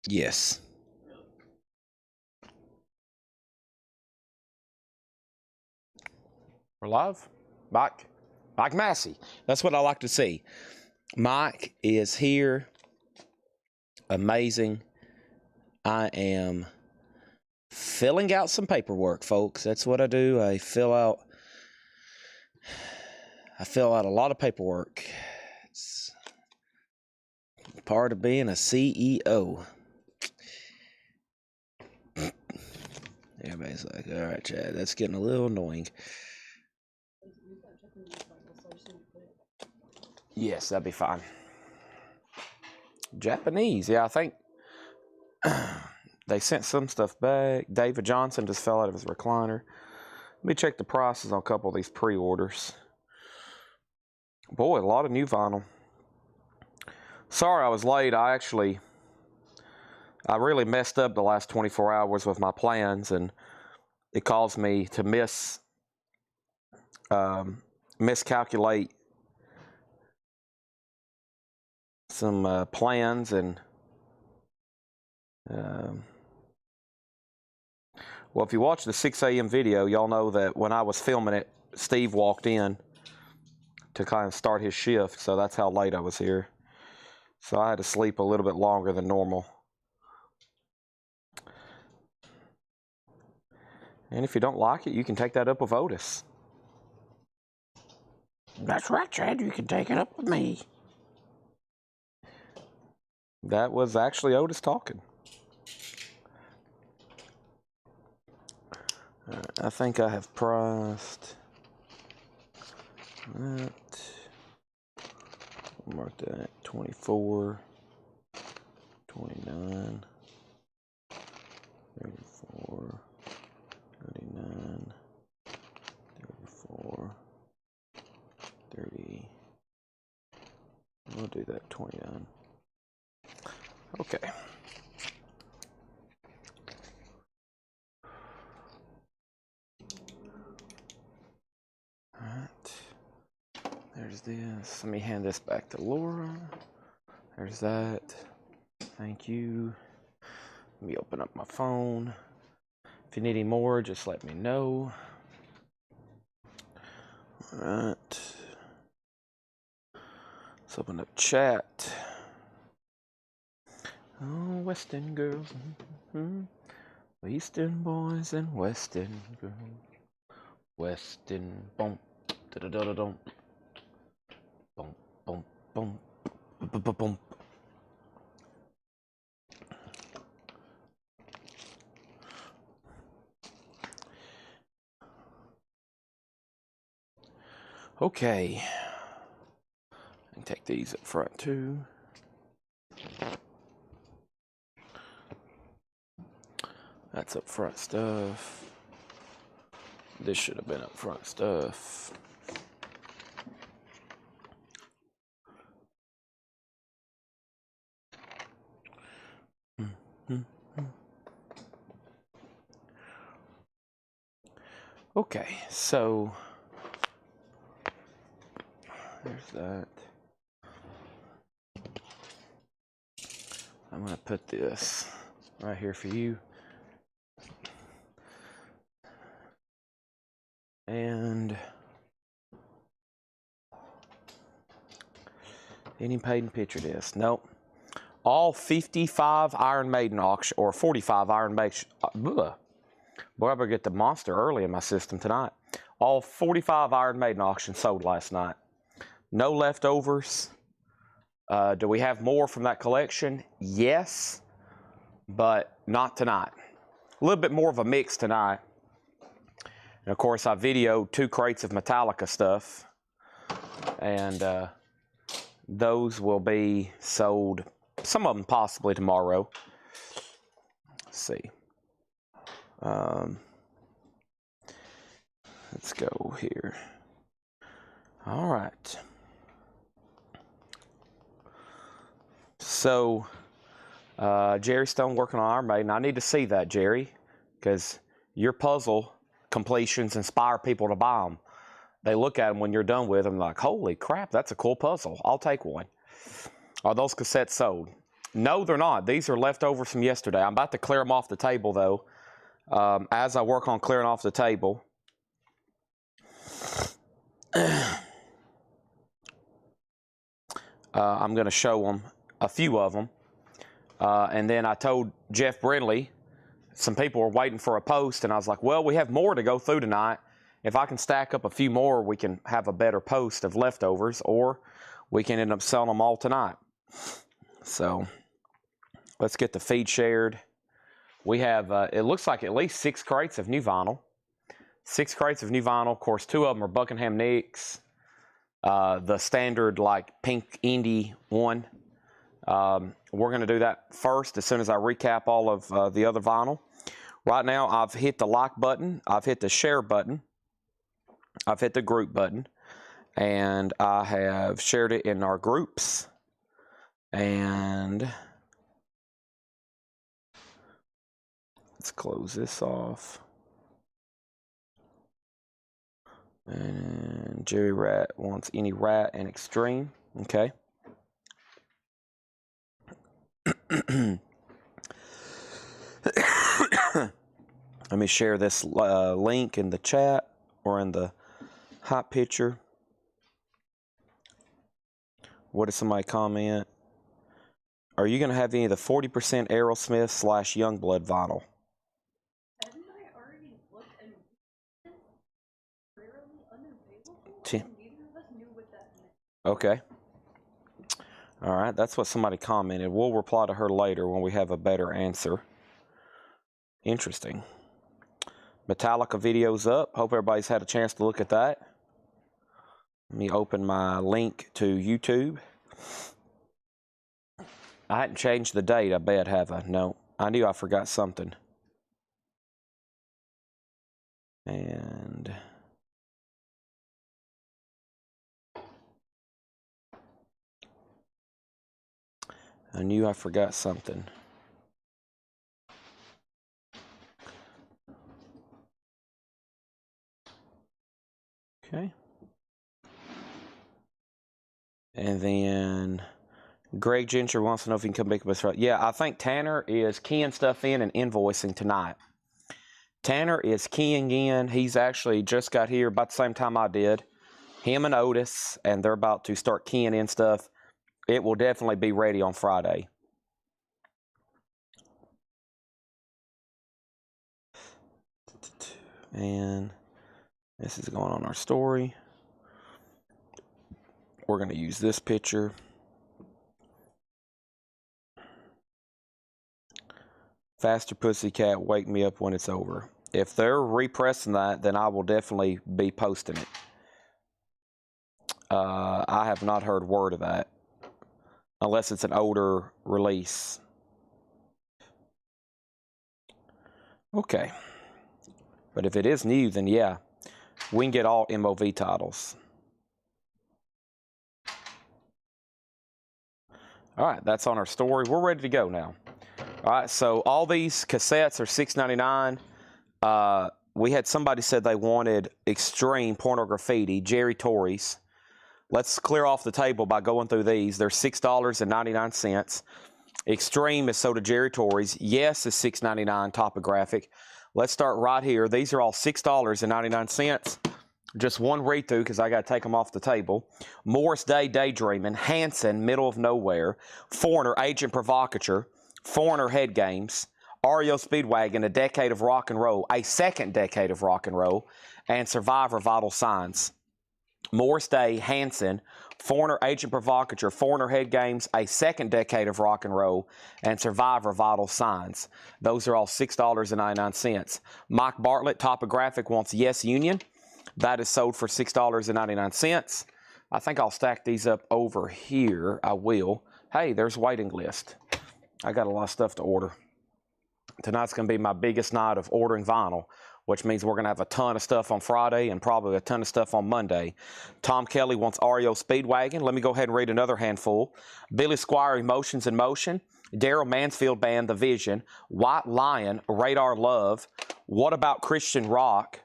Yes. We're live. Mike Massey. That's what I like to see. Mike is here. Amazing. I am filling out some paperwork, folks. That's what I do. I fill out a lot of paperwork. It's part of being a CEO. Everybody's like, all right, Chad, that's getting a little annoying. Yes, that'd be fine. Japanese, yeah, I think they sent some stuff back. David Johnson just fell out of his recliner. Let me check the prices on a couple of these pre-orders. Boy, a lot of new vinyl. Sorry I was late. I really messed up the last 24 hours with my plans, and it caused me to miscalculate some plans, and well, if you watch the 6 a.m. video, y'all know that when I was filming it, Steve walked in to kind of start his shift, so that's how late I was here. So I had to sleep a little bit longer than normal. And if you don't like it, you can take that up with Otis. That's right, Chad, you can take it up with me. That was actually Otis talking. I think I have priced that. Mark that 24, 29, 34, 39, 34, 30. We'll do that 29. Okay. All right. There's this. Let me hand this back to Laura. There's that. Thank you. Let me open up my phone. If you need any more, just let me know. All right. Let's open up chat. Oh, Western girls. Eastern boys and Western girls. Western bump. Da-da-da-da-dum. Bump, bump, bump. Bump. Okay. I can take these up front too. That's up front stuff. This should have been up front stuff. Okay, so there's that. I'm going to put this right here for you. And any paid picture disc? Nope. All 55 Iron Maiden auction, or 45 Iron Maiden. Boy, I better get the monster early in my system tonight. All 45 Iron Maiden auctions sold last night. No leftovers. Do we have more from that collection? Yes, but not tonight. A little bit more of a mix tonight. And of course, I videoed 2 crates of Metallica stuff, and those will be sold, some of them possibly tomorrow. Let's see. Let's go here. All right. So, Jerry Stone working on Iron Maiden. I need to see that, Jerry, because your puzzle completions inspire people to buy them. they look at them when you're done with them like, holy crap, that's a cool puzzle. I'll take one. Are those cassettes sold? No, they're not. These are leftovers from yesterday. I'm about to clear them off the table, though. As I work on clearing off the table, I'm going to show them, a few of them. And then I told Jeff Brindley, some people were waiting for a post, and I was like, well, we have more to go through tonight. If I can stack up a few more, we can have a better post of leftovers, or we can end up selling them all tonight. So let's get the feed shared. We have, it looks like at least 6 crates of new vinyl. 6 crates of new vinyl. Of course, 2 of them are Buckingham Nicks. The standard, like, pink indie one. We're going to do that first as soon as I recap all of the other vinyl. Right now, I've hit the like button. I've hit the share button. I've hit the group button. And I have shared it in our groups. And let's close this off. And Jerry Rat wants any rat and extreme. Okay. Let me share this link in the chat or in the hot picture. What did somebody comment? Are you going to have any of the 40% Aerosmith / Youngblood vinyl? Haven't I already looked and rarely unavailable? And neither of us knew what that meant. Okay. All right, that's what somebody commented. We'll reply to her later when we have a better answer. Interesting. Metallica video's up. Hope everybody's had a chance to look at that. Let me open my link to YouTube. I hadn't changed the date, I bet, have I? No. I knew I forgot something. And I knew I forgot something. Okay. And then Greg Ginger wants to know if he can come back with us. Yeah, I think Tanner is keying stuff in and invoicing tonight. Tanner is keying in. He's actually just got here about the same time I did. Him and Otis, and they're about to start keying in stuff. It will definitely be ready on Friday. And this is going on our story. We're going to use this picture. Faster Pussycat, wake me up when it's over. If they're repressing that, then I will definitely be posting it. I have not heard word of that. Unless it's an older release. Okay. But if it is new, then yeah, we can get all MOV titles. All right, that's on our story. We're ready to go now. All right, so all these cassettes are $6.99. We had somebody said they wanted extreme pornography, Jerry Torres. Let's clear off the table by going through these. They're $6.99. Extreme is sold to Jerry Torres. Yes is $6.99 topographic. Let's start right here. These are all $6.99. Just one read through because I got to take them off the table. Morris Day Daydreaming, Hanson Middle of Nowhere, Foreigner Agent Provocateur, Foreigner Head Games, REO Speedwagon, A Decade of Rock and Roll, A Second Decade of Rock and Roll, and Survivor Vital Signs. Morris Day, Hanson, Foreigner Agent Provocateur, Foreigner Head Games, A Second Decade of Rock and Roll, and Survivor Vital Signs. Those are all $6.99. Mike Bartlett, Topographic, wants Yes Union. That is sold for $6.99. I think I'll stack these up over here. I will. Hey, there's waiting list. I got a lot of stuff to order. Tonight's going to be my biggest night of ordering vinyl, which means we're going to have a ton of stuff on Friday and probably a ton of stuff on Monday. Tom Kelly wants REO Speedwagon. Let me go ahead and read another handful. Billy Squire, Emotions in Motion. Daryl Mansfield Band, The Vision. White Lion, Radar Love. What About Christian Rock?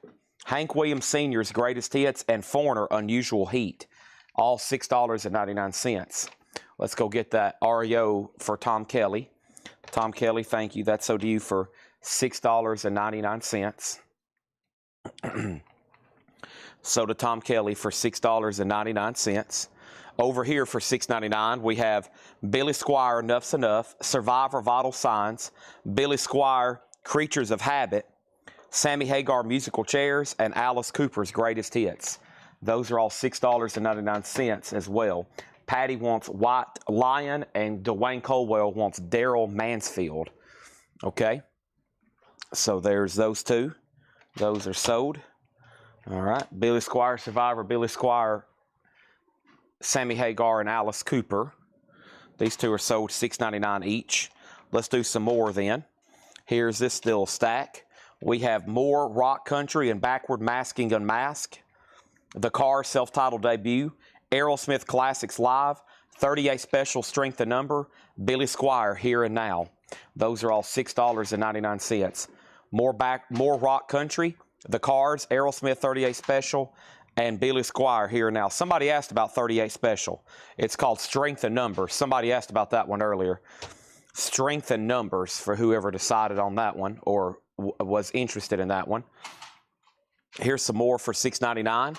Hank Williams Sr.'s Greatest Hits, and Foreigner, Unusual Heat. All $6.99. Let's go get that REO for Tom Kelly. Tom Kelly, thank you. That's so to you for $6.99. So to Tom Kelly for $6.99. Over here for $6.99, we have Billy Squier, Enough's Enough, Survivor, Vital Signs, Billy Squier, Creatures of Habit, Sammy Hagar, Musical Chairs, and Alice Cooper's Greatest Hits. Those are all $6.99 as well. Patty wants White Lion, and Dwayne Colwell wants Daryl Mansfield. Okay, so there's those two. Those are sold. All right, Billy Squier, Survivor, Billy Squier, Sammy Hagar, and Alice Cooper. These two are sold $6.99 each. Let's do some more then. Here's this little stack. We have more Rock Country and Backward Masking Unmasked. The Cars self-titled debut. Aerosmith Classics Live. 38 Special Strength and Number. Billy Squier, Here and Now. Those are all $6.99. More Rock Country. The Cars, Aerosmith 38 Special, and Billy Squier, Here and Now. Somebody asked about 38 Special. It's called Strength and Numbers. Somebody asked about that one earlier. Strength and Numbers for whoever decided on that one or was interested in that one. Here's some more for $6.99.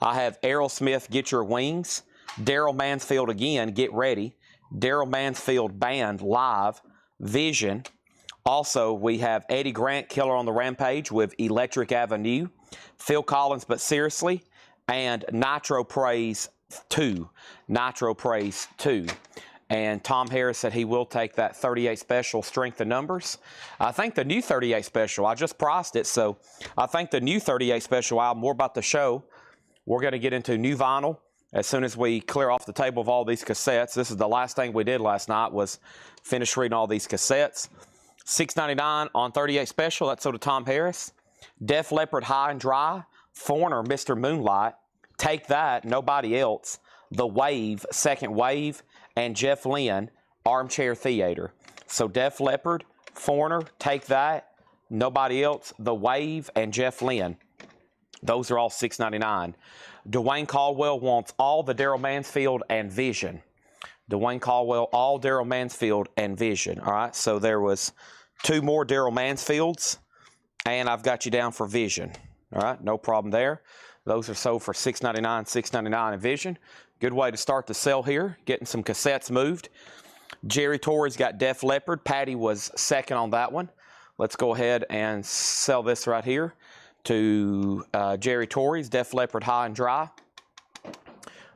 I have Aerosmith, Get Your Wings. Daryl Mansfield again, Get Ready. Daryl Mansfield Band Live. Vision. Also, we have Eddie Grant, Killer on the Rampage with Electric Avenue, Phil Collins, But Seriously, and Nitro Praise 2. Nitro Praise 2. And Tom Harris said he will take that 38 Special Strength and Numbers. I think the new 38 Special, I just priced it, so I think the new 38 Special album, more about the show, we're going to get into new vinyl as soon as we clear off the table of all these cassettes. This is the last thing we did last night was finish reading all these cassettes. $6.99 on 38 Special. That's sold to Tom Harris. Def Leppard, High and Dry. Foreigner, Mr. Moonlight. Take That, Nobody Else. The Wave, Second Wave. And Jeff Lynne, Armchair Theater. So Def Leppard, Foreigner, Take That, Nobody Else, The Wave, and Jeff Lynne. Those are all $6.99. Dwayne Caldwell wants all the Daryl Mansfield and Vision. Dwayne Caldwell, all Daryl Mansfield and Vision. All right, so there was two more Daryl Mansfields, and I've got you down for Vision. All right, no problem there. Those are sold for $6.99, $6.99 in Vision. Good way to start the sale here, getting some cassettes moved. Jerry Torrey's got Def Leppard. Patty was second on that one. Let's go ahead and sell this right here to Jerry Torrey's Def Leppard, High and Dry.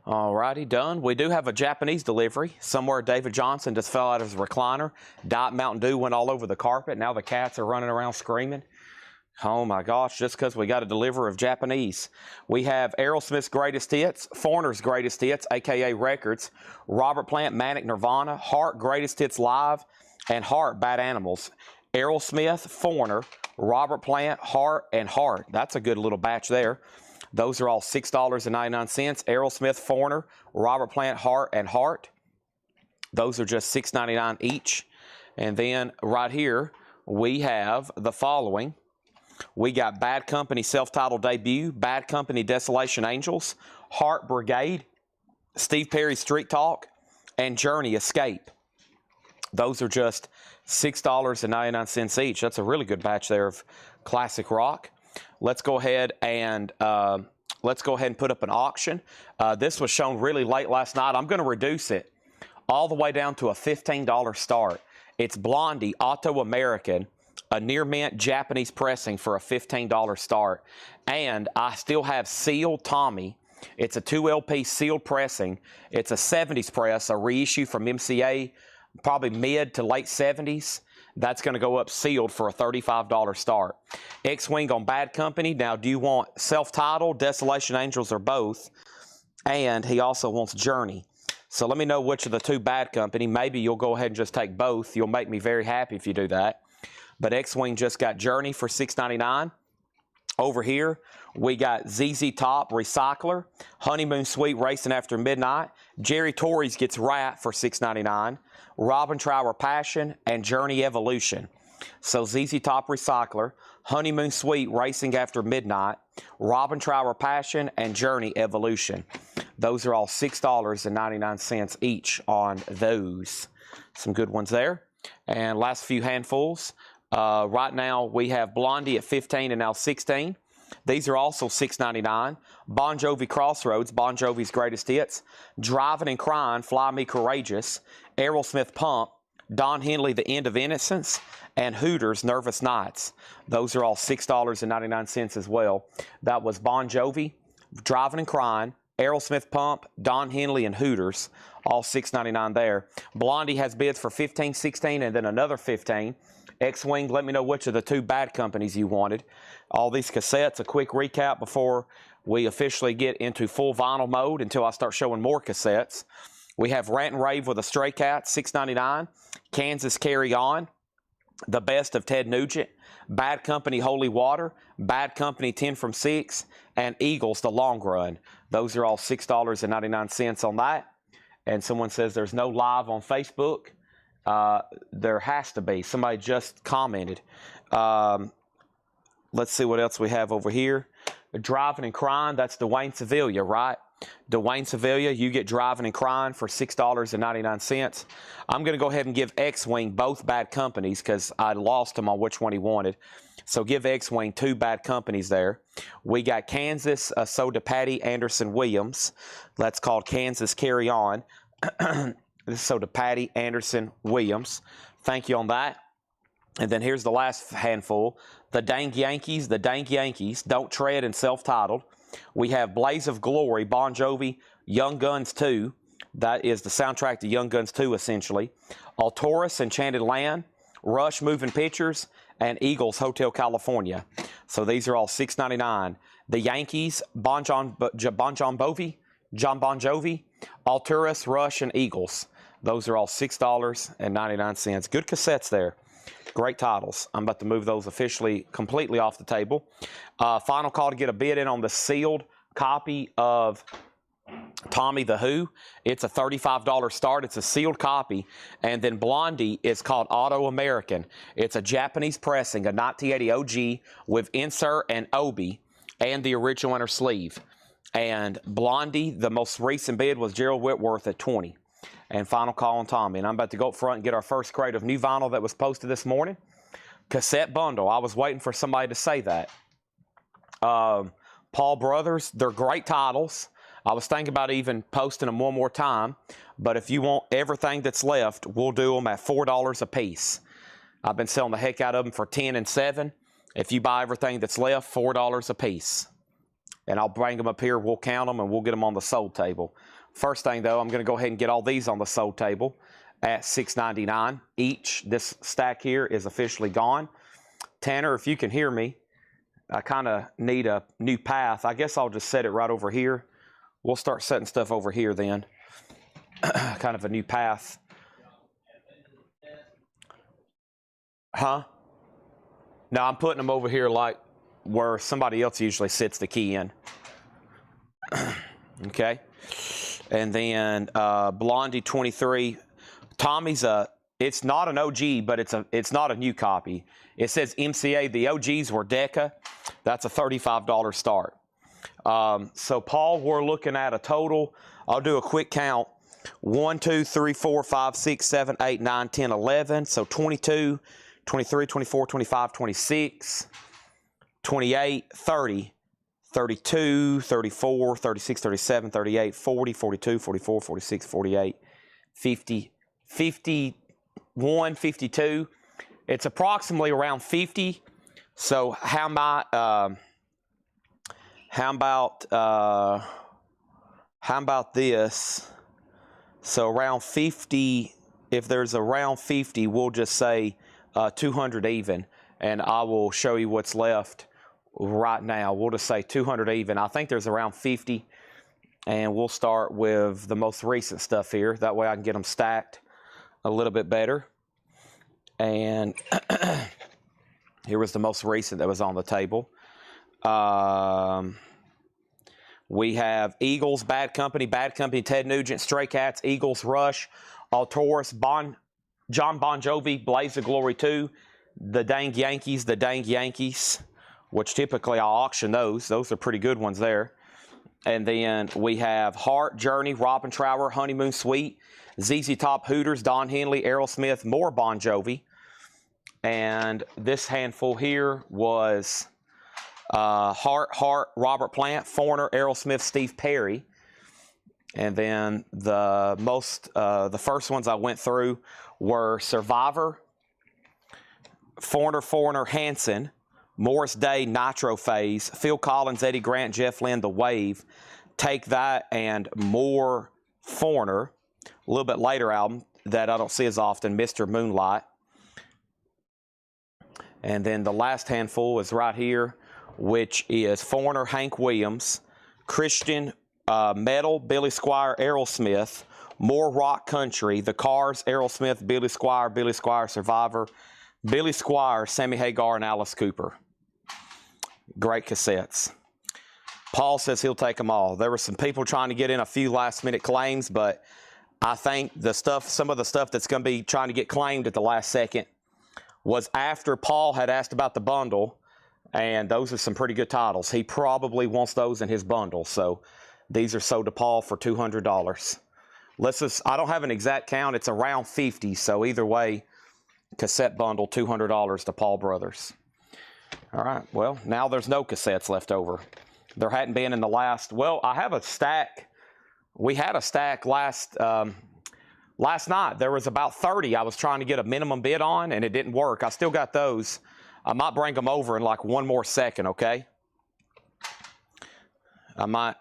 Alrighty, done. We do have a Japanese delivery. Somewhere David Johnson just fell out of his recliner. Diet Mountain Dew went all over the carpet. Now the cats are running around screaming. Oh my gosh, just because we got a delivery of Japanese. We have Aerosmith's Greatest Hits, Foreigner's Greatest Hits, a.k.a. Records, Robert Plant, Manic Nirvana, Heart, Greatest Hits Live, and Heart, Bad Animals. Aerosmith, Foreigner, Robert Plant, Heart, and Heart. That's a good little batch there. Those are all $6.99. Aerosmith, Foreigner, Robert Plant, Heart, and Heart. Those are just $6.99 each. And then right here, we have the following. We got Bad Company self-titled debut, Bad Company Desolation Angels, Heart Brigade, Steve Perry's Street Talk, and Journey Escape. Those are just $6.99 each. That's a really good batch there of classic rock. Let's go ahead and put up an auction. This was shown really late last night. I'm going to reduce it all the way down to a $15 start. It's Blondie Auto American, a near mint Japanese pressing for a $15 start. And I still have Sealed Tommy. It's a 2LP sealed pressing. It's a 70s press, a reissue from MCA, probably mid to late 70s. That's going to go up sealed for a $35 start. X-Wing on Bad Company. Now, do you want self-titled, Desolation Angels, or both? And he also wants Journey. So let me know which of the two Bad Company. Maybe you'll go ahead and just take both. You'll make me very happy if you do that. But X-Wing just got Journey for $6.99. Over here, we got ZZ Top, Recycler, Honeymoon Suite, Racing After Midnight. Jerry Torrey's gets Rat for $6.99. Robin Trower, Passion, and Journey Evolution. So ZZ Top Recycler, Honeymoon Suite Racing After Midnight, Robin Trower Passion, and Journey Evolution. Those are all $6.99 each on those. Some good ones there. And last few handfuls. Right now we have Blondie at 15 and now 16. These are also $6.99. Bon Jovi Crossroads, Bon Jovi's Greatest Hits. Driving and Crying, Fly Me Courageous. Aerosmith Pump, Don Henley, The End of Innocence, and Hooters, Nervous Nights. Those are all $6.99 as well. That was Bon Jovi, Driving and Crying, Aerosmith Pump, Don Henley, and Hooters, all $6.99 there. Blondie has bids for 15, 16, and then another 15. X-Wing, let me know which of the two bad companies you wanted. All these cassettes, a quick recap before we officially get into full vinyl mode until I start showing more cassettes. We have Rant and Rave with a Stray Cat, $6.99. Kansas Carry On, The Best of Ted Nugent, Bad Company Holy Water, Bad Company 10 from 6, and Eagles The Long Run. Those are all $6.99 on that. And someone says there's no live on Facebook. There has to be. Somebody just commented. Let's see what else we have over here. Driving and Crying, that's Dwayne Sevilla, right? Dwayne Sevilla, you get Driving and Crying for $6.99. I'm going to go ahead and give X-Wing both bad companies because I lost him on which one he wanted. So give X-Wing two bad companies there. We got Kansas, Soda Patty Anderson Williams. That's called Kansas Carry On. This is Soda Patty Anderson Williams. Thank you on that. And then here's the last handful. The Dang Yankees, Don't Tread, and Self-Titled. We have Blaze of Glory, Bon Jovi, Young Guns 2. That is the soundtrack to Young Guns 2, essentially. Altaurus, Enchanted Land, Rush, Moving Pictures, and Eagles, Hotel California. So these are all $6.99. The Yankees, John Bon Jovi, Altaurus, Rush, and Eagles. Those are all $6.99. Good cassettes there. Great titles. I'm about to move those officially completely off the table. Final call to get a bid in on the sealed copy of Tommy the Who. It's a $35 start. It's a sealed copy. And then Blondie is called Auto American. It's a Japanese pressing, a 1980 OG with insert and obi and the original inner sleeve. And Blondie, the most recent bid was Gerald Whitworth at 20. And final call on Tommy. And I'm about to go up front and get our first crate of new vinyl that was posted this morning. Cassette bundle. I was waiting for somebody to say that. Paul Brothers, they're great titles. I was thinking about even posting them one more time. But if you want everything that's left, we'll do them at $4 a piece. I've been selling the heck out of them for $10 and $7. If you buy everything that's left, $4 a piece. And I'll bring them up here. We'll count them and we'll get them on the sold table. First thing, though, I'm going to go ahead and get all these on the sold table at $6.99 each. This stack here is officially gone. Tanner, if you can hear me, I kind of need a new path. I guess I'll just set it right over here. We'll start setting stuff over here then. Kind of a new path. Huh? No, I'm putting them over here like where somebody else usually sits the key in. Okay. And then Blondie 23. Tommy's it's not an OG, but it's not a new copy. It says MCA. The OGs were Decca. That's a $35 start. So Paul, we're looking at a total. I'll do a quick count. 1, 2, 3, 4, 5, 6, 7, 8, 9, 10, 11. So 22, 23, 24, 25, 26, 28, 30. 32, 34, 36, 37, 38, 40, 42, 44, 46, 48, 50, 51, 52. It's approximately around 50. So how about this? So around 50, if there's around 50, we'll just say 200 even, and I will show you what's left right now. We'll just say 200 even. I think there's around 50, and we'll start with the most recent stuff here. That way I can get them stacked a little bit better. And here was the most recent that was on the table. We have Eagles, Bad Company, Ted Nugent, Stray Cats, Eagles, Rush, Altaurus, John Bon Jovi, Blaze of Glory 2, the Dang Yankees, which typically I'll auction those. Those are pretty good ones there. And then we have Heart, Journey, Robin Trower, Honeymoon Suite, ZZ Top, Hooters, Don Henley, Aerosmith, more Bon Jovi. And this handful here was Heart, Robert Plant, Foreigner, Aerosmith, Steve Perry. And then the first ones I went through were Survivor, Foreigner, Hanson, Morris Day, Nitro Phase, Phil Collins, Eddie Grant, Jeff Lynne, The Wave, Take That, and more Foreigner. A little bit later album that I don't see as often, Mr. Moonlight. And then the last handful is right here, which is Foreigner, Hank Williams, Christian, Metal, Billy Squier, Aerosmith, more rock country, The Cars, Aerosmith, Billy Squier, Survivor, Billy Squier, Sammy Hagar, and Alice Cooper. Great cassettes. Paul says he'll take them all. There were some people trying to get in a few last-minute claims, but I think some of the stuff that's going to be trying to get claimed at the last second was after Paul had asked about the bundle, and those are some pretty good titles. He probably wants those in his bundle, so these are sold to Paul for $200. I don't have an exact count. It's around 50, so either way, cassette bundle, $200 to Paul Brothers. All right, well, now there's no cassettes left over. There hadn't been in the last, well, I have a stack. We had a stack last night. There was about 30 I was trying to get a minimum bid on, and it didn't work. I still got those. I might bring them over in like one more second, okay? I might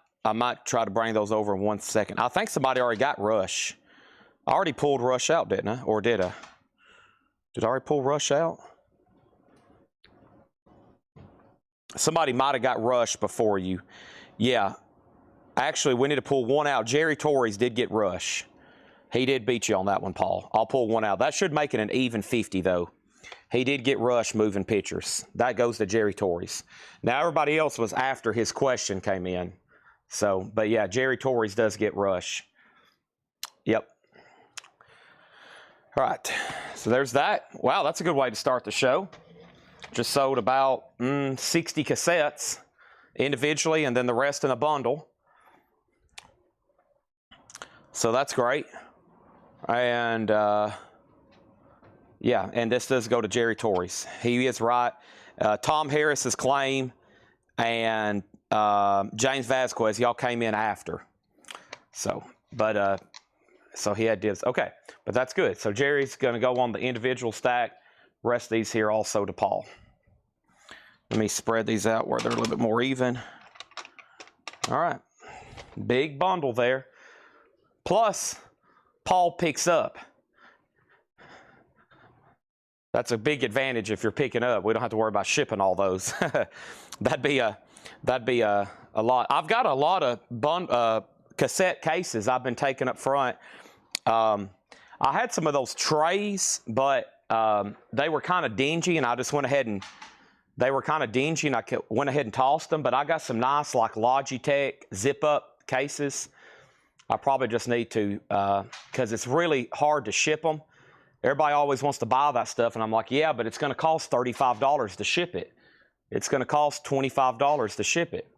try to bring those over in 1 second. I think somebody already got Rush. I already pulled Rush out, didn't I? Or did I? Did I already pull Rush out? Somebody might have got Rush before you. Yeah. Actually, we need to pull one out. Jerry Torres did get Rush. He did beat you on that one, Paul. I'll pull one out. That should make it an even 50, though. He did get Rush moving pictures. That goes to Jerry Torres. Now, everybody else was after his question came in. So, but yeah, Jerry Torres does get Rush. Yep. All right. So there's that. Wow, that's a good way to start the show. Just sold about 60 cassettes individually and then the rest in a bundle. So that's great. And yeah, and this does go to Jerry Torres. He is right. Tom Harris's claim and James Vasquez, y'all came in after. So, but so he had dibs. Okay, but that's good. So Jerry's going to go on the individual stack. Rest of these here also to Paul. Let me spread these out where they're a little bit more even. All right. Big bundle there. Plus, Paul picks up. That's a big advantage if you're picking up. We don't have to worry about shipping all those. that'd be a lot. I've got a lot of cassette cases I've been taking up front. I had some of those trays, but they were kind of dingy, and I just went ahead and I went ahead and tossed them. But I got some nice like Logitech zip-up cases. I probably just need to, because it's really hard to ship them. Everybody always wants to buy that stuff, and I'm like, yeah, but it's going to cost $35 to ship it. It's going to cost $25 to ship it.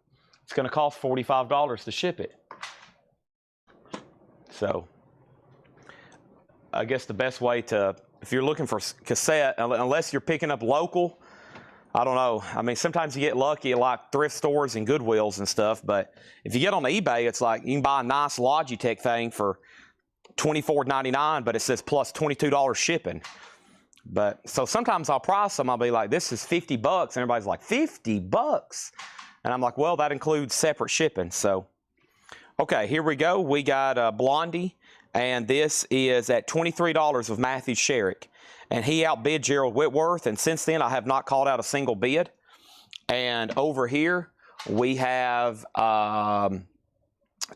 It's going to cost $45 to ship it. So I guess the best way to, if you're looking for cassette, unless you're picking up local, I don't know. I mean, sometimes you get lucky at like thrift stores and Goodwills and stuff, but if you get on eBay, it's like you can buy a nice Logitech thing for $24.99, but it says plus $22 shipping. But so sometimes I'll price them. I'll be like, this is $50, and everybody's like, $50? And I'm like, well, that includes separate shipping. So, okay, here we go. We got Blondie, and this is at $23 of Matthew Sherrick. And he outbid Gerald Whitworth, and since then I have not called out a single bid. And over here we have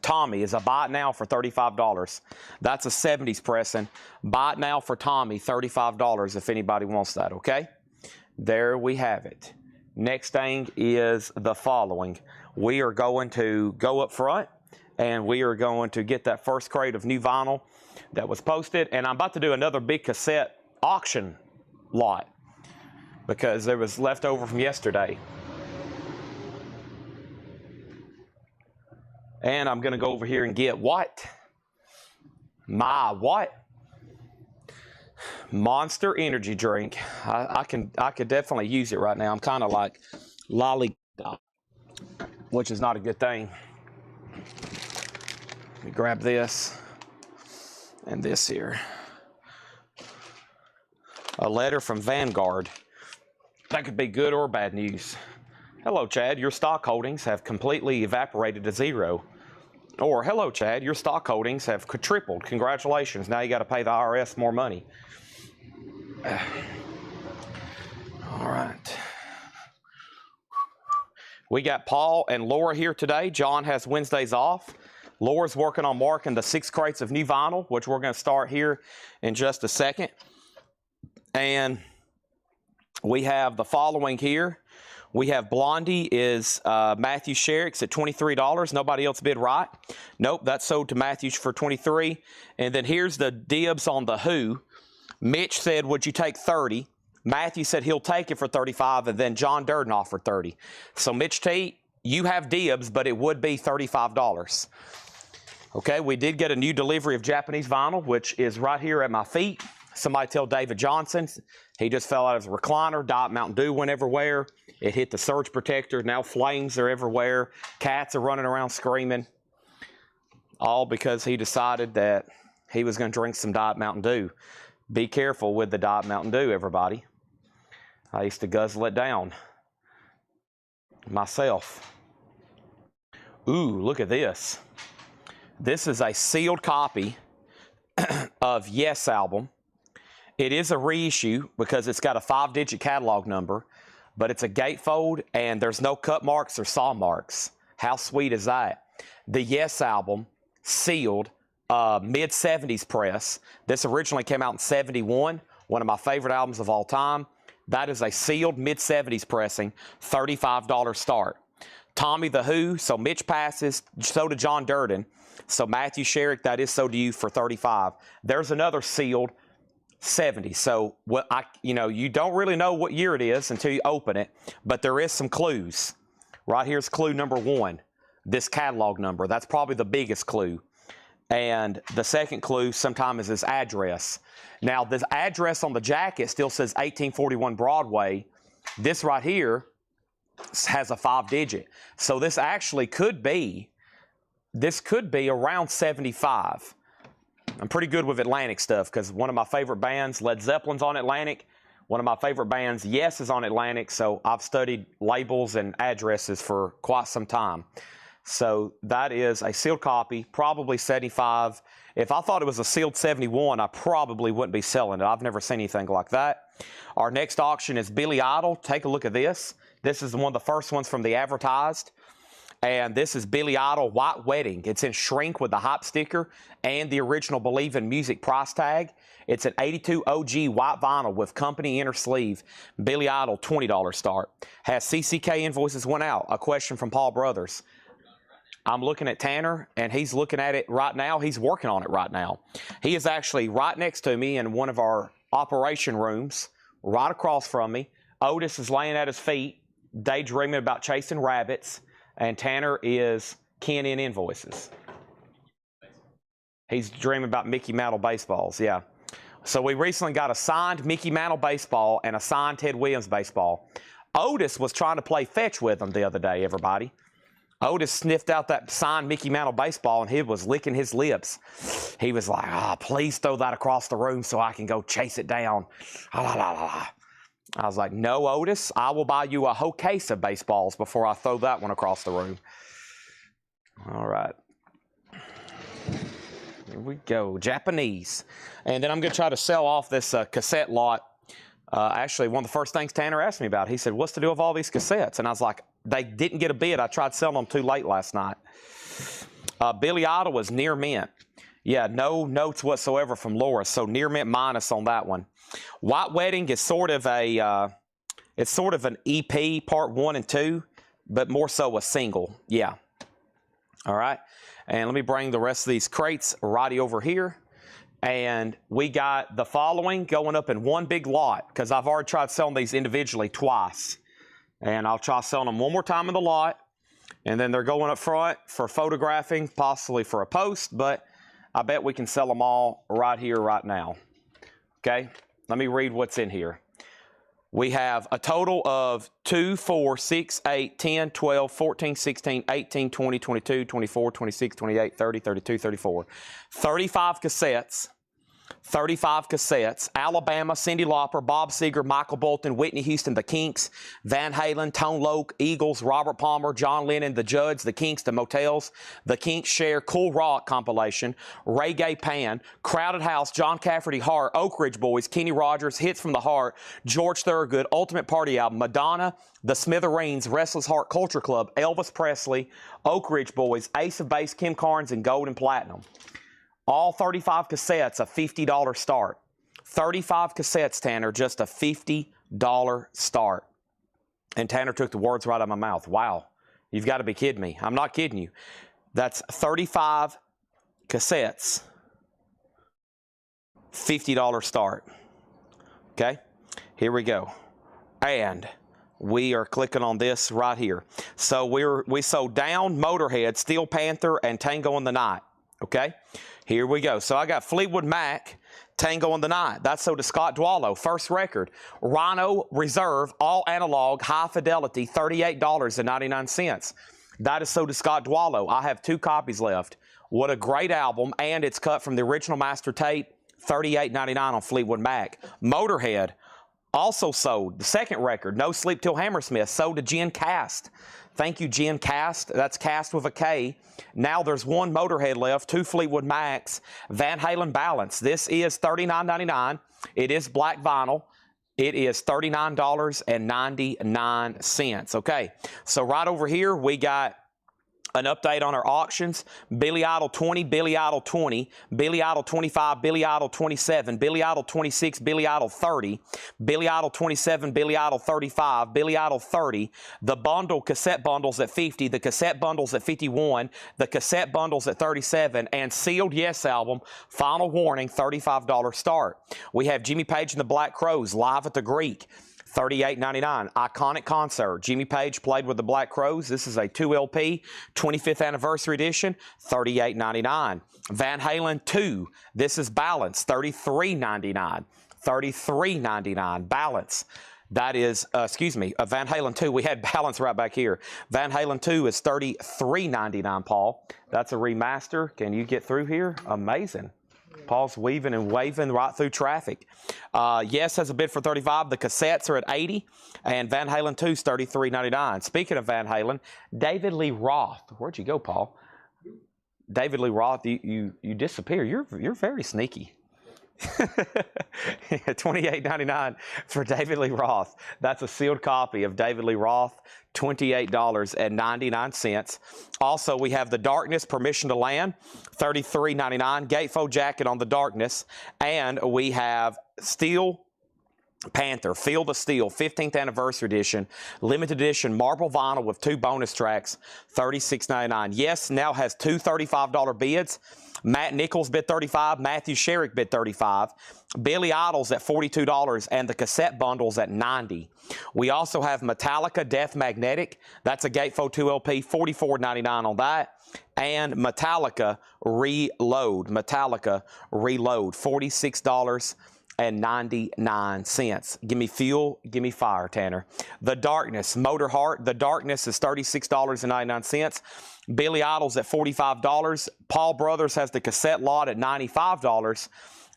Tommy is a buy it now for $35. That's a 70s pressing. Buy it now for Tommy, $35 if anybody wants that, okay? There we have it. Next thing is the following. We are going to go up front, and we are going to get that first crate of new vinyl that was posted. And I'm about to do another big cassette auction lot. because there was left over from yesterday. And I'm going to go over here and get what? My what? Monster energy drink. I could definitely use it right now. I'm kind of like lollygop, which is not a good thing. Let me grab this and this here. A letter from Vanguard. That could be good or bad news. Hello, Chad. Your stock holdings have completely evaporated to zero. Or, hello, Chad. Your stock holdings have tripled. Congratulations. Now you got to pay the IRS more money. All right. We got Paul and Laura here today. John has Wednesdays off. Laura's working on marking the 6 crates of new vinyl, which we're going to start here in just a second. And we have the following here. We have Blondie is Matthew Sherrick's at $23. Nobody else bid right. Nope, that's sold to Matthew for $23. And then here's the dibs on the Who. Mitch said, would you take 30? Matthew said he'll take it for 35, and then John Durden offered 30. So Mitch T, you have dibs, but it would be $35. Okay, we did get a new delivery of Japanese vinyl, which is right here at my feet. Somebody tell David Johnson. He just fell out of his recliner. Diet Mountain Dew went everywhere. It hit the surge protector. Now flames are everywhere. Cats are running around screaming. All because he decided that he was going to drink some Diet Mountain Dew. Be careful with the Diet Mountain Dew, everybody. I used to guzzle it down myself. Ooh, look at this. This is a sealed copy of Yes album. It is a reissue because it's got a 5-digit catalog number, but it's a gatefold and there's no cut marks or saw marks. How sweet is that? The Yes album, sealed, mid-70s press. This originally came out in 71, one of my favorite albums of all time. That is a sealed mid-70s pressing, $35 start. Tommy the Who, so Mitch passes, so did John Durden. So Matthew Sherrick, that is sold to you for $35. There's another sealed 70. So what you don't really know what year it is until you open it, but there is some clues. Right here's clue number 1, this catalog number. That's probably the biggest clue. And the second clue sometimes is his address. Now, this address on the jacket still says 1841 Broadway. This right here has a 5-digit. So this actually could be around 75. I'm pretty good with Atlantic stuff because one of my favorite bands, Led Zeppelin's on Atlantic. One of my favorite bands, Yes, is on Atlantic. So I've studied labels and addresses for quite some time. So that is a sealed copy, probably 75. If I thought it was a sealed 71, I probably wouldn't be selling it. I've never seen anything like that. Our next auction is Billy Idol. Take a look at this. This is one of the first ones from the advertised. And this is Billy Idol White Wedding. It's in shrink with the hype sticker and the original Believe in Music price tag. It's an 82 OG white vinyl with company inner sleeve. Billy Idol, $20 start. Has CCK invoices went out? A question from Paul Brothers. I'm looking at Tanner, and he's looking at it right now. He's working on it right now. He is actually right next to me in one of our operation rooms, right across from me. Otis is laying at his feet, daydreaming about chasing rabbits, and Tanner is keying in invoices. He's dreaming about Mickey Mantle baseballs, yeah. So we recently got a signed Mickey Mantle baseball and a signed Ted Williams baseball. Otis was trying to play fetch with them the other day, everybody. Otis sniffed out that signed Mickey Mantle baseball, and he was licking his lips. He was like, please throw that across the room so I can go chase it down. I was like, no, Otis, I will buy you a whole case of baseballs before I throw that one across the room. All right. Here we go, Japanese. And then I'm going to try to sell off this cassette lot. Actually, one of the first things Tanner asked me about, he said, what's the deal with all these cassettes? And I was like, they didn't get a bid. I tried selling them too late last night. Billy Idol was near mint. Yeah, no notes whatsoever from Laura, so near mint minus on that one. White Wedding is sort of a, it's sort of an EP, part 1 and 2, but more so a single. Yeah. All right. And let me bring the rest of these crates right over here. And we got the following going up in one big lot because I've already tried selling these individually twice. And I'll try selling them one more time in the lot. And then they're going up front for photographing, possibly for a post, but I bet we can sell them all right here, right now. Okay, let me read what's in here. We have a total of 2, 4, 6, 8, 10, 12, 14, 16, 18, 20, 22, 24, 26, 28, 30, 32, 34. 35 cassettes. 35 cassettes. Alabama, Cyndi Lauper, Bob Seger, Michael Bolton, Whitney Houston, The Kinks, Van Halen, Tone Loc, Eagles, Robert Palmer, John Lennon, The Judds, The Kinks, The Motels, The Kinks Share, Cool Rock compilation, Reggae Pan, Crowded House, John Cafferty Heart, Oak Ridge Boys, Kenny Rogers, Hits from the Heart, George Thorogood, Ultimate Party Album, Madonna, The Smithereens, Restless Heart Culture Club, Elvis Presley, Oak Ridge Boys, Ace of Base, Kim Carnes, and Gold and Platinum. All 35 cassettes, a $50 start. 35 cassettes, Tanner, just a $50 start. And Tanner took the words right out of my mouth. Wow, you've got to be kidding me. I'm not kidding you. That's 35 cassettes, $50 start. Okay, here we go. And we are clicking on this right here. So we sold Down, Motorhead, Steel Panther, and Tango in the Night. Okay, here we go. So I got Fleetwood Mac, Tango in the Night. That's sold to Scott Dwallow. First record, Rhino Reserve, all analog, high fidelity, $38.99. That is sold to Scott Dwallow. I have 2 copies left. What a great album, and it's cut from the original master tape, $38.99 on Fleetwood Mac. Motorhead, also sold. The second record, No Sleep Till Hammersmith, sold to Jen Cast. Thank you, Jen Cast. That's Cast with a K. Now there's 1 Motorhead left, 2 Fleetwood Macs. Van Halen Balance. This is $39.99. It is black vinyl. It is $39.99. Okay, so right over here we got an update on our auctions. Billy Idol 20, Billy Idol 20, Billy Idol 25, Billy Idol 27, Billy Idol 26, Billy Idol 30, Billy Idol 27, Billy Idol 35, Billy Idol 30, the bundle cassette bundles at 50, the cassette bundles at 51, the cassette bundles at 37, and sealed Yes album, Final Warning, $35 start. We have Jimmy Page and the Black Crowes live at the Greek. $38.99. Iconic concert. Jimmy Page played with the Black Crowes. This is a 2LP, 25th anniversary edition, $38.99. Van Halen 2. This is Balance, $33.99. $33.99. Balance. That is, Van Halen 2. We had Balance right back here. Van Halen 2 is $33.99, Paul. That's a remaster. Can you get through here? Amazing. Paul's weaving and waving right through traffic. Yes has a bid for $35. The cassettes are at $80. And Van Halen 2 is $33.99. Speaking of Van Halen, David Lee Roth. Where'd you go, Paul? David Lee Roth, you disappear. You're very sneaky. $28.99 for David Lee Roth. That's a sealed copy of David Lee Roth, $28.99. Also, we have The Darkness, Permission to Land, $33.99. Gatefold jacket on The Darkness. And we have Steel Panther, Feel the Steel, 15th anniversary edition, limited edition marble vinyl with 2 bonus tracks, $36.99. Yes now has 2 $35 bids. Matt Nichols bid $35, Matthew Sherrick bid $35, Billy Idol's at $42, and the cassette bundles at $90. We also have Metallica Death Magnetic. That's a Gatefold 2LP, $44.99 on that. And Metallica Reload, $46.99. Give me fuel, give me fire, Tanner. The Darkness, Motorheart. The Darkness is $36.99. Billy Idol's at $45. Paul Brothers has the cassette lot at $95.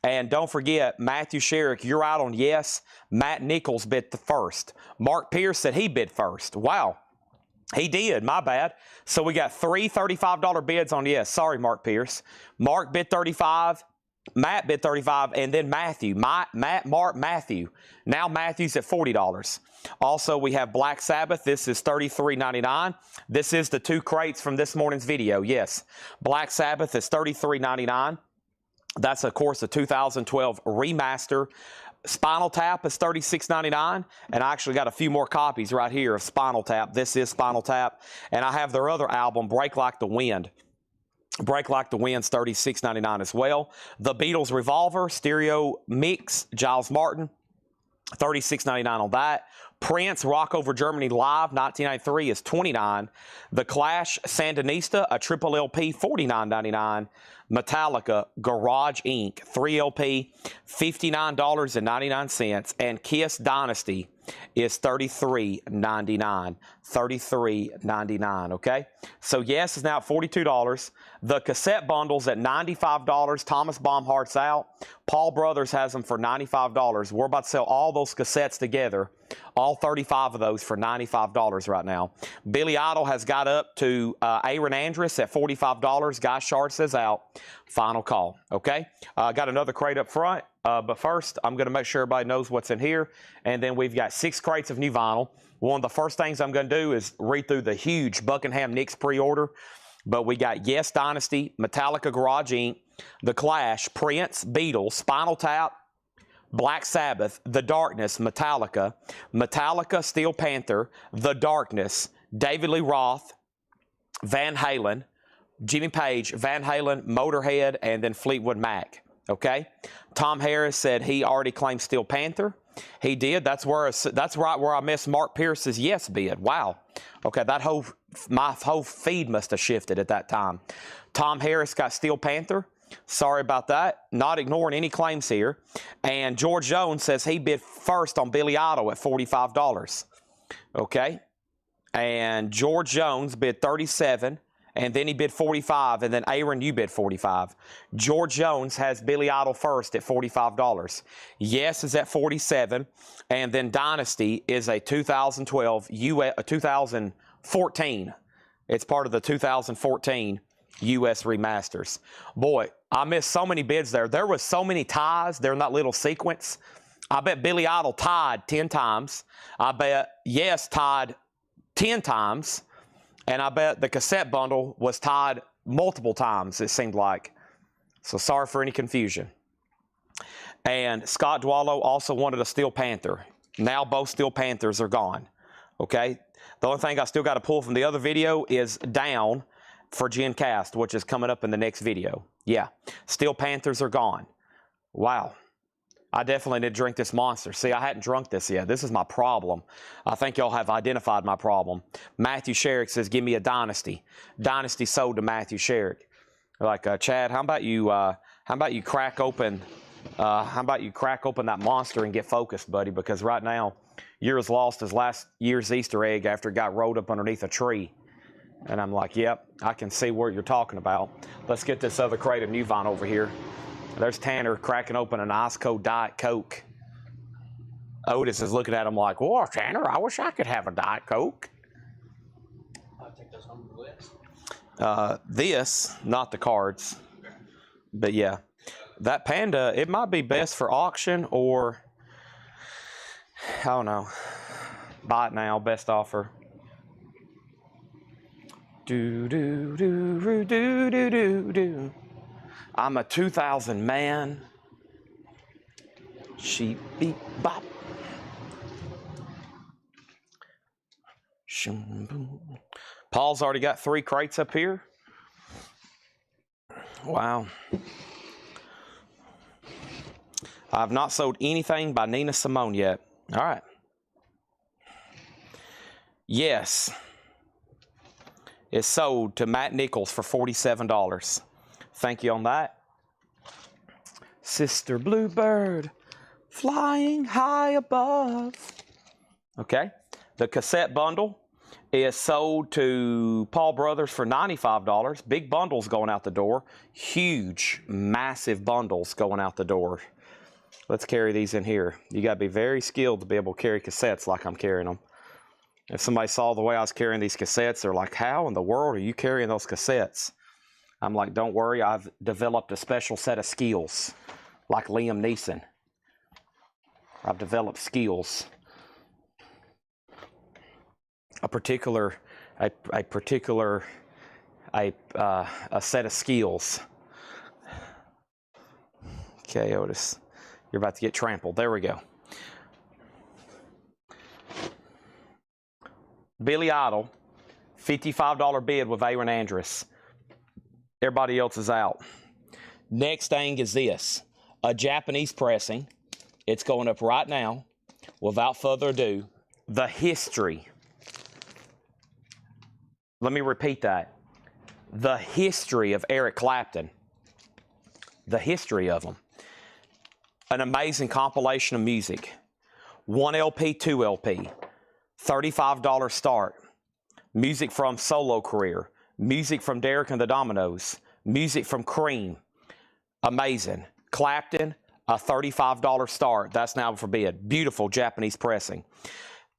And don't forget, Matthew Sherrick, you're out on Yes. Matt Nichols bid the first. Mark Pierce said he bid first. Wow. He did, my bad. So we got 3 $35 bids on Yes. Sorry, Mark Pierce. Mark bid 35. Matt bid 35, and then Matthew. Matt, Mark, Matthew. Now Matthew's at $40. Also, we have Black Sabbath. This is $33.99. This is the 2 crates from this morning's video. Yes, Black Sabbath is $33.99. That's, of course, a 2012 remaster. Spinal Tap is $36.99, and I actually got a few more copies right here of Spinal Tap. This is Spinal Tap, and I have their other album, Break Like the Wind. Break Like the Wind's $36.99 as well. The Beatles Revolver Stereo Mix, Giles Martin, $36.99 on that. Prince Rock Over Germany Live 1993 is $29. The Clash Sandinista, a triple LP, $49.99. Metallica Garage Inc. 3 LP, $59.99. And Kiss Dynasty is $33.99. $33.99, okay? So Yes is now at $42. The cassette bundles at $95. Thomas Baumhart's out. Paul Brothers has them for $95. We're about to sell all those cassettes together, all 35 of those for $95 right now. Billy Idol has got up to Aaron Andrus at $45. Guy Shards is out. Final call, okay? Got another crate up front. But first, I'm going to make sure everybody knows what's in here. And then we've got 6 crates of new vinyl. One of the first things I'm going to do is read through the huge Buckingham Nicks pre-order. But we got Yes Dynasty, Metallica Garage Inc., The Clash, Prince, Beatles, Spinal Tap, Black Sabbath, The Darkness, Metallica, Steel Panther, The Darkness, David Lee Roth, Van Halen, Jimmy Page, Van Halen, Motorhead, and then Fleetwood Mac. Okay? Tom Harris said he already claimed Steel Panther. He did. That's right where I missed Mark Pierce's Yes bid. Wow. Okay, my whole feed must have shifted at that time. Tom Harris got Steel Panther. Sorry about that. Not ignoring any claims here. And George Jones says he bid first on Billy Idol at $45. Okay? And George Jones bid $37. And then he bid $45, and then Aaron, you bid $45. George Jones has Billy Idol first at $45. Yes is at $47, and then Dynasty is a 2014. It's part of the 2014 U.S. remasters. Boy, I missed so many bids there. There was so many ties there in that little sequence. I bet Billy Idol tied 10 times. I bet Yes tied 10 times. And I bet the cassette bundle was tied multiple times, it seemed like. So sorry for any confusion. And Scott Dwallow also wanted a Steel Panther. Now both Steel Panthers are gone. Okay? The only thing I still got to pull from the other video is down for Gen Cast, which is coming up in the next video. Yeah. Steel Panthers are gone. Wow. I definitely need to drink this Monster. See, I hadn't drunk this yet. This is my problem. I think y'all have identified my problem. Matthew Sherrick says, give me a Dynasty. Dynasty sold to Matthew Sherrick. Like, Chad, how about you crack open that Monster and get focused, buddy? Because right now, you're as lost as last year's Easter egg after it got rolled up underneath a tree. And I'm like, yep, I can see what you're talking about. Let's get this other crate of new Vine over here. There's Tanner cracking open an ice cold Diet Coke. Otis is looking at him like, whoa, Tanner, I wish I could have a Diet Coke. I'll take those home to the list. This, not the cards. But yeah, that Panda, it might be best for auction or, I don't know, buy it now, best offer. Do, do, do, do, do, do, do, do. I'm a 2000 man. Sheep beep bop. Paul's already got 3 crates up here. Wow. I've not sold anything by Nina Simone yet. All right. Yes. It's sold to Matt Nichols for $47. Thank you on that. Sister Bluebird, flying high above. Okay. The cassette bundle is sold to Paul Brothers for $95. Big bundles going out the door. Huge, massive bundles going out the door. Let's carry these in here. You got to be very skilled to be able to carry cassettes like I'm carrying them. If somebody saw the way I was carrying these cassettes, they're like, how in the world are you carrying those cassettes? I'm like, don't worry, I've developed a special set of skills, like Liam Neeson. I've developed skills. A set of skills. Okay, Otis, you're about to get trampled. There we go. Billy Idol, $55 bid with Aaron Andrus. Everybody else is out. Next thing is this, a Japanese pressing. It's going up right now. Without further ado, the history. Let me repeat that. The history of Eric Clapton. The history of him. An amazing compilation of music. 1 LP, 2 LP. $35 start. Music from solo career. Music from Derek and the Dominoes. Music from Cream. Amazing. Clapton, a $35 start. That's now for bid. Beautiful Japanese pressing.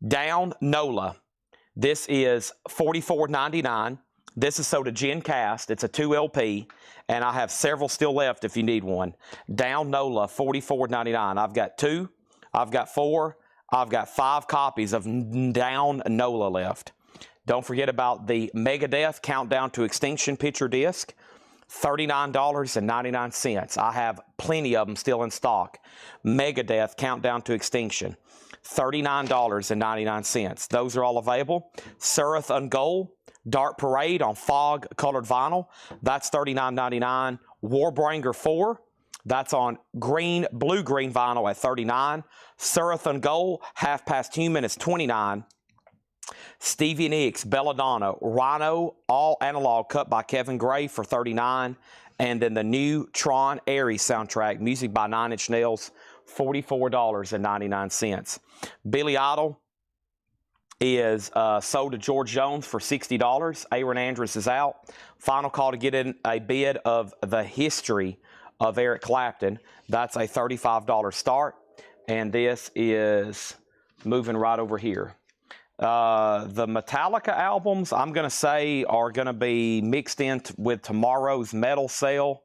Down Nola. This is $44.99. This is sold to Gen Cast. It's a 2 LP, and I have several still left if you need one. Down Nola, $44.99. I've got 2, I've got 4, I've got 5 copies of Down Nola left. Don't forget about the Megadeth Countdown to Extinction picture disc, $39.99. I have plenty of them still in stock. Megadeth Countdown to Extinction, $39.99. Those are all available. Surith and Gold, Dark Parade on fog colored vinyl, that's $39.99. Warbringer 4, that's on blue-green vinyl at $39. Surith and Gold, Half Past Human is $29. Stevie Nicks, Belladonna, Rhino, all analog cut by Kevin Gray for $39. And then the new Tron Aries soundtrack, music by 9 Inch Nails, $44.99. Billy Idol is sold to George Jones for $60. Aaron Andrews is out. Final call to get in a bid of the history of Eric Clapton. That's a $35 start. And this is moving right over here. The Metallica albums, I'm going to say, are going to be mixed in with tomorrow's metal sale.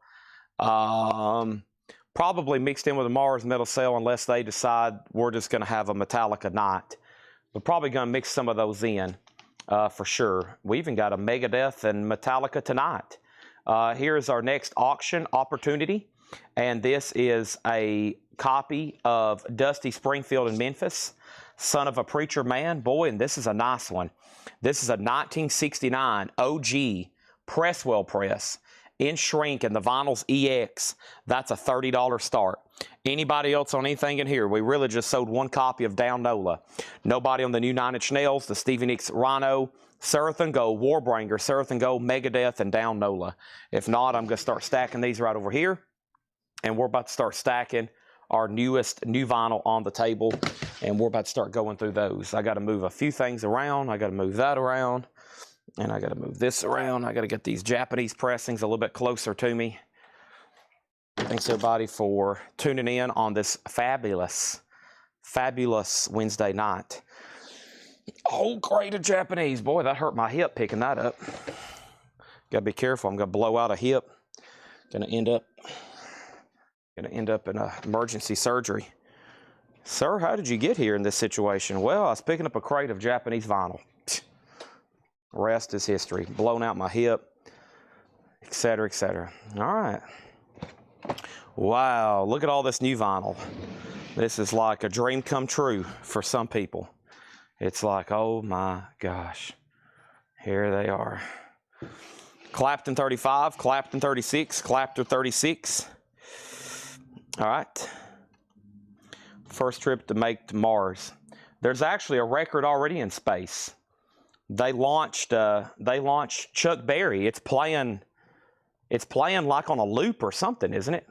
Probably mixed in with tomorrow's metal sale unless they decide we're just going to have a Metallica night. We're probably going to mix some of those in for sure. We even got a Megadeth and Metallica tonight. Here's our next auction opportunity. And this is a copy of Dusty Springfield in Memphis, Son of a Preacher Man. Boy, and this is a nice one. This is a 1969 OG Presswell press in shrink and the vinyl's EX. That's a $30 start. Anybody else on anything in here? We really just sold 1 copy of Down Nola. Nobody on the new 9 Inch Nails, the Stevie Nicks Rhino, Surith and Gold, Warbringer, Surith and Gold, Megadeth, and Down Nola. If not, I'm going to start stacking these right over here. And we're about to start stacking our new vinyl on the table. And we're about to start going through those. I got to move a few things around. I got to move that around. And I got to move this around. I got to get these Japanese pressings a little bit closer to me. Thanks everybody for tuning in on this fabulous Wednesday night. Oh, great, a Japanese. Boy, that hurt my hip picking that up. Got to be careful. I'm going to blow out a hip. Going to end up in emergency surgery. Sir, how did you get here in this situation? Well, I was picking up a crate of Japanese vinyl. Rest is history. Blown out my hip, etc., etc. All right. Wow, look at all this new vinyl. This is like a dream come true for some people. It's like, oh my gosh. Here they are. Clapton 35, Clapton 36, Clapton 36. All right. First trip to make to Mars. There's actually a record already in space. They launched Chuck Berry. It's playing like on a loop or something, isn't it?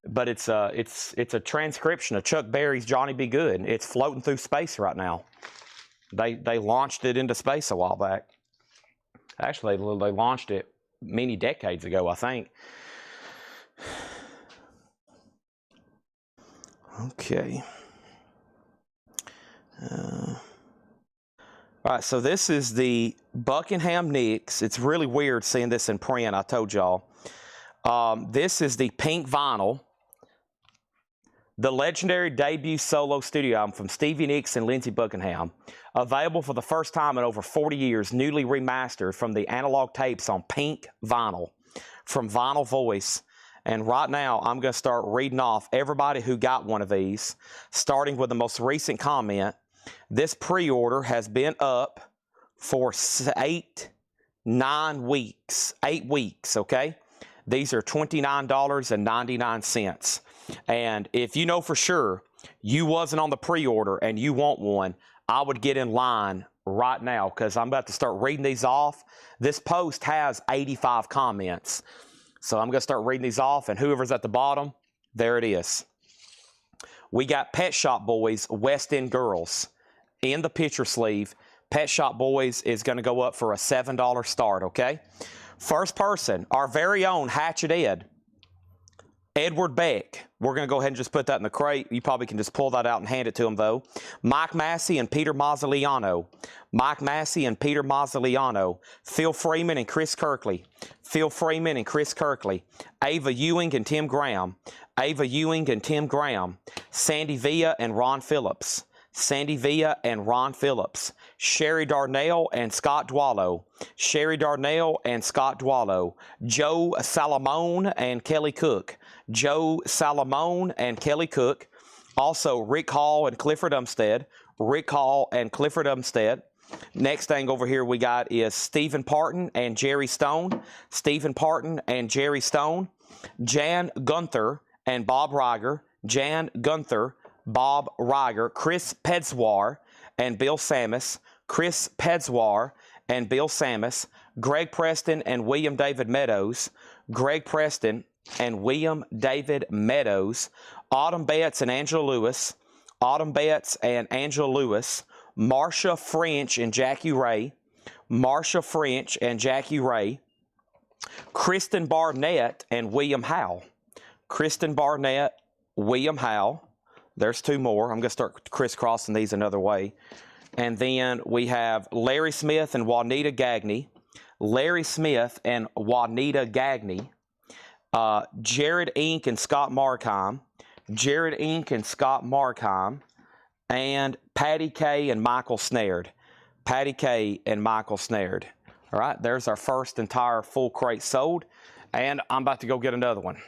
But it's a transcription of Chuck Berry's Johnny Be Good. It's floating through space right now. They launched it into space a while back. Actually, they launched it many decades ago, I think. Okay. All right, so this is the Buckingham Nicks. It's really weird seeing this in print, I told y'all. This is the pink vinyl. The legendary debut solo studio album from Stevie Nicks and Lindsey Buckingham. Available for the first time in over 40 years, newly remastered from the analog tapes on pink vinyl from Vinyl Voice. And right now, I'm going to start reading off everybody who got one of these, starting with the most recent comment. This pre-order has been up for 8 9 weeks, 8 weeks, okay? These are $29.99. And if you know for sure you wasn't on the pre-order and you want one, I would get in line right now because I'm about to start reading these off. This post has 85 comments. So I'm going to start reading these off, and whoever's at the bottom, there it is. We got Pet Shop Boys, West End Girls in the picture sleeve. Pet Shop Boys is going to go up for a $7 start, okay? First person, our very own Hatchet Ed, Edward Beck. We're going to go ahead and just put that in the crate. You probably can just pull that out and hand it to him, though. Mike Massey and Peter Mazzoliano. Mike Massey and Peter Mazzoliano. Phil Freeman and Chris Kirkley. Phil Freeman and Chris Kirkley. Ava Ewing and Tim Graham. Ava Ewing and Tim Graham. Sandy Villa and Ron Phillips. Sandy Villa and Ron Phillips. Sherry Darnell and Scott Dwallow. Sherry Darnell and Scott Dwallow. Joe Salamone and Kelly Cook. Joe Salamone and Kelly Cook. Also, Rick Hall and Clifford Umstead. Rick Hall and Clifford Umstead. Next thing over here we got is Stephen Parton and Jerry Stone. Stephen Parton and Jerry Stone. Jan Gunther and Bob Reiger. Jan Gunther, Bob Reiger. Chris Pedzwar and Bill Samus. Chris Pedzwar and Bill Samus. Greg Preston and William David Meadows. Greg Preston and William David Meadows. Autumn Betts and Angela Lewis. Autumn Betts and Angela Lewis. Marsha French and Jackie Ray. Marsha French and Jackie Ray. Kristen Barnett and William Howe. Kristen Barnett, William Howe. There's 2 more. I'm going to start crisscrossing these another way. And then we have Larry Smith and Juanita Gagney. Larry Smith and Juanita Gagney. Jared Inc. and Scott Markheim. Jared Inc. and Scott Markheim. And Patty K. and Michael Snared. Patty K. and Michael Snared. All right, there's our first entire full crate sold. And I'm about to go get another one.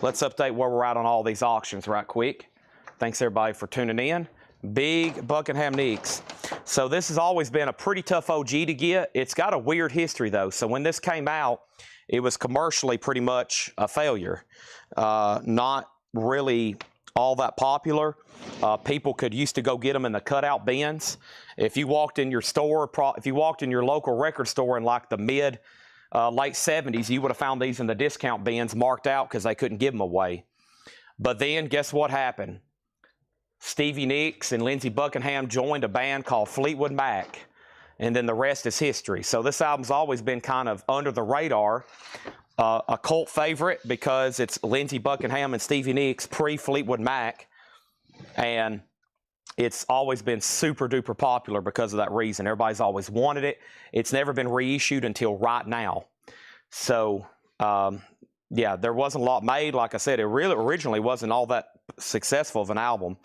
Let's update where we're at on all these auctions right quick. Thanks, everybody, for tuning in. Big Buckingham Nicks. So this has always been a pretty tough OG to get. It's got a weird history, though. So when this came out, it was commercially pretty much a failure. Not really all that popular. People used to go get them in the cutout bins. If you walked in your store, if you walked in your local record store in like the late 70s, you would have found these in the discount bins marked out because they couldn't give them away. But then guess what happened? Stevie Nicks and Lindsey Buckingham joined a band called Fleetwood Mac, and then the rest is history. So this album's always been kind of under the radar, a cult favorite because it's Lindsey Buckingham and Stevie Nicks pre-Fleetwood Mac, and it's always been super duper popular because of that reason. Everybody's always wanted it. It's never been reissued until right now. So, yeah, there wasn't a lot made. Like I said, it really originally wasn't all that successful of an album.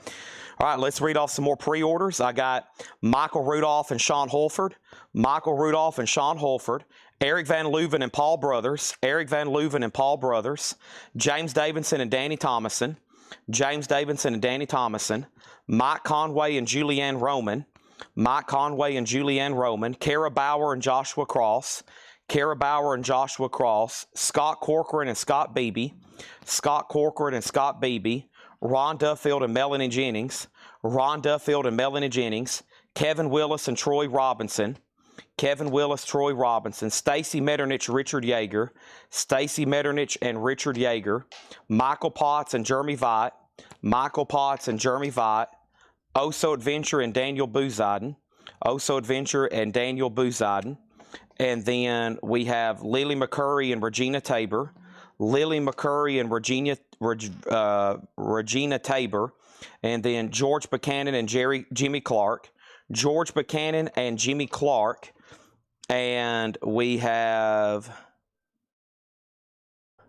All right, let's read off some more pre-orders. I got Michael Rudolph and Sean Holford. Michael Rudolph and Sean Holford. Eric Van Leuven and Paul Brothers. Eric Van Leuven and Paul Brothers. James Davidson and Danny Thomason. James Davidson and Danny Thomason. Mike Conway and Julianne Roman. Mike Conway and Julianne Roman. Kara Bauer and Joshua Cross. Kara Bauer and Joshua Cross. Scott Corcoran and Scott Beebe. Scott Corcoran and Scott Beebe. Ron Duffield and Melanie Jennings. Ron Duffield and Melanie Jennings. Kevin Willis and Troy Robinson. Kevin Willis, Troy Robinson. Stacy Metternich, Richard Yeager. Stacy Metternich and Richard Yeager. Michael Potts and Jeremy Veidt. Michael Potts and Jeremy Veidt. Oso Adventure and Daniel Booziden. Oso Adventure and Daniel Booziden. And then we have Lily McCurry and Regina Tabor. Lily McCurry and Regina Tabor. And then George Buchanan and Jimmy Clark. George Buchanan and Jimmy Clark. And we have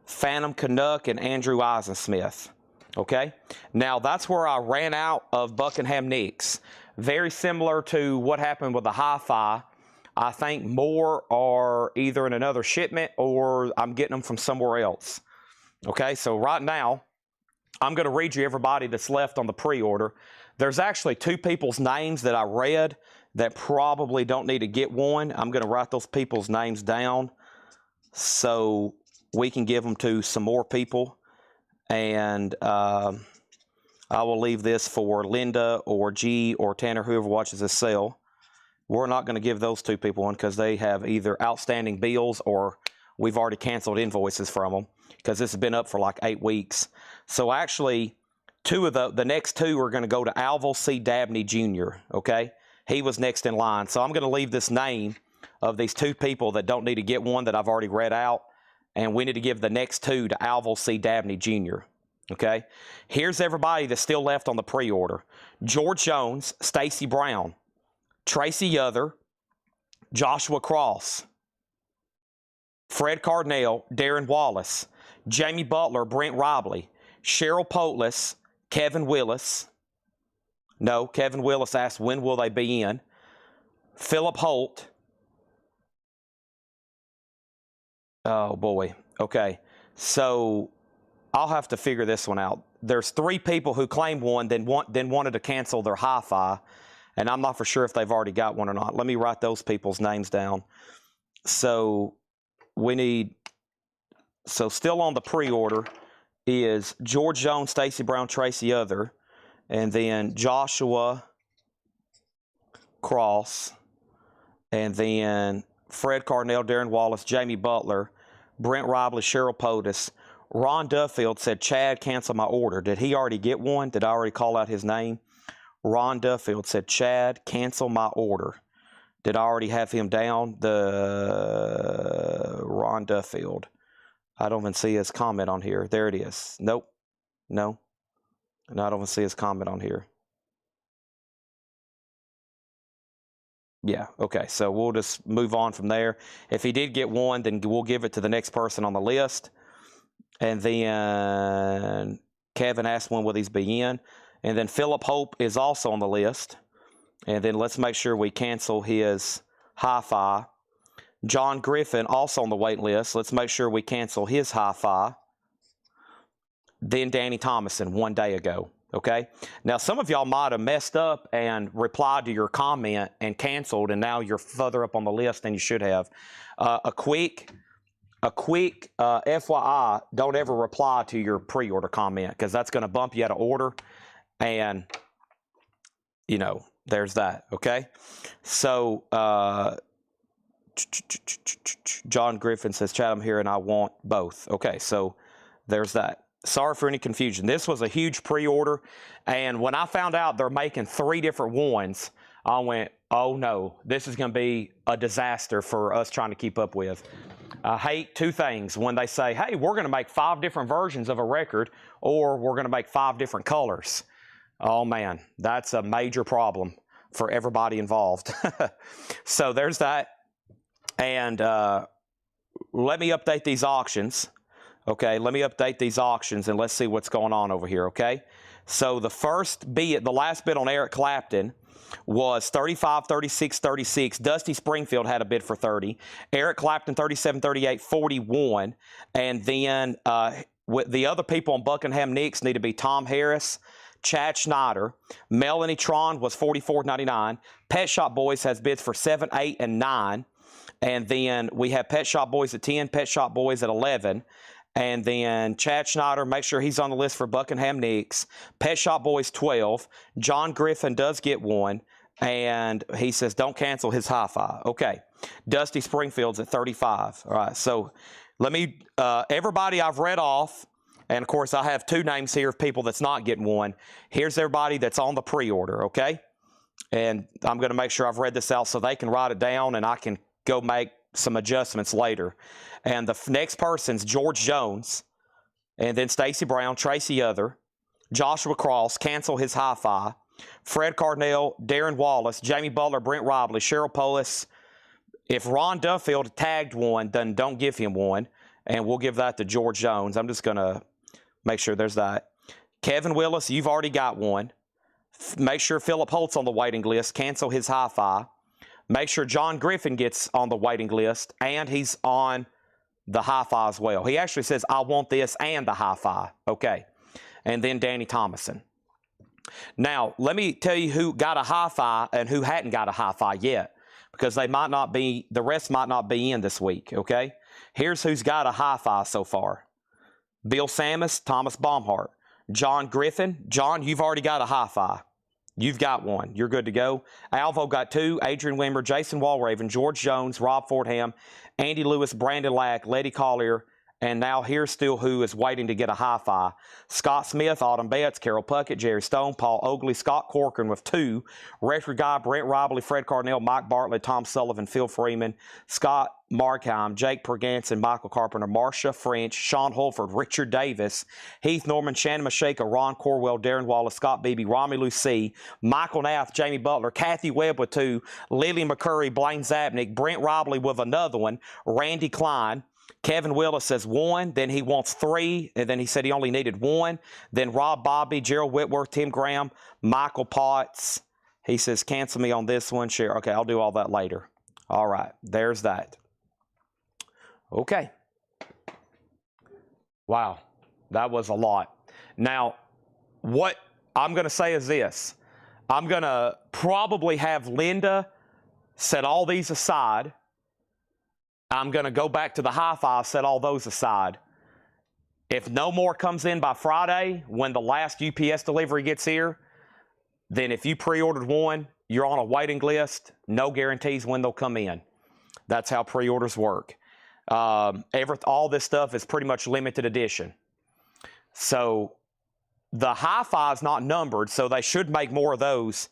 Phantom Canuck and Andrew Eisensmith. Okay? Now, that's where I ran out of Buckingham Nicks. Very similar to what happened with the Hi-Fi. I think more are either in another shipment or I'm getting them from somewhere else. Okay? So right now, I'm going to read you everybody that's left on the pre-order. There's actually 2 people's names that I read that probably don't need to get one. I'm going to write those people's names down so we can give them to some more people. And I will leave this for Linda or G or Tanner, whoever watches this sale. We're not going to give those two people one because they have either outstanding bills or we've already canceled invoices from them because this has been up for like 8 weeks. So actually, two of the next two are going to go to Alvil C. Dabney Jr., okay? He was next in line. So I'm going to leave this name of these two people that don't need to get one that I've already read out, and we need to give the next two to Alvil C. Dabney Jr., okay? Here's everybody that's still left on the pre-order. George Jones, Stacy Brown, Tracy Yother, Joshua Cross, Fred Cardinale, Darren Wallace, Jamie Butler, Brent Robley, Cheryl Potless, Kevin Willis. No, Kevin Willis asked when will they be in. Philip Holt. Oh, boy. Okay. So I'll have to figure this one out. There's 3 people who claimed one, then wanted to cancel their hi-fi. And I'm not for sure if they've already got one or not. Let me write those people's names down. So we need, so still on the pre-order is George Jones, Stacy Brown, Tracy Yother, and then Joshua Cross, and then Fred Cardinale, Darren Wallace, Jamie Butler, Brent Robley, Cheryl Potus. Ron Duffield said, Chad, cancel my order. Did he already get one? Did I already call out his name? Ron Duffield said, Chad, cancel my order. Did I already have him down? The Ron Duffield. I don't even see his comment on here. There it is. Nope. No. And I don't even see his comment on here. Yeah, okay. So we'll just move on from there. If he did get one, then we'll give it to the next person on the list. And then Kevin asked when will these be in. And then Philip Hope is also on the list. And then let's make sure we cancel his hi-fi. John Griffin also on the wait list. Let's make sure we cancel his hi-fi. Then Danny Thomason 1 day ago. Okay? Now, some of y'all might have messed up and replied to your comment and canceled, and now you're further up on the list than you should have. A quick FYI, don't ever reply to your pre-order comment because that's going to bump you out of order. And, you know, there's that, okay? So, John Griffin says, Chad, I'm here and I want both. Okay, so there's that. Sorry for any confusion. This was a huge pre-order, and when I found out they're making 3 different ones, I went, oh no, this is going to be a disaster for us trying to keep up with. I hate 2 things. When they say, hey, we're going to make 5 different versions of a record, or we're going to make 5 different colors. Oh, man, that's a major problem for everybody involved. So there's that. And let me update these auctions. Okay, let me update these auctions, and let's see what's going on over here, okay? So the first bid, the last bid on Eric Clapton was 35, 36, 36. Dusty Springfield had a bid for 30. Eric Clapton, 37, 38, 41. And then with the other people on Buckingham Nicks need to be Tom Harris, Chad Schneider. Melanie Tron was 44.99. Pet Shop Boys has bids for 7, 8, and 9. And then we have Pet Shop Boys at 10, Pet Shop Boys at 11. And then Chad Schneider, make sure he's on the list for Buckingham Nicks. Pet Shop Boys 12. John Griffin does get one. And he says, don't cancel his hi-fi. Okay. Dusty Springfield's at 35. All right. So let me, everybody I've read off. And, of course, I have 2 names here of people that's not getting one. Here's everybody that's on the pre-order, okay? And I'm going to make sure I've read this out so they can write it down and I can go make some adjustments later. And the next person's George Jones, and then Stacy Brown, Tracy Yother, Joshua Cross, cancel his hi-fi, Fred Cardinale, Darren Wallace, Jamie Butler, Brent Robley, Cheryl Polis. If Ron Duffield tagged one, then don't give him one, and we'll give that to George Jones. I'm just going to make sure there's that. Kevin Willis, you've already got one. Make sure Philip Holt's on the waiting list. Cancel his hi-fi. Make sure John Griffin gets on the waiting list, and he's on the hi-fi as well. He actually says, I want this and the hi-fi. Okay. And then Danny Thomason. Now, let me tell you who got a hi-fi and who hadn't got a hi-fi yet, because they might not be, the rest might not be in this week, okay? Here's who's got a hi-fi so far. Bill Sammis, Thomas Baumhart, John Griffin. John, you've already got a hi-fi. You've got one. You're good to go. Alvo got 2. Adrian Wimmer, Jason Walraven, George Jones, Rob Fordham, Andy Lewis, Brandon Lack, Letty Collier, and now here's still who is waiting to get a hi-fi. Scott Smith, Autumn Betts, Carol Puckett, Jerry Stone, Paul Oakley, Scott Corcoran with 2. Record Guy, Brent Robley, Fred Carnell, Mike Bartlett, Tom Sullivan, Phil Freeman, Scott Markheim, Jake Perganson, Michael Carpenter, Marcia French, Sean Holford, Richard Davis, Heath Norman, Shannon Mashaka, Ron Corwell, Darren Wallace, Scott Beebe, Romy Lucy, Michael Nath, Jamie Butler, Kathy Webb with 2, Lily McCurry, Blaine Zabnick, Brent Robley with another one, Randy Klein, Kevin Willis says 1, then he wants 3, and then he said he only needed 1. Then Rob Bobby, Gerald Whitworth, Tim Graham, Michael Potts. He says, cancel me on this one. Share. Okay, I'll do all that later. All right, there's that. Okay. Wow, that was a lot. Now, what I'm going to say is this. I'm going to probably have Linda set all these aside. I'm going to go back to the hi-fi, set all those aside. If no more comes in by Friday, when the last UPS delivery gets here, then if you pre-ordered one, you're on a waiting list. No guarantees when they'll come in. That's how pre-orders work. All this stuff is pretty much limited edition. So the hi-fi is not numbered, so they should make more of those.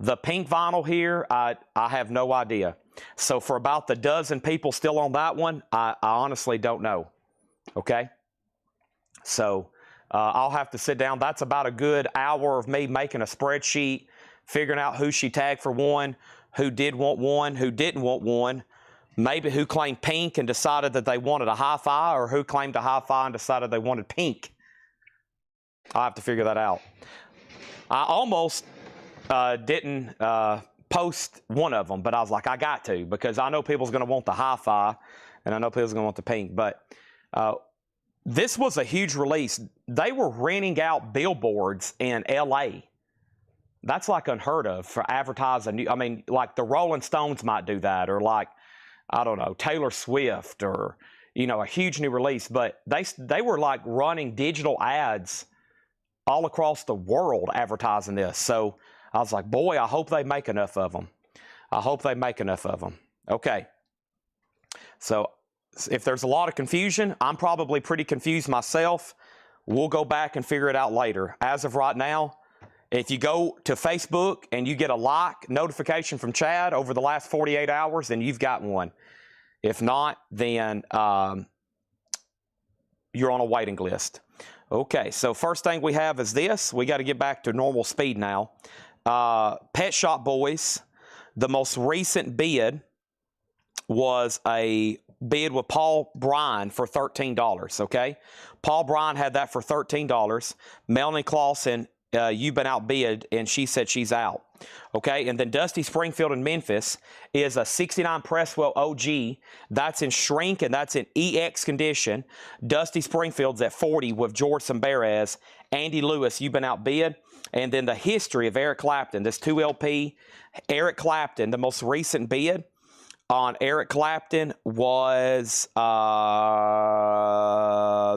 The pink vinyl here, I have no idea. So for about the dozen people still on that one, I honestly don't know. Okay? So I'll have to sit down. That's about a good hour of me making a spreadsheet, figuring out who she tagged for one, who did want one, who didn't want one, maybe who claimed pink and decided that they wanted a hi-fi, or who claimed a hi-fi and decided they wanted pink. I'll have to figure that out. I almost didn't post one of them, but I was like, I got to, because I know people's going to want the hi-fi, and I know people's going to want the pink. But this was a huge release. They were renting out billboards in L.A. That's like unheard of for advertising. I mean, like the Rolling Stones might do that, or like, I don't know, Taylor Swift, or, you know, a huge new release. But they were like running digital ads all across the world advertising this. So I was like, boy, I hope they make enough of them. I hope they make enough of them. Okay. So if there's a lot of confusion, I'm probably pretty confused myself. We'll go back and figure it out later. As of right now, if you go to Facebook and you get a like notification from Chad over the last 48 hours, then you've got one. If not, then you're on a waiting list. Okay, so first thing we have is this. We got to get back to normal speed now. Pet Shop Boys, the most recent bid was a bid with Paul Bryan for $13, okay? Paul Bryan had that for $13. Melanie Clausen, you've been outbid, and she said she's out. Okay, and then Dusty Springfield in Memphis is a 69 Presswell OG. That's in shrink, and that's in EX condition. Dusty Springfield's at 40 with George Samberez. Andy Lewis, you've been outbid. And then the history of Eric Clapton, this 2LP. Eric Clapton, the most recent bid on Eric Clapton was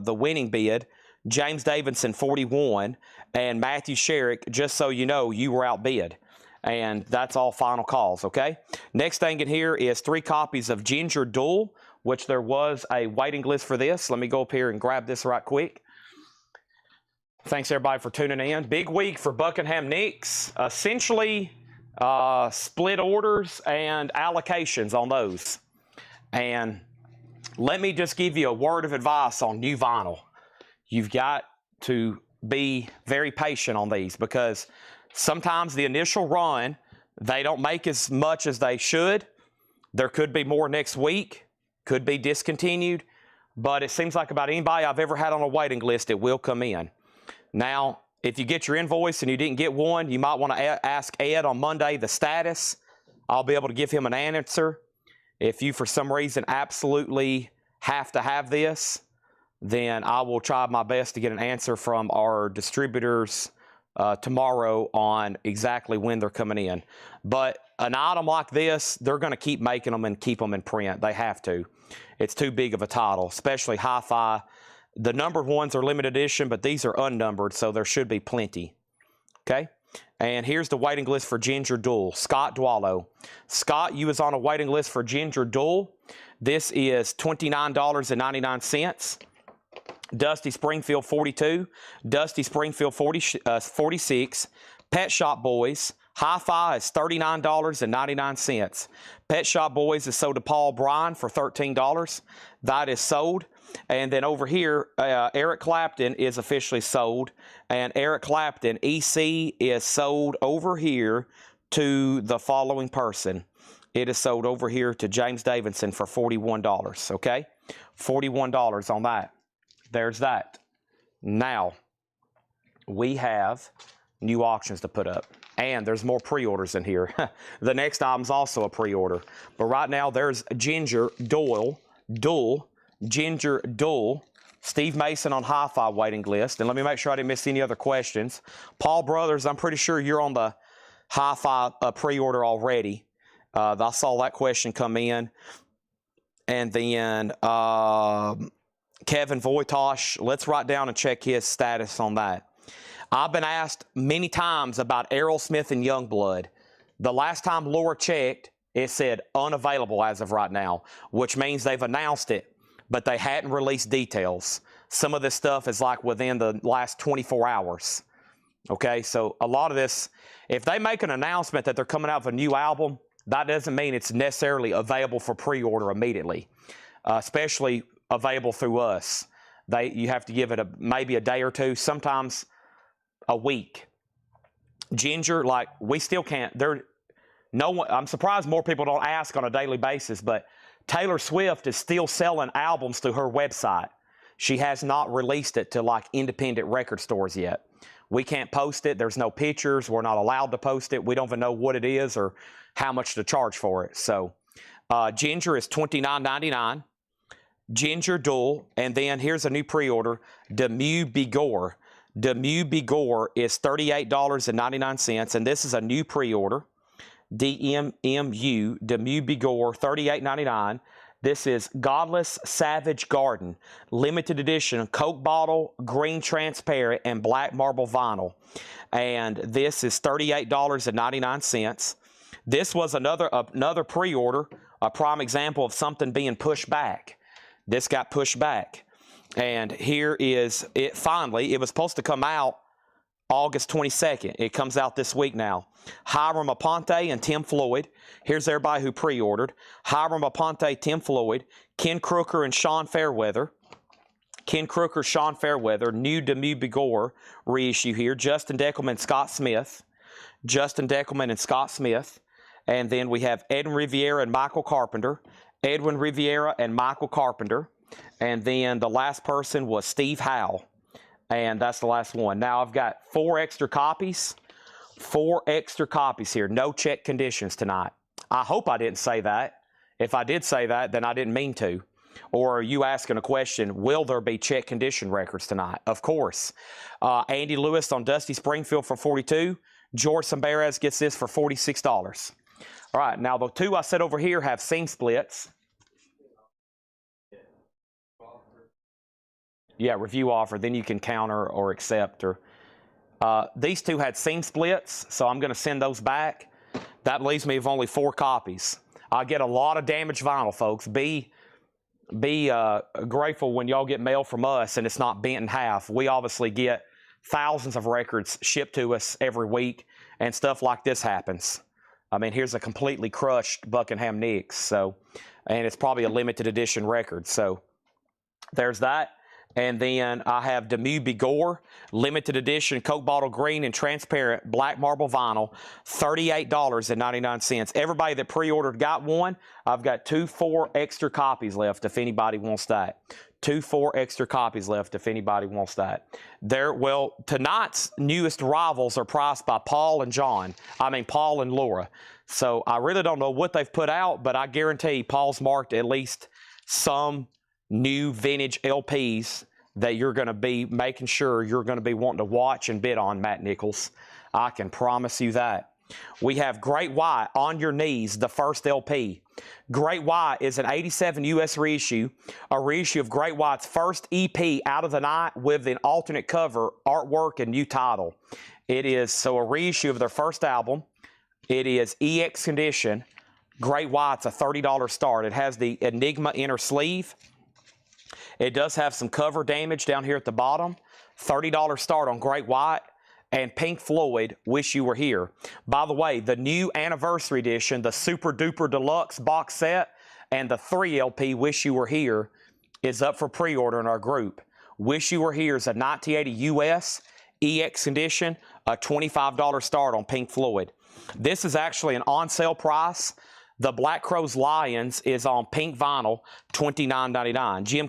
the winning bid. James Davidson, 41. And Matthew Sherrick, just so you know, you were outbid. And that's all final calls, okay? Next thing in here is 3 copies of Ginger Duel, which there was a waiting list for this. Let me go up here and grab this right quick. Thanks, everybody, for tuning in. Big week for Buckingham Nicks. Essentially, split orders and allocations on those. And let me just give you a word of advice on new vinyl. You've got to be very patient on these, because sometimes the initial run, they don't make as much as they should. There could be more next week, could be discontinued, but it seems like about anybody I've ever had on a waiting list, it will come in. Now, if you get your invoice and you didn't get one, you might want to ask Ed on Monday the status. I'll be able to give him an answer. If you, for some reason, absolutely have to have this, then I will try my best to get an answer from our distributors tomorrow on exactly when they're coming in. But an item like this, they're going to keep making them and keep them in print. They have to. It's too big of a title, especially hi-fi. The numbered ones are limited edition, but these are unnumbered, so there should be plenty. Okay? And here's the waiting list for Ginger Duel. Scott Dwallow. Scott, you was on a waiting list for Ginger Duel. This is $29.99. Dusty Springfield 42, Dusty Springfield 46, Pet Shop Boys. Hi-Fi is $39.99. Pet Shop Boys is sold to Paul Bryan for $13. That is sold. And then over here, Eric Clapton is officially sold. And Eric Clapton, EC, is sold over here to the following person. It is sold over here to James Davidson for $41, okay? $41 on that. There's that. Now, we have new auctions to put up. And there's more pre-orders in here. The next item's also a pre-order. But right now, there's Ginger Duel, Ginger Duel, Steve Mason on Hi-Fi waiting list. And let me make sure I didn't miss any other questions. Paul Brothers, I'm pretty sure you're on the Hi-Fi pre-order already. I saw that question come in. And then Kevin Voitosh, let's write down and check his status on that. I've been asked many times about Errol Smith and Youngblood. The last time Laura checked, it said unavailable as of right now, which means they've announced it, but they hadn't released details. Some of this stuff is like within the last 24 hours. Okay, so a lot of this, if they make an announcement that they're coming out with a new album, that doesn't mean it's necessarily available for pre-order immediately, especially available through us. You have to give it maybe a day or two, sometimes a week. Ginger, like, we still can't. I'm surprised more people don't ask on a daily basis, but Taylor Swift is still selling albums through her website. She has not released it to like independent record stores yet. We can't post it. There's no pictures. We're not allowed to post it. We don't even know what it is or how much to charge for it. So Ginger is $29.99. Ginger Duel, and then here's a new pre-order, Demu Bigore. Demu Bigore is $38.99, and this is a new pre-order. DMMU, Demu Bigore, $38.99. This is Godless Savage Garden, limited edition, Coke bottle, green transparent, and black marble vinyl. And this is $38.99. This was another pre-order, a prime example of something being pushed back. This got pushed back. And here is it finally. It was supposed to come out August 22nd. It comes out this week now. Hiram Aponte and Tim Floyd. Here's everybody who pre-ordered. Hiram Aponte, Tim Floyd, Ken Crooker and Sean Fairweather. Ken Crooker, Sean Fairweather. New Demu Bigore reissue here. Justin Deckelman, Scott Smith. Justin Deckelman and Scott Smith. And then we have Edwin Riviera and Michael Carpenter. Edwin Riviera and Michael Carpenter. And then the last person was Steve Howe. And that's the last one. Now I've got 4 extra copies. 4 extra copies here. No check conditions tonight. I hope I didn't say that. If I did say that, then I didn't mean to. Or are you asking a question, will there be check condition records tonight? Of course. Andy Lewis on Dusty Springfield for $42. George Sambarez gets this for $46. All right, now the 2 I said over here have seam splits. Yeah, review offer, then you can counter or accept. Or these 2 had seam splits, so I'm going to send those back. That leaves me with only 4 copies. I get a lot of damaged vinyl, folks. Be grateful when y'all get mail from us and it's not bent in half. We obviously get thousands of records shipped to us every week, and stuff like this happens. I mean, here's a completely crushed Buckingham Nicks, so, and it's probably a limited edition record. So there's that. And then I have Demu Bigore, limited edition, Coke bottle green and transparent, black marble vinyl, $38.99. Everybody that pre-ordered got one. I've got 4 extra copies left if anybody wants that. 4 extra copies left if anybody wants that. Well, tonight's newest arrivals are priced by Paul and Laura. So I really don't know what they've put out, but I guarantee Paul's marked at least some new vintage LPs that you're going to be making sure you're going to be wanting to watch and bid on, Matt Nichols. I can promise you that. We have Great White, On Your Knees, the first LP. Great White is an 87 U.S. reissue, a reissue of Great White's first EP, Out of the Night, with an alternate cover, artwork, and new title. It is so a reissue of their first album. It is EX condition. Great White's a $30 start. It has the Enigma inner sleeve. It does have some cover damage down here at the bottom. $30 start on Great White. And Pink Floyd, Wish You Were Here. By the way, the new anniversary edition, the Super Duper Deluxe box set, and the 3 LP, Wish You Were Here, is up for pre-order in our group. Wish You Were Here is a 1980 US EX condition, a $25 start on Pink Floyd. This is actually an on-sale price. The Black Crowes Lions is on pink vinyl, $29.99. Jim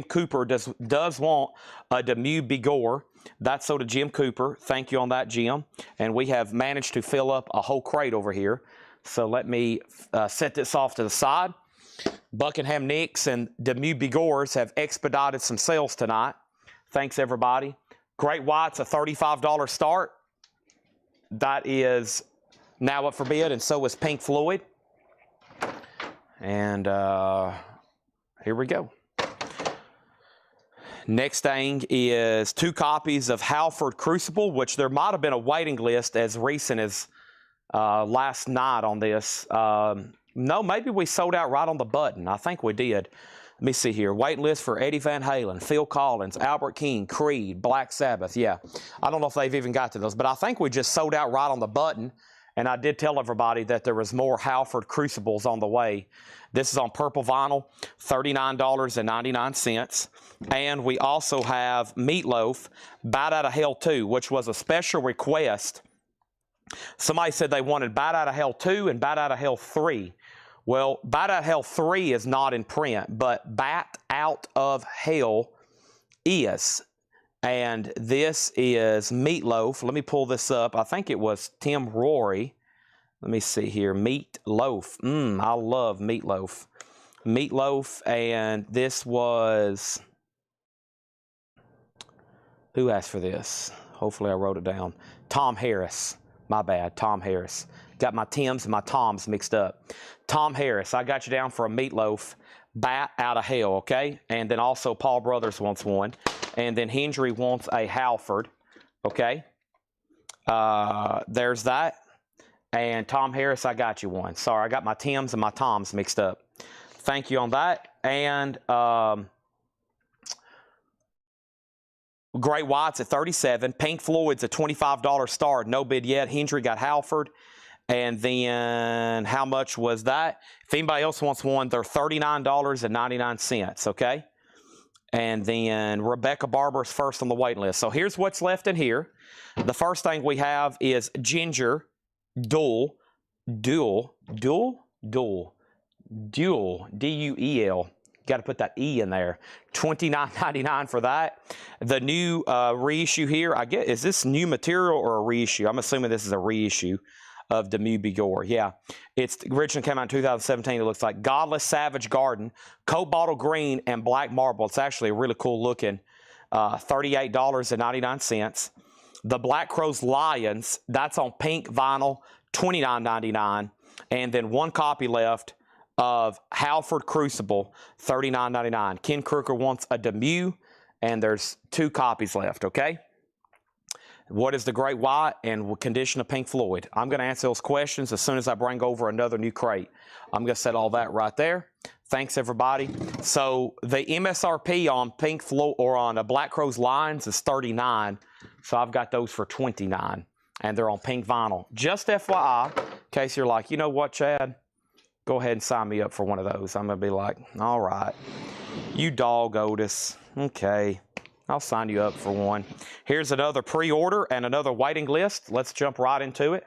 Cooper does want a Demeux Bigorre. That's so to Jim Cooper. Thank you on that, Jim. And we have managed to fill up a whole crate over here. So let me set this off to the side. Buckingham Nicks and Demeux Bigorres have expedited some sales tonight. Thanks, everybody. Great White's a $35 start. That is now up for bid, and so is Pink Floyd. And here we go. Next thing is 2 copies of Halford Crucible, which there might have been a waiting list as recent as last night on this. No, maybe we sold out right on the button. I think we did. Let me see here. Wait list for Eddie Van Halen, Phil Collins, Albert King, Creed, Black Sabbath. Yeah, I don't know if they've even got to those, but I think we just sold out right on the button. And I did tell everybody that there was more Halford Crucibles on the way. This is on purple vinyl, $39.99. And we also have Meatloaf, Bat Out of Hell 2, which was a special request. Somebody said they wanted Bat Out of Hell 2 and Bat Out of Hell 3. Well, Bat Out of Hell 3 is not in print, but Bat Out of Hell is. And this is Meatloaf. Let me pull this up. I think it was Tim Rory. Let me see here. Meatloaf. I love Meatloaf. Meatloaf, and this was... Who asked for this? Hopefully I wrote it down. Tom Harris. My bad, Tom Harris. Got my Tims and my Toms mixed up. Tom Harris, I got you down for a Meatloaf. Bat Out of Hell, okay? And then also Paul Brothers wants one. And then Hendry wants a Halford, okay? There's that. And Tom Harris, I got you one. Sorry, I got my Tims and my Toms mixed up. Thank you on that. And Great White's at $37. Pink Floyd's a $25 start. No bid yet. Hendry got Halford. And then how much was that? If anybody else wants one, they're $39.99, okay? And then Rebecca Barber's first on the waiting list. So here's what's left in here. The first thing we have is Ginger Duel, D-U-E-L. Got to put that E in there. $29.99 for that. The new reissue here, I guess, is this new material or a reissue? I'm assuming this is a reissue of Demeux Bigorre. Yeah, it's originally came out in 2017. It looks like Godless Savage Garden, Coke Bottle Green, and Black Marble. It's actually a really cool looking $38.99. The Black Crowes Lions, that's on pink vinyl, $29.99. And then one copy left of Halford Crucible, $39.99. Ken Crooker wants a Demeux, and there's 2 copies left, okay? What is the Great White and condition of Pink Floyd? I'm going to answer those questions as soon as I bring over another new crate. I'm going to set all that right there. Thanks, everybody. So the MSRP on Pink Floyd or on a Black Crowes Lions is $39. So I've got those for $29, and they're on pink vinyl. Just FYI, in case you're like, you know what, Chad? Go ahead and sign me up for one of those. I'm going to be like, all right, you dog, Otis. Okay. I'll sign you up for one. Here's another pre-order and another waiting list. Let's jump right into it.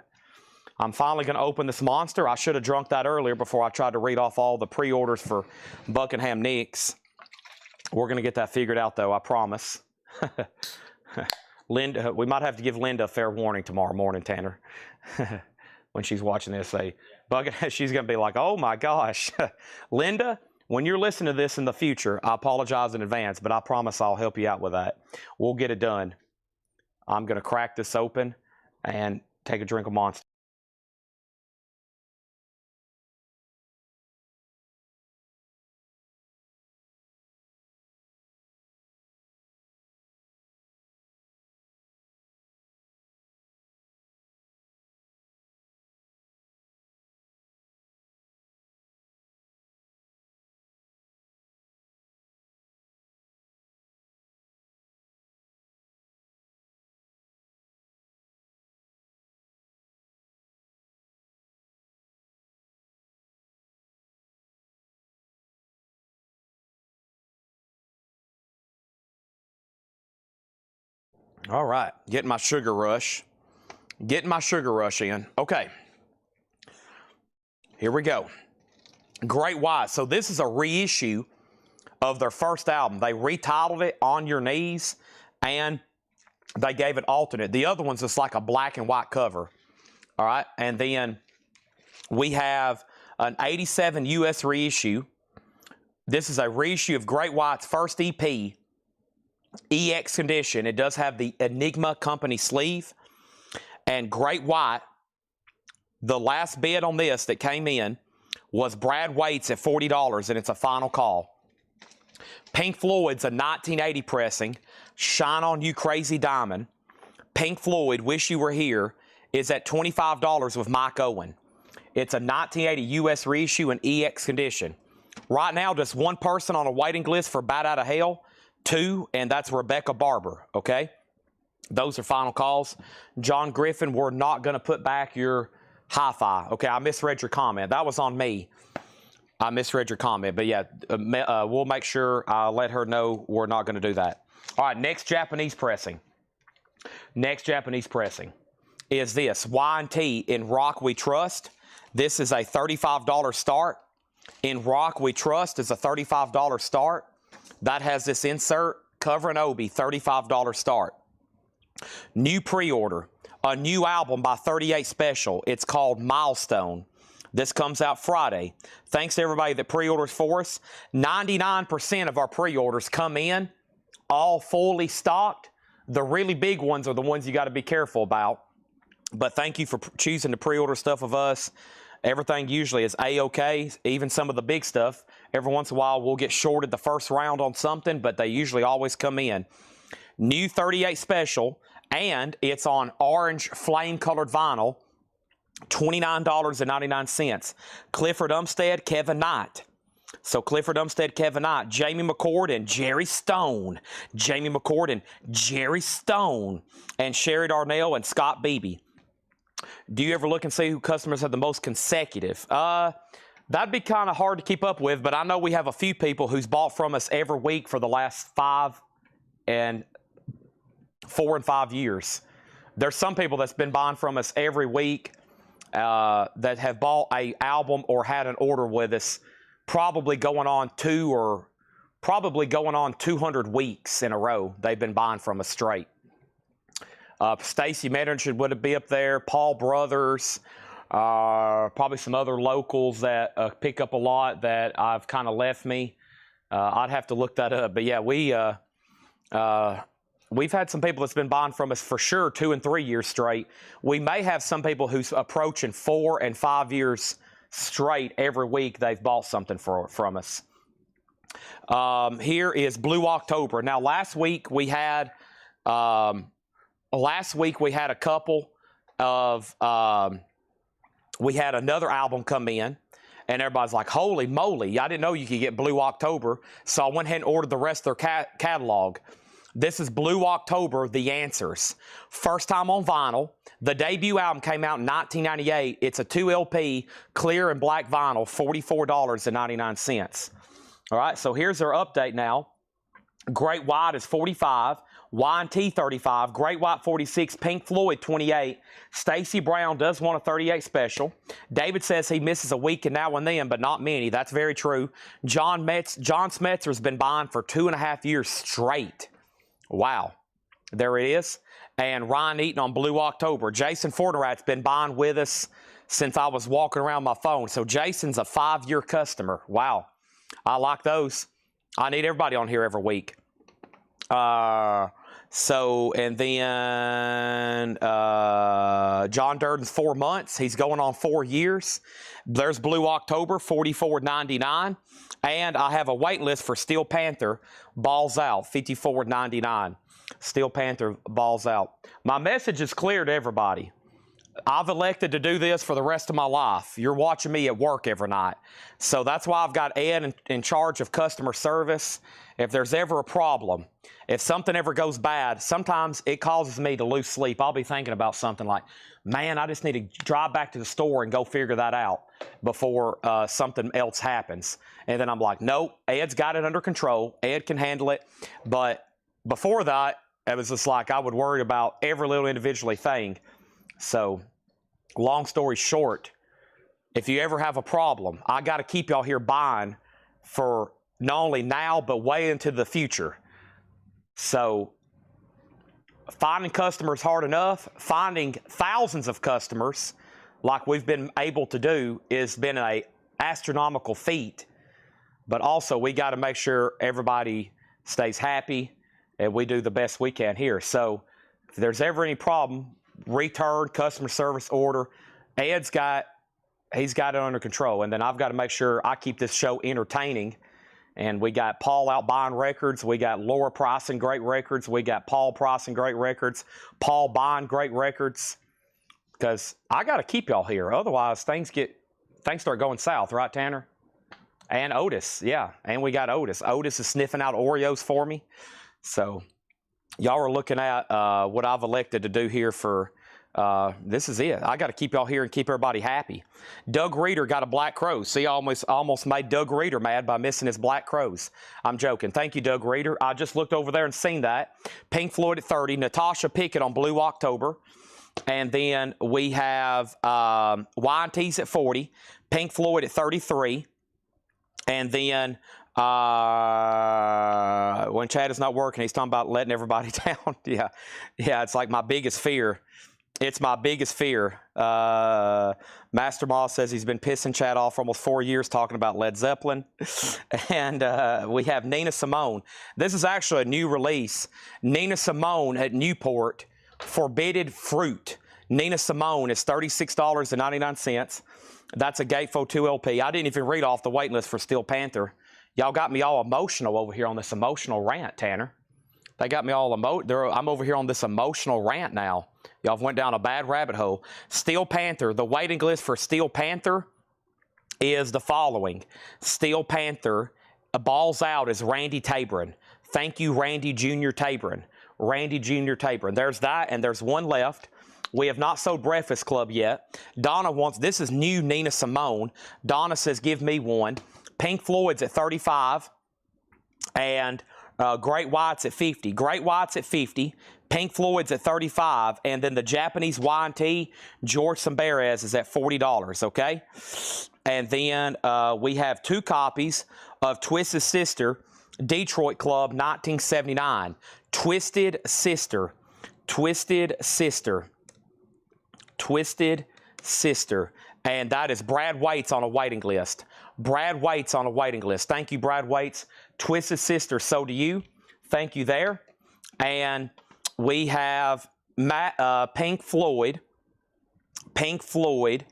I'm finally going to open this monster. I should have drunk that earlier before I tried to read off all the pre-orders for Buckingham Nicks. We're going to get that figured out, though, I promise. Linda, we might have to give Linda a fair warning tomorrow morning, Tanner. When she's watching this, she's going to be like, oh, my gosh. Linda, When you're listening to this in the future, I apologize in advance, but I promise I'll help you out with that. We'll get it done. I'm going to crack this open and take a drink of Monster. All right, getting my sugar rush. Getting my sugar rush in. Okay, here we go. Great White. So this is a reissue of their first album. They retitled it On Your Knees, and they gave it alternate. The other one's just like a black and white cover. All right, and then we have an 87 U.S. reissue. This is a reissue of Great White's first EP, EX Condition. It does have the Enigma Company sleeve. And Great White, the last bid on this that came in was Brad Waits at $40, and it's a final call. Pink Floyd's a 1980 pressing, Shine On You Crazy Diamond. Pink Floyd, Wish You Were Here, is at $25 with Mike Owen. It's a 1980 U.S. reissue in EX condition. Right now, just one person on a waiting list for Bat Out of Hell, 2, and that's Rebecca Barber, okay? Those are final calls. John Griffin, we're not going to put back your hi-fi. Okay, I misread your comment. That was on me. I misread your comment. But yeah, we'll make sure I let her know we're not going to do that. All right, next Japanese pressing. Next Japanese pressing is this. Y&T In Rock We Trust. This is a $35 start. In Rock We Trust is a $35 start. That has this insert, cover and Obi, $35 start. New pre-order, a new album by 38 Special. It's called Milestone. This comes out Friday. Thanks to everybody that pre-orders for us. 99% of our pre-orders come in, all fully stocked. The really big ones are the ones you got to be careful about. But thank you for choosing to pre-order stuff of us. Everything usually is A-okay, even some of the big stuff. Every once in a while, we'll get shorted the first round on something, but they usually always come in. New 38 Special, and it's on orange flame-colored vinyl, $29.99. Clifford Umstead, Kevin Knight. So Clifford Umstead, Kevin Knight, Jamie McCord, and Jerry Stone. Jamie McCord and Jerry Stone, and Sherry Darnell and Scott Beebe. Do you ever look and see who customers have the most consecutive? That'd be kind of hard to keep up with, but I know we have a few people who's bought from us every week for the last 4 and 5 years. There's some people that's been buying from us every week that have bought an album or had an order with us, probably going on 200 weeks in a row. They've been buying from us straight. Stacy Metternich would be up there. Paul Brothers, probably some other locals that pick up a lot that I've kind of left me. I'd have to look that up. But yeah, we've had some people that's been buying from us for sure 2 and 3 years straight. We may have some people who's approaching 4 and 5 years straight. Every week they've bought something from us. Here is Blue October. Now last week we had a couple of we had another album come in, and everybody's like, holy moly, I didn't know you could get Blue October. So I went ahead and ordered the rest of their catalog. This is Blue October, The Answers. First time on vinyl. The debut album came out in 1998. It's a 2 LP, clear and black vinyl, $44.99. All right, so here's their update now. Great White is $45. Y&T $35, Great White $46, Pink Floyd $28. Stacy Brown does want a 38 Special. David says he misses a week and now and then, but not many. That's very true. John Smetzer's been buying for 2.5 years straight. Wow. There it is. And Ryan Eaton on Blue October. Jason Forterat's been buying with us since I was walking around my phone. So Jason's a 5-year customer. Wow. I like those. I need everybody on here every week. And then John Durden's 4 months. He's going on 4 years. There's Blue October, $44.99. And I have a wait list for Steel Panther, balls out, $54.99. Steel Panther, balls out. My message is clear to everybody. I've elected to do this for the rest of my life. You're watching me at work every night. So that's why I've got Ed in charge of customer service. If there's ever a problem, if something ever goes bad, sometimes it causes me to lose sleep. I'll be thinking about something like, man, I just need to drive back to the store and go figure that out before something else happens. And then I'm like, nope, Ed's got it under control. Ed can handle it. But before that, it was just like I would worry about every little individually thing. So, long story short, if you ever have a problem, I got to keep y'all here buying for not only now, but way into the future. So, finding customers hard enough, finding thousands of customers like we've been able to do has been an astronomical feat. But also, we got to make sure everybody stays happy and we do the best we can here. So, if there's ever any problem, return, customer service order, he's got it under control. And then I've got to make sure I keep this show entertaining. And we got Paul out buying records. We got Laura pricing great records. We got Paul pricing great records. Paul buying great records. Because I got to keep y'all here. Otherwise, things start going south, right, Tanner? And Otis, yeah. And we got Otis. Otis is sniffing out Oreos for me. So y'all are looking at what I've elected to do here for, this is it. I got to keep y'all here and keep everybody happy. Doug Reeder got a Black Crow. See, I almost made Doug Reeder mad by missing his Black Crows. I'm joking. Thank you, Doug Reeder. I just looked over there and seen that. Pink Floyd at 30. Natasha Pickett on Blue October. And then we have Y&T's at 40. Pink Floyd at 33. And then when Chad is not working, he's talking about letting everybody down. Yeah, it's like my biggest fear. It's my biggest fear. Master Moss says he's been pissing Chad off for almost 4 years talking about Led Zeppelin. And we have Nina Simone. This is actually a new release. Nina Simone at Newport, Forbidden Fruit. Nina Simone is $36.99. That's a Gatefold 2 LP. I didn't even read off the wait list for Steel Panther. Y'all got me all emotional over here on this emotional rant, Tanner. They got me all I'm over here on this emotional rant now. Y'all went down a bad rabbit hole. Steel Panther, the waiting list for Steel Panther is the following. Steel Panther, balls out is Randy Tabron. Thank you, Randy Jr. Tabron. Randy Jr. Tabron. There's that, and there's one left. We have not sold Breakfast Club yet. Donna wants, this is new Nina Simone. Donna says, give me one. Pink Floyd's at 35. And Great White's at 50. Great White's at 50. Pink Floyd's at 35. And then the Japanese Y&T, George Samberez, is at $40, okay? And then we have 2 copies of Twisted Sister, Detroit Club, 1979. Twisted Sister. Twisted Sister. Twisted Sister. And that is Brad Waits on a waiting list. Brad Waits on a waiting list. Thank you, Brad Waits. Twisted Sister, so do you. Thank you there. And we have Pink Floyd. Pink Floyd.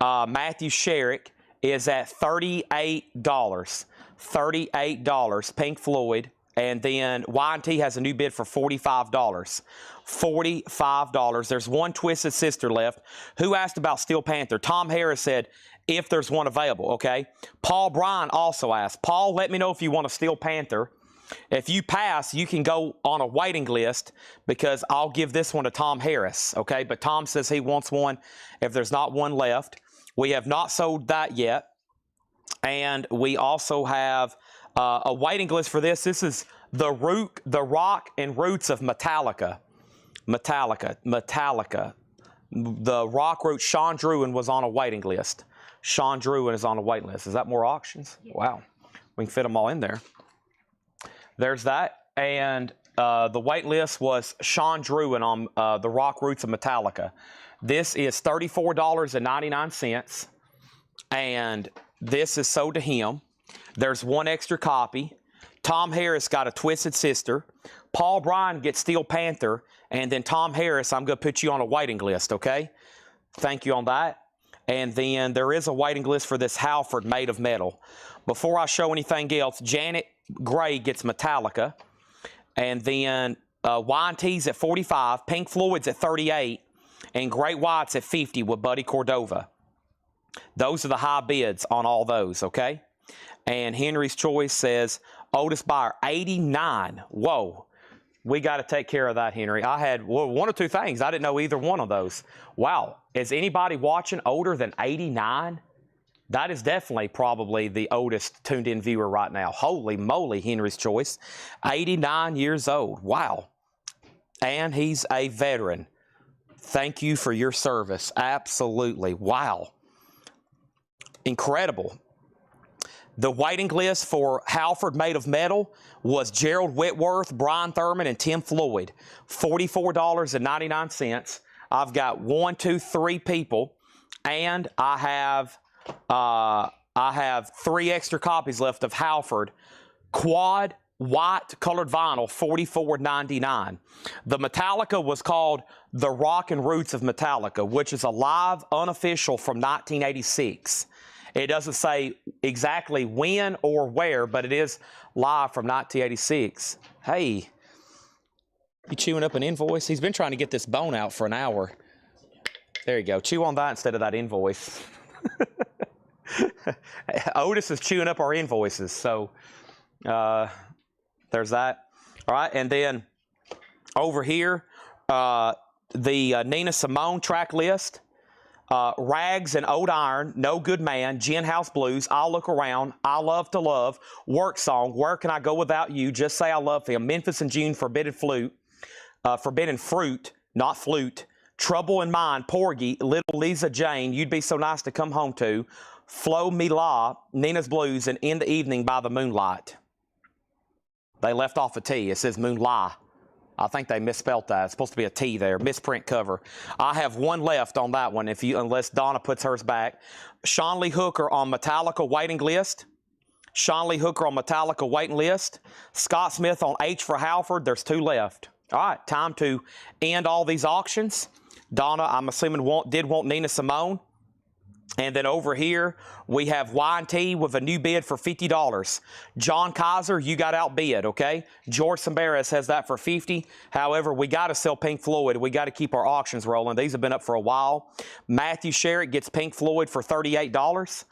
Matthew Sherrick is at $38. $38, Pink Floyd. And then Y&T has a new bid for $45. $45. There's one Twisted Sister left. Who asked about Steel Panther? Tom Harris said, if there's one available, okay? Paul Bryan also asked, Paul, let me know if you want a Steel Panther. If you pass, you can go on a waiting list because I'll give this one to Tom Harris, okay? But Tom says he wants one if there's not one left. We have not sold that yet. And we also have a waiting list for this. This is the rock and roots of Metallica. Metallica. The rock roots. Sean Druin was on a waiting list. Sean Druin is on a waiting list. Is that more auctions? Yeah. Wow. We can fit them all in there. There's that. And the wait list was Sean Druin on the rock roots of Metallica. This is $34.99. And this is sold to him. There's one extra copy. Tom Harris got a Twisted Sister. Paul Bryan gets Steel Panther. And then Tom Harris, I'm going to put you on a waiting list, okay? Thank you on that. And then there is a waiting list for this Halford Made of Metal. Before I show anything else, Janet Gray gets Metallica. And then Y&T's at 45, Pink Floyd's at 38, and Great White's at 50 with Buddy Cordova. Those are the high bids on all those, okay? And Henry's Choice says, Otis Buyer, 89. Whoa. We got to take care of that, Henry. I had one or two things. I didn't know either one of those. Wow. Is anybody watching older than 89? That is definitely probably the oldest tuned-in viewer right now. Holy moly, Henry's Choice. 89 years old. Wow. And he's a veteran. Thank you for your service. Absolutely. Wow. Incredible. The waiting list for Halford Made of Metal was Gerald Whitworth, Brian Thurman, and Tim Floyd. $44.99. I've got 1, 2, 3 people, and I have 3 extra copies left of Halford Quad White Colored Vinyl, $44.99. The Metallica was called The Rock and Roots of Metallica, which is a live unofficial from 1986. It doesn't say exactly when or where, but it is live from 1986. Hey, you chewing up an invoice? He's been trying to get this bone out for an hour. There you go. Chew on that instead of that invoice. Otis is chewing up our invoices. So there's that. All right, and then over here, the Nina Simone track list. Rags and Old Iron, No Good Man, Gin House Blues, I'll Look Around, I Love to Love, Work Song, Where Can I Go Without You, Just Say I Love Him, Memphis in June, Forbidden Fruit, not Flute, Trouble in Mind, Porgy, Little Lisa Jane, You'd Be So Nice to Come Home To, Flo Me La, Nina's Blues, and In the Evening by the Moonlight. They left off a T. It says Moonlight. I think they misspelled that. It's supposed to be a T there. Misprint cover. I have one left on that one unless Donna puts hers back. Sean Lee Hooker on Metallica waiting list. Sean Lee Hooker on Metallica waiting list. Scott Smith on H for Halford. There's 2 left. All right, time to end all these auctions. Donna, I'm assuming, did want Nina Simone. And then over here, we have Y&T with a new bid for $50. John Kaiser, you got outbid, okay? George Sambaras has that for $50. However, we got to sell Pink Floyd. We got to keep our auctions rolling. These have been up for a while. Matthew Sherritt gets Pink Floyd for $38.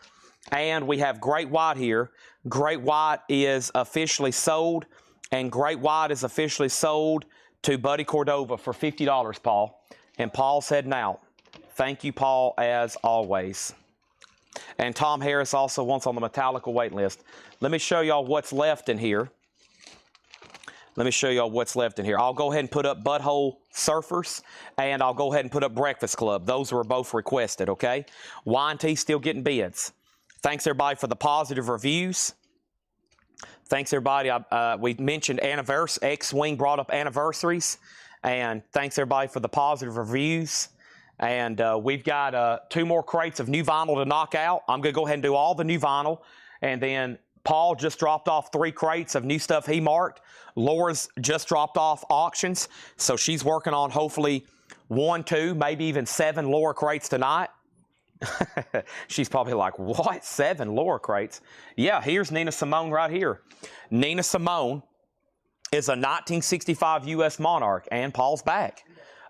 And we have Great White here. Great White is officially sold. And Great White is officially sold to Buddy Cordova for $50, Paul. And Paul's heading out. Thank you, Paul, as always. And Tom Harris also wants on the Metallica wait list. Let me show y'all what's left in here. I'll go ahead and put up Butthole Surfers, and I'll go ahead and put up Breakfast Club. Those were both requested, okay? Y&T still getting bids. Thanks, everybody, for the positive reviews. Thanks, everybody. We mentioned anniversary. X-Wing brought up anniversaries. And thanks, everybody, for the positive reviews. And we've got 2 more crates of new vinyl to knock out. I'm going to go ahead and do all the new vinyl. And then Paul just dropped off 3 crates of new stuff he marked. Laura's just dropped off auctions. So she's working on hopefully 1, 2, maybe even 7 Laura crates tonight. She's probably like, what? 7 Laura crates? Yeah, here's Nina Simone right here. Nina Simone is a 1965 U.S. Monarch. And Paul's back.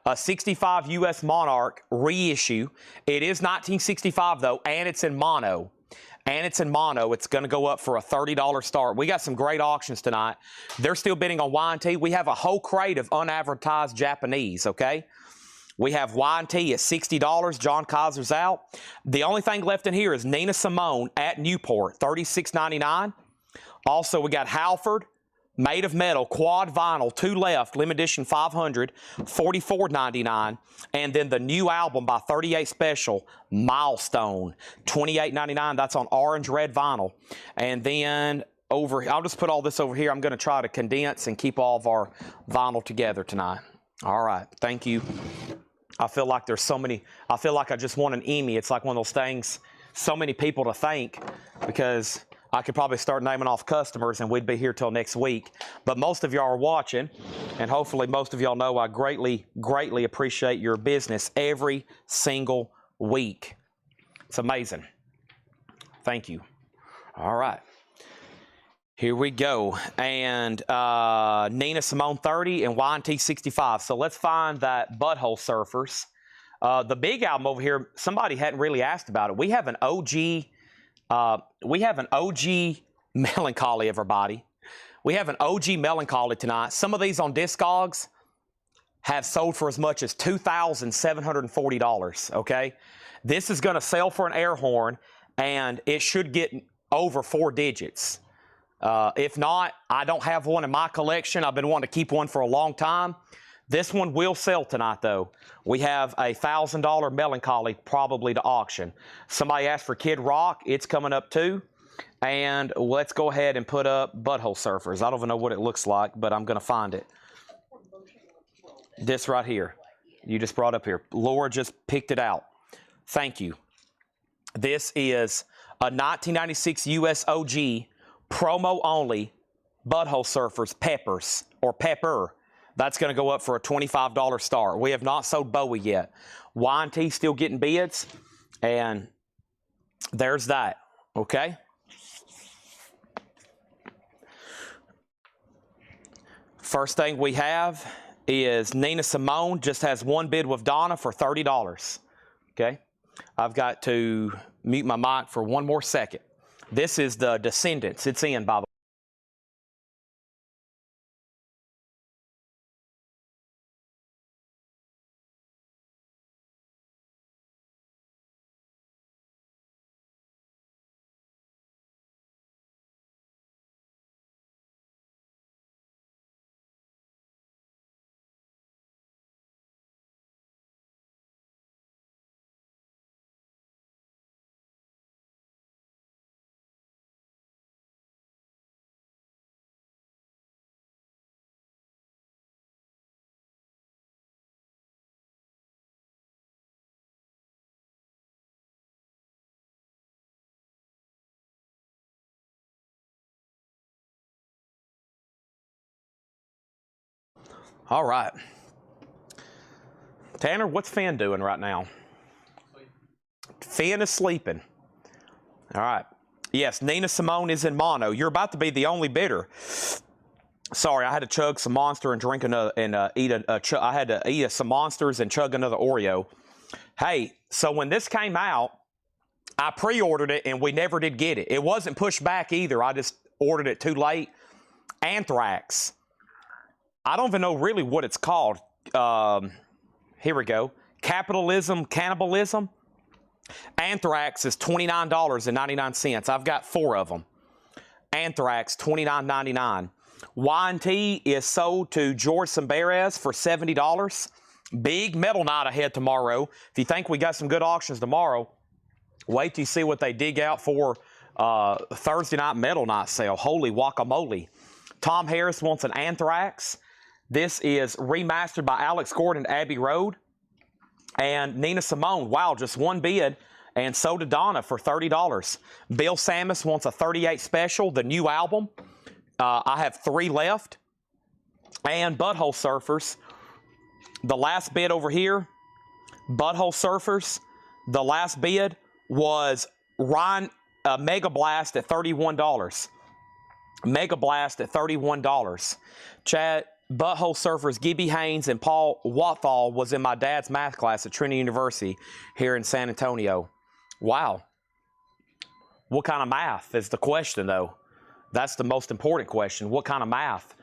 A 65 U.S. Monarch reissue. It is 1965, though, and it's in mono. It's going to go up for a $30 start. We got some great auctions tonight. They're still bidding on Y&T. We have a whole crate of unadvertised Japanese, okay? We have Y&T at $60. John Kaiser's out. The only thing left in here is Nina Simone at Newport, $36.99. Also, we got Halford Made of Metal, Quad Vinyl, 2 left, limited edition 500, $44.99. And then the new album by 38 Special, Milestone, $28.99. That's on orange red vinyl. And then I'll just put all this over here. I'm going to try to condense and keep all of our vinyl together tonight. All right. Thank you. I feel like there's so many. I feel like I just won an Emmy. It's like one of those things, so many people to thank because I could probably start naming off customers and we'd be here till next week. But most of y'all are watching, and hopefully most of y'all know I greatly, greatly appreciate your business every single week. It's amazing. Thank you. All right. Here we go. And Nina Simone 30 and Y&T 65. So let's find that Butthole Surfers. The big album over here, somebody hadn't really asked about it. We have an OG Melancholy, everybody. We have an OG Melancholy tonight. Some of these on Discogs have sold for as much as $2,740, okay? This is going to sell for an air horn, and it should get over 4 digits. If not, I don't have one in my collection. I've been wanting to keep one for a long time. This one will sell tonight, though. We have a $1,000 Melancholy probably to auction. Somebody asked for Kid Rock. It's coming up, too. And let's go ahead and put up Butthole Surfers. I don't even know what it looks like, but I'm going to find it. This right here. You just brought up here. Laura just picked it out. Thank you. This is a 1996 US OG, promo only, Butthole Surfers Peppers, or Pepper. That's going to go up for a $25 start. We have not sold Bowie yet. Y&T still getting bids, and there's that, okay? First thing we have is Nina Simone just has one bid with Donna for $30, okay? I've got to mute my mic for one more second. This is the Descendants. It's in, by the way. All right. Tanner, what's Finn doing right now? Finn is sleeping. All right. Yes, Nina Simone is in mono. You're about to be the only bidder. Sorry, I had to chug some Monster and drink another, and I had to eat some Monsters and chug another Oreo. Hey, so when this came out, I pre-ordered it and we never did get it. It wasn't pushed back either. I just ordered it too late. Anthrax. I don't even know really what it's called. Here we go. Capitalism, Cannibalism. Anthrax is $29.99. I've got 4 of them. Anthrax, $29.99. Y&T is sold to George Samberes for $70. Big metal night ahead tomorrow. If you think we got some good auctions tomorrow, wait till you see what they dig out for Thursday night metal night sale. Holy guacamole. Tom Harris wants an Anthrax. This is remastered by Alex Gordon, Abbey Road. And Nina Simone, wow, just one bid. And so did Donna for $30. Bill Samus wants a 38 special, the new album. I have 3 left. And Butthole Surfers, the last bid over here, Butthole Surfers, the last bid was Ryan Mega Blast at $31. Mega Blast at $31. Chad, Butthole Surfers, Gibby Haynes, and Paul Watthall was in my dad's math class at Trinity University here in San Antonio. Wow. What kind of math is the question, though? That's the most important question. What kind of math?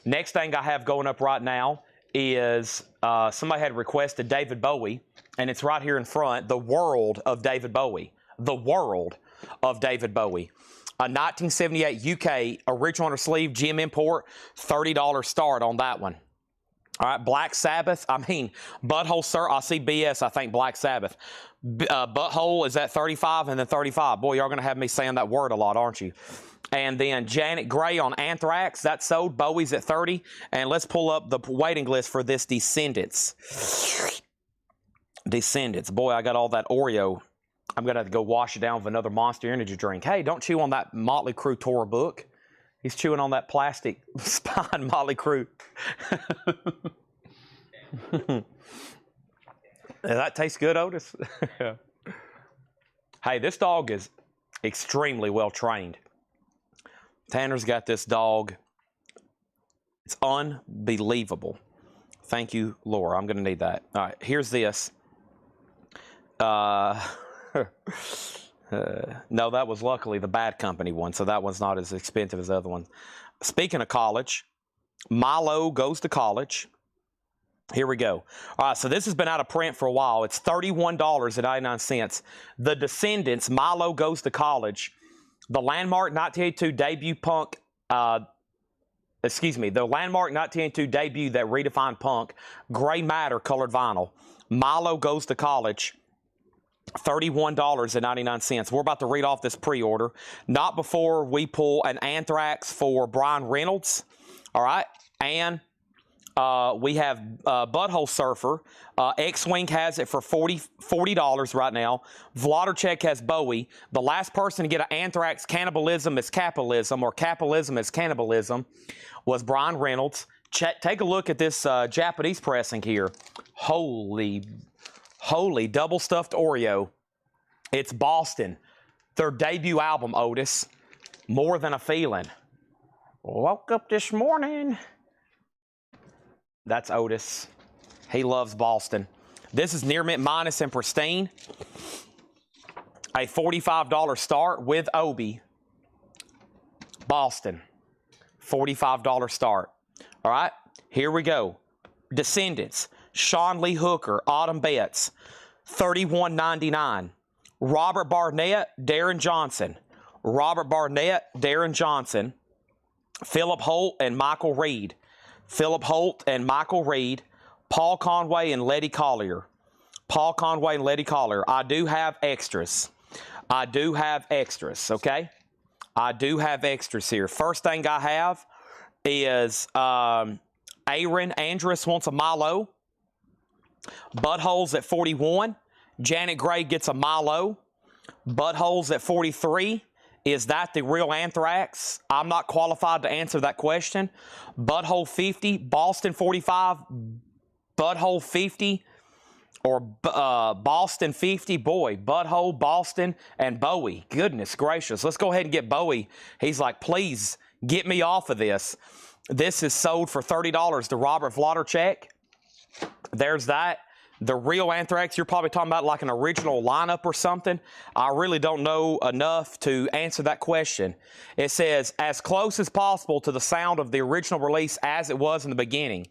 Next thing I have going up right now is somebody had requested David Bowie, and it's right here in front, The World of David Bowie. The World of David Bowie. A 1978 UK original on her sleeve gem import, $30 start on that one. All right, Black Sabbath. Butthole Sir. I see BS. I think Black Sabbath. Butthole is at 35 and then 35. Boy, y'all gonna have me saying that word a lot, aren't you? And then Janet Gray on Anthrax. That's sold. Bowie's at 30. And let's pull up the waiting list for this Descendants. Descendants. Boy, I got all that Oreo I'm going to have to go wash it down with another Monster Energy drink. Hey, don't chew on that Motley Crue Torah book. He's chewing on that plastic spine Motley Crue. That tastes good, Otis. Hey, this dog is extremely well trained. Tanner's got this dog. It's unbelievable. Thank you, Laura. I'm going to need that. All right, here's this. No, that was luckily the bad company one, so that one's not as expensive as the other one. Speaking of college, Milo goes to college. Here we go. All right, so this has been out of print for a while. It's $31.99. The Descendants, Milo goes to college. The landmark 1982 debut punk, the landmark 1982 debut that redefined punk, gray matter colored vinyl. Milo goes to college. $31.99. We're about to read off this pre-order. Not before we pull an Anthrax for Brian Reynolds. All right, and we have Butthole Surfer. X-Wing has it for $40 right now. Vladarchek has Bowie. The last person to get an Anthrax Cannibalism is Capitalism, or Capitalism is Cannibalism, was Brian Reynolds. Take a look at this Japanese pressing here. Holy double stuffed Oreo. It's Boston. Their debut album, Otis. More Than a Feeling. Woke up this morning. That's Otis. He loves Boston. This is Near Mint Minus and Pristine. A $45 start with Obi. Boston. $45 start. All right, here we go. Descendants. Sean Lee Hooker, Autumn Betts, $31.99. Robert Barnett, Darren Johnson. Robert Barnett, Darren Johnson. Philip Holt and Michael Reed. Philip Holt and Michael Reed. Paul Conway and Letty Collier. Paul Conway and Letty Collier. I do have extras. Okay? I do have extras here. First thing I have is Aaron Andrus wants a Milo. Buttholes at 41. Janet Gray gets a Milo. Buttholes at 43. Is that the real Anthrax? I'm not qualified to answer that question. Butthole 50. Boston 45. Butthole 50. Or Boston 50. Boy, Butthole, Boston, and Bowie. Goodness gracious. Let's go ahead and get Bowie. He's like, please get me off of this. This is sold for $30 to Robert Vladarchek. There's that. The real Anthrax, you're probably talking about like an original lineup or something. I really don't know enough to answer that question. It says, as close as possible to the sound of the original release as it was in the beginning.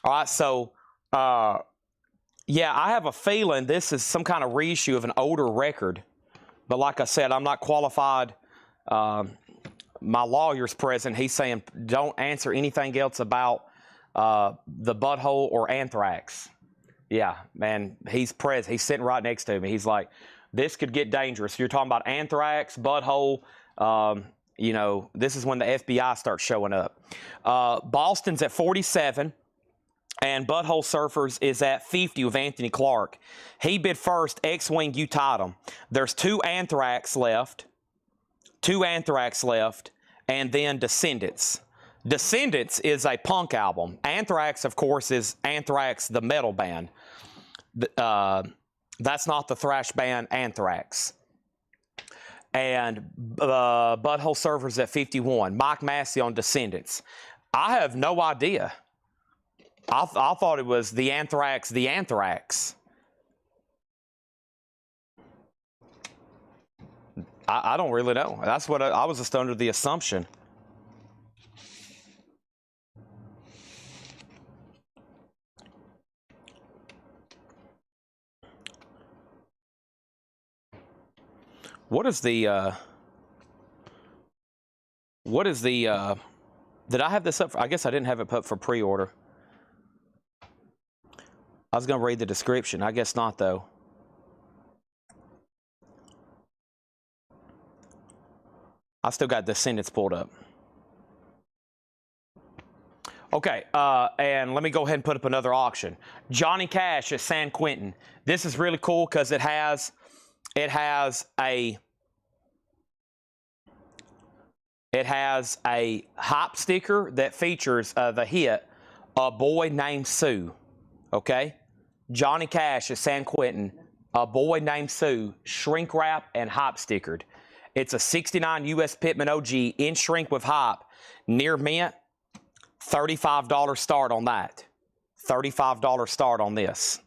All right, so, yeah, I have a feeling this is some kind of reissue of an older record. But like I said, I'm not qualified. My lawyer's present. He's saying don't answer anything else about the Butthole or Anthrax. Yeah, man, he's present. He's sitting right next to me. He's like, this could get dangerous. You're talking about Anthrax, Butthole. You know, this is when the FBI starts showing up. Boston's at 47, and Butthole Surfers is at 50 with Anthony Clark. He bid first. X-Wing, you tied him. There's two Anthrax left, and then Descendants. Descendants is a punk album. Anthrax, of course, is Anthrax, the metal band. That's not the thrash band Anthrax. And Butthole Surfers at 51. Mike Massey on Descendants. I have no idea. I thought it was the Anthrax. I don't really know. That's what I was just under the assumption. What is the, did I have this up? I guess I didn't have it up for pre-order. I was going to read the description. I guess not, though. I still got Descendants pulled up. Okay, and let me go ahead and put up another auction. Johnny Cash at San Quentin. This is really cool because it has It has a hype sticker that features the hit "A Boy Named Sue." Okay, Johnny Cash at San Quentin, "A Boy Named Sue," shrink wrap and hype stickered. It's a 69 U.S. Pittman OG in shrink with hype, near mint. $35 start on that. $35 start on this.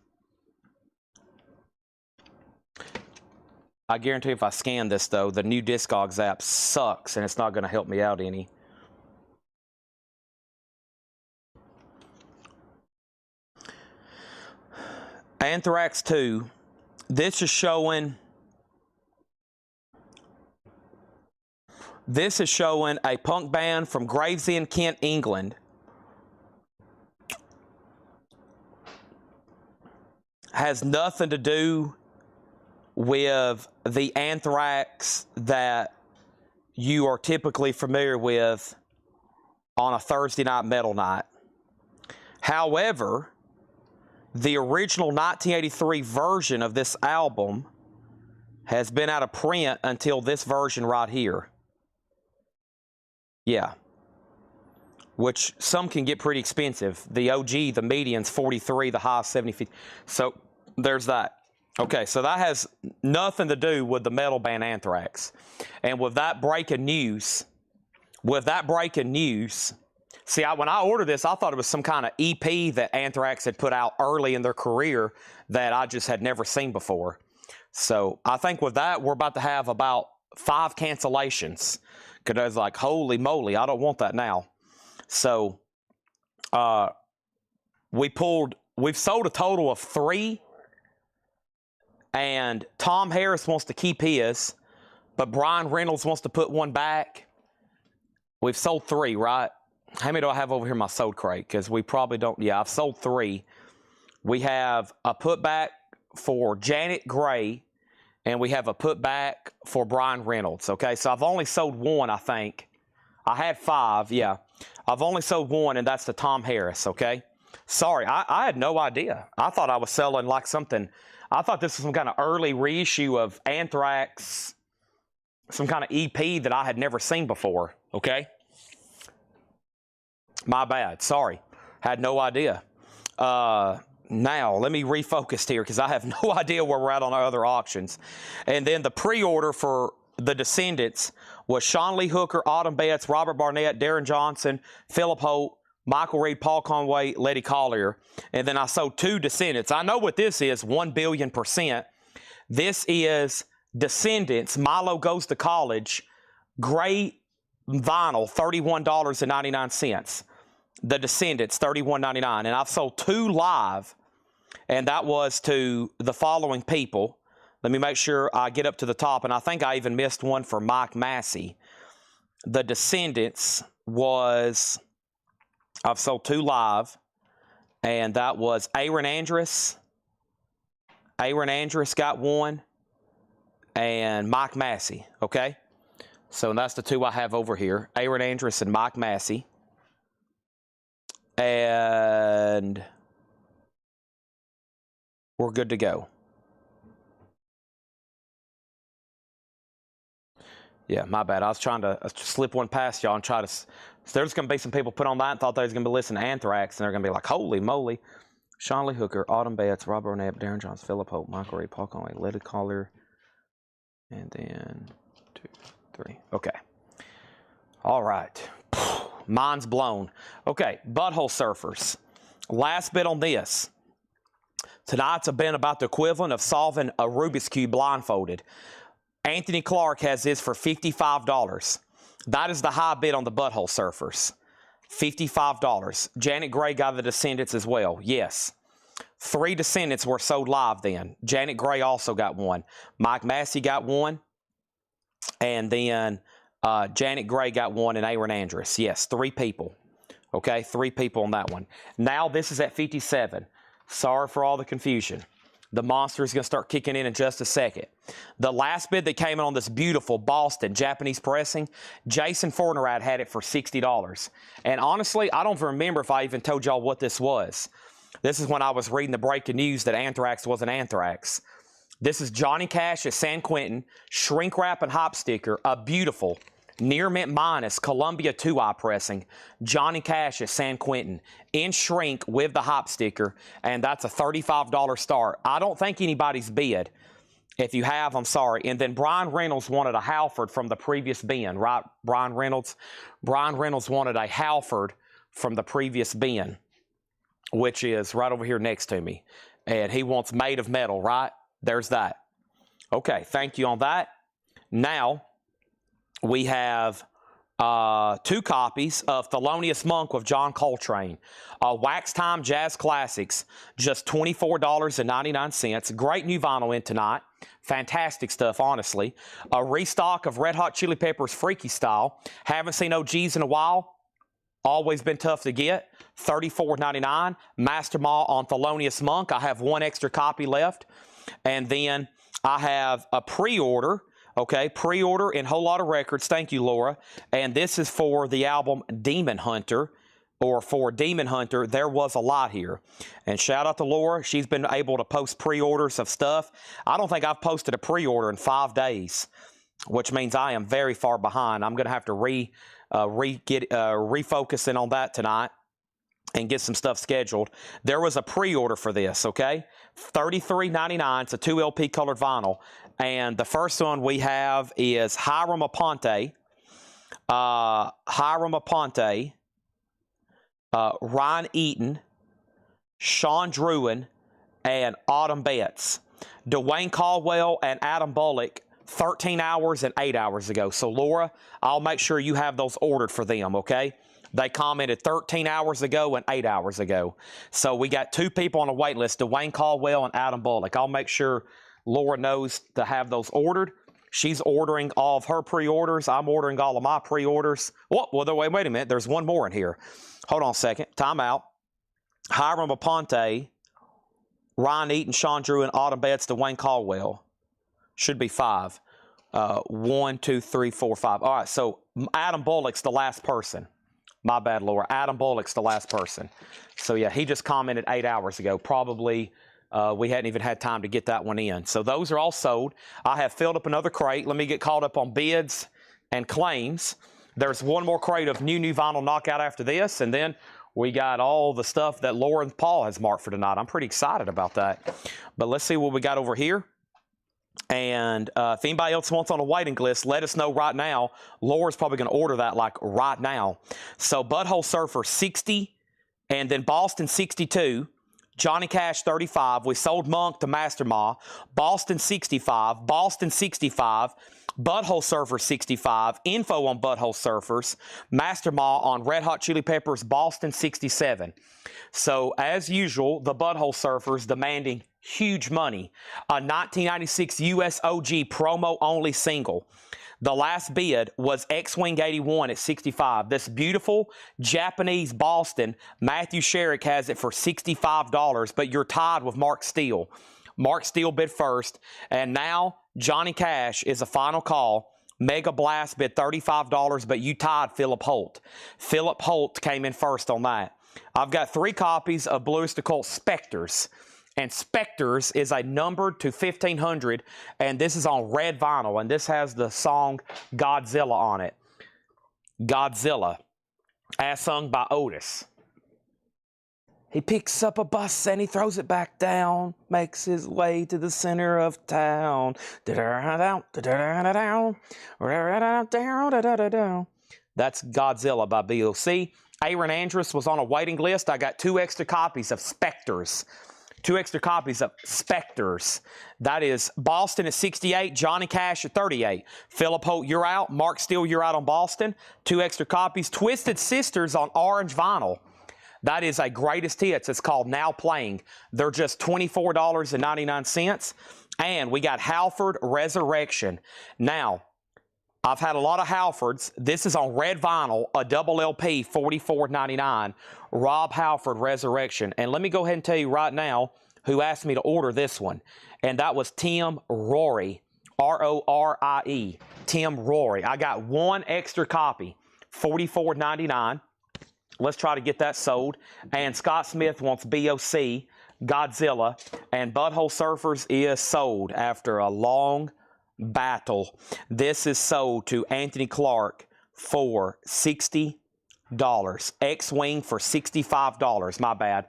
I guarantee if I scan this, though, the new Discogs app sucks, and it's not going to help me out any. Anthrax 2. This is showing a punk band from Gravesend, Kent, England. Has nothing to do with the Anthrax that you are typically familiar with on a Thursday night metal night. However, the original 1983 version of this album has been out of print until this version right here. Yeah. Which some can get pretty expensive. The OG, the median's 43, the high 70. So there's that. Okay, so that has nothing to do with the metal band Anthrax. And with that breaking news, see, when I ordered this, I thought it was some kind of EP that Anthrax had put out early in their career that I just had never seen before. So I think with that, we're about to have about 5 cancellations. Because I was like, holy moly, I don't want that now. So we've sold a total of 3. And Tom Harris wants to keep his, but Brian Reynolds wants to put one back. We've sold 3, right? How many do I have over here in my sold crate? Because we probably don't. Yeah, I've sold 3. We have a putback for Janet Gray, and we have a putback for Brian Reynolds. Okay, so I've only sold 1, I think. I had 5, yeah. I've only sold 1, and that's the Tom Harris, okay? Sorry, I had no idea. I thought I was selling like something. I thought this was some kind of early reissue of Anthrax, some kind of EP that I had never seen before, okay? My bad, sorry. Had no idea. Now, let me refocus here because I have no idea where we're at on our other auctions. And then the pre-order for the Descendants was Sean Lee Hooker, Autumn Betts, Robert Barnett, Darren Johnson, Philip Holt, Michael Reed, Paul Conway, Letty Collier. And then I sold 2 Descendants. I know what this is, 1,000,000,000%. This is Descendants, Milo Goes to College, gray vinyl, $31.99. The Descendants, $31.99. And I've sold 2 live, and that was to the following people. Let me make sure I get up to the top, and I think I even missed one for Mike Massey. The Descendants was... I've sold 2 live, and that was Aaron Andrus. Aaron Andrus got 1, and Mike Massey, okay? So that's the 2 I have over here, Aaron Andrus and Mike Massey. And we're good to go. Yeah, my bad. I was trying to slip one past y'all and try to... So there's going to be some people put on that and thought they was going to be listening to Anthrax, and they're going to be like, holy moly. Sean Lee Hooker, Autumn Betts, Robert Barnett, Darren Johnson, Philip Holt, Michael Reed, Paul Conway, Letty Collier, and then 2, 3. Okay. All right. Mind's blown. Okay, Butthole Surfers. Last bit on this. Tonight's a been about the equivalent of solving a Rubik's Cube blindfolded. Anthony Clark has this for $55. That is the high bid on the Butthole Surfers. $55. Janet Gray got the Descendants as well. Yes. 3 Descendants were sold live then. Janet Gray also got 1. Mike Massey got 1. And then Janet Gray got 1 and Aaron Andrus. Yes, 3 people. Okay, 3 people on that one. Now this is at 57. Sorry for all the confusion. The monster is going to start kicking in just a second. The last bid that came in on this beautiful Boston Japanese pressing, Jason Fornerad had it for $60. And honestly, I don't remember if I even told y'all what this was. This is when I was reading the breaking news that Anthrax wasn't Anthrax. This is Johnny Cash at San Quentin, shrink wrap and hop sticker, a beautiful near mint minus Columbia 2-eye pressing, Johnny Cash at San Quentin, in shrink with the hop sticker, and that's a $35 start. I don't think anybody's bid. If you have, I'm sorry. And then Brian Reynolds wanted a Halford from the previous bin, right? Brian Reynolds wanted a Halford from the previous bin, which is right over here next to me. And he wants made of metal, right? There's that. Okay, thank you on that. Now, we have 2 copies of Thelonious Monk with John Coltrane. Wax Time Jazz Classics, just $24.99. Great new vinyl in tonight. Fantastic stuff, honestly. A restock of Red Hot Chili Peppers Freaky Style. Haven't seen OGs in a while. Always been tough to get. $34.99. Master Mall on Thelonious Monk. I have 1 extra copy left. And then I have a pre-order. Okay, pre-order in Whole Lotta Records. Thank you, Laura. And this is for the album Demon Hunter, or for Demon Hunter. There was a lot here. And shout out to Laura. She's been able to post pre-orders of stuff. I don't think I've posted a pre-order in 5 days, which means I am very far behind. I'm going to have to refocusing on that tonight and get some stuff scheduled. There was a pre-order for this, okay? $33.99. It's a 2 LP colored vinyl. And the first one we have is Hiram Aponte. Ryan Eaton, Sean Druin, and Autumn Betts. Dwayne Caldwell and Adam Bullock, 13 hours and 8 hours ago. So, Laura, I'll make sure you have those ordered for them, okay? They commented 13 hours ago and 8 hours ago. So we got 2 people on the wait list, Dwayne Caldwell and Adam Bullock. I'll make sure Laura knows to have those ordered. She's ordering all of her pre-orders. I'm ordering all of my pre-orders. Oh, well, wait a minute. There's one more in here. Hold on a second. Time out. Hiram Aponte, Ryan Eaton, Sean Drew, and Autumn Betts, Dwayne Caldwell. Should be 5. 1, 2, 3, 4, 5. All right, so Adam Bullock's the last person. My bad, Laura. Adam Bullock's the last person. So, yeah, he just commented 8 hours ago. Probably we hadn't even had time to get that one in. So those are all sold. I have filled up another crate. Let me get caught up on bids and claims. There's one more crate of new vinyl knockout after this, and then we got all the stuff that Laura and Paul has marked for tonight. I'm pretty excited about that. But let's see what we got over here. And if anybody else wants on a waiting list, let us know right now. Laura's probably going to order that like right now. So Butthole Surfer 60, and then Boston 62. Johnny Cash 35. We sold Monk to Master Ma. Boston 65. Boston 65. Butthole Surfer 65. Info on Butthole Surfers. Master Ma on Red Hot Chili Peppers. Boston 67. So as usual, the Butthole Surfers demanding huge money. A 1996 US OG promo only single. The last bid was X-Wing 81 at 65. This beautiful Japanese Boston, Matthew Sherrick has it for $65, but you're tied with Mark Steele. Mark Steele bid first, and now Johnny Cash is a final call. Mega Blast bid $35, but you tied Philip Holt. Philip Holt came in first on that. I've got 3 copies of Bluest Occult Spectres. And Spectres is a numbered to 1500, and this is on red vinyl, and this has the song Godzilla on it. Godzilla, as sung by Otis. He picks up a bus and he throws it back down, makes his way to the center of town. That's Godzilla by B.O.C. Aaron Andrus was on a waiting list. I got 2 extra copies of Spectres. 2 extra copies of Spectres. That is Boston at 68, Johnny Cash at 38. Philip Holt, you're out. Mark Steele, you're out on Boston. 2 extra copies. Twisted Sisters on orange vinyl. That is a greatest hits. It's called Now Playing. They're just $24.99. And we got Halford Resurrection. Now, I've had a lot of Halfords. This is on red vinyl, a double LP, $44.99. Rob Halford Resurrection. And let me go ahead and tell you right now who asked me to order this one. And that was Tim Rory, R-O-R-I-E. Tim Rory. I got 1 extra copy, $44.99. Let's try to get that sold. And Scott Smith wants BOC. Godzilla, and Butthole Surfers is sold after a long battle. This is sold to Anthony Clark for $60. X-Wing for $65. My bad.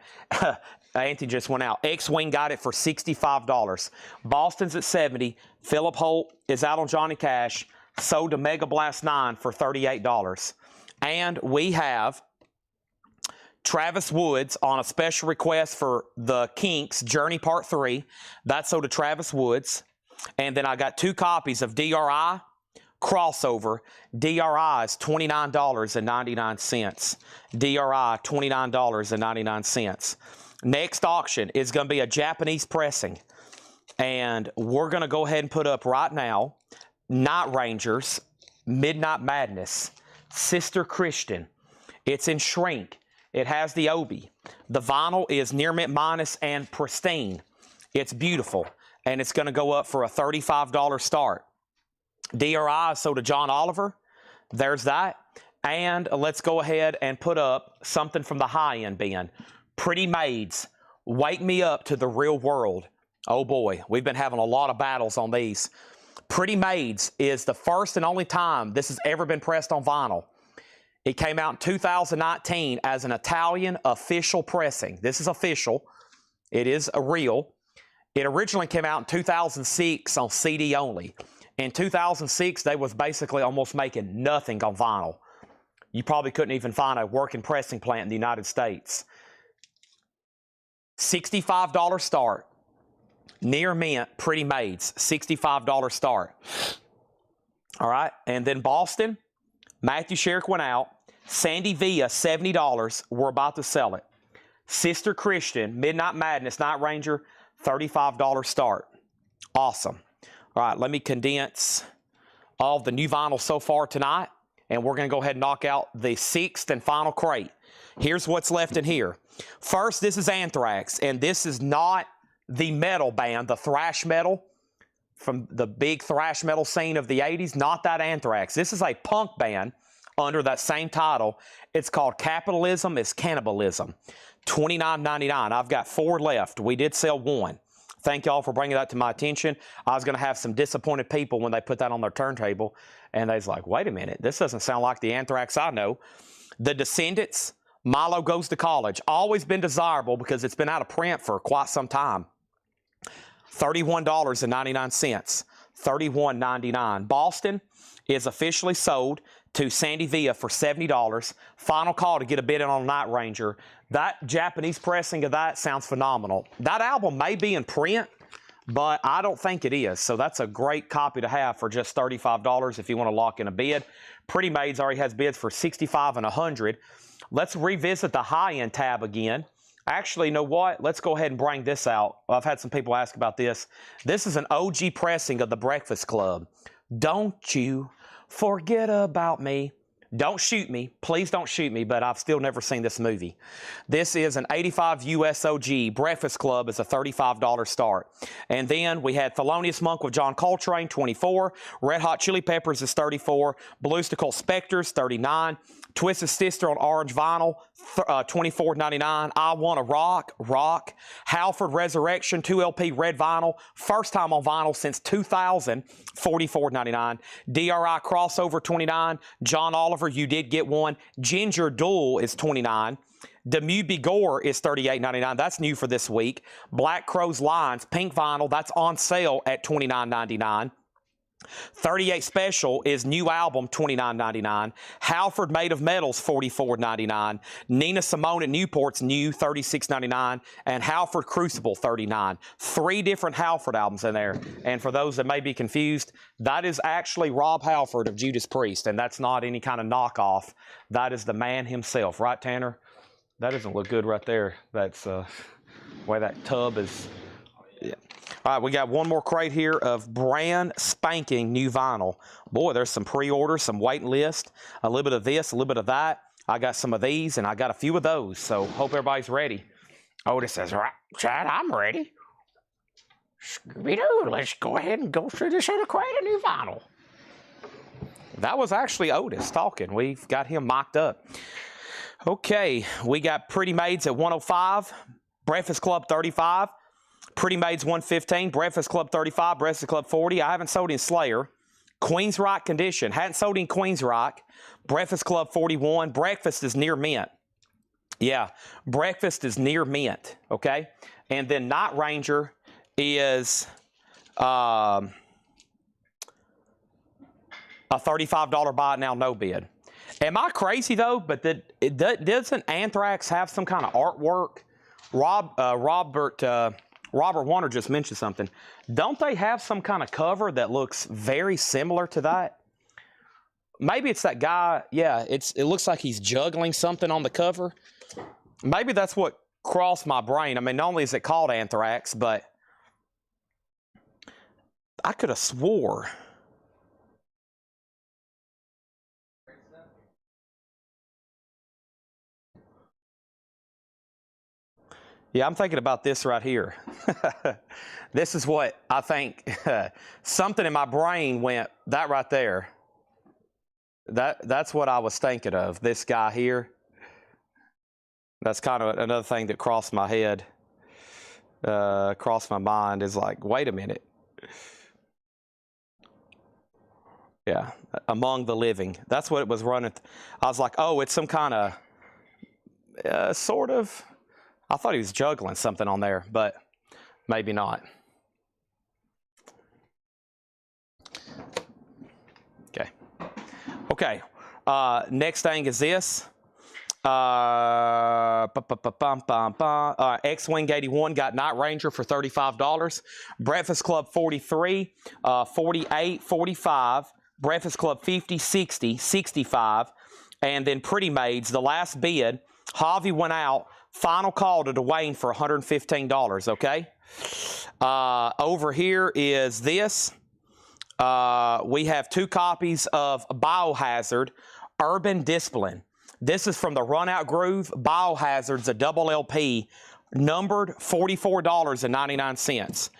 Anthony just went out. X-Wing got it for $65. Boston's at $70. Philip Holt is out on Johnny Cash. Sold to Mega Blast 9 for $38. And we have Travis Woods on a special request for the Kinks, Journey Part 3. That's sold to Travis Woods. And then I got 2 copies of DRI Crossover. DRI is $29.99. DRI, $29.99. Next auction is going to be a Japanese pressing. And we're going to go ahead and put up right now Night Rangers, Midnight Madness, Sister Christian. It's in shrink. It has the Obi. The vinyl is near mint minus and pristine. It's beautiful. And it's going to go up for a $35 start. DRI is sold to John Oliver. There's that. And let's go ahead and put up something from the high-end bin. Pretty Maids, Wake Me Up to the Real World. Oh boy, we've been having a lot of battles on these. Pretty Maids is the first and only time this has ever been pressed on vinyl. It came out in 2019 as an Italian official pressing. This is official. It is a real. It originally came out in 2006 on CD only. In 2006, they was basically almost making nothing on vinyl. You probably couldn't even find a working pressing plant in the United States. $65 start. Near mint, Pretty Maids, $65 start. All right, and then Boston, Matthew Sherrick went out. Sandy Villa, $70. We're about to sell it. Sister Christian, Midnight Madness, Night Ranger, $35 start. Awesome. All right, let me condense all of the new vinyl so far tonight, and we're going to go ahead and knock out the 6th and final crate. Here's what's left in here. First, this is Anthrax, and this is not the metal band, the thrash metal from the big thrash metal scene of the 80s, not that Anthrax. This is a punk band under that same title. It's called Capitalism is Cannibalism. $29.99. I've got 4 left. We did sell 1. Thank y'all for bringing that to my attention. I was going to have some disappointed people when they put that on their turntable, and they was like, wait a minute, this doesn't sound like the Anthrax I know. The Descendants, Milo Goes to College. Always been desirable because it's been out of print for quite some time. $31.99. $31.99. Boston is officially sold to Sandy Villa for $70. Final call to get a bid in on Night Ranger. That Japanese pressing of that sounds phenomenal. That album may be in print, but I don't think it is. So that's a great copy to have for just $35 if you want to lock in a bid. Pretty Maids already has bids for $65 and $100. Let's revisit the high-end tab again. Actually, you know what? Let's go ahead and bring this out. I've had some people ask about this. This is an OG pressing of The Breakfast Club. Don't you forget about me. Don't shoot me. Please don't shoot me, but I've still never seen this movie. This is an 85 US OG. Breakfast Club is a $35 start. And then we had Thelonious Monk with John Coltrane, $24. Red Hot Chili Peppers is $34. Bluestical Spectres, $39. Twisted Sister on orange vinyl, $24.99. I Wanna Rock. Halford Resurrection, 2LP red vinyl. First time on vinyl since 2000, $44.99. DRI Crossover, $29. John Oliver, You Did Get One. Ginger Duel is $29. Demu Bigore is $38.99. That's new for this week. Black Crowes Lines, pink vinyl, that's on sale at $29.99. 38 Special is new album, $29.99. Halford Made of Metals, $44.99. Nina Simone at Newport's new, $36.99. And Halford Crucible, $39. 3 different Halford albums in there. And for those that may be confused, that is actually Rob Halford of Judas Priest, and that's not any kind of knockoff. That is the man himself. Right, Tanner? That doesn't look good right there. That's the way that tub is. Yeah. All right, we got one more crate here of brand spanking new vinyl. Boy, there's some pre-orders, some waiting list, a little bit of this, a little bit of that. I got some of these, and I got a few of those, so hope everybody's ready. Otis says, right, Chad, I'm ready. Scooby-Doo, let's go ahead and go through this other crate of new vinyl. That was actually Otis talking. We've got him mocked up. Okay, we got Pretty Maids at 105. Breakfast Club 35. Pretty Maids 115. Breakfast Club 35. Breakfast Club 40. I haven't sold in Slayer. Queen's Rock condition. Hadn't sold in Queen's Rock. Breakfast Club 41. Breakfast is near mint. Yeah, breakfast is near mint. Okay. And then Night Ranger is a $35 buy it now, no bid. Am I crazy though? But doesn't Anthrax have some kind of artwork? Robert Warner just mentioned something. Don't they have some kind of cover that looks very similar to that? Maybe it's that guy. Yeah, it looks like he's juggling something on the cover. Maybe that's what crossed my brain. I mean, not only is it called Anthrax, but I could have swore. Yeah, I'm thinking about this right here. This is what I think. Something in my brain went, that right there. That's what I was thinking of. This guy here. That's kind of another thing that crossed my head, crossed my mind, is like, wait a minute. Yeah, Among the Living. That's what it was running. I was like, oh, it's some kind of, sort of. I thought he was juggling something on there, but maybe not. Okay. Okay. Next thing is this. X-Wing 81 got Night Ranger for $35. Breakfast Club 43, 48, 45. Breakfast Club 50, 60, 65. And then Pretty Maids, the last bid. Javi went out. Final call to Dwayne for $115, okay? Over here is this. We have 2 copies of Biohazard, Urban Discipline. This is from the Run Out Groove. Biohazard's a double LP, numbered $44.99.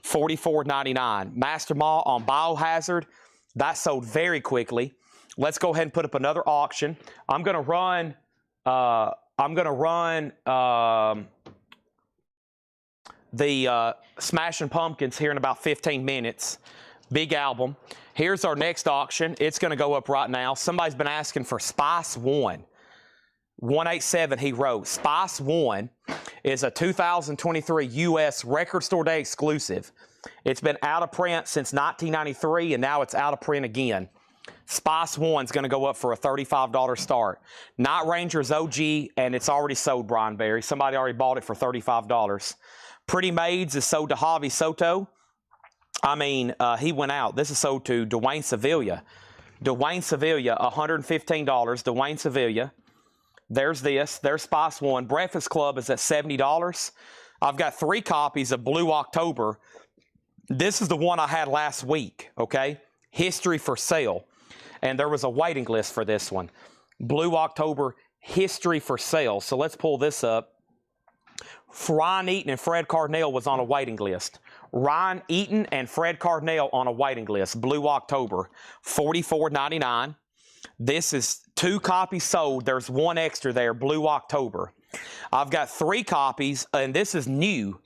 $44.99. Master Mall on Biohazard. That sold very quickly. Let's go ahead and put up another auction. I'm going to run the Smashing Pumpkins here in about 15 minutes. Big album. Here's our next auction. It's going to go up right now. Somebody's been asking for Spice 1. 187 he wrote. Spice 1 is a 2023 U.S. Record Store Day exclusive. It's been out of print since 1993, and now it's out of print again. Spice 1 is going to go up for a $35 start. Night Ranger's OG, and it's already sold, Brian Berry. Somebody already bought it for $35. Pretty Maids is sold to Javi Soto. I mean, he went out. This is sold to Dwayne Sevilla. Dwayne Sevilla, $115. Dwayne Sevilla. There's this. There's Spice 1. Breakfast Club is at $70. I've got 3 copies of Blue October. This is the one I had last week, okay? History for sale. And there was a waiting list for this one. Blue October, history for sale. So let's pull this up. Ryan Eaton and Fred Cardinale was on a waiting list. Ryan Eaton and Fred Cardinale on a waiting list. Blue October, $44.99. This is 2 copies sold. There's 1 extra there, Blue October. I've got 3 copies, and this is new.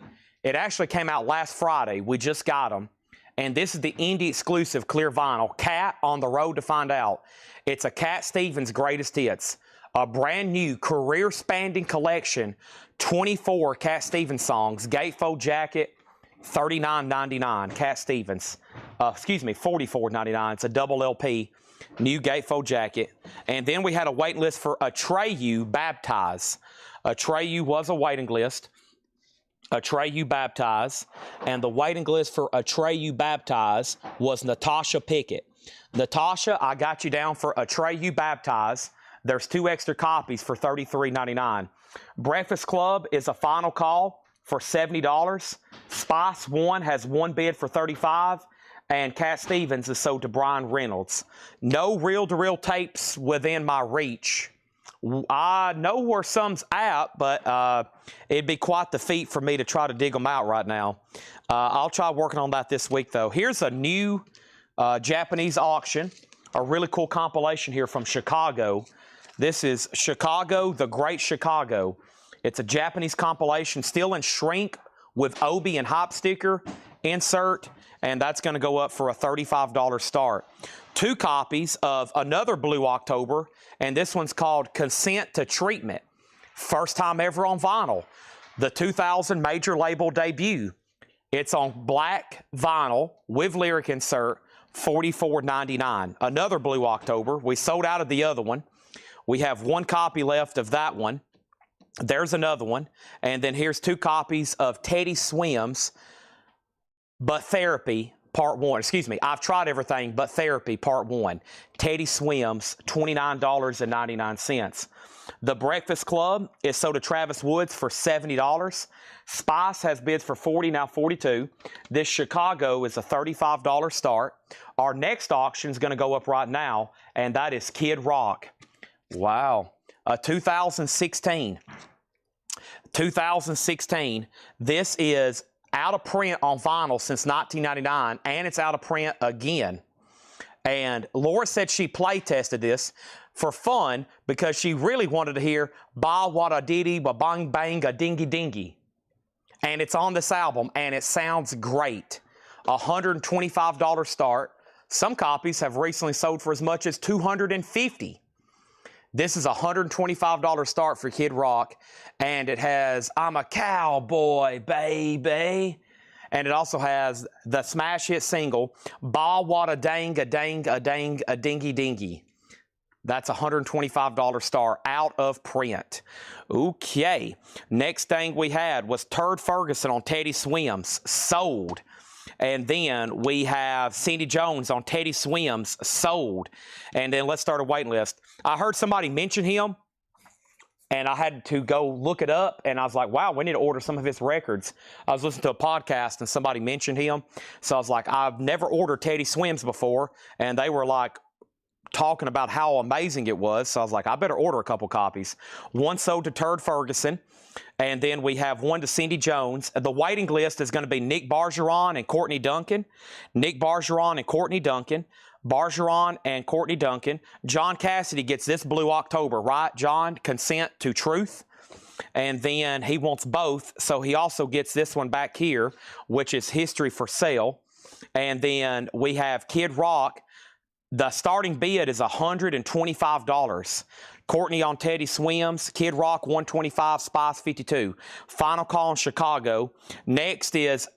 It actually came out last Friday. We just got them. And this is the indie exclusive clear vinyl. Cat on the Road to Find Out. It's a Cat Stevens greatest hits. A brand new career-spanning collection. 24 Cat Stevens songs. Gatefold jacket, $39.99. Cat Stevens. $44.99. It's a double LP. New gatefold jacket. And then we had a waiting list for Atreyu Baptize. Atreyu was a waiting list. Atreyu Baptize. And the waiting list for Atreyu Baptize was Natasha Pickett. Natasha, I got you down for Atreyu Baptize. There's 2 extra copies for $33.99. Breakfast Club is a final call for $70. Spice 1 has 1 bid for $35. And Cat Stevens is sold to Brian Reynolds. No reel-to-reel tapes within my reach. I know where some's at, but it'd be quite the feat for me to try to dig them out right now. I'll try working on that this week, though. Here's a new Japanese auction, a really cool compilation here from Chicago. This is Chicago, the Great Chicago. It's a Japanese compilation, still in shrink with Obi and Hop sticker insert, and that's going to go up for a $35 start. 2 copies of another Blue October, and this one's called Consent to Treatment. First time ever on vinyl. The 2000 major label debut. It's on black vinyl with lyric insert, $44.99. Another Blue October. We sold out of the other one. We have 1 copy left of that one. There's another one. And then here's 2 copies of Teddy Swims, But Therapy, Part 1. Excuse me, I've Tried Everything But Therapy, Part 1. Teddy Swims, $29.99. The Breakfast Club is sold to Travis Woods for $70. Spice has bids for $40, now $42. This Chicago is a $35 start. Our next auction is going to go up right now, and that is Kid Rock. Wow. 2016. 2016. This is out of print on vinyl since 1999, and it's out of print again. And Laura said she play tested this for fun because she really wanted to hear ba wada diddy ba bang bang a dingy dingy. And it's on this album, and it sounds great. $125 start. Some copies have recently sold for as much as $250. This is a $125 start for Kid Rock, and it has I'm a Cowboy, Baby. And it also has the smash hit single, Ba Wada Dang a Dang a Dang a Dingy Dingy. That's a $125 star out of print. Okay. Next thing we had was Turd Ferguson on Teddy Swims, sold. And then we have Cindy Jones on Teddy Swims, sold. And then let's start a waiting list. I heard somebody mention him, and I had to go look it up, and I was like, wow, we need to order some of his records. I was listening to a podcast, and somebody mentioned him. So I was like, I've never ordered Teddy Swims before, and they were like talking about how amazing it was. So I was like, I better order a couple copies. 1 sold to Turd Ferguson, and then we have 1 to Cindy Jones. The waiting list is going to be Nick Bargeron and Courtney Duncan. Nick Bargeron and Courtney Duncan. Bargeron and Courtney Duncan. John Cassidy gets this Blue October, right? John, Consent to Truth. And then he wants both, so he also gets this one back here, which is History for Sale. And then we have Kid Rock. The starting bid is $125. Courtney on Teddy Swims, Kid Rock $125, Spice $52. Final call in Chicago. Next is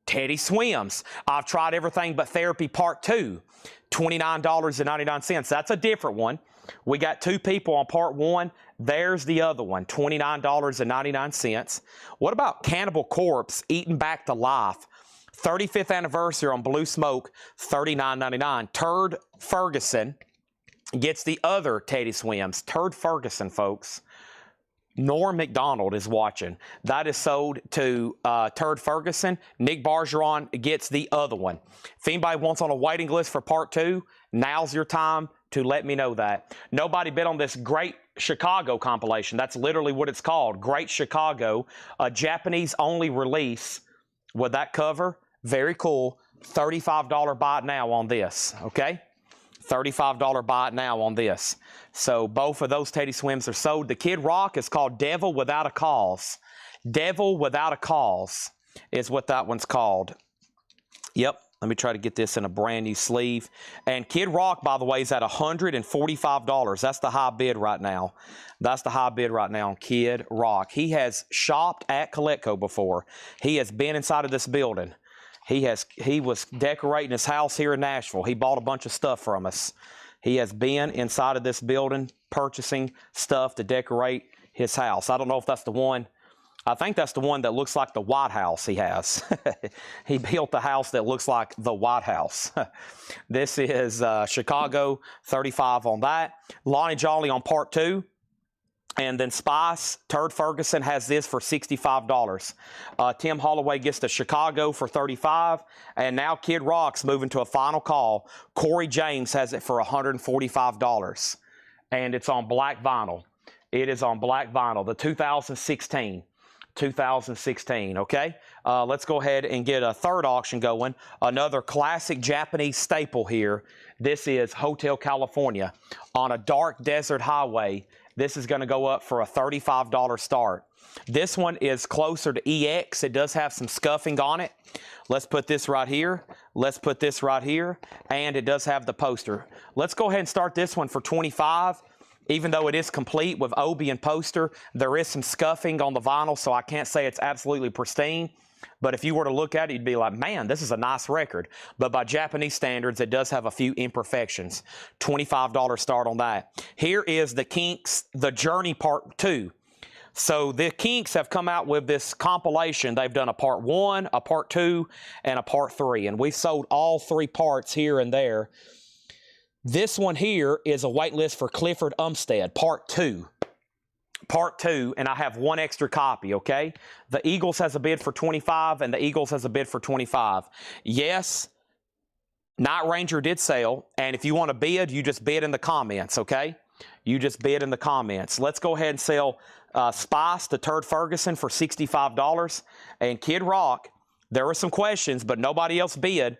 Teddy Swims. I've Tried Everything But Therapy Part 2, $29.99. That's a different one. We got 2 people on Part 1. There's the other one, $29.99. What about Cannibal Corpse, Eaten Back to Life? 35th anniversary on Blue Smoke, $39.99. Turd Ferguson gets the other Teddy Swims. Turd Ferguson, folks. Norm McDonald is watching. That is sold to Turd Ferguson. Nick Bargeron gets the other one. If anybody wants on a waiting list for Part 2, now's your time to let me know that. Nobody bid on this Great Chicago compilation. That's literally what it's called. Great Chicago, a Japanese-only release with that cover. Very cool. $35 buy it now on this, okay? $35 buy it now on this. So both of those Teddy Swims are sold. The Kid Rock is called Devil Without a Cause. Devil Without a Cause is what that one's called. Yep. Let me try to get this in a brand new sleeve. And Kid Rock, by the way, is at $145. That's the high bid right now. That's the high bid right now on Kid Rock. He has shopped at Coletco before. He has been inside of this building. He was decorating his house here in Nashville. He bought a bunch of stuff from us. He has been inside of this building purchasing stuff to decorate his house. I don't know if that's the one. I think that's the one that looks like the White House he has. He built the house that looks like the White House. This is Chicago, 35 on that. Lonnie Jolly on Part 2. And then Spice, Turd Ferguson has this for $65. Tim Holloway gets the Chicago for $35. And now Kid Rock's moving to a final call. Corey James has it for $145. And it's on black vinyl. It is on black vinyl, the 2016, okay? Let's go ahead and get a third auction going. Another classic Japanese staple here. This is Hotel California on a dark desert highway. This is going to go up for a $35 start. This one is closer to EX. It does have some scuffing on it. Let's put this right here. Let's put this right here. And it does have the poster. Let's go ahead and start this one for $25. Even though it is complete with Obi and poster, there is some scuffing on the vinyl, so I can't say it's absolutely pristine. But if you were to look at it, you'd be like, man, this is a nice record. But by Japanese standards, it does have a few imperfections. $25 start on that. Here is the Kinks, The Journey Part 2. So the Kinks have come out with this compilation. They've done a Part 1, a Part 2, and a Part 3. And we've sold all 3 parts here and there. This one here is a waitlist for Clifford Umstead, Part 2. Part 2, and I have 1 extra copy, okay? The Eagles has a bid for $25, and the Eagles has a bid for $25. Yes, Night Ranger did sell, and if you want to bid, you just bid in the comments, okay? You just bid in the comments. Let's go ahead and sell Spice to Turd Ferguson for $65. And Kid Rock, there were some questions, but nobody else bid.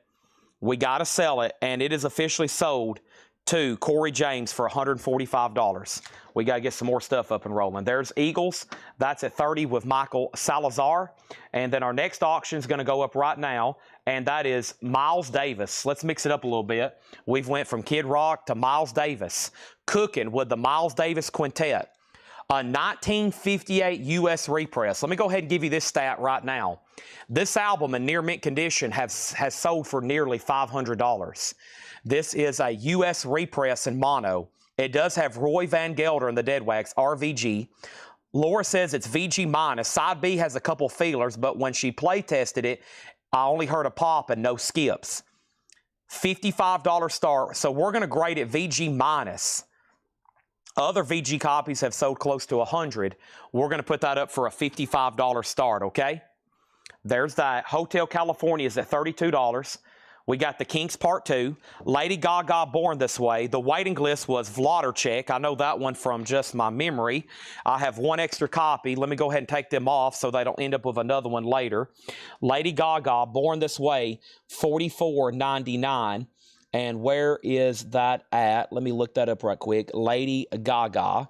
We got to sell it, and it is officially sold to Corey James for $145. We got to get some more stuff up and rolling. There's Eagles. That's at $30 with Michael Salazar. And then our next auction is going to go up right now, and that is Miles Davis. Let's mix it up a little bit. We've went from Kid Rock to Miles Davis. Cooking with the Miles Davis Quintet. A 1958 U.S. repress. Let me go ahead and give you this stat right now. This album in near mint condition has sold for nearly $500. This is a U.S. repress in mono. It does have Roy Van Gelder in the dead wax, RVG. Laura says it's VG minus. Side B has a couple feelers, but when she play tested it, I only heard a pop and no skips. $55 start, so we're going to grade it VG minus. Other VG copies have sold close to 100. We're going to put that up for a $55 start, okay? There's that. Hotel California is at $32. We got the Kinks Part 2. Lady Gaga, Born This Way. The waiting list was Vladarchek. I know that one from just my memory. I have 1 extra copy. Let me go ahead and take them off so they don't end up with another one later. Lady Gaga, Born This Way, $44.99. And where is that at? Let me look that up right quick. Lady Gaga.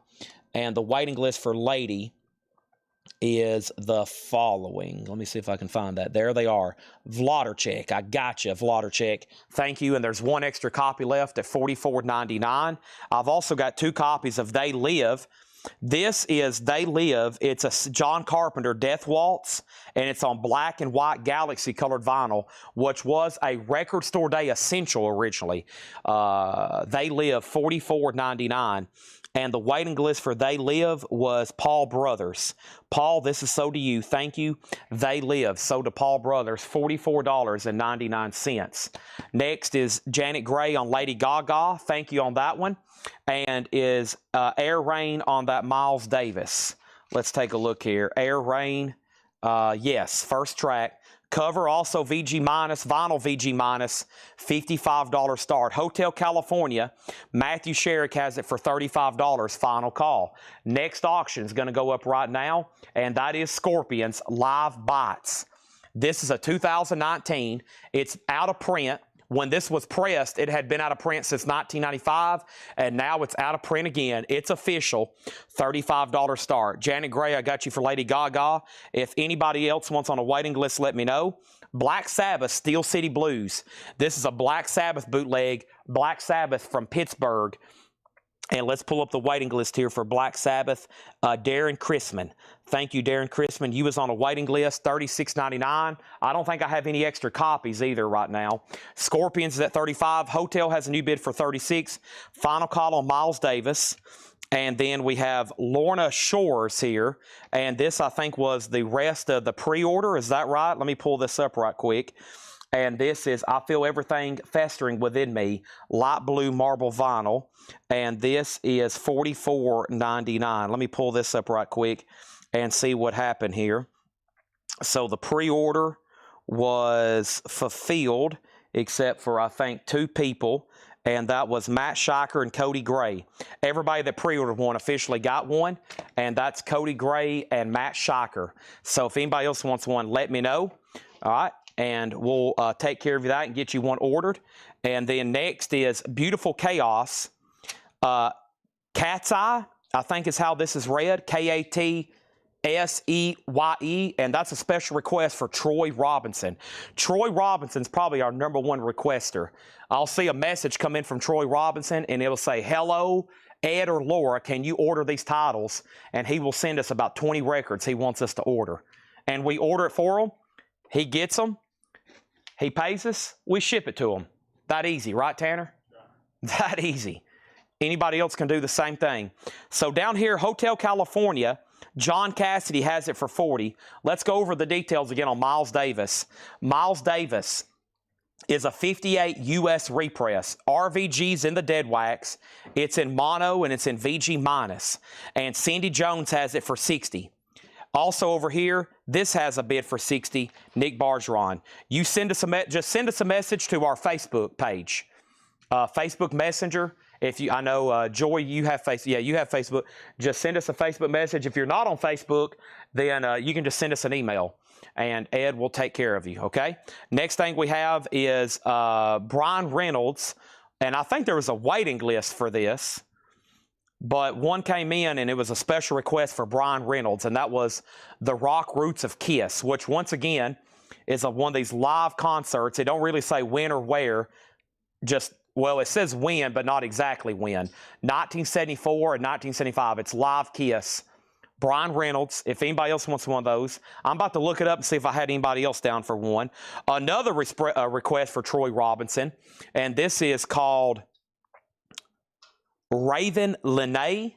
And the waiting list for Lady is the following. Let me see if I can find that. There they are. Vladarchek. I got you, Vladarchek. Thank you. And there's 1 extra copy left at $44.99. I've also got 2 copies of They Live. This is They Live. It's a John Carpenter Death Waltz, and it's on black and white Galaxy colored vinyl, which was a Record Store Day essential originally. They Live, $44.99. And the waiting list for They Live was Paul Brothers. Paul, this is so to you. Thank you. They Live, sold to Paul Brothers, $44.99. Next is Janet Gray on Lady Gaga. Thank you on that one. And is Air Rain on that Miles Davis. Let's take a look here. Air Rain, yes, first track. Cover also VG minus, vinyl VG minus, $55 start. Hotel California, Matthew Sherrick has it for $35, final call. Next auction is going to go up right now, and that is Scorpions Live Bites. This is a 2019. It's out of print. When this was pressed, it had been out of print since 1995, and now it's out of print again. It's official, $35 start. Janet Gray, I got you for Lady Gaga. If anybody else wants on a waiting list, let me know. Black Sabbath, Steel City Blues. This is a Black Sabbath bootleg, Black Sabbath from Pittsburgh. And let's pull up the waiting list here for Black Sabbath. Darren Chrisman. Thank you, Darren Chrisman. You was on a waiting list, $36.99. I don't think I have any extra copies either right now. Scorpions is at $35. Hotel has a new bid for $36. Final call on Miles Davis. And then we have Lorna Shores here. And this, I think, was the rest of the pre-order. Is that right? Let me pull this up right quick. And this is I Feel Everything Festering Within Me, light blue marble vinyl. And this is $44.99. Let me pull this up right quick and see what happened here. So the pre-order was fulfilled, except for, I think, 2 people. and that was Matt Shiker and Cody Gray. Everybody that pre-ordered one officially got one, and that's Cody Gray and Matt Shiker. So if anybody else wants one, let me know. All right, and we'll take care of that and get you one ordered. And then next is Beautiful Chaos. Cat's Eye, I think is how this is read. Katseye, and that's a special request for Troy Robinson. Troy Robinson's probably our #1 requester. I'll see a message come in from Troy Robinson, and it'll say, hello, Ed or Laura, can you order these titles? And he will send us about 20 records he wants us to order. And we order it for him. He gets them. He pays us. We ship it to him. That easy, right, Tanner? Yeah. That easy. Anybody else can do the same thing. So down here, Hotel California, John Cassidy has it for $40. Let's go over the details again on Miles Davis. Miles Davis is a 58 US repress. RVG's in the dead wax. It's in mono and it's in VG minus. And Cindy Jones has it for $60. Also over here, this has a bid for $60. Nick Bargeron. You send us just send us a message to our Facebook page, Facebook Messenger. If you, I know, Joy, you have you have Facebook. Just send us a Facebook message. If you're not on Facebook, then you can just send us an email, and Ed will take care of you, okay? Next thing we have is Brian Reynolds, and I think there was a waiting list for this, but one came in, and it was a special request for Brian Reynolds, and that was The Rock Roots of Kiss, which, once again, is one of these live concerts. It don't really say when or where, just... Well, it says when, but not exactly when. 1974 and 1975. It's live Kiss. Brian Reynolds, if anybody else wants one of those. I'm about to look it up and see if I had anybody else down for one. Another request for Troy Robinson, and this is called Raven Lene.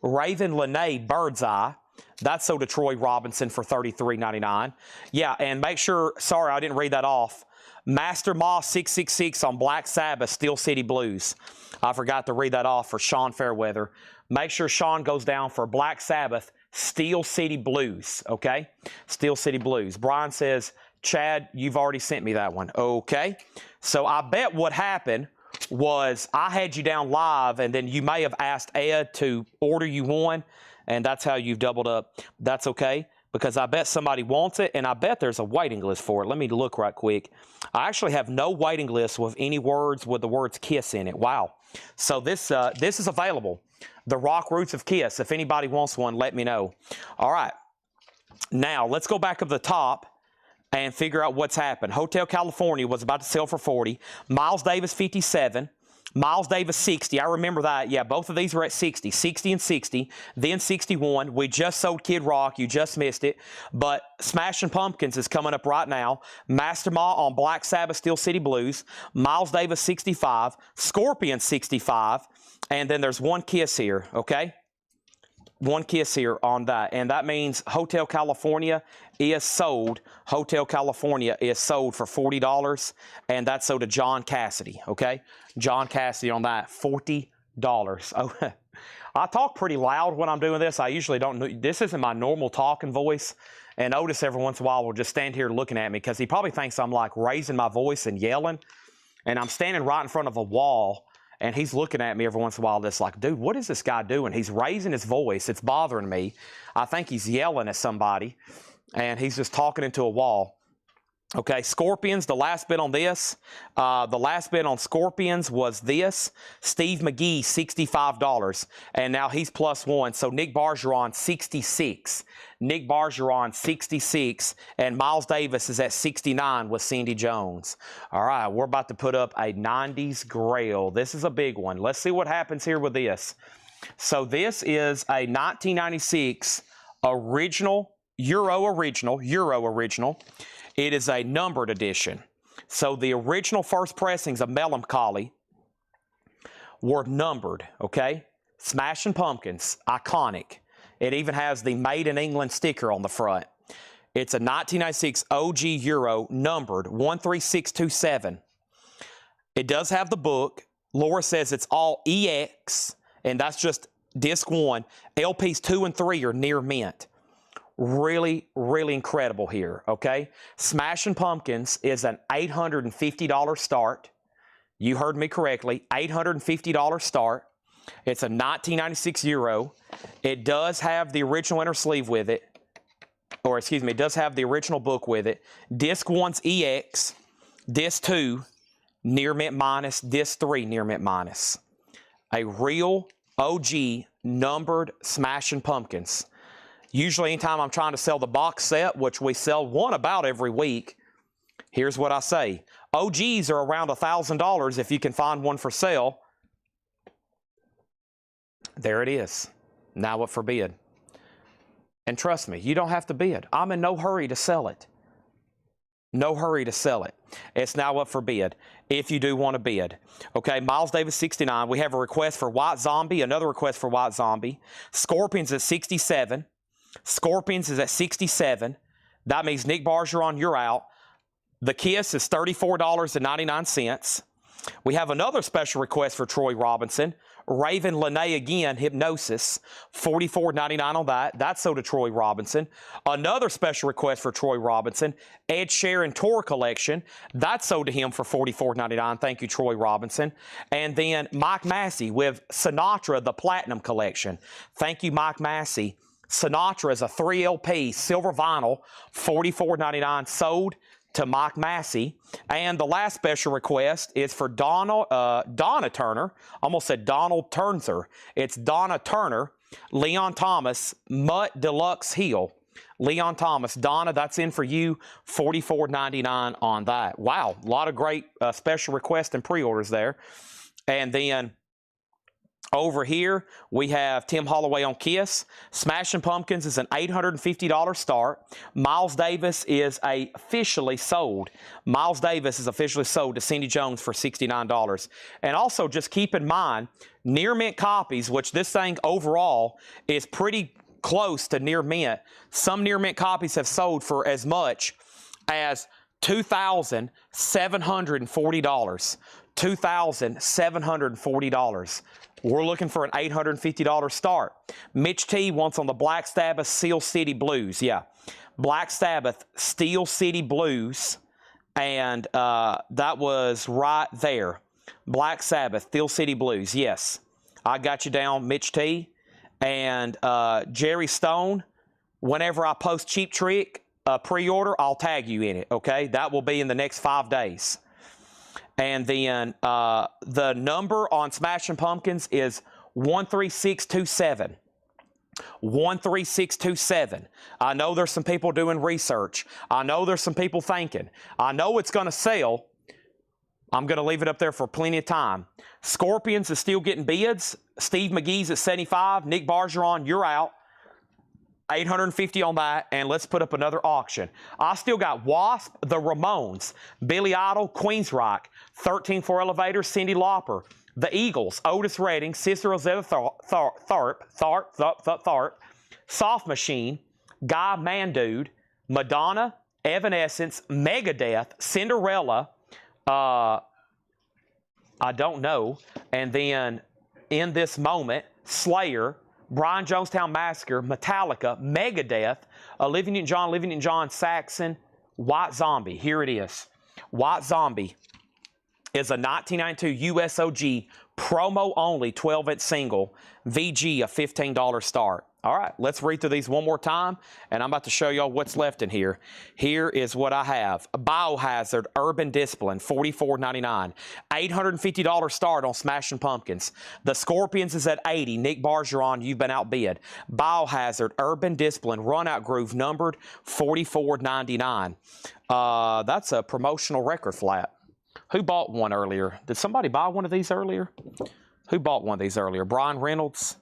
Raven Lene Bird's Eye. That's sold to Troy Robinson for $33.99. Yeah, and make sure, sorry, I didn't read that off. Master Moss 666 on Black Sabbath, Steel City Blues. I forgot to read that off for Sean Fairweather. Make sure Sean goes down for Black Sabbath, Steel City Blues, okay? Steel City Blues. Brian says, Chad, you've already sent me that one. Okay. So I bet what happened was I had you down live, and then you may have asked Ed to order you one, and that's how you've doubled up. That's okay, because I bet somebody wants it, and I bet there's a waiting list for it. Let me look right quick. I actually have no waiting list with any words with the words Kiss in it. Wow. So this is available. The Rock Roots of Kiss. If anybody wants one, let me know. All right. Now, let's go back up the top and figure out what's happened. Hotel California was about to sell for $40. Miles Davis, $57. Miles Davis, $60. I remember that. Yeah, both of these were at $60. $60 and $60. Then $61. We just sold Kid Rock. You just missed it. But Smashing Pumpkins is coming up right now. Master Ma on Black Sabbath, Steel City Blues. Miles Davis, $65. Scorpion, $65. And then there's one Kiss here, okay? One Kiss here on that. And that means Hotel California is sold. Hotel California is sold for $40. And that's sold to John Cassidy, okay? John Cassidy on that, $40. Oh, I talk pretty loud when I'm doing this. I usually don't. This isn't my normal talking voice. And Otis every once in a while will just stand here looking at me because he probably thinks I'm like raising my voice and yelling. And I'm standing right in front of a wall. And he's looking at me every once in a while just like, dude, what is this guy doing? He's raising his voice. It's bothering me. I think he's yelling at somebody. And he's just talking into a wall. Okay, Scorpions, the last bid on this. The last bid on Scorpions was this. Steve McGee, $65. And now he's +1. So Nick Bargeron, $66. Nick Bargeron, $66. And Miles Davis is at $69 with Cindy Jones. All right, we're about to put up a 90s Grail. This is a big one. Let's see what happens here with this. So this is a 1996 original, Euro original. It is a numbered edition. So the original first pressings of Melancholy were numbered, okay? Smashing Pumpkins, iconic. It even has the Made in England sticker on the front. It's a 1996 OG Euro, numbered 13627. It does have the book. Laura says it's all EX, and that's just disc 1. LPs 2 and 3 are near mint. Really, really incredible here, okay? Smashing Pumpkins is an $850 start. You heard me correctly, $850 start. It's a 1996 Euro. It does have the original inner sleeve with it. Or excuse me, it does have the original book with it. Disc 1's EX. Disc 2, near mint minus. Disc 3, near mint minus. A real OG numbered Smashing Pumpkins. Usually anytime I'm trying to sell the box set, which we sell one about every week, here's what I say. OGs are around $1,000 if you can find one for sale. There it is. Now up for bid. And trust me, you don't have to bid. I'm in no hurry to sell it. No hurry to sell it. It's now up for bid if you do want to bid. Okay, Miles Davis 69. We have a request for White Zombie, another request for White Zombie. Scorpions at 67. Scorpions is at 67. That means Nick Bargeron, you're out. The Kiss is $34.99. We have another special request for Troy Robinson. Raven Lene again, Hypnosis, $44.99 on that. That's sold to Troy Robinson. Another special request for Troy Robinson, Ed Sheeran Tour Collection. That's sold to him for $44.99. Thank you, Troy Robinson. And then Mike Massey with Sinatra, the Platinum Collection. Thank you, Mike Massey. Sinatra is a 3 LP silver vinyl, $44.99, sold to Mike Massey. And the last special request is for Donna Turner. Almost said Donald Turnser. It's Donna Turner, Leon Thomas, Mutt Deluxe Heel. Leon Thomas, Donna, that's in for you, $44.99 on that. Wow, a lot of great special requests and pre-orders there. And then over here, we have Tim Holloway on Kiss. Smashing Pumpkins is an $850 start. Miles Davis is officially sold. Miles Davis is officially sold to Cindy Jones for $69. And also, just keep in mind, near mint copies, which this thing overall is pretty close to near mint. Some near mint copies have sold for as much as $2,740. $2,740. We're looking for an $850 start. Mitch T wants on the Black Sabbath Steel City Blues. Yeah, Black Sabbath Steel City Blues. And that was right there. Black Sabbath Steel City Blues. Yes, I got you down, Mitch T. And Jerry Stone, whenever I post Cheap Trick pre-order, I'll tag you in it, okay? That will be in the next 5 days. And then the number on Smashing Pumpkins is 13627. 13627. I know there's some people doing research. I know there's some people thinking. I know it's going to sell. I'm going to leave it up there for plenty of time. Scorpions is still getting bids. Steve McGee's at 75. Nick Bargeron, you're out. 850 on that, and let's put up another auction. I still got Wasp, the Ramones, Billy Idol, Queensryche, 13 for Elevator, Cyndi Lauper, the Eagles, Otis Redding, Sister Rosetta Tharpe, Soft Machine, Guy Mandude, Madonna, Evanescence, Megadeth, Cinderella, I don't know, and then In This Moment, Slayer, Brian Jonestown Massacre, Metallica, Megadeth, Olivia Newton-John, Saxon, White Zombie. Here it is. White Zombie is a 1992 USOG promo-only 12-inch single, VG, a $15 start. All right, let's read through these one more time, and I'm about to show y'all what's left in here. Here is what I have. Biohazard Urban Discipline, $44.99. $850 start on Smashing Pumpkins. The Scorpions is at $80. Nick Bargeron, you've been outbid. Biohazard Urban Discipline Runout Groove numbered, $44.99. That's a promotional record flat. Who bought one earlier? Did somebody buy one of these earlier? Who bought one of these earlier? Brian Reynolds?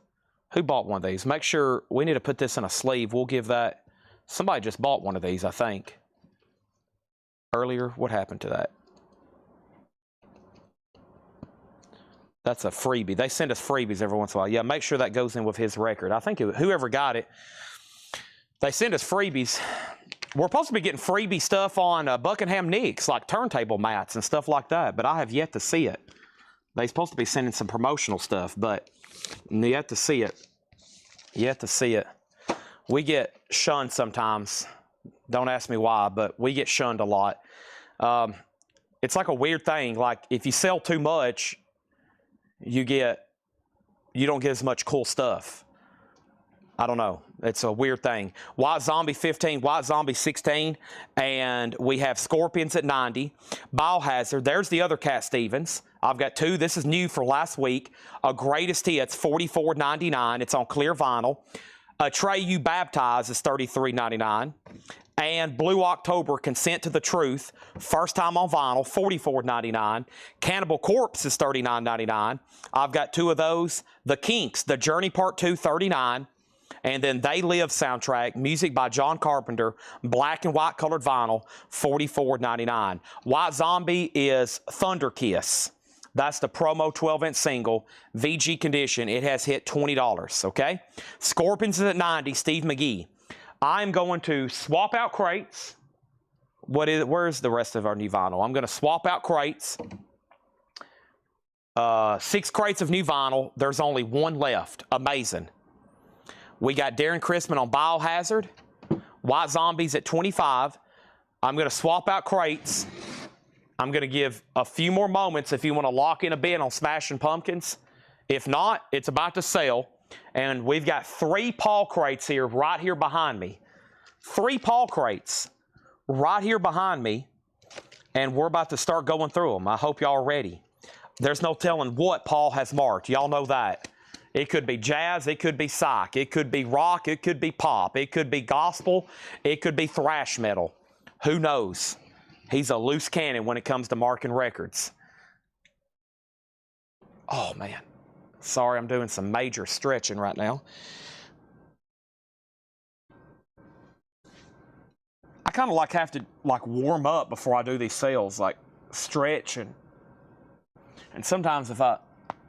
Who bought one of these? Make sure we need to put this in a sleeve. We'll give that. Somebody just bought one of these, I think. Earlier, what happened to that? That's a freebie. They send us freebies every once in a while. Yeah, make sure that goes in with his record. I think whoever got it, they send us freebies. We're supposed to be getting freebie stuff on Buckingham Nicks, like turntable mats and stuff like that, but I have yet to see it. They're supposed to be sending some promotional stuff, but yet to see it. Yet to see it. We get shunned sometimes. Don't ask me why, but we get shunned a lot. It's like a weird thing. Like if you sell too much, you don't get as much cool stuff. I don't know. It's a weird thing. White Zombie 15, White Zombie 16, and we have Scorpions at 90. Biohazard, there's the other Cat Stevens. I've got two. This is new for last week. A Greatest Hits, $44.99. It's on clear vinyl. Atreyu Baptized is $33.99. And Blue October, Consent to the Truth, first time on vinyl, $44.99. Cannibal Corpse is $39.99. I've got two of those. The Kinks, The Journey Part 2, $39. And then They Live soundtrack, music by John Carpenter, black and white colored vinyl, $44.99. White Zombie is Thunder Kiss. That's the promo 12-inch single, VG condition. It has hit $20, okay? Scorpions is at 90, Steve McGee. I'm going to swap out crates. Where's the rest of our new vinyl? I'm going to swap out crates. 6 crates of new vinyl. There's only one left. Amazing. We got Darren Crispin on Biohazard. White Zombies at 25. I'm going to swap out crates. I'm going to give a few more moments if you want to lock in a bid on Smashing Pumpkins. If not, it's about to sell. And we've got 3 Paul crates here, right here behind me. 3 Paul crates right here behind me. And we're about to start going through them. I hope y'all are ready. There's no telling what Paul has marked. Y'all know that. It could be jazz, it could be psych, it could be rock, it could be pop, it could be gospel, it could be thrash metal. Who knows? He's a loose cannon when it comes to marking records. Oh, man. Sorry, I'm doing some major stretching right now. I kind of have to warm up before I do these sales, like stretch, and sometimes if I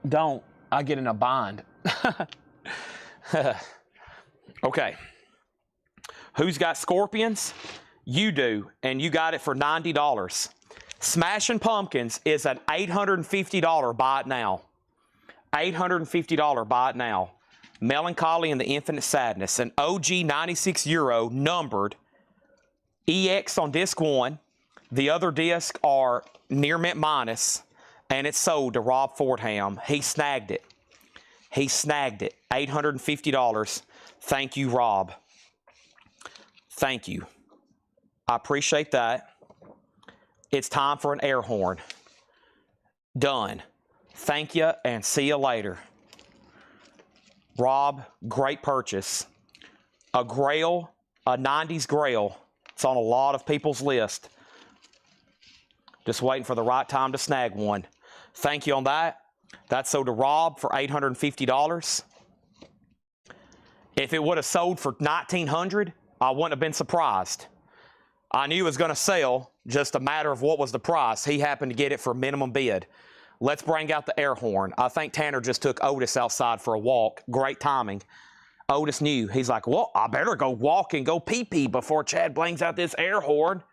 don't, I get in a bind. Okay. Who's got Scorpions? You do, and you got it for $90. Smashing Pumpkins is an $850 buy it now. $850 buy it now. Melancholy and the Infinite Sadness, an OG 96 Euro numbered EX on disc 1. The other discs are near mint minus, and it's sold to Rob Fordham. He snagged it. He snagged it. $850. Thank you, Rob. Thank you. I appreciate that. It's time for an air horn. Done. Thank you, and see you later. Rob, great purchase. A Grail, a 90s Grail. It's on a lot of people's list. Just waiting for the right time to snag one. Thank you on that. That's sold to Rob for $850. If it would have sold for $1,900, I wouldn't have been surprised. I knew it was going to sell, just a matter of what was the price. He happened to get it for minimum bid. Let's bring out the air horn. I think Tanner just took Otis outside for a walk. Great timing. Otis knew. He's like, well, I better go walk and go pee-pee before Chad brings out this air horn.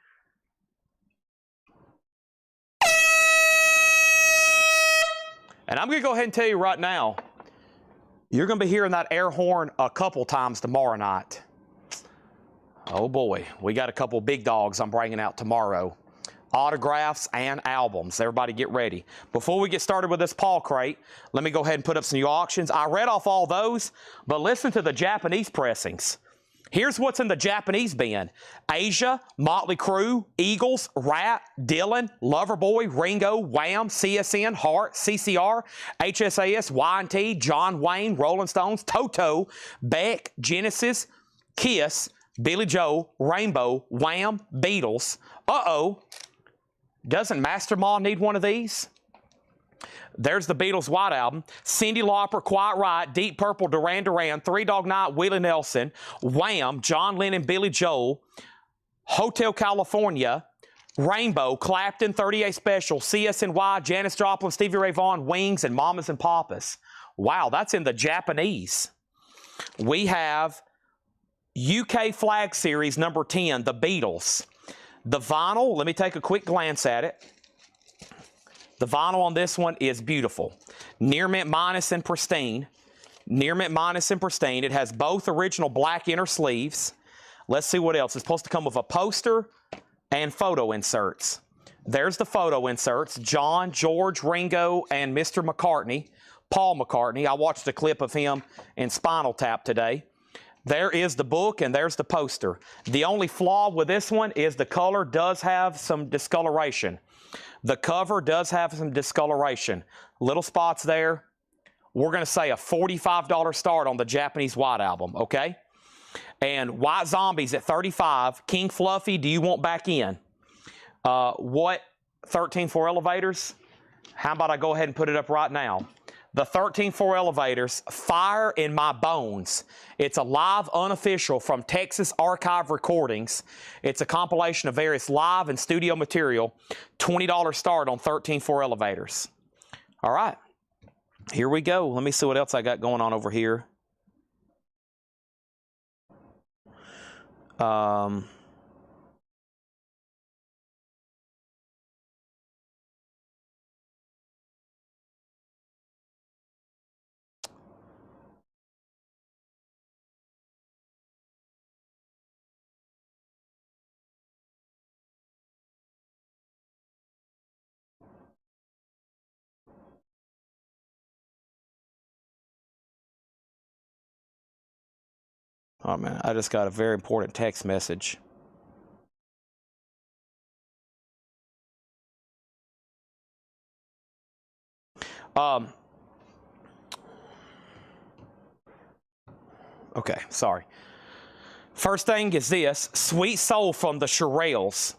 And I'm going to go ahead and tell you right now, you're going to be hearing that air horn a couple times tomorrow night. Oh boy, we got a couple big dogs I'm bringing out tomorrow. Autographs and albums. Everybody get ready. Before we get started with this Paul crate, let me go ahead and put up some new auctions. I read off all those, but listen to the Japanese pressings. Here's what's in the Japanese bin. Asia, Motley Crue, Eagles, Rat, Dylan, Loverboy, Ringo, Wham, CSN, Heart, CCR, HSAS, Y&T, John Wayne, Rolling Stones, Toto, Beck, Genesis, Kiss, Billy Joel, Rainbow, Wham, Beatles. Uh-oh. Doesn't Master Ma need one of these? There's the Beatles' White Album. Cyndi Lauper, Quiet Riot, Deep Purple, Duran Duran, Three Dog Night, Willie Nelson, Wham, John Lennon, Billy Joel, Hotel California, Rainbow, Clapton, 38 Special, CSNY, Janis Joplin, Stevie Ray Vaughan, Wings, and Mamas and Papas. Wow, that's in the Japanese. We have UK Flag Series number 10, the Beatles. The vinyl, let me take a quick glance at it. The vinyl on this one is beautiful. Near mint minus and pristine. Near mint minus and pristine. It has both original black inner sleeves. Let's see what else. It's supposed to come with a poster and photo inserts. There's the photo inserts. John, George, Ringo, and Mr. McCartney, Paul McCartney. I watched a clip of him in Spinal Tap today. There is the book, and there's the poster. The only flaw with this one is the color does have some discoloration. The cover does have some discoloration. Little spots there. We're going to say a $45 start on the Japanese White Album, okay? And White Zombies at $35. King Fluffy, do you want back in? What 13.4 elevators? How about I go ahead and put it up right now? The 13.4 elevators, Fire in My Bones. It's a live unofficial from Texas Archive Recordings. It's a compilation of various live and studio material. $20 start on 13.4 elevators. All right. Here we go. Let me see what else I got going on over here. Oh man, I just got a very important text message. Okay, sorry. First thing is this, Sweet Soul from the Shirelles,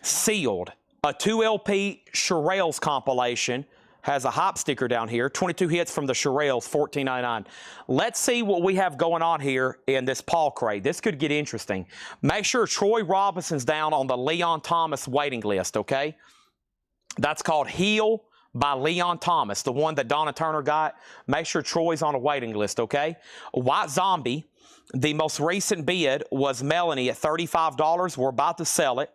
sealed. A 2 LP Shirelles compilation. Has a hop sticker down here. 22 hits from the Shirelles, $14.99. Let's see what we have going on here in this Paul crate. This could get interesting. Make sure Troy Robinson's down on the Leon Thomas waiting list, okay? That's called Heal by Leon Thomas, the one that Donna Turner got. Make sure Troy's on a waiting list, okay? White Zombie, the most recent bid was Melanie at $35. We're about to sell it.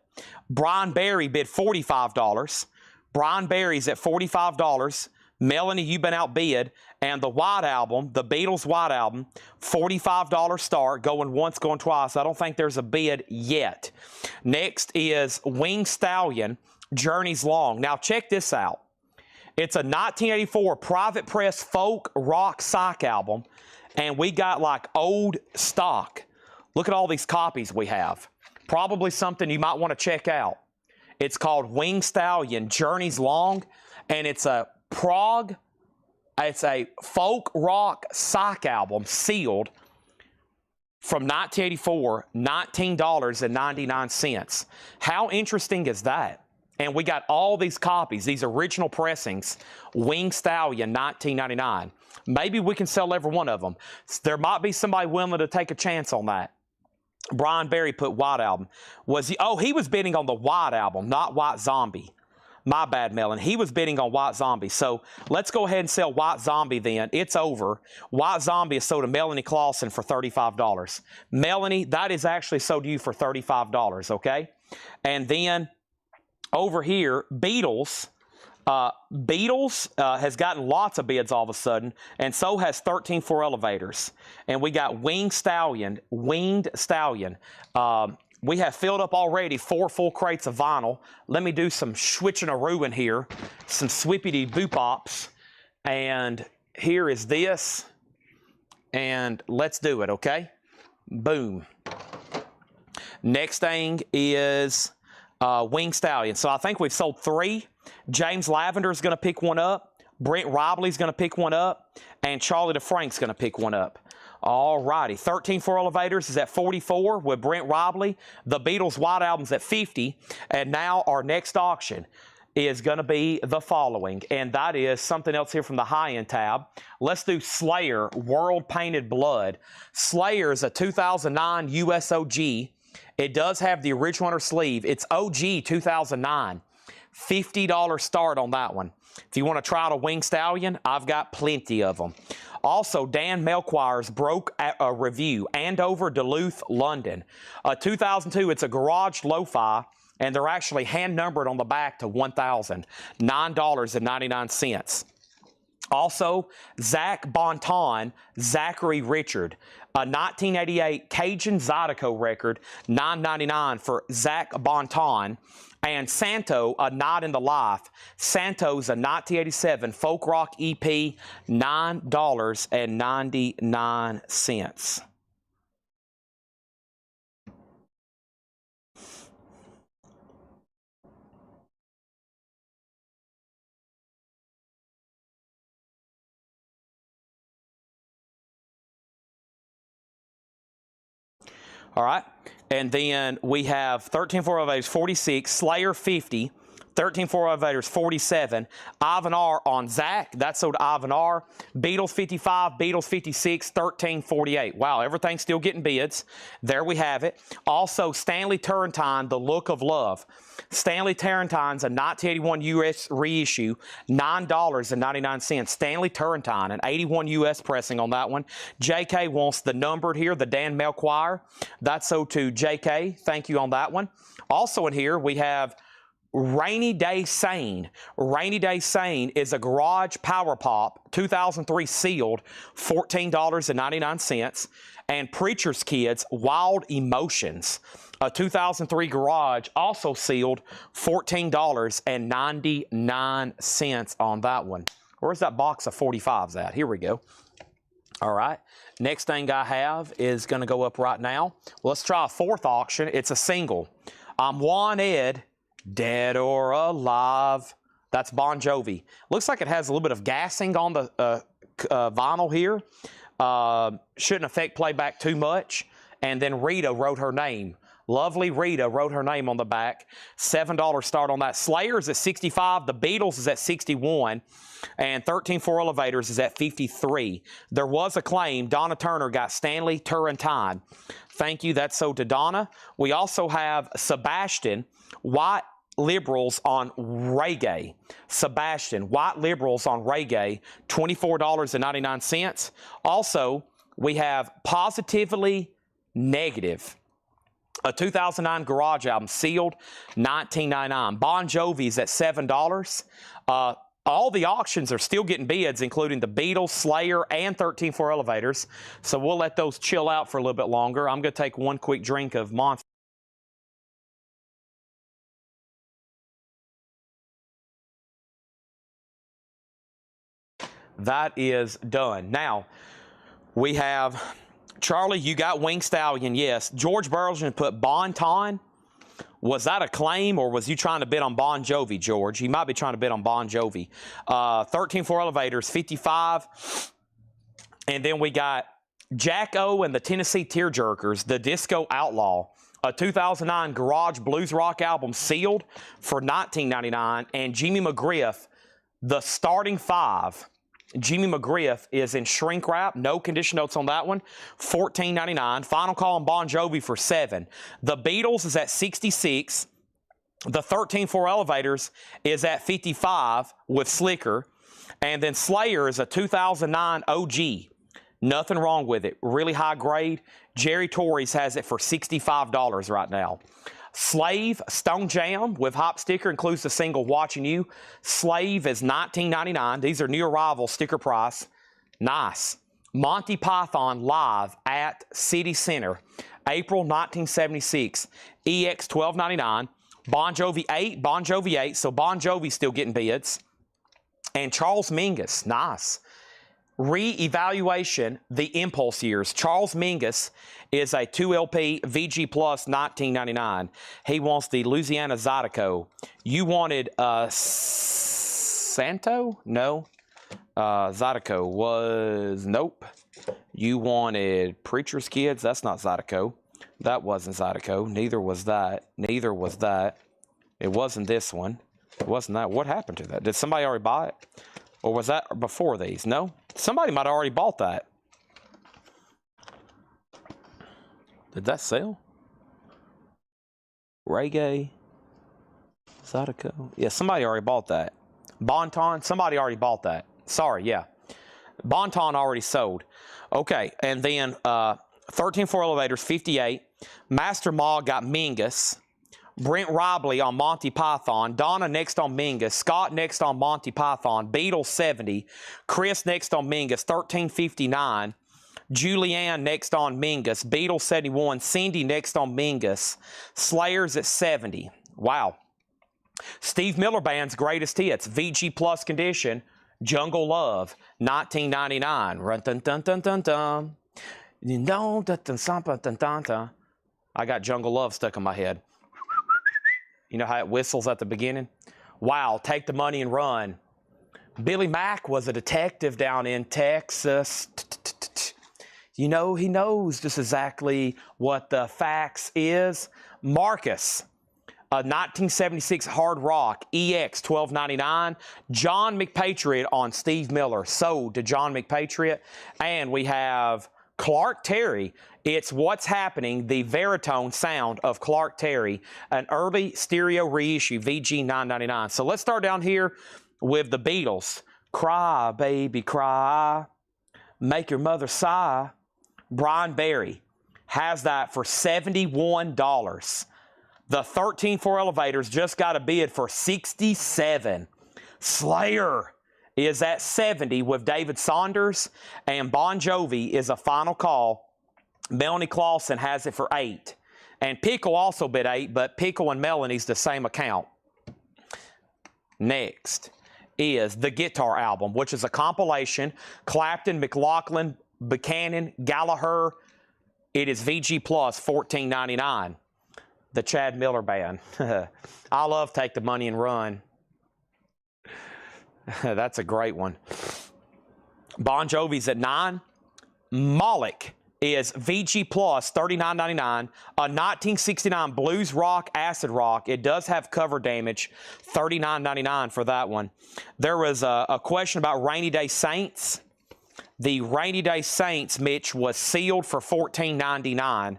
Brian Berry bid $45. Brian Berry's at $45. Melanie, you've been outbid. And the White Album, the Beatles White Album, $45 start, going once, going twice. I don't think there's a bid yet. Next is Winged Stallion, Journeys Long. Now check this out. It's a 1984 private press folk rock psych album, and we got like old stock. Look at all these copies we have. Probably something you might want to check out. It's called Winged Stallion, Journeys Long, and it's a folk rock psych album, sealed, from 1984, $19.99. How interesting is that? And we got all these copies, these original pressings, Winged Stallion, $19.99. Maybe we can sell every one of them. There might be somebody willing to take a chance on that. Brian Berry put White Album. Was he? Oh, he was bidding on the White Album, not White Zombie. My bad, Melon. He was bidding on White Zombie. So let's go ahead and sell White Zombie then. It's over. White Zombie is sold to Melanie Clausen for $35. Melanie, that is actually sold to you for $35, okay? And then over here, Beatles. Beatles has gotten lots of bids all of a sudden, and so has 13.4 elevators. And we got Winged Stallion. We have filled up already 4 full crates of vinyl. Let me do some switching a ruin here, some swippity boop-ops. And here is this. And let's do it, okay? Boom. Next thing is Winged Stallion. So I think we've sold 3. James Lavender is going to pick one up. Brent Robley is going to pick one up. And Charlie DeFrank's going to pick one up. All righty. 13.4 elevators is at $44 with Brent Robley. The Beatles White Album's at $50. And now our next auction is going to be the following. And that is something else here from the high-end tab. Let's do Slayer, World Painted Blood. Slayer is a 2009 US OG. It does have the original on her sleeve. It's OG 2009. $50 start on that one. If you want to try out a Winged Stallion, I've got plenty of them. Also, Dan Melchior's Broke a Review, Andover, Duluth, London. 2002, it's a garage lo-fi, and they're actually hand-numbered on the back to 1,000. $9.99. Also, Zach Bonton, Zachary Richard, a 1988 Cajun Zydeco record, $9.99 for Zach Bonton. And Santo, a Night in the Life. Santo's a 1987 folk rock EP, $9.99. All right, and then we have 13-4 elevators 46, Slayer 50, 13-4 elevators 47, Ivan R on Zach, that's sold to Ivan R, Beatles 55, Beatles 56, 1348. Wow, everything's still getting bids. There we have it. Also, Stanley Turrentine, The Look of Love. Stanley Turrentine's a 1981 U.S. reissue, $9.99. Stanley Turrentine, an 81 U.S. pressing on that one. J.K. wants the numbered here, the Dan Mel Choir. That's so to J.K. Thank you on that one. Also in here, we have Rainy Day Sane. Rainy Day Sane is a garage power pop, 2003 sealed, $14.99. And Preacher's Kids, Wild Emotions, a 2003 garage, also sealed, $14.99 on that one. Where's that box of 45s at? Here we go. All right. Next thing I have is going to go up right now. Let's try a fourth auction. It's a single. I'm Wanted, Dead or Alive. That's Bon Jovi. Looks like it has a little bit of gassing on the vinyl here. Shouldn't affect playback too much. And then Rita wrote her name. Lovely Rita wrote her name on the back. $7 start on that. Slayer is at 65. The Beatles is at 61. And 13-4 elevators is at 53. There was a claim. Donna Turner got Stanley Turrentine. Thank you. That's so to Donna. We also have Sebastian, White Liberals on Reggae. Sebastian, White Liberals on Reggae, $24.99. Also, we have Positively Negative, a 2009 garage album, sealed, $19.99. Bon Jovi's at $7. All the auctions are still getting bids, including the Beatles, Slayer, and 13-4 elevators. So we'll let those chill out for a little bit longer. I'm going to take one quick drink of Monster. That is done. Now, we have Charlie, you got Wing Stallion, yes. George Burlington put Bon Ton. Was that a claim, or was you trying to bid on Bon Jovi, George? You might be trying to bid on Bon Jovi. 13-4 elevators, 55. And then we got Jack O and the Tennessee Tearjerkers, The Disco Outlaw, a 2009 garage blues rock album, sealed, for $19.99. And Jimmy McGriff, The Starting Five. Jimmy McGriff is in shrink wrap. No condition notes on that one. $14.99. Final call on Bon Jovi for $7. The Beatles is at 66. The 13-4 elevators is at 55 with Slicker. And then Slayer is a 2009 OG. Nothing wrong with it. Really high grade. Jerry Torres has it for $65 right now. Slave, Stone Jam with Hop sticker, includes the single Watching You. Slave is $19.99. These are new arrival sticker price. Nice. Monty Python live at City Center, April 1976. EX $12.99. Bon Jovi 8, Bon Jovi 8. So Bon Jovi still getting bids. And Charles Mingus, nice. Re-evaluation, the Impulse years. Charles Mingus is a 2LP VG Plus, $19.99. He wants the Louisiana Zydeco. You wanted Santo? No. Zydeco was, nope. You wanted Preacher's Kids. That's not Zydeco. That wasn't Zydeco. Neither was that. Neither was that. It wasn't this one. It wasn't that. What happened to that? Did somebody already buy it? Or was that before these? No? Somebody might have already bought that. Did that sell? Reggae. Zydeco. Yeah, somebody already bought that. Bon Ton, somebody already bought that. Sorry, yeah. Bon Ton already sold. Okay, and then 13-4 elevators, 58. Master Ma got Mingus. Brent Robley on Monty Python, Donna next on Mingus, Scott next on Monty Python, Beatles 70, Chris next on Mingus, 1359, Julianne next on Mingus, Beatles 71, Cindy next on Mingus, Slayers at 70. Wow. Steve Miller Band's greatest hits, VG Plus Condition, Jungle Love, 1999. Run dun dun dun dun dun. You know dun dun dun dun dun dun. I got Jungle Love stuck in my head. You know how it whistles at the beginning? Wow, Take the Money and Run. Billy Mack was a detective down in Texas. You know, he knows just exactly what the facts is. Marcus, 1976 Hard Rock, EX 1299. John McPatriot on Steve Miller, sold to John McPatriot. And we have Clark Terry. It's What's Happening, the Veritone sound of Clark Terry, an early stereo reissue, VG 999. So let's start down here with the Beatles. Cry, baby, cry. Make your mother sigh. Brian Berry has that for $71. The 13-4 elevators just got a bid for $67. Slayer is at 70 with David Saunders, and Bon Jovi is a final call. Melanie Clausen has it for $8. And Pickle also bid $8, but Pickle and Melanie's the same account. Next is the Guitar Album, which is a compilation. Clapton, McLaughlin, Buchanan, Gallagher. It is VG Plus, $14.99. The Chad Miller Band. I love Take the Money and Run. That's a great one. Bon Jovi's at 9. Moloch is VG Plus, $39.99. A 1969 blues rock, acid rock. It does have cover damage, $39.99 for that one. There was a question about Rainy Day Saints. The Rainy Day Saints, Mitch, was sealed for $14.99.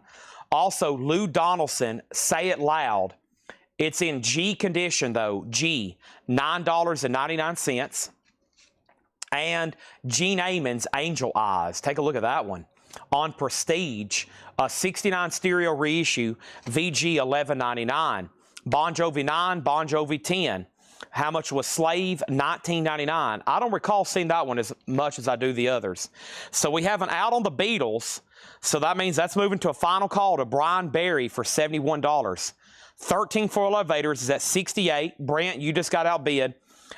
Also, Lou Donaldson, Say It Loud. It's in G condition, though. G, $9.99. And Gene Amon's Angel Eyes. Take a look at that one. On Prestige, a 69 stereo reissue, VG $11.99. Bon Jovi 9, Bon Jovi 10. How much was Slave? $19.99. I don't recall seeing that one as much as I do the others. So we have an out on the Beatles. So that means that's moving to a final call to Brian Berry for $71. 13-4 elevators is at 68. Brent, you just got outbid.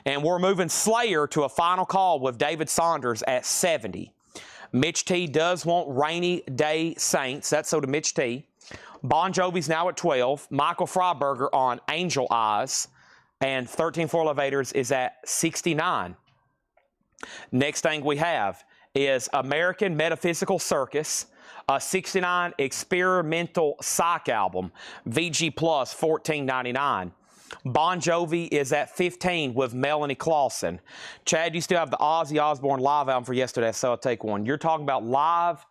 And we're moving Slayer to a final call with David Saunders at 70. Mitch T does want Rainy Day Saints. That's so to Mitch T. Bon Jovi's now at 12. Michael Freiberger on Angel Eyes. And 13-4 elevators is at 69. Next thing we have is American Metaphysical Circus, a 69 experimental psych album, VG Plus, $14.99. Bon Jovi is at 15 with Melanie Clausen. Chad, you still have the Ozzy Osbourne live album for yesterday, so I'll take one. You're talking about live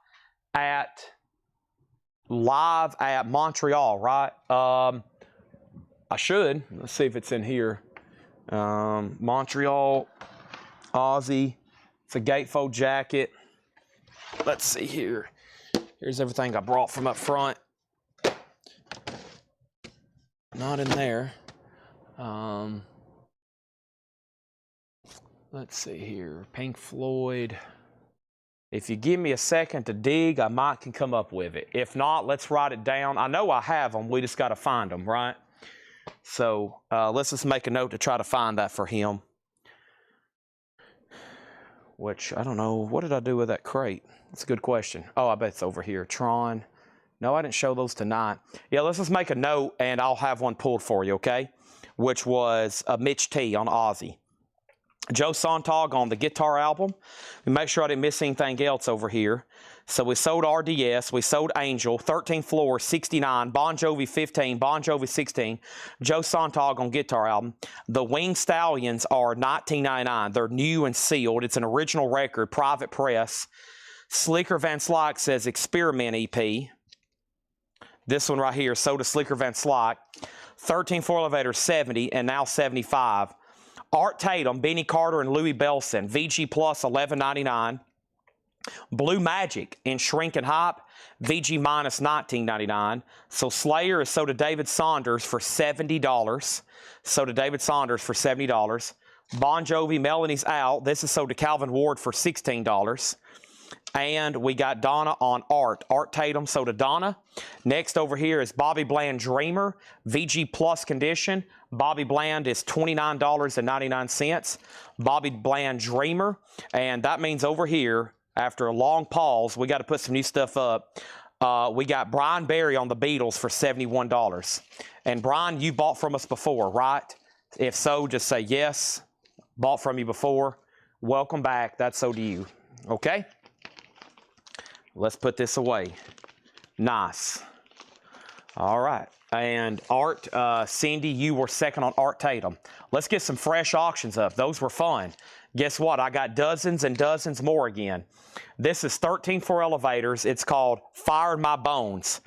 at Montreal, right? I should. Let's see if it's in here. Montreal, Ozzy. It's a gatefold jacket. Let's see here. Here's everything I brought from up front. Not in there. Let's see here. Pink Floyd. If you give me a second to dig, I might can come up with it. If not, let's write it down. I know I have them. We just got to find them, right? So let's just make a note to try to find that for him. Which, I don't know. What did I do with that crate? That's a good question. Oh, I bet it's over here. Tron. No, I didn't show those tonight. Yeah, let's just make a note, and I'll have one pulled for you, okay? Which was Mitch T on Ozzy. Joe Sontag on the Guitar Album. Make sure I didn't miss anything else over here. So we sold RDS, we sold Angel, 13th Floor, 69, Bon Jovi 15, Bon Jovi 16, Joe Sontag on Guitar Album. The Winged Stallions are $19.99. They're new and sealed. It's an original record, private press. Slicker Van Slyke says Experiment EP. This one right here, sold to Slicker Van Slyke. 13-4 elevator, 70, and now 75. Art Tatum, Benny Carter, and Louis Belson. VG Plus, $11.99. Blue Magic in Shrink and Hype, VG minus $19.99. So Slayer is sold to David Saunders for $70. Sold to David Saunders for $70. Bon Jovi, Melanie's Out. This is sold to Calvin Ward for $16. And we got Donna on Art. Art Tatum sold to Donna. Next over here is Bobby Bland Dreamer, VG Plus condition. Bobby Bland is $29.99. Bobby Bland Dreamer. And that means over here, after a long pause, we got to put some new stuff up. We got Brian Berry on the Beatles for $71. And Brian, you bought from us before, right? If so, just say yes. Bought from you before. Welcome back. That's so to you. Okay? Let's put this away. Nice. All right. And Art, Cindy, you were second on Art Tatum. Let's get some fresh auctions up. Those were fun. Guess what? I got dozens and dozens more again. This is 13 for elevators. It's called Fire in My Bones.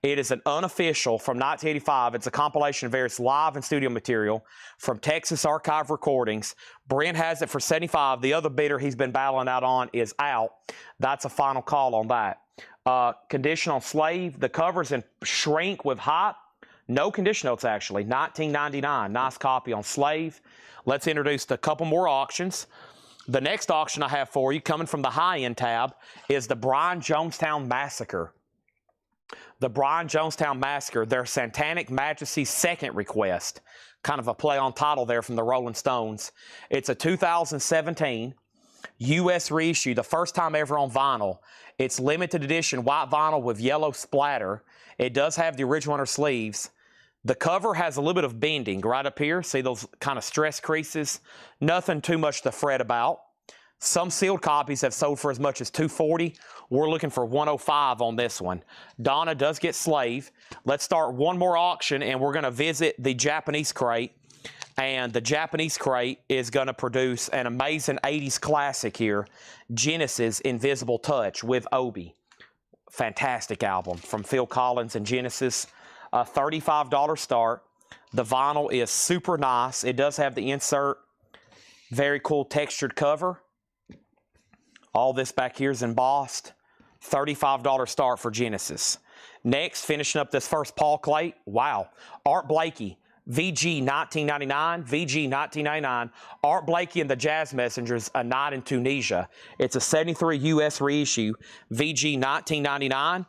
It is an unofficial from 1985. It's a compilation of various live and studio material from Texas Archive Recordings. Brent has it for $75. The other bidder he's been battling out on is out. That's a final call on that. Condition on Slave. The cover's in Shrink with Hype. No condition notes, actually. $19.99. Nice copy on Slave. Let's introduce a couple more auctions. The next auction I have for you, coming from the high-end tab, is the Brian Jonestown Massacre. The Brian Jonestown Massacre, their Satanic Majesty's second request. Kind of a play on title there from the Rolling Stones. It's a 2017 U.S. reissue, the first time ever on vinyl. It's limited edition white vinyl with yellow splatter. It does have the original inner sleeves. The cover has a little bit of bending right up here. See those kind of stress creases? Nothing too much to fret about. Some sealed copies have sold for as much as $240. We're looking for $105 on this one. Donna does get Slave. Let's start one more auction, and we're going to visit the Japanese crate. And the Japanese crate is going to produce an amazing 80s classic here, Genesis Invisible Touch with Obi. Fantastic album from Phil Collins and Genesis. A $35 start. The vinyl is super nice. It does have the insert. Very cool textured cover. All this back here is embossed. $35 start for Genesis. Next, finishing up this first Paul Clay. Wow. Art Blakey. VG $19.99. VG $19.99. Art Blakey and the Jazz Messengers, A Night in Tunisia. It's a 73 U.S. reissue. VG $19.99.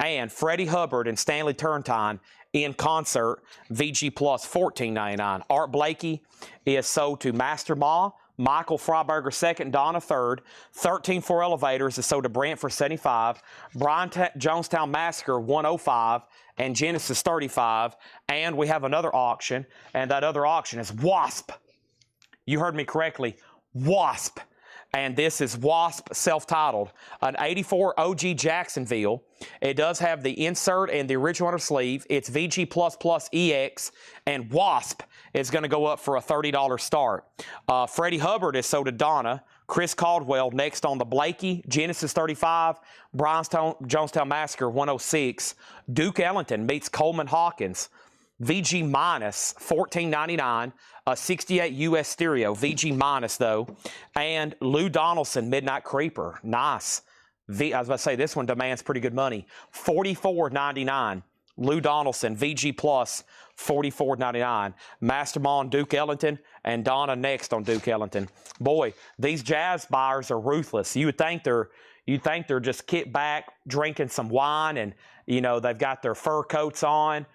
And Freddie Hubbard and Stanley Turrentine in concert, VG Plus $14.99. Art Blakey is sold to Master Ma, Michael Freiberger second, Donna third. 13 for elevators is sold to Brent for $75. Brian Jonestown Massacre $105 and Genesis $35. And we have another auction, and that other auction is Wasp. You heard me correctly, Wasp. And this is Wasp self-titled, an 84 OG Jacksonville. It does have the insert and the original inner sleeve. It's VG++ EX, and Wasp is going to go up for a $30 start. Freddie Hubbard is sold to Donna. Chris Caldwell next on the Blakey, Genesis $35, Brian Jonestown Massacre $106. Duke Ellington meets Coleman Hawkins. VG minus $14.99, a 68 US stereo, VG minus though, and Lou Donaldson Midnight Creeper, nice. I was about to say this one demands pretty good money, $44.99. Lou Donaldson VG plus $44.99. Mastermon Duke Ellington and Donna next on Duke Ellington. Boy, these jazz buyers are ruthless. You would think they're just kicked back drinking some wine and they've got their fur coats on.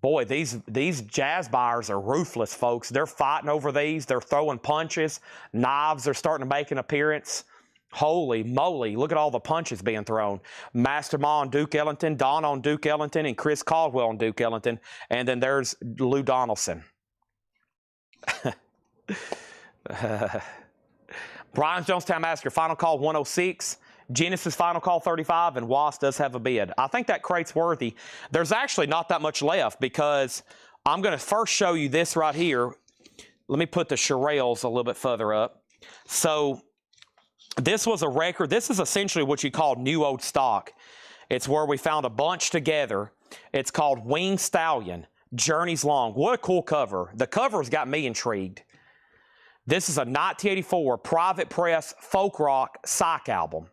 Boy, these jazz buyers are ruthless, folks. They're fighting over these. They're throwing punches. Knives are starting to make an appearance. Holy moly, look at all the punches being thrown. Masterma on Duke Ellington, Don on Duke Ellington, and Chris Caldwell on Duke Ellington. And then there's Lou Donaldson. Brian Jonestown Massacre, final call 106. Genesis final call 35, and Wasp does have a bid. I think that crate's worthy. There's actually not that much left because I'm going to first show you this right here. Let me put the Shirelles a little bit further up. So this was a record. This is essentially what you call new old stock. It's where we found a bunch together. It's called Winged Stallion, Journeys Long. What a cool cover. The cover's got me intrigued. This is a 1984 Private Press folk rock psych album.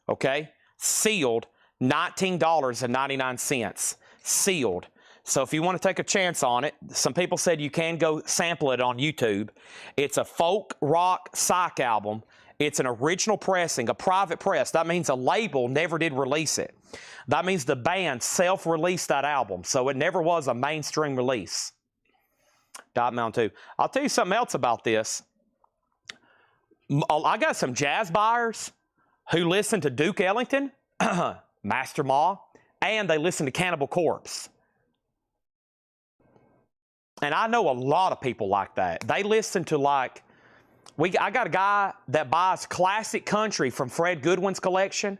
okay? Sealed, $19.99. Sealed. So if you want to take a chance on it, some people said you can go sample it on YouTube. It's a folk rock psych album. It's an original pressing, a private press. That means a label never did release it. That means the band self-released that album, so it never was a mainstream release. Dot Mountain 2. I'll tell you something else about this. I got some jazz buyers who listen to Duke Ellington, Master Ma, and they listen to Cannibal Corpse. And I know a lot of people like that. They listen to like, I got a guy that buys classic country from Fred Goodwin's collection,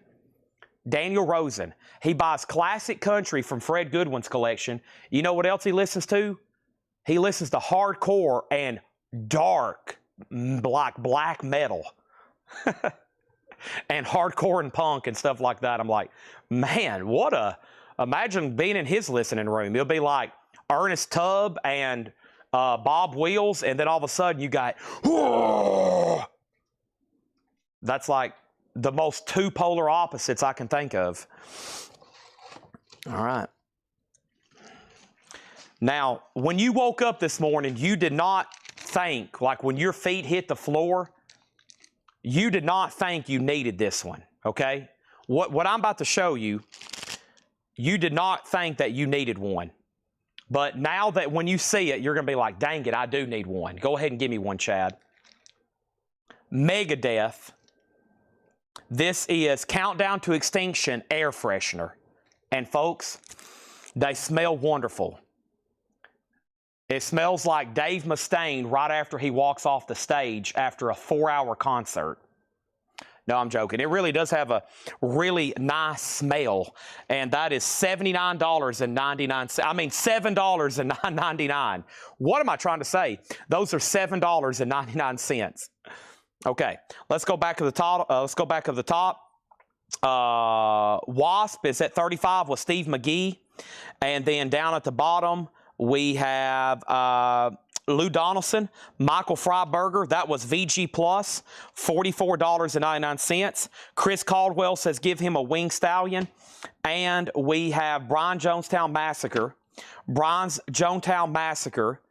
Daniel Rosen. He buys classic country from Fred Goodwin's collection. You know what else he listens to? He listens to hardcore and dark, like black metal. And hardcore and punk and stuff like that. I'm like, man, imagine being in his listening room. It'll be like Ernest Tubb and Bob Wills, and then all of a sudden you got, whoa! That's like the most two polar opposites I can think of. All right. Now, when you woke up this morning, you did not think, like when your feet hit the floor, you did not think you needed this one, okay? What I'm about to show you, you did not think that you needed one. But now that when you see it, you're going to be like, dang it, I do need one. Go ahead and give me one, Chad. Megadeth. This is Countdown to Extinction air freshener. And folks, they smell wonderful. It smells like Dave Mustaine right after he walks off the stage after a 4-hour concert. No, I'm joking. It really does have a really nice smell, and that is $79.99. I mean, $7.99. What am I trying to say? Those are $7.99. Okay, let's go back to the top. Wasp is at 35 with Steve McGee, and then down at the bottom we have Lou Donaldson, Michael Freiberger, that was VG Plus, $44.99. Chris Caldwell says give him a Wing Stallion. And we have Brian Jonestown Massacre. Brian's Jonestown Massacre,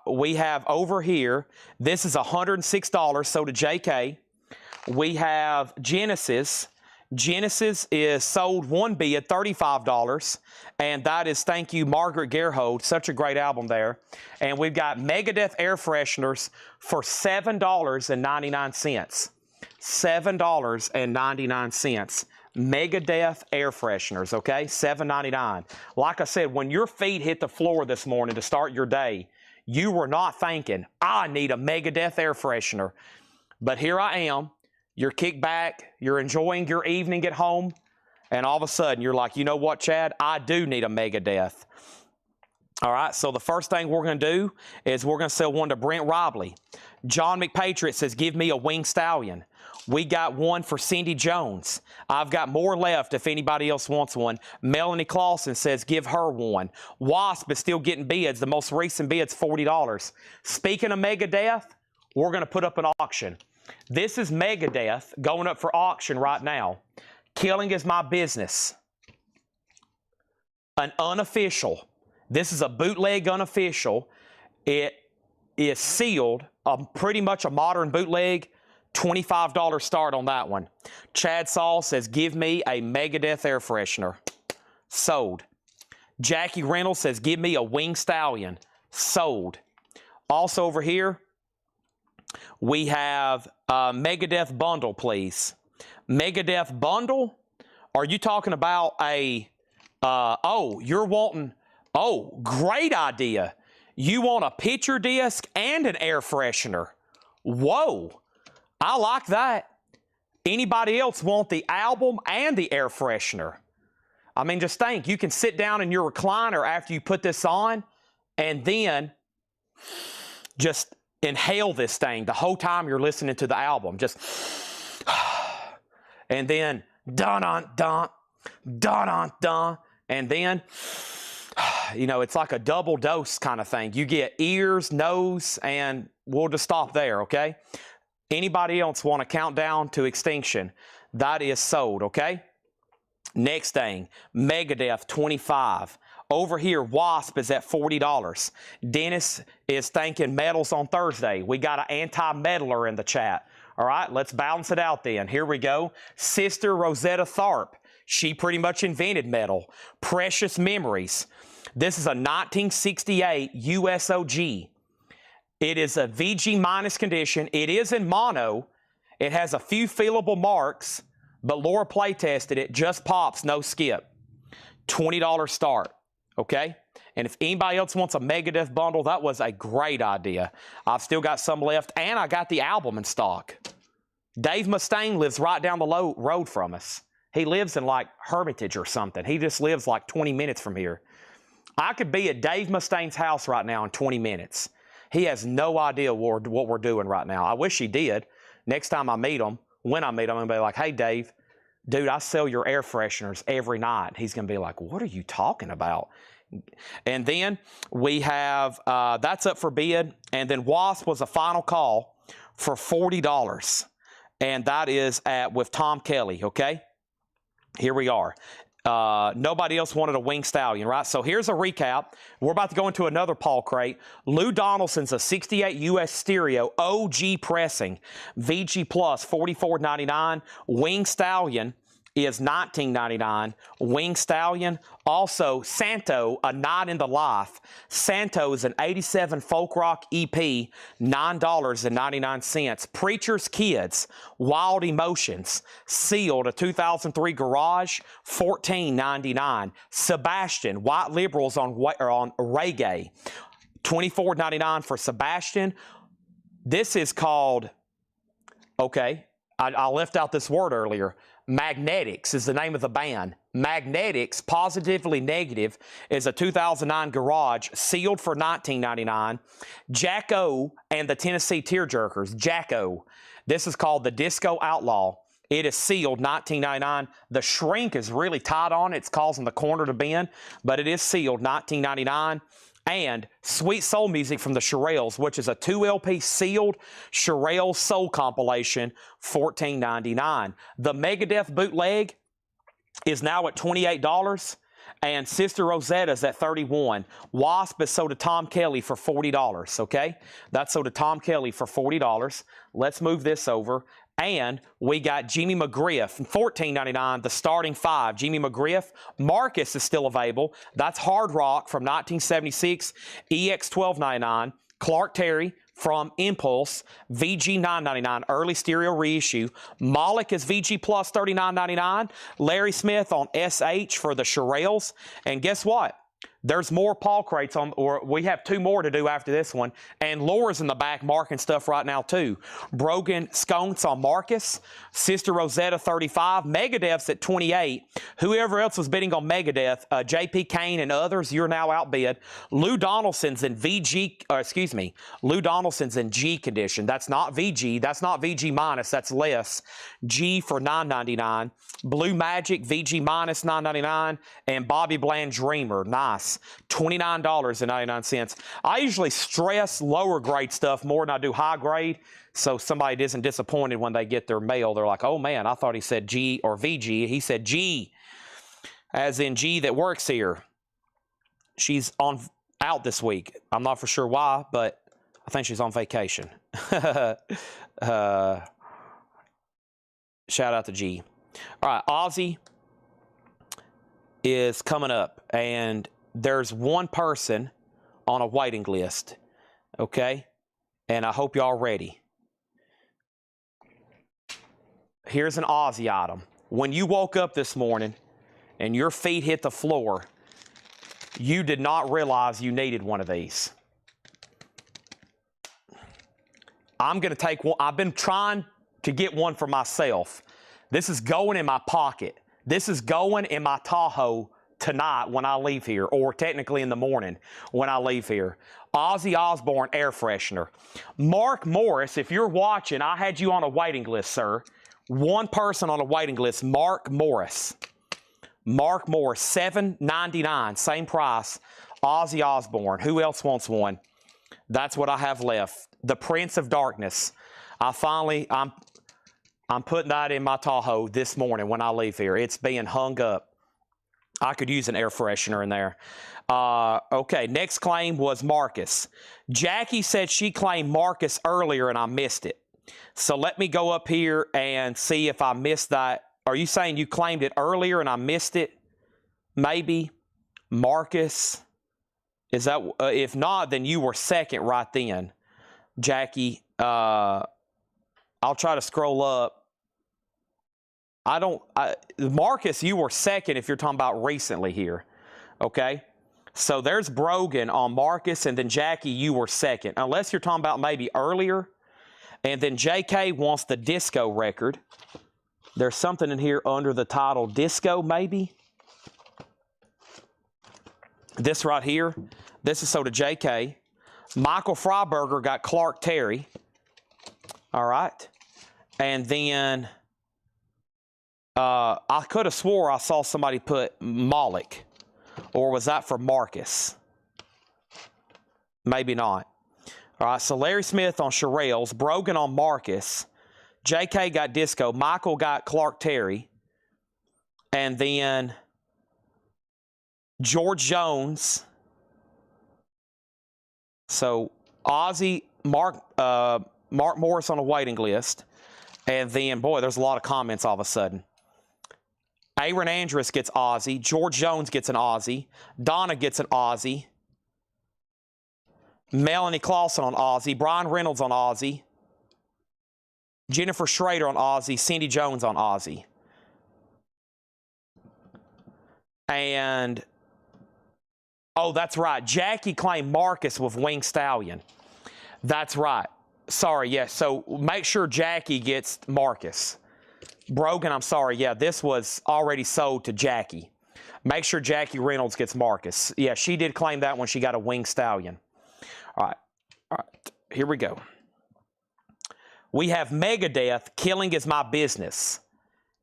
we have over here, this is $106, so to JK. We have Genesis. Genesis is sold 1B at $35, and that is thank you, Margaret Gerhold. Such a great album there. And we've got Megadeth air fresheners for $7.99. $7.99. Megadeth air fresheners, okay? $7.99. Like I said, when your feet hit the floor this morning to start your day, you were not thinking, I need a Megadeth air freshener. But here I am. You're kicked back, you're enjoying your evening at home, and all of a sudden you're like, you know what, Chad? I do need a Megadeth. All right, so the first thing we're going to do is we're going to sell one to Brent Robley. John McPatriot says, give me a Wing Stallion. We got one for Cindy Jones. I've got more left if anybody else wants one. Melanie Clausen says, give her one. Wasp is still getting bids. The most recent bid's $40. Speaking of Megadeth, we're going to put up an auction. This is Megadeth going up for auction right now. Killing is My Business. An unofficial. This is a bootleg unofficial. It is sealed. Pretty much a modern bootleg. $25 start on that one. Chad Saul says, give me a Megadeth air freshener. Sold. Jackie Reynolds says, give me a Wing Stallion. Sold. Also over here, we have Megadeth bundle, please. Megadeth bundle? Are you talking about a, you're wanting, great idea. You want a picture disc and an air freshener. Whoa, I like that. Anybody else want the album and the air freshener? I mean, just think, you can sit down in your recliner after you put this on and then just inhale this thing the whole time you're listening to the album. Just, and then, dun-dun-dun, dun-dun-dun, and then, you know, it's like a double dose kind of thing. You get ears, nose, and we'll just stop there, okay? Anybody else want a Countdown to Extinction? That is sold, okay? Next thing, Megadeth, $25. Over here, Wasp is at $40. Dennis is thanking metals on Thursday. We got an anti-metaler in the chat. All right, let's balance it out then. Here we go. Sister Rosetta Tharpe. She pretty much invented metal. Precious Memories. This is a 1968 USOG. It is a VG minus condition. It is in mono. It has a few feelable marks, but Laura play tested it. Just pops, no skip. $20 start, okay? And if anybody else wants a Megadeth bundle, that was a great idea. I've still got some left, and I got the album in stock. Dave Mustaine lives right down the road from us. He lives in like Hermitage or something. He just lives like 20 minutes from here. I could be at Dave Mustaine's house right now in 20 minutes. He has no idea what we're doing right now. I wish he did. Next time I meet him, when I meet him, I'm going to be like, hey, Dave, dude, I sell your air fresheners every night. He's going to be like, what are you talking about? And then we have, that's up for bid. And then Wasp was a final call for $40. And that is with Tom Kelly, okay? Here we are. Nobody else wanted a Wing Stallion, right? So here's a recap. We're about to go into another Paul crate. Lou Donaldson's a 68 US stereo OG pressing. VG Plus, $44.99. Wing Stallion is $19.99. Wing Stallion. Also, Santo, A Night in the Life. Santo is an 87 folk rock EP, $9.99. Preacher's Kids, Wild Emotions. Sealed, a 2003 Garage, $14.99. Sebastian, White Liberals on Reggae, $24.99 for Sebastian. This is called, okay, I left out this word earlier. Magnetics is the name of the band. Magnetics, Positively Negative, is a 2009 Garage, sealed for $19.99. Jack-O and the Tennessee Tearjerkers, Jack-O. This is called the Disco Outlaw. It is sealed, $19.99. The shrink is really tight on it. It's causing the corner to bend, but it is sealed, $19.99. And Sweet Soul Music from the Shirelles, which is a 2 LP sealed Shirelles Soul compilation, $14.99. The Megadeth bootleg is now at $28, and Sister Rosetta's at $31. Wasp is sold to Tom Kelly for $40, okay? That's sold to Tom Kelly for $40. Let's move this over. And we got Jimmy McGriff, $14.99, the starting 5. Jimmy McGriff. Marcus is still available. That's Hard Rock from 1976, EX $12.99. Clark Terry from Impulse, VG $9.99, early stereo reissue. Moloch is VG Plus $39.99. Larry Smith on SH for the Shirelles. And guess what? There's more Paul crates on, or we have 2 more to do after this one. And Laura's in the back marking stuff right now too. Brogan Sconce on Marcus. Sister Rosetta 35. Megadeth's at 28. Whoever else was bidding on Megadeth, JP Kane and others, you're now outbid. Lou Donaldson's in Lou Donaldson's in G condition. That's not VG. That's not VG minus. That's less. G for $9.99. Blue Magic, VG minus $9.99. And Bobby Bland Dreamer, nice. $29.99. I usually stress lower grade stuff more than I do high grade, so somebody isn't disappointed when they get their mail. They're like, oh man, I thought he said G or VG. He said G, as in G that works here. She's out this week. I'm not for sure why, but I think she's on vacation. Shout out to G. All right, Ozzy is coming up, and there's one person on a waiting list, okay? And I hope y'all ready. Here's an Ozzy item. When you woke up this morning and your feet hit the floor, you did not realize you needed one of these. I'm going to take one. I've been trying to get one for myself. This is going in my pocket. This is going in my Tahoe tonight when I leave here, or technically in the morning when I leave here. Ozzy Osbourne air freshener. Mark Morris, if you're watching, I had you on a waiting list, sir. One person on a waiting list, Mark Morris. Mark Morris, $7.99, same price. Ozzy Osbourne. Who else wants one? That's what I have left. The Prince of Darkness. I'm I'm putting that in my Tahoe this morning when I leave here. It's being hung up. I could use an air freshener in there. Okay, next claim was Marcus. Jackie said she claimed Marcus earlier and I missed it. So let me go up here and see if I missed that. Are you saying you claimed it earlier and I missed it? Maybe. Marcus. Is that, if not, then you were second right then. Jackie, I'll try to scroll up. Marcus, you were second if you're talking about recently here. Okay. So there's Brogan on Marcus, and then Jackie, you were second. Unless you're talking about maybe earlier. And then JK wants the disco record. There's something in here under the title disco, maybe. This right here. This is so to JK. Michael Freiberger got Clark Terry. All right. And then I could have swore I saw somebody put Malik. Or was that for Marcus? Maybe not. All right, so Larry Smith on Sherelles, Brogan on Marcus, JK got Disco, Michael got Clark Terry, and then George Jones. So Ozzy, Mark Morris on a waiting list, and then, boy, there's a lot of comments all of a sudden. Aaron Andrus gets Ozzy. George Jones gets an Ozzy. Donna gets an Ozzy. Melanie Clausen on Ozzy. Brian Reynolds on Ozzy. Jennifer Schrader on Ozzy. Cindy Jones on Ozzy. And, oh, that's right. Jackie claimed Marcus with Wing Stallion. That's right. Sorry, yes. So make sure Jackie gets Marcus. Brogan, I'm sorry. Yeah, this was already sold to Jackie. Make sure Jackie Reynolds gets Marcus. Yeah, she did claim that when she got a Wing Stallion. All right, here we go. We have Megadeth, Killing Is My Business.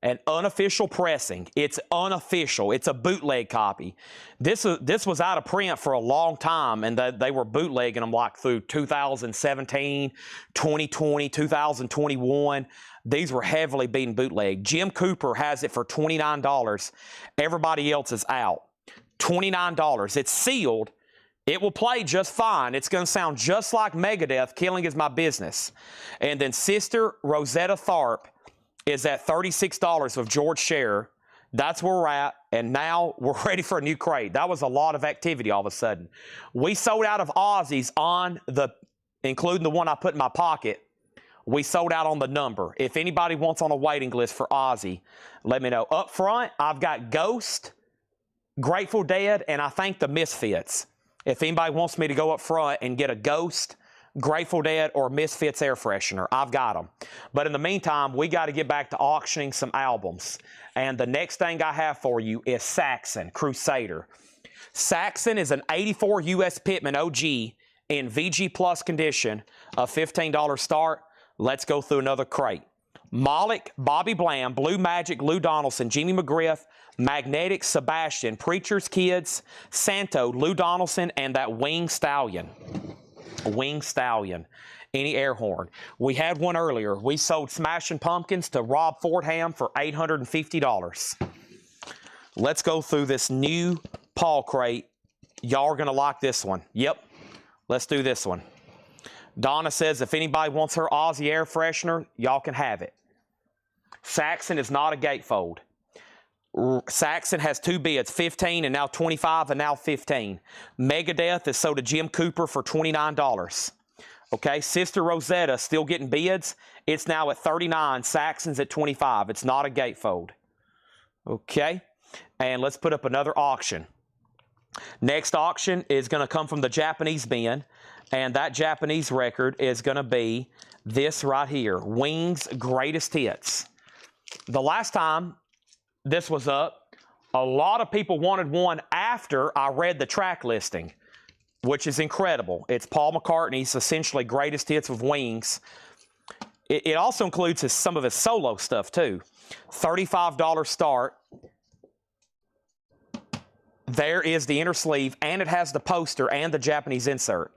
An unofficial pressing. It's unofficial. It's a bootleg copy. This was out of print for a long time, and they were bootlegging them like through 2017, 2020, 2021. These were heavily being bootlegged. Jim Cooper has it for $29. Everybody else is out. $29. It's sealed. It will play just fine. It's going to sound just like Megadeth, Killing Is My Business. And then Sister Rosetta Tharpe is at $36 with George Scherer. That's where we're at, and now we're ready for a new crate. That was a lot of activity all of a sudden. We sold out of Aussies on the, including the one I put in my pocket. We sold out on the number. If anybody wants on a waiting list for Aussie, let me know. Up front, I've got Ghost, Grateful Dead, and I think the Misfits. If anybody wants me to go up front and get a Ghost, Grateful Dead, or Misfits air freshener, I've got them. But in the meantime, we got to get back to auctioning some albums. And the next thing I have for you is Saxon, Crusader. Saxon is an 84 U.S. Pittman OG in VG Plus condition, a $15 start. Let's go through another crate. Malik, Bobby Bland, Blue Magic, Lou Donaldson, Jimmy McGriff, Magnetic, Sebastian, Preacher's Kids, Santo, Lou Donaldson, and that Wing Stallion. Wing Stallion. Any air horn. We had one earlier. We sold Smashing Pumpkins to Rob Fordham for $850. Let's go through this new Paul crate. Y'all are going to like this one. Yep. Let's do this one. Donna says if anybody wants her Aussie air freshener, y'all can have it. Saxon is not a gatefold. Saxon has two bids, 15 and now 25 and now 15. Megadeth is sold to Jim Cooper for $29. Okay, Sister Rosetta still getting bids. It's now at 39. Saxon's at 25. It's not a gatefold. Okay, and let's put up another auction. Next auction is going to come from the Japanese bin, and that Japanese record is going to be this right here, Wings Greatest Hits. The last time this was up, a lot of people wanted one after I read the track listing, which is incredible. It's Paul McCartney's essentially greatest hits with Wings. It also includes some of his solo stuff too. $35 start. There is the inner sleeve, and it has the poster and the Japanese insert.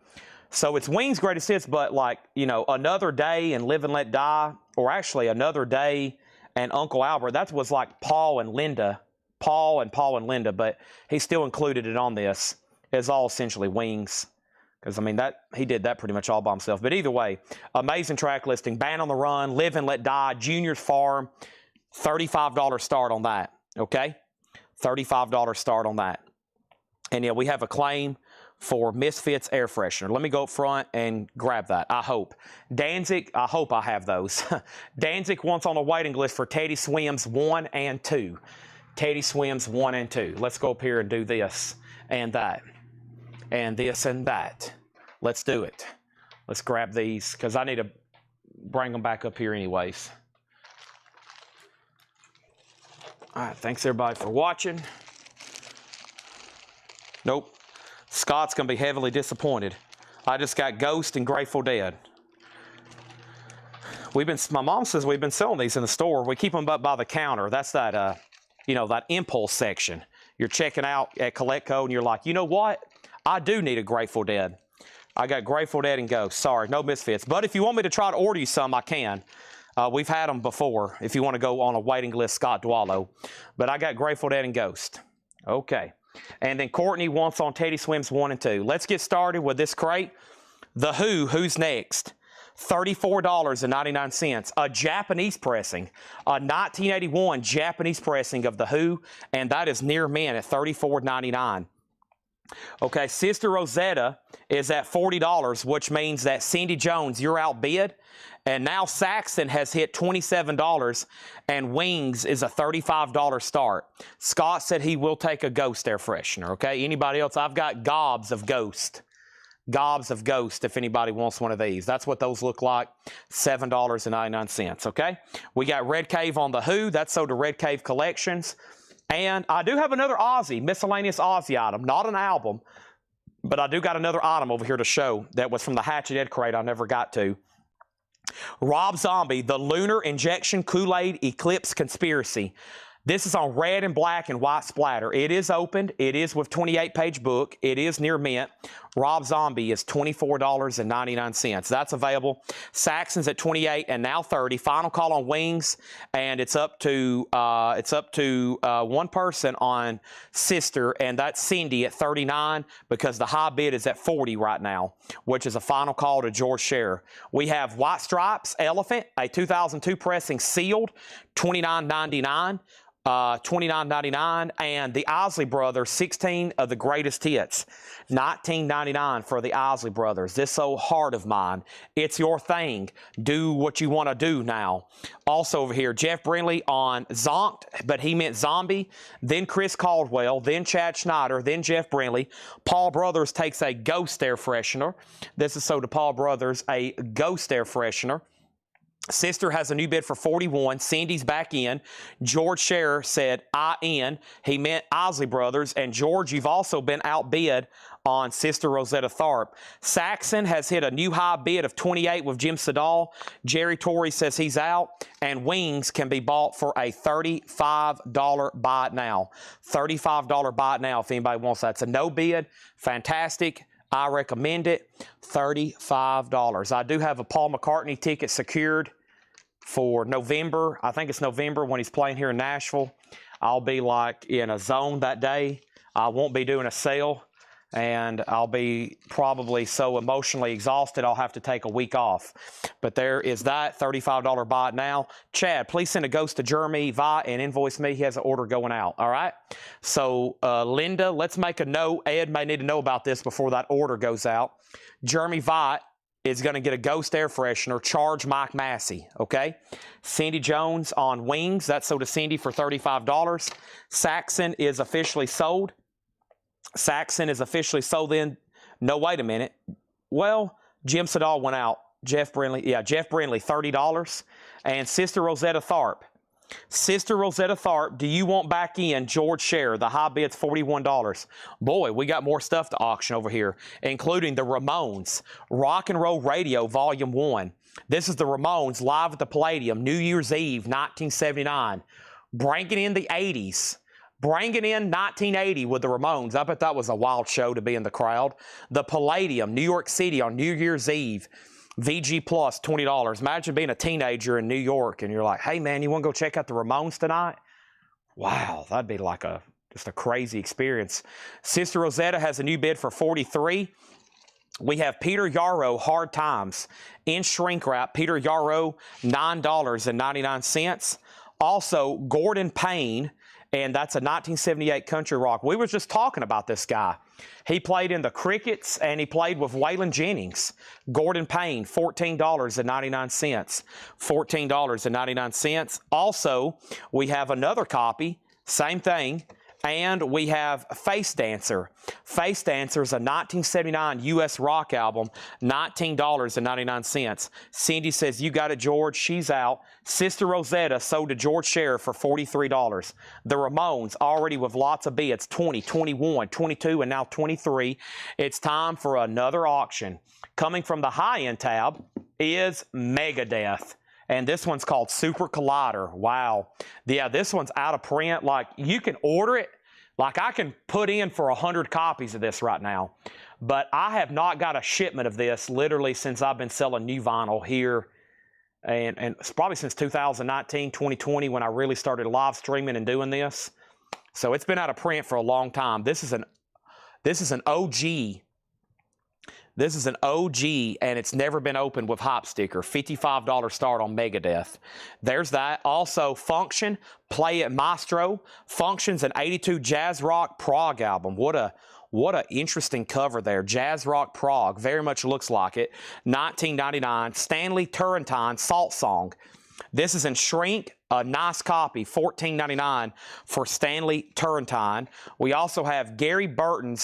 So it's Wings Greatest Hits, but like, you know, Another Day and Live and Let Die, or actually Another Day and Uncle Albert, that was like Paul and Linda, but he still included it on this. It's all essentially Wings. Because, I mean, he did that pretty much all by himself. But either way, amazing track listing. Band on the Run, Live and Let Die, Junior's Farm, $35 start on that, okay? $35 start on that. And, yeah, we have a claim for Misfits air freshener. Let me go up front and grab that, I hope. Danzig, I hope I have those. Danzig wants on the waiting list for Teddy Swims 1 and 2. Teddy Swims 1 and 2. Let's go up here and do this and that. And this and that. Let's do it. Let's grab these, because I need to bring them back up here anyways. All right, thanks everybody for watching. Nope. Scott's going to be heavily disappointed. I just got Ghost and Grateful Dead. My mom says we've been selling these in the store. We keep them up by the counter. That's that, you know, that impulse section. You're checking out at Coletco and you're like, you know what? I do need a Grateful Dead. I got Grateful Dead and Ghost. Sorry, no Misfits. But if you want me to try to order you some, I can. We've had them before if you want to go on a waiting list, Scott Dwallow. But I got Grateful Dead and Ghost. Okay. And then Courtney wants on Teddy Swims 1 and 2. Let's get started with this crate. The Who, Who's Next? $34.99. A Japanese pressing. A 1981 Japanese pressing of The Who. And that is near mint at $34.99. Okay, Sister Rosetta is at $40, which means that Cindy Jones, you're outbid. And now Saxon has hit $27, and Wings is a $35 start. Scott said he will take a Ghost air freshener, okay? Anybody else? I've got gobs of Ghost. Gobs of Ghost if anybody wants one of these. That's what those look like, $7.99, okay? We got Red Cave on The Who. That's sold to Red Cave Collections. And I do have another Ozzy, miscellaneous Ozzy item. Not an album, but I do got another item over here to show that was from the Hatchet Ed crate I never got to. Rob Zombie, the Lunar Injection Kool-Aid Eclipse Conspiracy. This is on red and black and white splatter. It is opened. It is with 28-page book. It is near mint. Rob Zombie is $24.99. That's available. Saxon's at $28 and now $30. Final call on Wings, and it's up to one person on Sister, and that's Cindy at $39 because the high bid is at $40 right now, which is a final call to George Scherer. We have White Stripes Elephant, a 2002 pressing sealed, $29.99. $29.99, and the Isley Brothers, 16 of the greatest hits, $19.99 for the Isley Brothers. This old heart of mine, it's your thing. Do what you want to do now. Also over here, Jeff Brinley on Zonked, but he meant Zombie, then Chris Caldwell, then Chad Schneider, then Jeff Brinley. Paul Brothers takes a Ghost air freshener. This is sold to Paul Brothers, a Ghost air freshener. Sister has a new bid for $41. Cindy's back in. George Scherer said I in. He meant Isley Brothers. And George, you've also been outbid on Sister Rosetta Tharpe. Saxon has hit a new high bid of $28 with Jim Sedal. Jerry Torrey says he's out. And Wings can be bought for a $35 buy it now. $35 buy it now if anybody wants that. It's a no bid. Fantastic. I recommend it. $35. I do have a Paul McCartney ticket secured for November. I think it's November when he's playing here in Nashville. I'll be like in a zone that day. I won't be doing a sale, and I'll be probably so emotionally exhausted I'll have to take a week off. But there is that $35 buy it now. Chad, please send a Ghost to Jeremy Vite and invoice me. He has an order going out. All right. So Linda, let's make a note. Ed may need to know about this before that order goes out. Jeremy Vite is going to get a Ghost air freshener. Charge Mike Massey. Okay. Cindy Jones on Wings. That's sold to Cindy for $35. Saxon is officially sold. Saxon is officially sold in. No, wait a minute. Well, Jim Sedal went out. Jeff Brinley, $30. And Sister Rosetta Tharpe. Sister Rosetta Tharpe, do you want back in George Scherer? The high bid's $41. Boy, we got more stuff to auction over here, including the Ramones. Rock and Roll Radio, Volume 1. This is the Ramones live at the Palladium, New Year's Eve, 1979. Bringing in the 80s. Bringing in 1980 with the Ramones. I bet that was a wild show to be in the crowd. The Palladium, New York City on New Year's Eve. VG Plus, $20. Imagine being a teenager in New York and you're like, hey, man, you want to go check out the Ramones tonight? Wow, that'd be like just a crazy experience. Sister Rosetta has a new bid for $43. We have Peter Yarrow, Hard Times, in shrink wrap. Peter Yarrow, $9.99. Also, Gordon Payne, and that's a 1978 country rock. We were just talking about this guy. He played in the Crickets, and he played with Waylon Jennings. Gordon Payne, $14.99. $14.99. Also, we have another copy, same thing. And we have Face Dancer. Face Dancer is a 1979 U.S. rock album, $19.99. Cindy says, you got it, George. She's out. Sister Rosetta sold to George Sheriff for $43. The Ramones, already with lots of bids, 20, 21, 22, and now 23. It's time for another auction. Coming from the high-end tab is Megadeth. And this one's called Super Collider. Wow. Yeah, this one's out of print. Like, you can order it. Like, I can put in for 100 copies of this right now. But I have not got a shipment of this literally since I've been selling new vinyl here. And it's probably since 2019, 2020 when I really started live streaming and doing this. So it's been out of print for a long time. This is an OG. This is an OG, and it's never been opened with hop sticker. $55 start on Megadeth. There's that. Also, Function, Play It Maestro. Function's an 82 jazz rock prog album. What a interesting cover there. Jazz rock prog. Very much looks like it. $19.99. Stanley Turrentine, Salt Song. This is in shrink. A nice copy, $14.99 for Stanley Turrentine. We also have Gary Burton,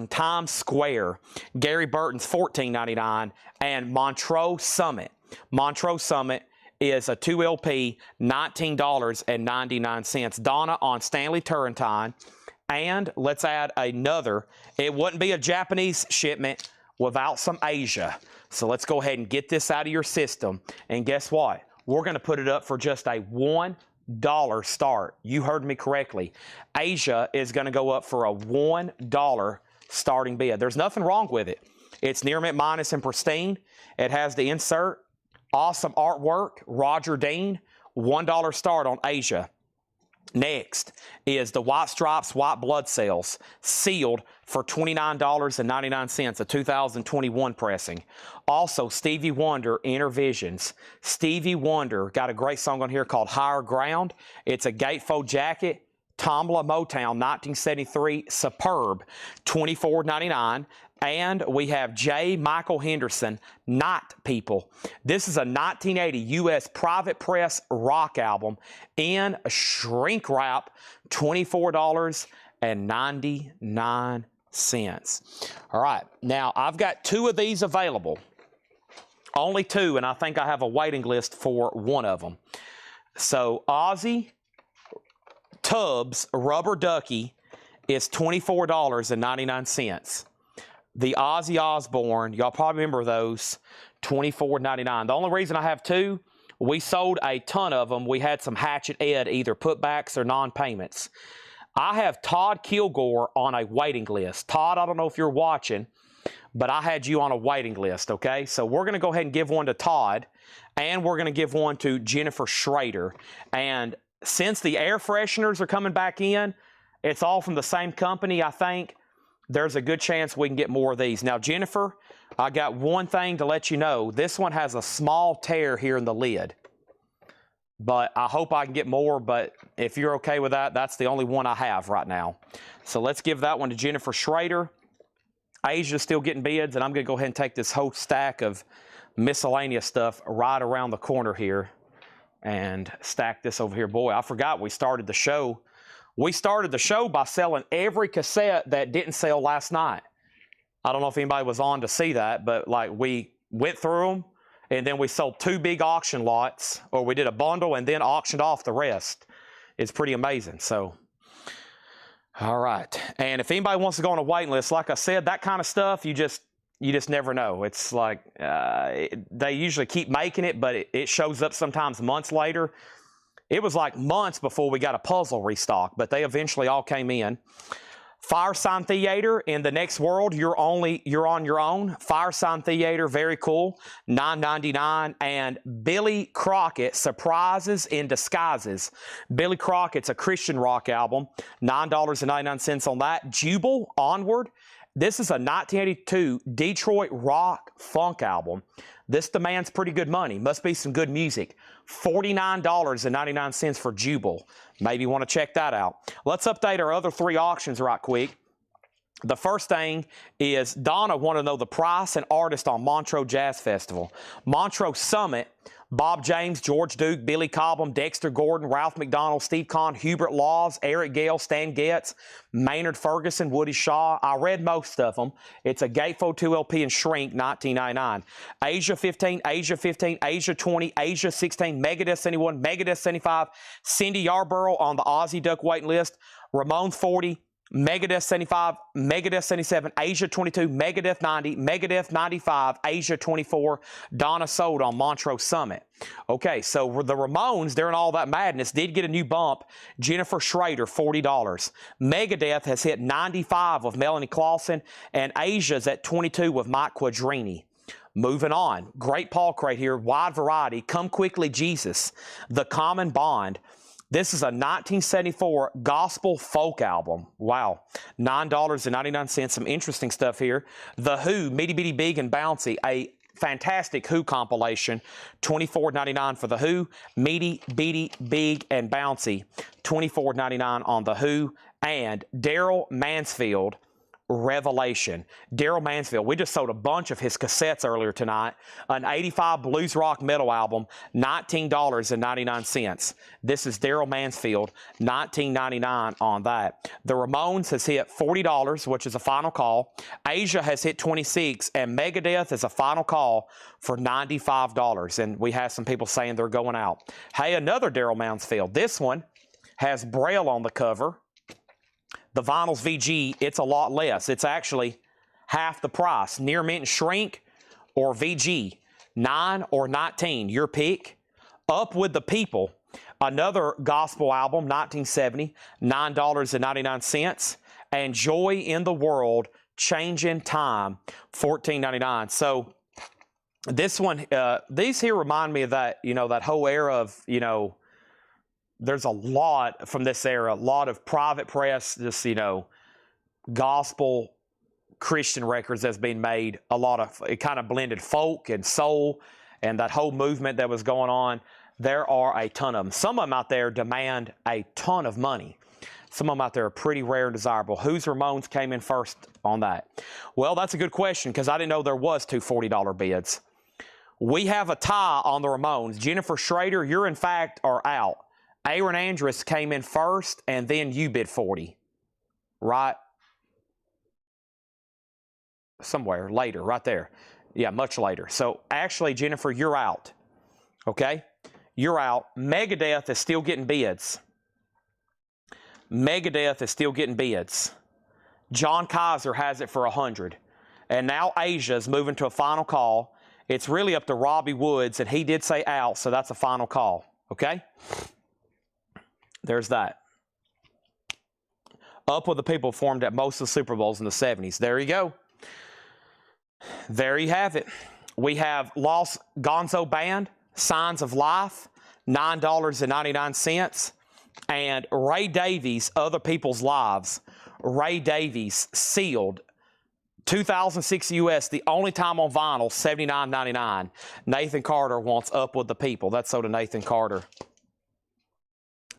Times Square. Gary Burton's $14.99. And Montreux Summit. Montreux Summit is a 2 LP, $19.99. Donna on Stanley Turrentine. And let's add another. It wouldn't be a Japanese shipment without some Asia. So let's go ahead and get this out of your system. And guess what? We're going to put it up for just a $1 start. You heard me correctly. Asia is going to go up for a $1 starting bid. There's nothing wrong with it. It's near mint minus and pristine. It has the insert. Awesome artwork. Roger Dean. $1 start on Asia. Next is the White Stripes White Blood Cells, sealed for $29.99, a 2021 pressing. Also, Stevie Wonder, Inner Visions. Stevie Wonder got a great song on here called Higher Ground. It's a gatefold jacket. Tamla Motown, 1973, superb, $24.99. And we have J. Michael Henderson, Night People. This is a 1980 U.S. private press rock album in shrink wrap, $24.99. All right, now I've got 2 of these available. Only 2, and I think I have a waiting list for one of them. So Ozzy Tubbs Rubber Ducky is $24.99. The Ozzy Osbourne, y'all probably remember those, $24.99. The only reason I have 2, we sold a ton of them. We had some Hatchet Ed, either putbacks or non-payments. I have Todd Kilgore on a waiting list. Todd, I don't know if you're watching, but I had you on a waiting list, okay? So we're going to go ahead and give one to Todd, and we're going to give one to Jennifer Schrader. And since the air fresheners are coming back in, it's all from the same company, I think. There's a good chance we can get more of these. Now, Jennifer, I got one thing to let you know. This one has a small tear here in the lid. But I hope I can get more, but if you're okay with that, that's the only one I have right now. So let's give that one to Jennifer Schrader. Asia's still getting bids, and I'm going to go ahead and take this whole stack of miscellaneous stuff right around the corner here and stack this over here. Boy, I forgot we started the show. We started the show by selling every cassette that didn't sell last night. I don't know if anybody was on to see that, but like we went through them, and then we sold 2 big auction lots, or we did a bundle and then auctioned off the rest. It's pretty amazing. So, all right. And if anybody wants to go on a waiting list, like I said, that kind of stuff, you just never know. It's like they usually keep making it, but it shows up sometimes months later. It was like months before we got a puzzle restock, but they eventually all came in. Fire Sign Theater, in the next world, you're on your own. Fire Sign Theater, very cool, $9.99. And Billy Crockett, Surprises in Disguises. Billy Crockett's a Christian rock album, $9.99 on that. Jubal, Onward. This is a 1982 Detroit rock funk album. This demands pretty good money. Must be some good music. $49.99 for Jubal. Maybe you want to check that out. Let's update our other 3 auctions right quick. The first thing is Donna wanted to know the price and artist on Montreux Jazz Festival. Montreux Summit, Bob James, George Duke, Billy Cobham, Dexter Gordon, Ralph McDonald, Steve Kahn, Hubert Laws, Eric Gale, Stan Getz, Maynard Ferguson, Woody Shaw. I read most of them. It's a Gatefold 2 LP and Shrink, $19.99. Asia 15, Asia 15, Asia 20, Asia 16, Megadeth 71, Megadeth 75, Cindy Yarborough on the Aussie Duck waiting list, Ramones 40, Megadeth 75, Megadeth 77, Asia 22, Megadeth 90, Megadeth 95, Asia 24, Donna sold on Montreux Summit. Okay, so the Ramones, during all that madness, did get a new bump. Jennifer Schrader, $40. Megadeth has hit 95 with Melanie Clausen, and Asia's at 22 with Mike Quadrini. Moving on, great Paul crate here, wide variety. Come Quickly Jesus, The Common Bond. This is a 1974 gospel folk album. Wow. $9.99. Some interesting stuff here. The Who, Meaty Beaty Big and Bouncy, a fantastic Who compilation. $24.99 for The Who. Meaty Beaty Big and Bouncy. $24.99 on The Who. And Daryl Mansfield, Revelation. Daryl Mansfield, we just sold a bunch of his cassettes earlier tonight. An 85 blues rock metal album, $19.99. This is Daryl Mansfield, $19.99 on that. The Ramones has hit $40, which is a final call. Asia has hit $26, and Megadeth is a final call for $95. And we have some people saying they're going out. Hey, another Daryl Mansfield. This one has Braille on the cover. The Vinyls VG, it's a lot less. It's actually half the price. Near Mint and Shrink or VG, 9 or 19, your pick. Up with the People, another gospel album, 1970, $9.99. And Joy in the World, Changing Time, $14.99. So this one, these here remind me of that, that whole era of, there's a lot from this era, a lot of private press, just, gospel Christian records that's been made. A lot of, it kind of blended folk and soul and that whole movement that was going on. There are a ton of them. Some of them out there demand a ton of money. Some of them out there are pretty rare and desirable. Whose Ramones came in first on that? Well, that's a good question because I didn't know there was 2 $40 bids. We have a tie on the Ramones. Jennifer Schrader, you're in fact are out. Aaron Andrus came in first, and then you bid 40, right? Somewhere later, right there. Yeah, much later. So actually, Jennifer, you're out, okay? You're out. Megadeth is still getting bids. Megadeth is still getting bids. John Kaiser has it for 100. And now Asia is moving to a final call. It's really up to Robbie Woods, and he did say out, so that's a final call, okay? There's that. Up with the People formed at most of the Super Bowls in the 70s. There you go. There you have it. We have Lost Gonzo Band, Signs of Life, $9.99. And Ray Davies, Other People's Lives. Ray Davies, sealed. 2006 US, the only time on vinyl, $79.99. Nathan Carter wants Up with the People. That's so to Nathan Carter.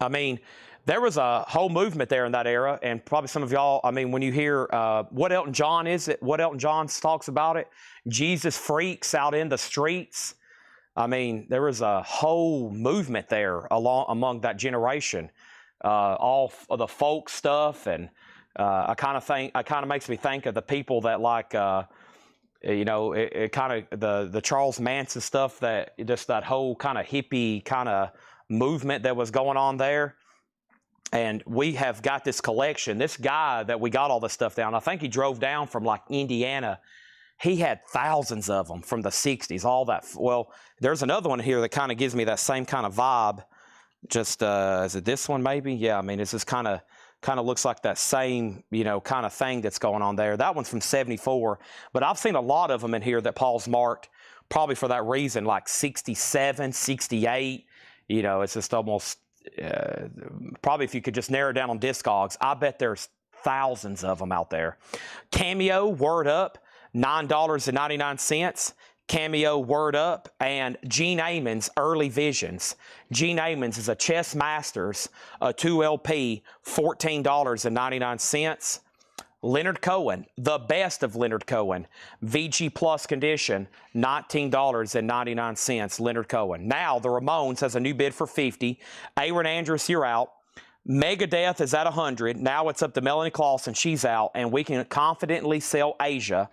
I mean, there was a whole movement there in that era, and probably some of y'all, when you hear what Elton John is it, what Elton John talks about it, Jesus Freaks out in the streets. There was a whole movement there among that generation, all of the folk stuff, and it kind of makes me think of the people that it kind of the Charles Manson stuff, that just that whole kind of hippie kind of movement that was going on there. And we have got this collection. This guy that we got all this stuff down, I think he drove down from Indiana. He had thousands of them from the 60s, all that. Well, there's another one here that kind of gives me that same kind of vibe. Just, is it this one maybe? Yeah, I mean, it's just kind of looks like that same, you know, kind of thing that's going on there. That one's from 74, but I've seen a lot of them in here that Paul's marked probably for that reason, like 67, 68. You know, it's just almost, probably if you could just narrow it down on Discogs, I bet there's thousands of them out there. Cameo, Word Up, $9.99. Cameo, Word Up, and Gene Ammons, Early Visions. Gene Ammons is a Chess Masters, a 2LP, $14.99. Leonard Cohen, the best of Leonard Cohen, VG Plus condition, $19.99. Leonard Cohen. Now the Ramones has a new bid for $50. Aaron Andrews, you're out. Megadeth is at $100. Now it's up to Melanie Clausen. She's out, and we can confidently sell Asia.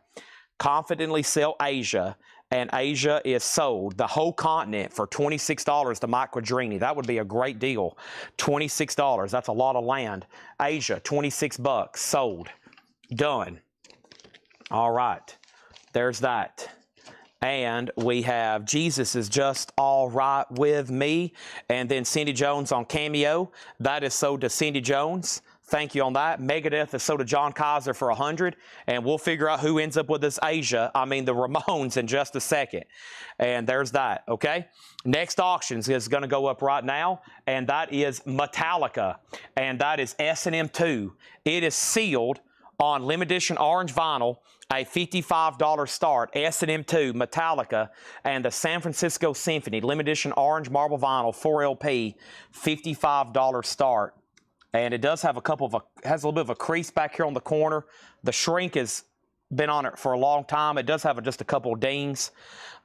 And Asia is sold, the whole continent, for $26 to Mike Quadrini. That would be a great deal. $26. That's a lot of land. Asia, $26. Sold. Done. All right. There's that. And we have Jesus is Just All Right With Me. And then Cindy Jones on Cameo. That is sold to Cindy Jones. Thank you on that. Megadeth is sold to John Kaiser for $100, and we'll figure out who ends up with this the Ramones, in just a second. And there's that, okay? Next auctions is going to go up right now, and that is Metallica, and that is S&M2. It is sealed on limited edition orange vinyl, a $55 start, S&M2, Metallica, and the San Francisco Symphony, limited edition orange marble vinyl, 4LP, $55 start. And it does have has a little bit of a crease back here on the corner. The shrink has been on it for a long time. It does have just a couple of dings,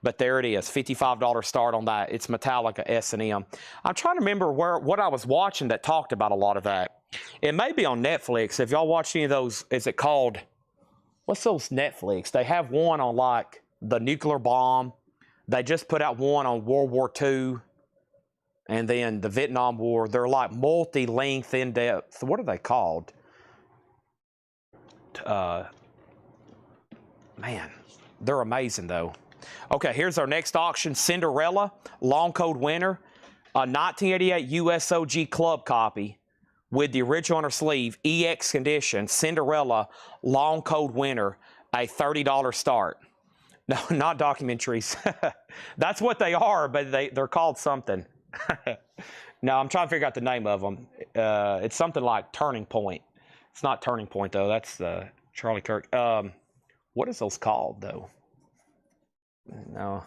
but there it is, $55 start on that. It's Metallica S&M. I'm trying to remember what I was watching that talked about a lot of that. It may be on Netflix. If y'all watch any of those, is it called, what's those Netflix? They have one on like the nuclear bomb. They just put out one on World War II. And then the Vietnam War. They're like multi-length, in-depth. What are they called? Man, they're amazing though. Okay, here's our next auction. Cinderella, long code winner. A 1988 USOG club copy with the original on her sleeve. EX condition. Cinderella, long code winner. A $30 start. No, not documentaries. That's what they are, but they're called something. No, I'm trying to figure out the name of them. It's something like Turning Point. It's not Turning Point, though. That's Charlie Kirk. What is those called, though? No.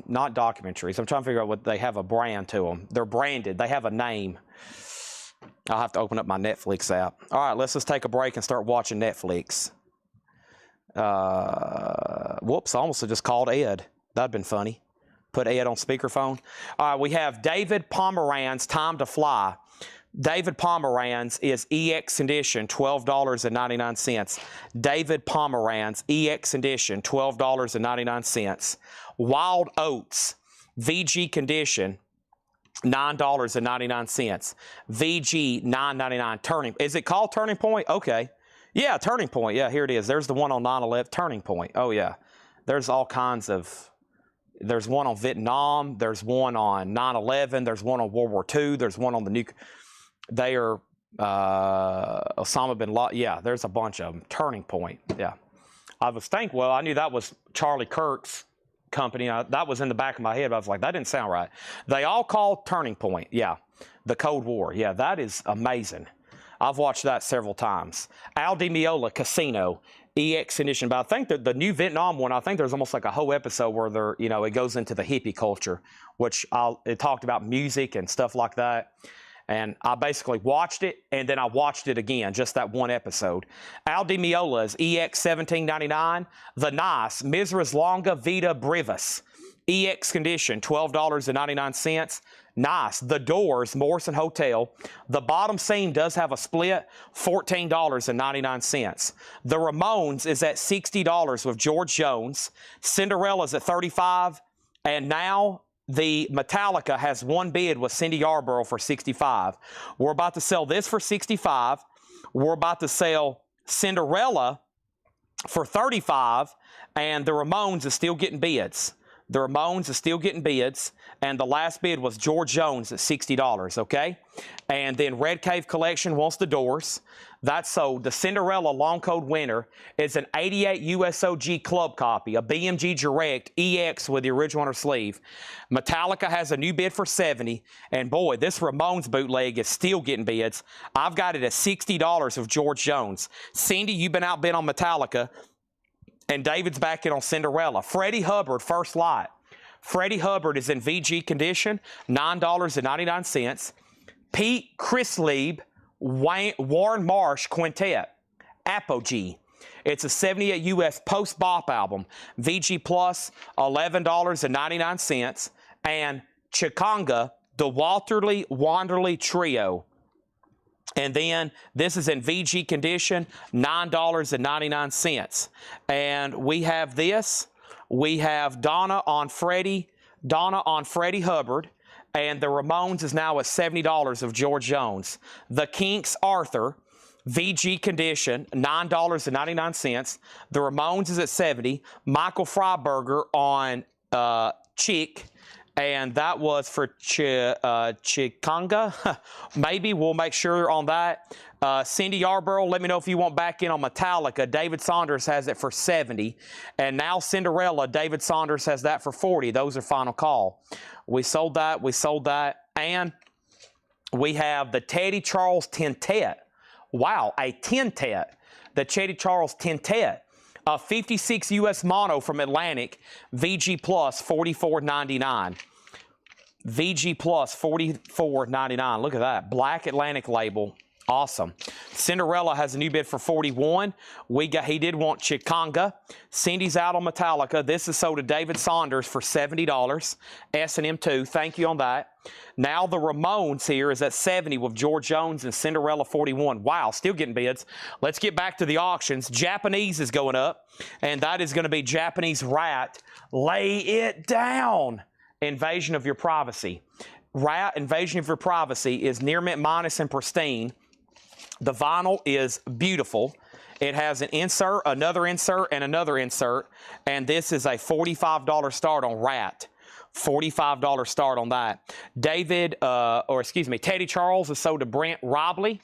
Not documentaries. I'm trying to figure out what they have a brand to them. They're branded. They have a name. I'll have to open up my Netflix app. All right, let's just take a break and start watching Netflix. Whoops, I almost just called Ed. That'd been funny. Put Ed on speakerphone. All right, we have David Pomeranz, Time to Fly. David Pomeranz is EX condition, $12.99. David Pomeranz, EX condition, $12.99. Wild Oats, VG condition, $9.99. VG, $9.99. Turning. Is it called Turning Point? Okay. Yeah, Turning Point. Yeah, here it is. There's the one on 9/11. Turning Point. Oh, yeah. There's all kinds of... There's one on Vietnam. There's one on 9/11. There's one on World War II. There's one on the nuke. They are Osama bin Laden. Yeah, there's a bunch of them. Turning Point. Yeah. I was thinking, well, I knew that was Charlie Kirk's company. That was in the back of my head. But I was like, that didn't sound right. They all call Turning Point. Yeah. The Cold War. Yeah, that is amazing. I've watched that several times. Al Di Meola, Casino. EX condition, but I think that the new Vietnam one, I think there's almost like a whole episode where it goes into the hippie culture, which it talked about music and stuff like that. And I basically watched it, and then I watched it again, just that one episode. Al Di Meola's EX 1799, The Nice, Misera's Longa Vita Brevis, EX condition, $12.99. Nice. The Doors, Morrison Hotel. The bottom seam does have a split, $14.99. The Ramones is at $60 with George Jones. Cinderella's at $35. And now the Metallica has one bid with Cindy Yarborough for $65. We're about to sell this for $65. We're about to sell Cinderella for $35. And the Ramones is still getting bids. The Ramones is still getting bids, and the last bid was George Jones at $60, okay? And then Red Cave Collection wants the Doors. That's sold. The Cinderella Long Code winner is an 88 USOG club copy, a BMG Direct EX with the original on her sleeve. Metallica has a new bid for $70, and boy, this Ramones bootleg is still getting bids. I've got it at $60 of George Jones. Cindy, you've been outbid on Metallica, and David's back in on Cinderella. Freddie Hubbard, First Light. Freddie Hubbard is in VG condition, $9.99. Pete Chrislieb, Warren Marsh Quintet, Apogee. It's a 78 US post-bop album. VG Plus, $11.99. And Chikanga, the Walterly Wanderly Trio. And then this is in VG condition, $9.99. And we have this. We have Donna on Freddie Hubbard. And the Ramones is now at $70 of George Jones. The Kinks, Arthur, VG condition, $9.99. The Ramones is at $70. Michael Freiberger on Chick, and that was for Chikanga. Maybe we'll make sure on that. Cindy Yarborough, let me know if you want back in on Metallica. David Saunders has it for $70. And now Cinderella, David Saunders has that for $40. Those are final call. We sold that. And we have the Teddy Charles Tintet. Wow, a Tintet. The Teddy Charles Tintet. A 56 US mono from Atlantic. VG Plus, $44.99. VG Plus, $44.99. Look at that. Black Atlantic label. Awesome. Cinderella has a new bid for $41. He did want Chikanga. Cindy's out on Metallica. This is sold to David Saunders for $70. S&M 2. Thank you on that. Now the Ramones here is at $70 with George Jones and Cinderella $41. Wow, still getting bids. Let's get back to the auctions. Japanese is going up, and that is going to be Japanese Rat. Lay it down. Invasion of Your Privacy. Rat, Invasion of Your Privacy is near mint minus and pristine. The vinyl is beautiful. It has an insert, another insert, and another insert. And this is a $45 start on Rat. $45 start on that. Teddy Charles is sold to Brent Robley.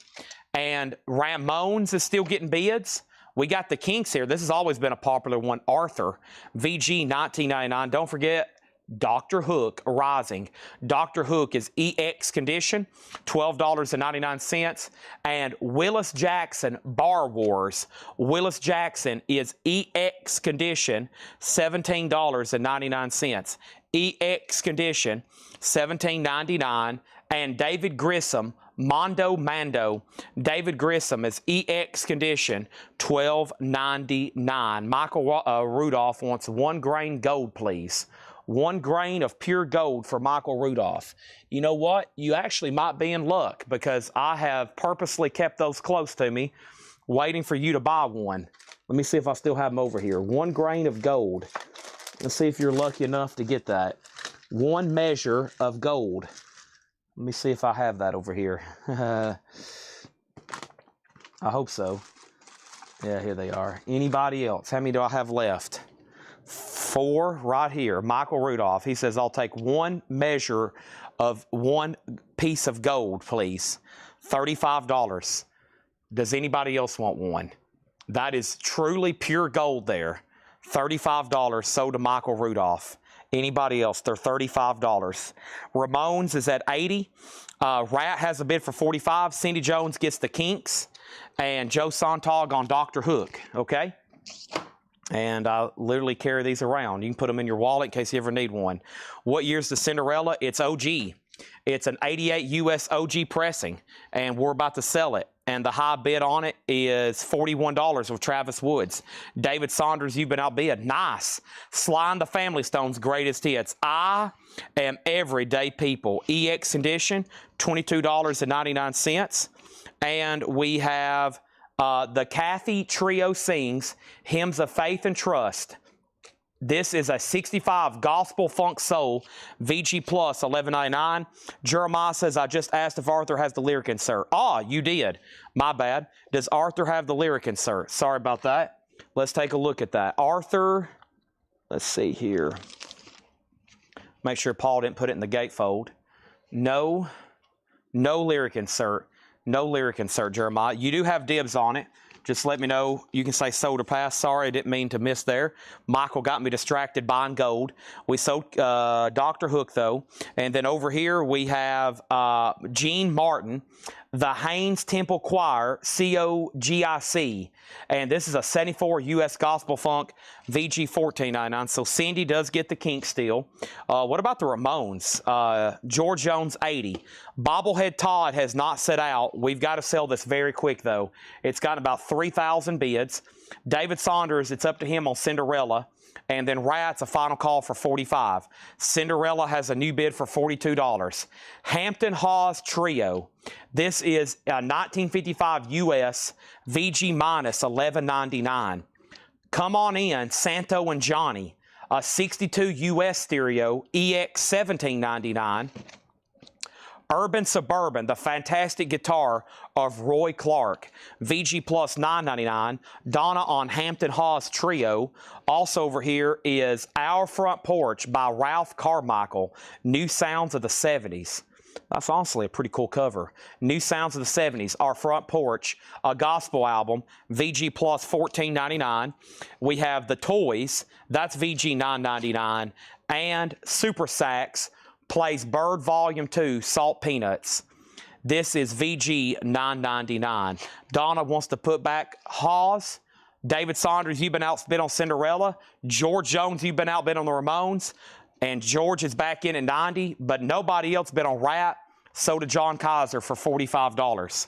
And Ramones is still getting bids. We got the Kinks here. This has always been a popular one. Arthur, VG, $19.99. Don't forget Dr. Hook Rising. Dr. Hook is EX condition, $12.99. And Willis Jackson Bar Wars. Willis Jackson is EX condition, $17.99. EX condition, $17.99. And David Grissom, Mondo Mando. David Grissom is EX condition, $12.99. Michael Rudolph wants 1 grain gold, please. 1 grain of pure gold for Michael Rudolph. You know what? You actually might be in luck because I have purposely kept those close to me, waiting for you to buy one. Let me see if I still have them over here. 1 grain of gold. Let's see if you're lucky enough to get that. 1 measure of gold. Let me see if I have that over here. I hope so. Yeah, here they are. Anybody else? How many do I have left? 4 right here. Michael Rudolph. He says, I'll take 1 measure of 1 piece of gold, please. $35. Does anybody else want one? That is truly pure gold there. $35 sold to Michael Rudolph. Anybody else? They're $35. Ramones is at $80. Rat has a bid for $45. Cindy Jones gets the Kinks. And Joe Sontag on Dr. Hook. Okay? And I literally carry these around. You can put them in your wallet in case you ever need one. What year's the Cinderella? It's OG. It's an 88 US OG pressing, and we're about to sell it. And the high bid on it is $41 with Travis Woods. David Saunders, you've been outbid. Nice. Sly and the Family Stone's greatest hits. I Am Everyday People. EX condition, $22.99. And we have the Kathy Trio Sings Hymns of Faith and Trust. This is a 65 Gospel Funk Soul, VG Plus, $11.99. Jeremiah says, I just asked if Arthur has the lyric insert. Ah, you did. My bad. Does Arthur have the lyric insert? Sorry about that. Let's take a look at that. Arthur, let's see here. Make sure Paul didn't put it in the gatefold. No lyric insert. No lyric insert, Jeremiah. You do have dibs on it. Just let me know. You can say sold or pass. Sorry, I didn't mean to miss there. Michael got me distracted buying gold. We sold Dr. Hook, though. And then over here we have Gene Martin, the Haynes Temple Choir, COGIC. And this is a 74 U.S. Gospel Funk VG 1499. So Cindy does get the kink still. What about the Ramones? George Jones 80. Bobblehead Todd has not set out. We've got to sell this very quick, though. It's got about 3,000 bids. David Saunders, it's up to him on Cinderella. And then Rat's a final call for $45. Cinderella has a new bid for $42. Hampton Hawes Trio. This is a 1955 US VG minus $11.99. Come on in, Santo and Johnny. A 62 US stereo EX $17.99. Urban Suburban, the fantastic guitar of Roy Clark, VG plus $9.99. Donna on Hampton Hawes Trio. Also over here is Our Front Porch by Ralph Carmichael, New Sounds of the 70s. That's honestly a pretty cool cover. New Sounds of the 70s, Our Front Porch, a gospel album, VG plus $14.99. We have The Toys, that's VG $9.99. And Super Sax plays Bird Volume 2, Salt Peanuts. This is VG $9.99. Donna wants to put back Hawes. David Saunders, you've been outbid on Cinderella. George Jones, you've been outbid on the Ramones. And George is back in at 90, but nobody else bid on Rat. So did John Kaiser for $45.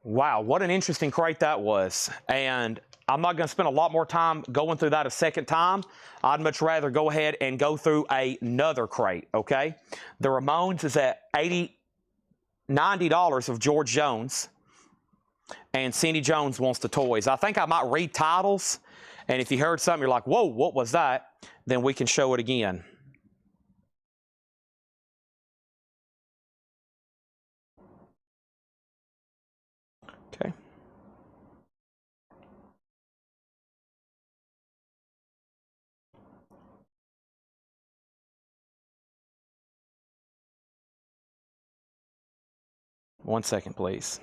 Wow, what an interesting crate that was. And I'm not going to spend a lot more time going through that a second time. I'd much rather go ahead and go through another crate, okay? The Ramones is at $90 of George Jones. And Cindy Jones wants the Toys. I think I might read titles. And if you heard something, you're like, whoa, what was that? Then we can show it again. Okay. One second, please.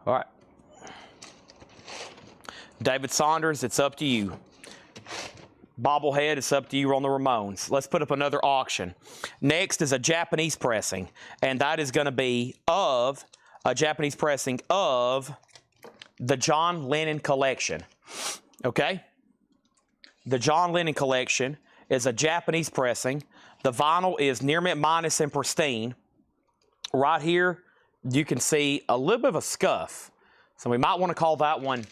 All right. David Saunders, it's up to you. Bobblehead, it's up to you on the Ramones. Let's put up another auction. Next is a Japanese pressing, and that is going to be of a Japanese pressing of the John Lennon collection. Okay? The John Lennon collection is a Japanese pressing. The vinyl is near mint minus and pristine. Right here, you can see a little bit of a scuff. So we might want to call that one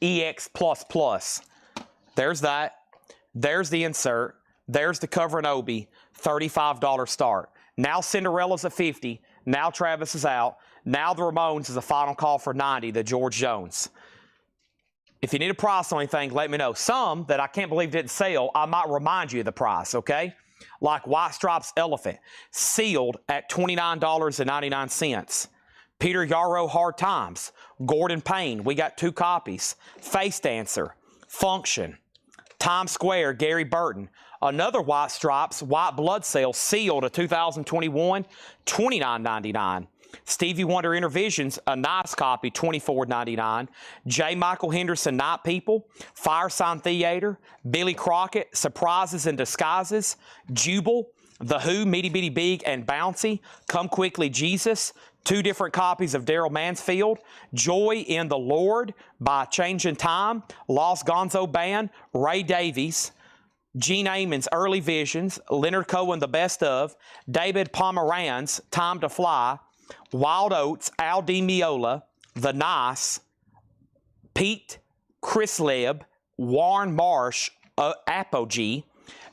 EX++. There's that. There's the insert. There's the cover and Obi. $35 start. Now Cinderella's at $50. Now Travis is out. Now the Ramones is a final call for $90, the George Jones. If you need a price on anything, let me know. Some that I can't believe didn't sell, I might remind you of the price, okay? Like White Stripes Elephant, sealed at $29.99. Peter Yarrow Hard Times, Gordon Payne, we got 2 copies. Face Dancer, Function, Times Square, Gary Burton. Another White Stripes, White Blood Cell, sealed at 2021, $29.99. Stevie Wonder Intervisions, a nice copy, $24.99. J. Michael Henderson, Night People, Firesign Theater, Billy Crockett, Surprises and Disguises, Jubal, The Who, Meaty Bitty Big and Bouncy, Come Quickly Jesus, 2 different copies of Daryl Mansfield, Joy in the Lord by Changing Time, Lost Gonzo Band, Ray Davies, Gene Amon's Early Visions, Leonard Cohen, The Best Of, David Pomeranz, Time to Fly, Wild Oats, Al Di Meola, The Nice, Pete Chrisleb, Warren Marsh, Apogee,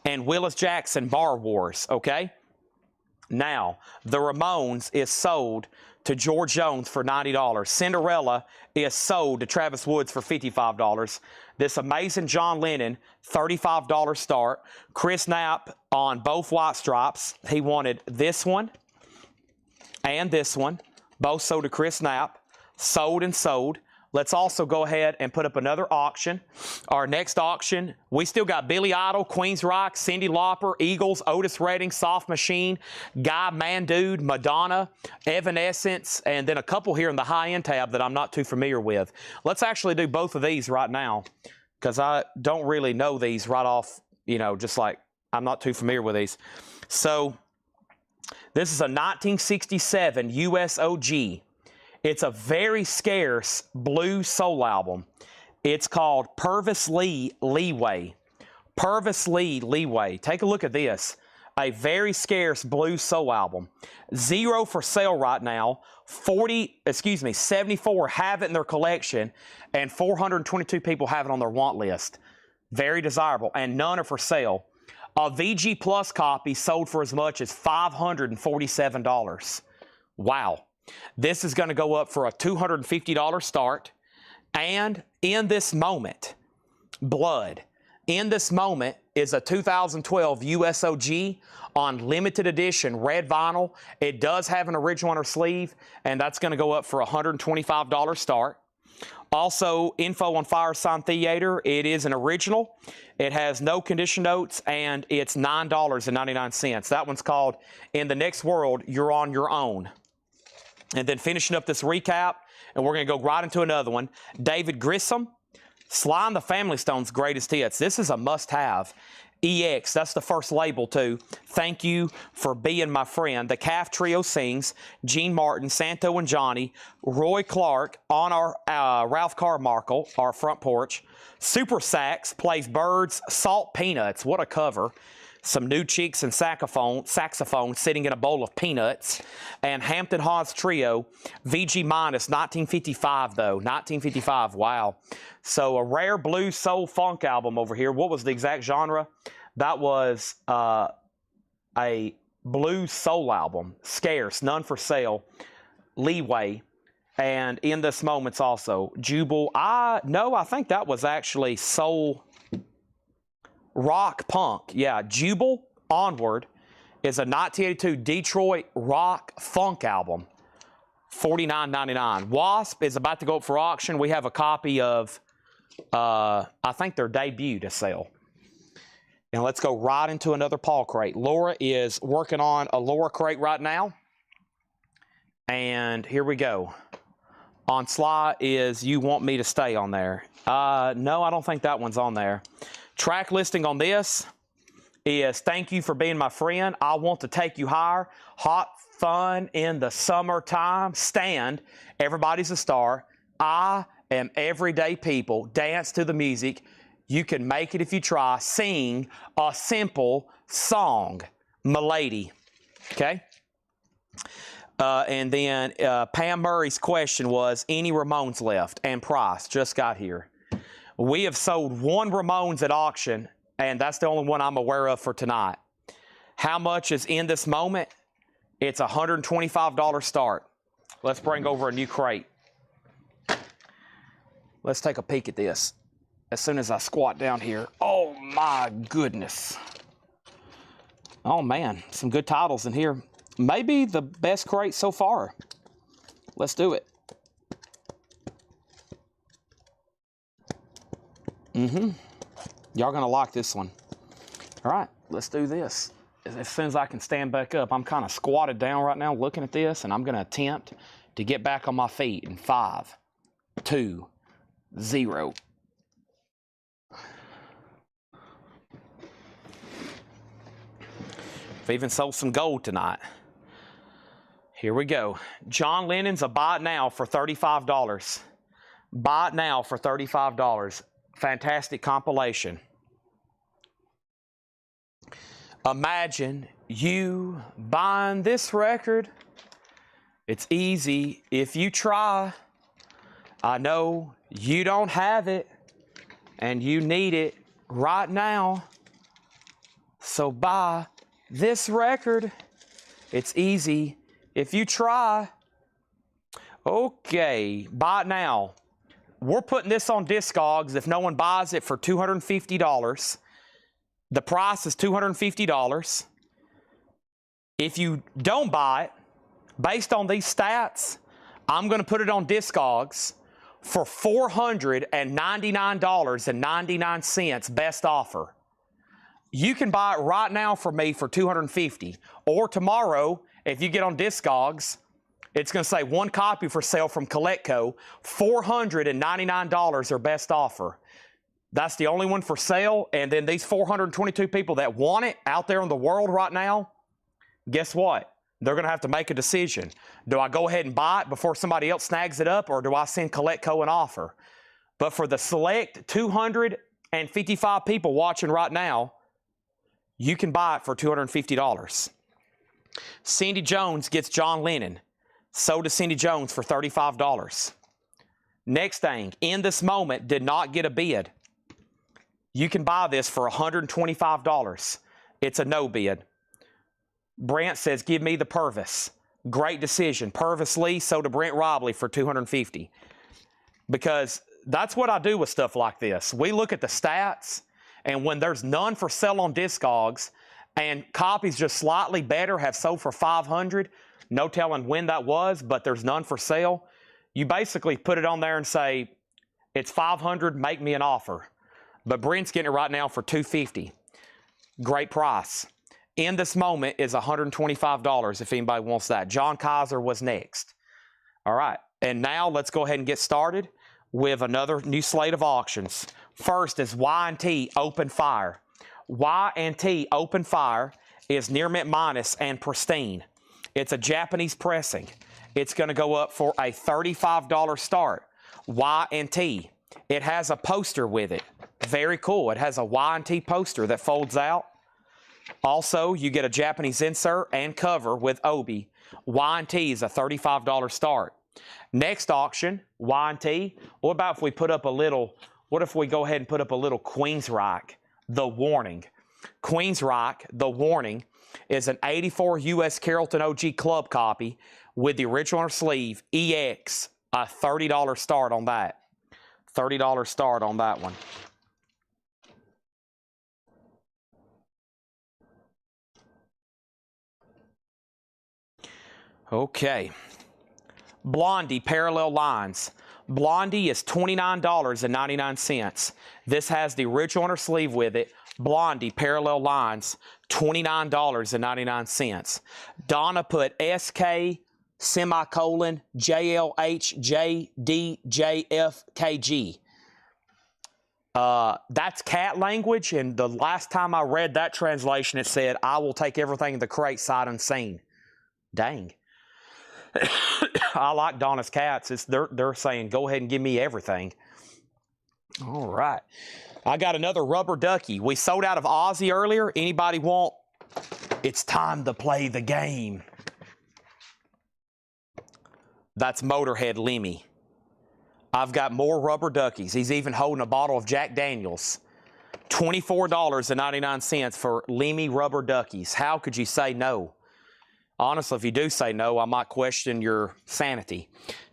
and Willis Jackson, Bar Wars, okay? Now, the Ramones is sold to George Jones for $90. Cinderella is sold to Travis Woods for $55. This amazing John Lennon, $35 start. Chris Knapp on both white stripes. He wanted this one and this one. Both sold to Chris Knapp. Sold and sold. Let's also go ahead and put up another auction. Our next auction, we still got Billy Idol, Queensryche, Cyndi Lauper, Eagles, Otis Redding, Soft Machine, Guy Mandude, Madonna, Evanescence, and then a couple here in the high-end tab that I'm not too familiar with. Let's actually do both of these right now because I don't really know these right off, you know, just like I'm not too familiar with these. So this is a 1967 USOG. It's a very scarce blues soul album. It's called Purvis Lee Leeway. Purvis Lee Leeway. Take a look at this. A very scarce blues soul album. 0 for sale right now. 74 have it in their collection, and 422 people have it on their want list. Very desirable, and none are for sale. A VG Plus copy sold for as much as $547. Wow. This is going to go up for a $250 start. And in this moment, Blood, in this moment is a 2012 USOG on limited edition red vinyl. It does have an original on her sleeve, and that's going to go up for a $125 start. Also, info on Fire Sign Theater. It is an original. It has no condition notes, and it's $9.99. That one's called In the Next World, You're on Your Own. And then finishing up this recap, and we're going to go right into another one. David Grissom, Sly and the Family Stone's Greatest Hits. This is a must-have. EX, that's the first label too. Thank You for Being My Friend. The Calf Trio sings. Gene Martin, Santo and Johnny. Roy Clark on our Ralph Carmichael, our front porch. Super Sax plays Birds, Salt Peanuts. What a cover. Some New Cheeks and saxophone sitting in a bowl of peanuts. And Hampton Hawes Trio, VG minus 1955 though. 1955, wow. So a rare blues soul funk album over here. What was the exact genre? That was a blues soul album. Scarce, none for sale. Leeway. And In This Moment's also. Jubal. No, I think that was actually soul rock punk. Yeah, Jubal Onward is a 1982 Detroit rock funk album. $49.99. Wasp is about to go up for auction. We have a copy of, I think their debut to sell. And let's go right into another Paul crate. Laura is working on a Laura crate right now. And here we go. On Sly is You Want Me to Stay on there. No, I don't think that one's on there. Track listing on this is Thank You for Being My Friend. I Want to Take You Higher. Hot Fun in the Summertime. Stand. Everybody's a Star. I Am Everyday People. Dance to the Music. You Can Make It If You Try. Sing a Simple Song. Milady. Okay? And then Pam Murray's question was, any Ramones left? And price just got here. We have sold one Ramones at auction, and that's the only one I'm aware of for tonight. How much is In This Moment? It's a $125 start. Let's bring over a new crate. Let's take a peek at this. As soon as I squat down here. Oh my goodness. Oh man, some good titles in here. Maybe the best crate so far. Let's do it. Y'all gonna like this one. All right, let's do this. As soon as I can stand back up, I'm kind of squatted down right now looking at this, and I'm gonna attempt to get back on my feet in 5, 2, 0. We've even sold some gold tonight. Here we go. John Lennon's a buy it now for $35. Buy it now for $35. Fantastic compilation. Imagine you buying this record. It's easy if you try. I know you don't have it and you need it right now. So buy this record. It's easy if you try. Okay, buy it now. We're putting this on Discogs if no one buys it for $250. The price is $250. If you don't buy it, based on these stats, I'm going to put it on Discogs for $499.99, best offer. You can buy it right now for me for $250, or tomorrow, if you get on Discogs, it's going to say one copy for sale from Collectco, $499 or best offer. That's the only one for sale, and then these 422 people that want it out there in the world right now, guess what? They're going to have to make a decision. Do I go ahead and buy it before somebody else snags it up, or do I send Collectco an offer? But for the select 255 people watching right now, you can buy it for $250. Cindy Jones gets John Lennon. So does Cindy Jones for $35. Next thing, In This Moment did not get a bid. You can buy this for $125. It's a no bid. Brent says, give me the Purvis. Great decision. Purvis Lee sold to Brent Robley for $250. Because that's what I do with stuff like this. We look at the stats, and when there's none for sale on Discogs, and copies just slightly better have sold for $500, no telling when that was, but there's none for sale, you basically put it on there and say, it's $500, make me an offer. But Brent's getting it right now for $250. Great price. In This Moment is $125 if anybody wants that. John Kaiser was next. All right, and now let's go ahead and get started with another new slate of auctions. First is Y&T Open Fire. Y&T Open Fire is near mint minus and pristine. It's a Japanese pressing. It's going to go up for a $35 start. Y&T. It has a poster with it. Very cool. It has a Y&T poster that folds out. Also, you get a Japanese insert and cover with Obi. Y&T is a $35 start. Next auction, Y&T. What about if we put up a little, what if we go ahead and put up a little Queensryche, The Warning. Queensryche, The Warning, is an 84 U.S. Carrollton OG Club copy with the original sleeve, EX, a $30 start on that. $30 start on that one. Okay. Blondie Parallel Lines. Blondie is $29.99. This has the original inner sleeve with it. Blondie Parallel Lines, $29.99. Donna put SK semicolon JLHJDJFKG. That's cat language, and the last time I read that translation, it said, I will take everything in the crate sight unseen. Dang. I like Donna's cats. They're saying, go ahead and give me everything. All right. I got another rubber ducky. We sold out of Aussie earlier. Anybody want? It's time to play the game. That's Motorhead Lemmy. I've got more rubber duckies. He's even holding a bottle of Jack Daniels. $24.99 for Lemmy rubber duckies. How could you say no? Honestly, if you do say no, I might question your sanity.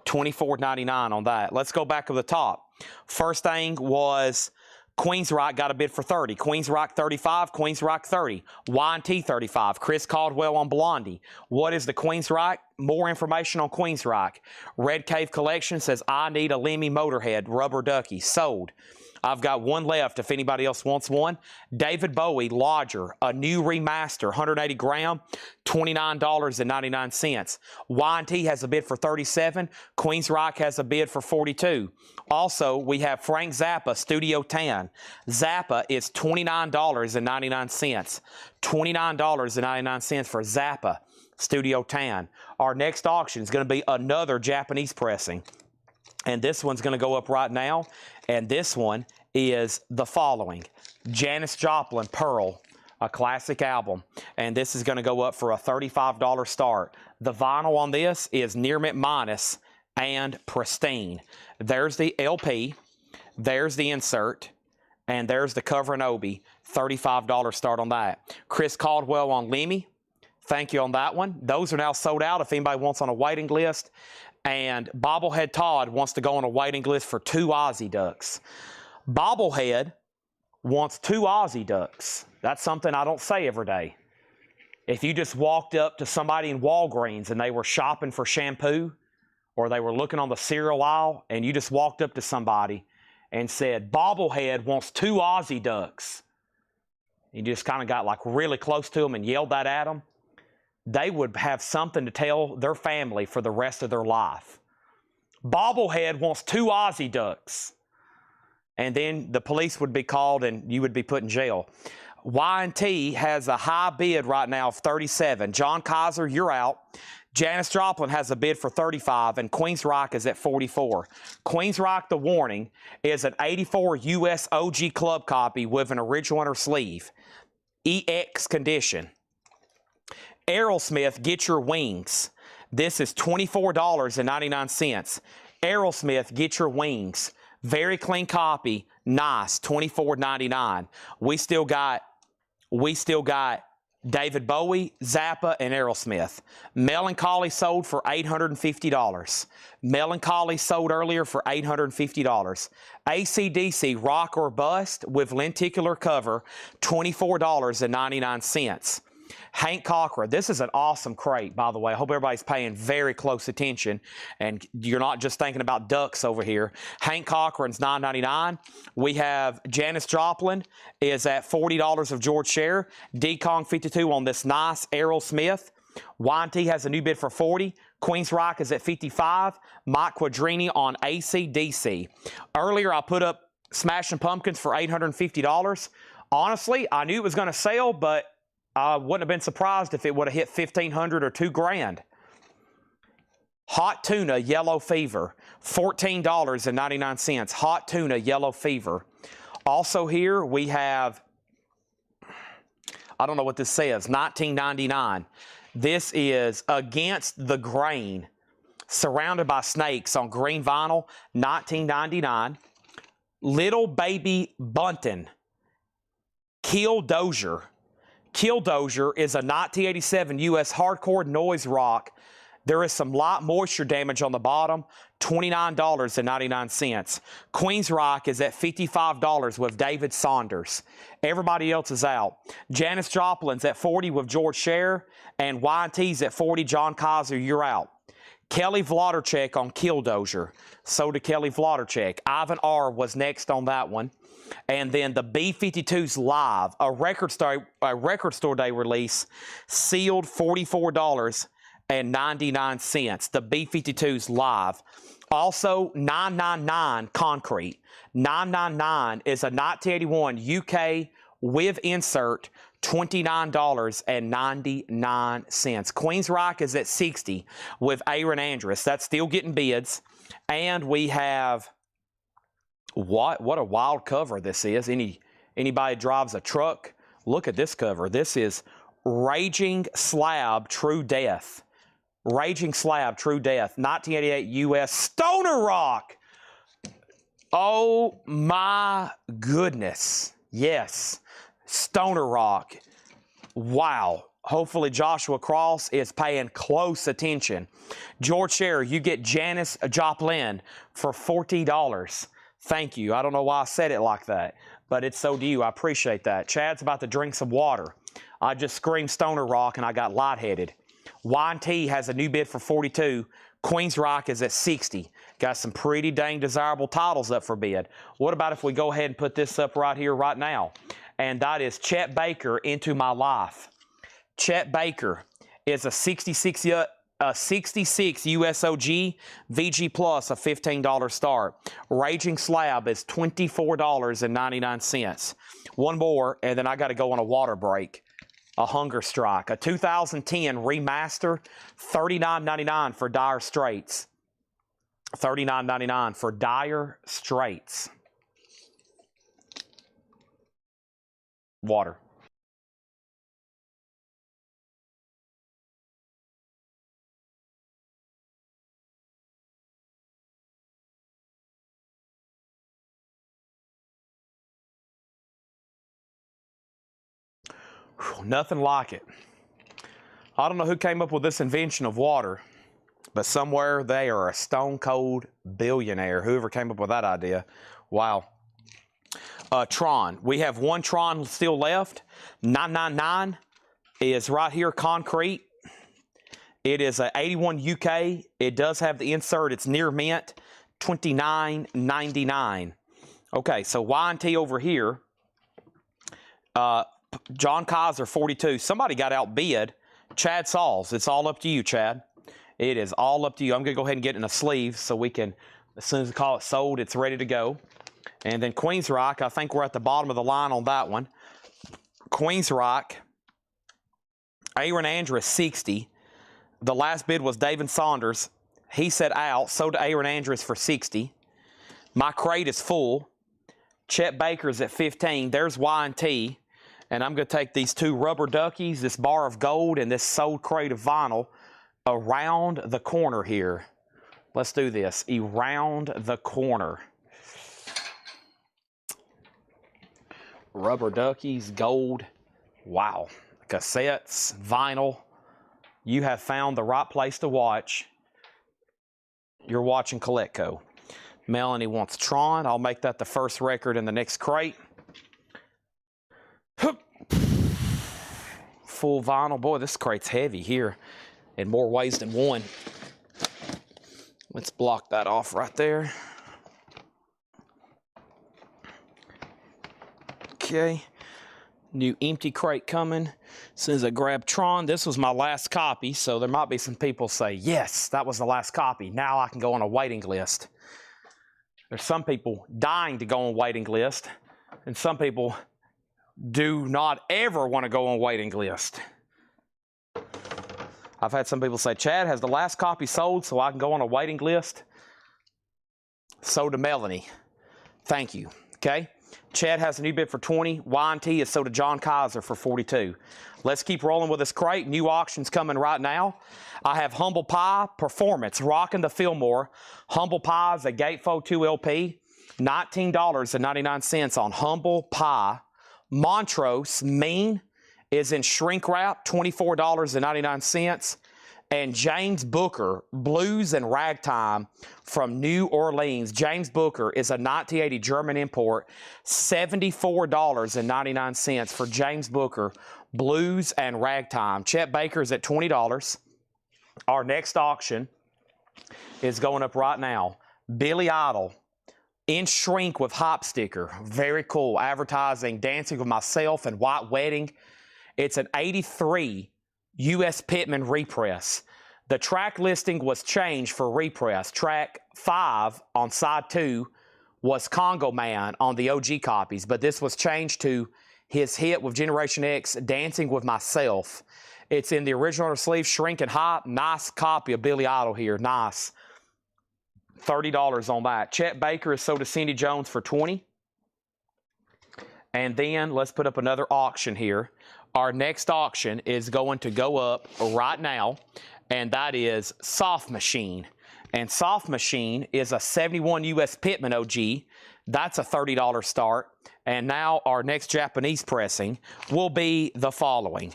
$24.99 on that. Let's go back to the top. First thing was Queensryche got a bid for $30. Queensryche 35, Queensryche 30. Y&T 35. Chris Caldwell on Blondie. What is the Queensryche? More information on Queensryche. Red Cave Collection says, I need a Lemmy Motorhead rubber ducky. Sold. I've got one left if anybody else wants one. David Bowie Lodger, a new remaster, 180 gram, $29.99. Y&T has a bid for $37. Queensryche has a bid for $42. Also, we have Frank Zappa Studio Tan. Zappa is $29.99. $29.99 for Zappa Studio Tan. Our next auction is going to be another Japanese pressing. And this one's going to go up right now. And this one is the following. Janis Joplin, Pearl, a classic album. And this is going to go up for a $35 start. The vinyl on this is near mint minus and pristine. There's the LP. There's the insert. And there's the cover and Obi. $35 start on that. Chris Caldwell on Lemmy. Thank you on that one. Those are now sold out if anybody wants on a waiting list. And Bobblehead Todd wants to go on a waiting list for 2 Aussie ducks. Bobblehead wants 2 Aussie ducks. That's something I don't say every day. If you just walked up to somebody in Walgreens and they were shopping for shampoo, or they were looking on the cereal aisle, and you just walked up to somebody and said, Bobblehead wants 2 Aussie ducks. You just kind of got like really close to them and yelled that at them. They would have something to tell their family for the rest of their life. Bobblehead wants 2 Aussie ducks. And then the police would be called and you would be put in jail. Y&T has a high bid right now of 37. John Kaiser, you're out. Janice Joplin has a bid for 35, and Queen's Rock is at 44. Queen's Rock, the warning, is an 84 US OG club copy with an original inner sleeve. EX condition. Aerosmith, Get Your Wings. This is $24.99. Aerosmith, Get Your Wings. Very clean copy. Nice. $24.99. We still got David Bowie, Zappa, and Aerosmith. Melancholy sold for $850. Melancholy sold earlier for $850. AC/DC, Rock or Bust with lenticular cover, $24.99. Hank Cochran, this is an awesome crate, by the way. I hope everybody's paying very close attention and you're not just thinking about ducks over here. Hank Cochran's $9.99. We have Janis Joplin is at $40 of George Scher. D-Kong 52 on this nice Aerosmith. Y&T has a new bid for $40. Queen's Rock is at $55. Mike Quadrini on AC/DC. Earlier, I put up Smashing Pumpkins for $850. Honestly, I knew it was going to sell, but I wouldn't have been surprised if it would have hit $1,500 or $2,000. Hot Tuna Yellow Fever, $14.99. Hot Tuna Yellow Fever. Also here we have, I don't know what this says, $19.99. This is Against the Grain, Surrounded by Snakes on green vinyl, $19.99. Little Baby Bunting, Killdozer. Killdozer is a 1987 US hardcore noise rock. There is some light moisture damage on the bottom, $29.99. Queen's Rock is at $55 with David Saunders. Everybody else is out. Janis Joplin's at $40 with George Scher, and Y&T's at $40. John Kaiser, you're out. Kelly Vlodarchek on Killdozer. So did Kelly Vlodarchek. Ivan R. was next on that one. And then the B-52's Live, a record store day release, sealed $44.99. The B-52's Live. Also, 999 Concrete. 999 is a 1981 UK with insert, $29.99. Queen's Rock is at $60 with Aaron Andrus. That's still getting bids. And we have, what a wild cover this is. Anybody drives a truck, look at this cover. This is Raging Slab True Death. Raging Slab True Death, 1988 US Stoner Rock. Oh my goodness. Yes, Stoner Rock. Wow. Hopefully Joshua Cross is paying close attention. George Scher, you get Janis Joplin for $40. Thank you. I don't know why I said it like that, but it's so do you. I appreciate that. Chad's about to drink some water. I just screamed Stoner Rock and I got lightheaded. Y&T has a new bid for $42. Queen's Rock is at $60. Got some pretty dang desirable titles up for bid. What about if we go ahead and put this up right here, right now? And that is Chet Baker, Into My Life. Chet Baker is a 66 USOG, VG Plus, a $15 start. Raging Slab is $24.99. One more, and then I got to go on a water break. A Hunger Strike, a 2010 remaster, $39.99 for Dire Straits. $39.99 for Dire Straits. Water. Whew, nothing like it. I don't know who came up with this invention of water, But somewhere they are a stone cold billionaire. Whoever came up with that idea. Wow. Tron. We have one Tron still left. 999 is right here, concrete. It is a 81 UK. It does have the insert. It's near mint. $29.99. Okay, so Y&T over here. John Kaiser, 42. Somebody got outbid. Chad Sauls. It's all up to you, Chad. It is all up to you. I'm going to go ahead and get in a sleeve so we can, as soon as we call it sold, it's ready to go. And then Queensryche, I think we're at the bottom of the line on that one. Queensryche, Aaron Andrews, 60. The last bid was David Saunders. He said out, sold to Aaron Andrews for 60. My crate is full. Chet Baker's at 15. There's Y&T. And I'm going to take these two rubber duckies, this bar of gold, and this sold crate of vinyl around the corner here. Let's do this. Around the corner. Rubber duckies, gold. Wow. Cassettes, vinyl. You have found the right place to watch. You're watching Coletco. Melanie wants Tron. I'll make that the first record in the next crate. Full vinyl. Boy, this crate's heavy here in more ways than one. Let's block that off right there. Okay. New empty crate coming. As soon as I grab Tron, this was my last copy, so there might be some people say, yes, that was the last copy. Now I can go on a waiting list. There's some people dying to go on a waiting list, and some people do not ever want to go on a waiting list. I've had some people say, Chad, has the last copy sold so I can go on a waiting list? Sold to Melanie. Thank you. Okay. Chad has a new bid for 20. Y&T is sold to John Kaiser for 42. Let's keep rolling with this crate. New auctions coming right now. I have Humble Pie Performance, rocking the Fillmore. Humble Pie is a Gatefold 2 LP. $19.99 on Humble Pie. Montrose Mean is in shrink wrap, $24.99. And James Booker, Blues and Ragtime from New Orleans. James Booker is a 1980 German import, $74.99 for James Booker, Blues and Ragtime. Chet Baker is at $20. Our next auction is going up right now. Billy Idol, in shrink with hop sticker. Very cool. Advertising Dancing with Myself and White Wedding. It's an 83 U.S. Pittman repress. The track listing was changed for repress. Track 5 on side 2 was Congo Man on the OG copies, but this was changed to his hit with Generation X, Dancing with Myself. It's in the original sleeve, shrink and hop. Nice copy of Billy Idol here. Nice. $30 on that. Chet Baker is sold to Cindy Jones for 20. And then let's put up another auction here. Our next auction is going to go up right now, and that is Soft Machine. And Soft Machine is a 71 U.S. Pittman OG. That's a $30 start. And now our next Japanese pressing will be the following.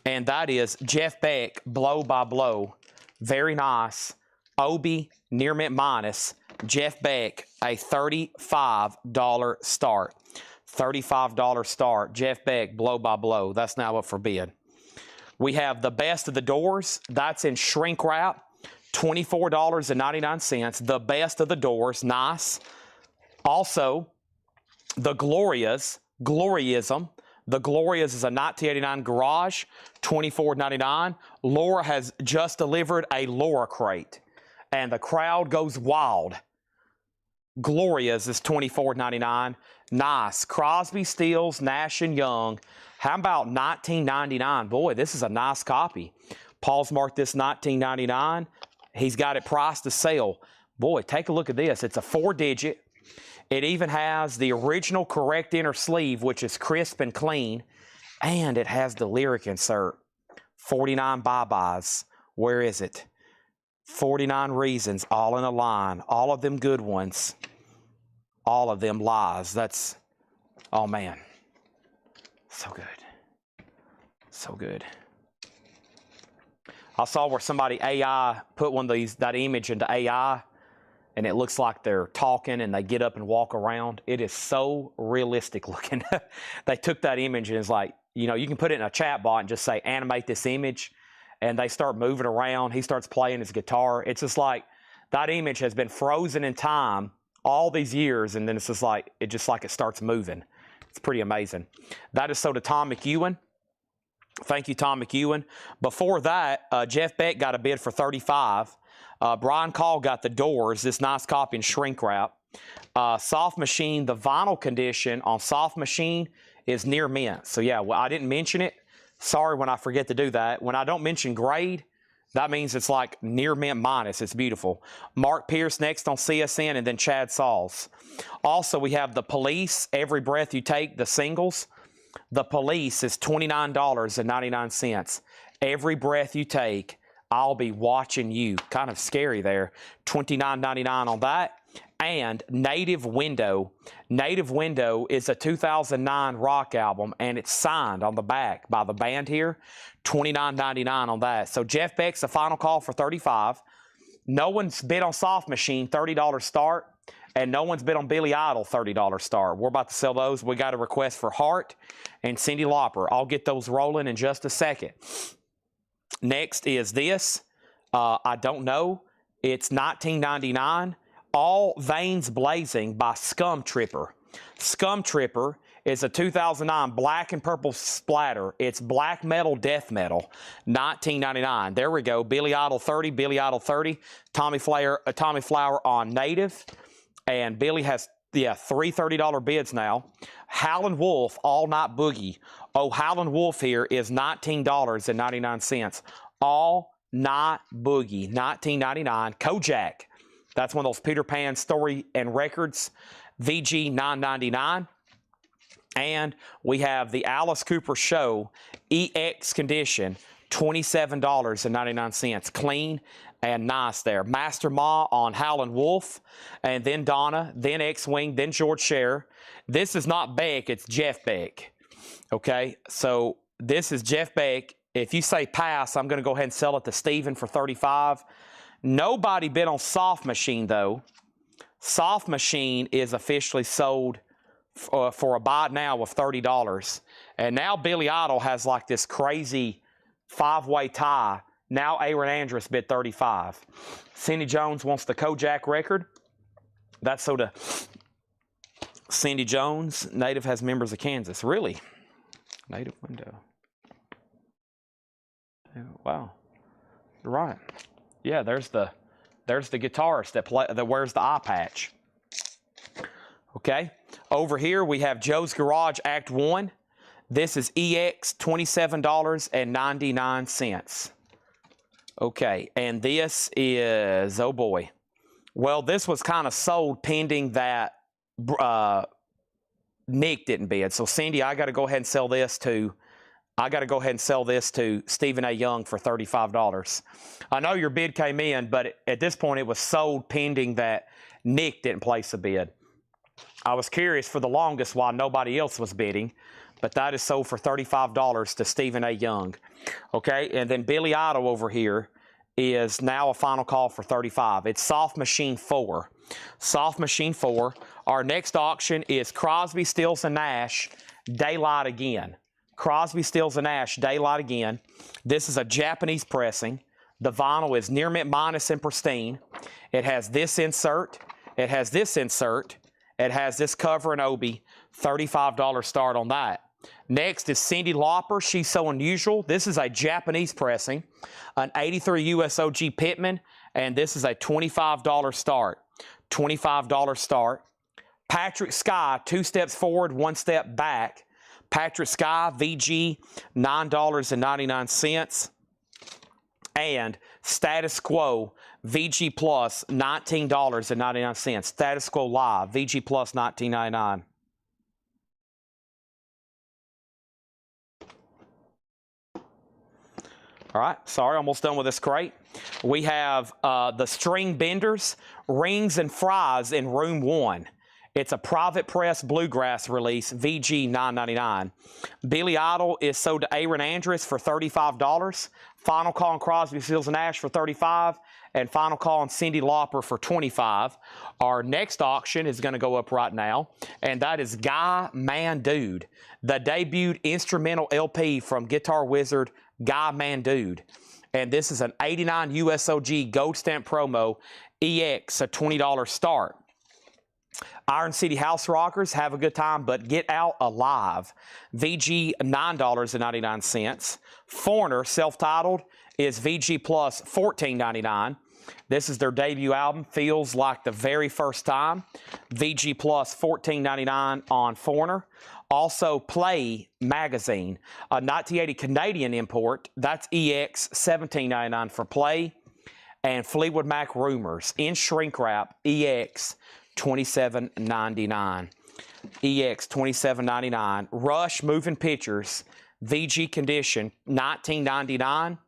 And that is Jeff Beck, Blow by Blow. Very nice. Obi, near mint minus. Jeff Beck, a $35 start. $35 start. Jeff Beck, Blow by Blow. That's now up for bid. We have the Best of the Doors. That's in shrink wrap. $24.99. The Best of the Doors. Nice. Also, the Glorias. Gloriism. The Glorias is a 1989 Garage. $24.99. Laura has just delivered a Laura crate. And the crowd goes wild. Glorias is $24.99. Nice. Crosby, Stills, Nash & Young. How about $19.99? Boy, this is a nice copy. Paul's marked this $19.99. He's got it priced to sale. Boy, take a look at this. It's a 4-digit. It even has the original correct inner sleeve, which is crisp and clean. And it has the lyric insert. 49 bye-byes. Where is it? 49 reasons, all in a line. All of them good ones. All of them lies. That's, oh man. So good. So good. I saw where somebody AI put one of these, that image into AI, and it looks like they're talking and they get up and walk around. It is so realistic looking. They took that image and it's like, you know, you can put it in a chat bot and just say, animate this image, and they start moving around. He starts playing his guitar. It's just like that image has been frozen in time all these years, and then it's just like it starts moving. It's pretty amazing. That is so to Tom McEwen. Thank you, Tom McEwen. Before that, Jeff Beck got a bid for $35. Brian Call got the Doors, this nice copy in shrink wrap. Soft Machine, the vinyl condition on Soft Machine is near mint. So yeah, well, I didn't mention it. Sorry when I forget to do that. When I don't mention grade, that means it's like near mint minus. It's beautiful. Mark Pierce next on CSN, and then Chad Sauls. Also, we have the Police, Every Breath You Take, the singles. The Police is $29.99. Every Breath You Take, I'll Be Watching You. Kind of scary there. $29.99 on that. And Native Window. Native Window is a 2009 rock album, and it's signed on the back by the band here. $29.99 on that. So Jeff Beck's the final call for $35. No one's bid on Soft Machine, $30 start. And no one's bid on Billy Idol, $30 start. We're about to sell those. We got a request for Heart and Cyndi Lauper. I'll get those rolling in just a second. Next is this. I don't know. It's $19.99. All Veins Blazing by Scum Tripper. Scum Tripper is a 2009 black and purple splatter. It's black metal, death metal, $19.99. There we go. Billy Idol 30, Billy Idol 30. Tommy Flower on Native. And Billy has, yeah, three $30 bids now. Howlin' Wolf, All Night Boogie. Oh, Howlin' Wolf here is $19.99. All Night Boogie, $19.99. Kojak. That's one of those Peter Pan story and records. VG $9.99. And we have the Alice Cooper Show EX condition, $27.99. Clean and nice there. Master Ma on Howlin' Wolf, and then Donna, then X-Wing, then George Scher. This is not Beck, it's Jeff Beck. Okay, so this is Jeff Beck. If you say pass, I'm going to go ahead and sell it to Steven for $35. Nobody bid on Soft Machine, though. Soft Machine is officially sold for a buy now of $30. And now Billy Idol has like this crazy five-way tie. Now Aaron Andrus bid $35. Cindy Jones wants the Kojak record. That's so to Cindy Jones. Native has members of Kansas. Really? Native Window. Wow. You're right. Yeah, there's the guitarist that wears the eye patch. Okay. Over here we have Joe's Garage Act 1. This is EX, $27.99. Okay, and this is, oh boy. Well, this was kind of sold pending that Nick didn't bid. So Cindy, I got to go ahead and sell this to Stephen A. Young for $35. I know your bid came in, but at this point it was sold pending that Nick didn't place a bid. I was curious for the longest why nobody else was bidding, but that is sold for $35 to Stephen A. Young. Okay, and then Billy Idol over here is now a final call for $35. It's Soft Machine 4. Soft Machine 4. Our next auction is Crosby, Stills, and Nash, Daylight Again. Crosby, Stills, and Nash, Daylight Again. This is a Japanese pressing. The vinyl is near mint minus and pristine. It has this insert. It has this insert. It has this cover and obi. $35 start on that. Next is Cyndi Lauper, She's So Unusual. This is a Japanese pressing, an 83 USOG Pittman, and this is a $25 start. $25 start. Patrick Sky, 2 steps forward, 1 step back. Patrick Sky, VG, $9.99. And Status Quo, VG Plus, $19.99. Status Quo Live, VG Plus, $19.99. All right, sorry, almost done with this crate. We have the String Benders, Rings and Fries in room 1. It's a private press bluegrass release, VG $9.99. Billy Idol is sold to Aaron Andrus for $35. Final Call on Crosby, Stills, and Nash for $35. And Final Call on Cyndi Lauper for $25. Our next auction is going to go up right now, and that is Guy Man Dude, the debuted instrumental LP from Guitar Wizard, Guy Man Dude. And this is an 89 USOG Gold Stamp Promo EX, a $20 start. Iron City House Rockers, have a good time, but get out alive. VG $9.99. Foreigner, self-titled, is VG Plus $14.99. This is their debut album, feels like the very first time. VG Plus $14.99 on Foreigner. Also, Play Magazine, a 1980 Canadian import. That's EX $17.99 for Play. And Fleetwood Mac Rumors in shrink wrap, EX $27.99. EX $27.99. Rush Moving Pictures, VG Condition, $19.99.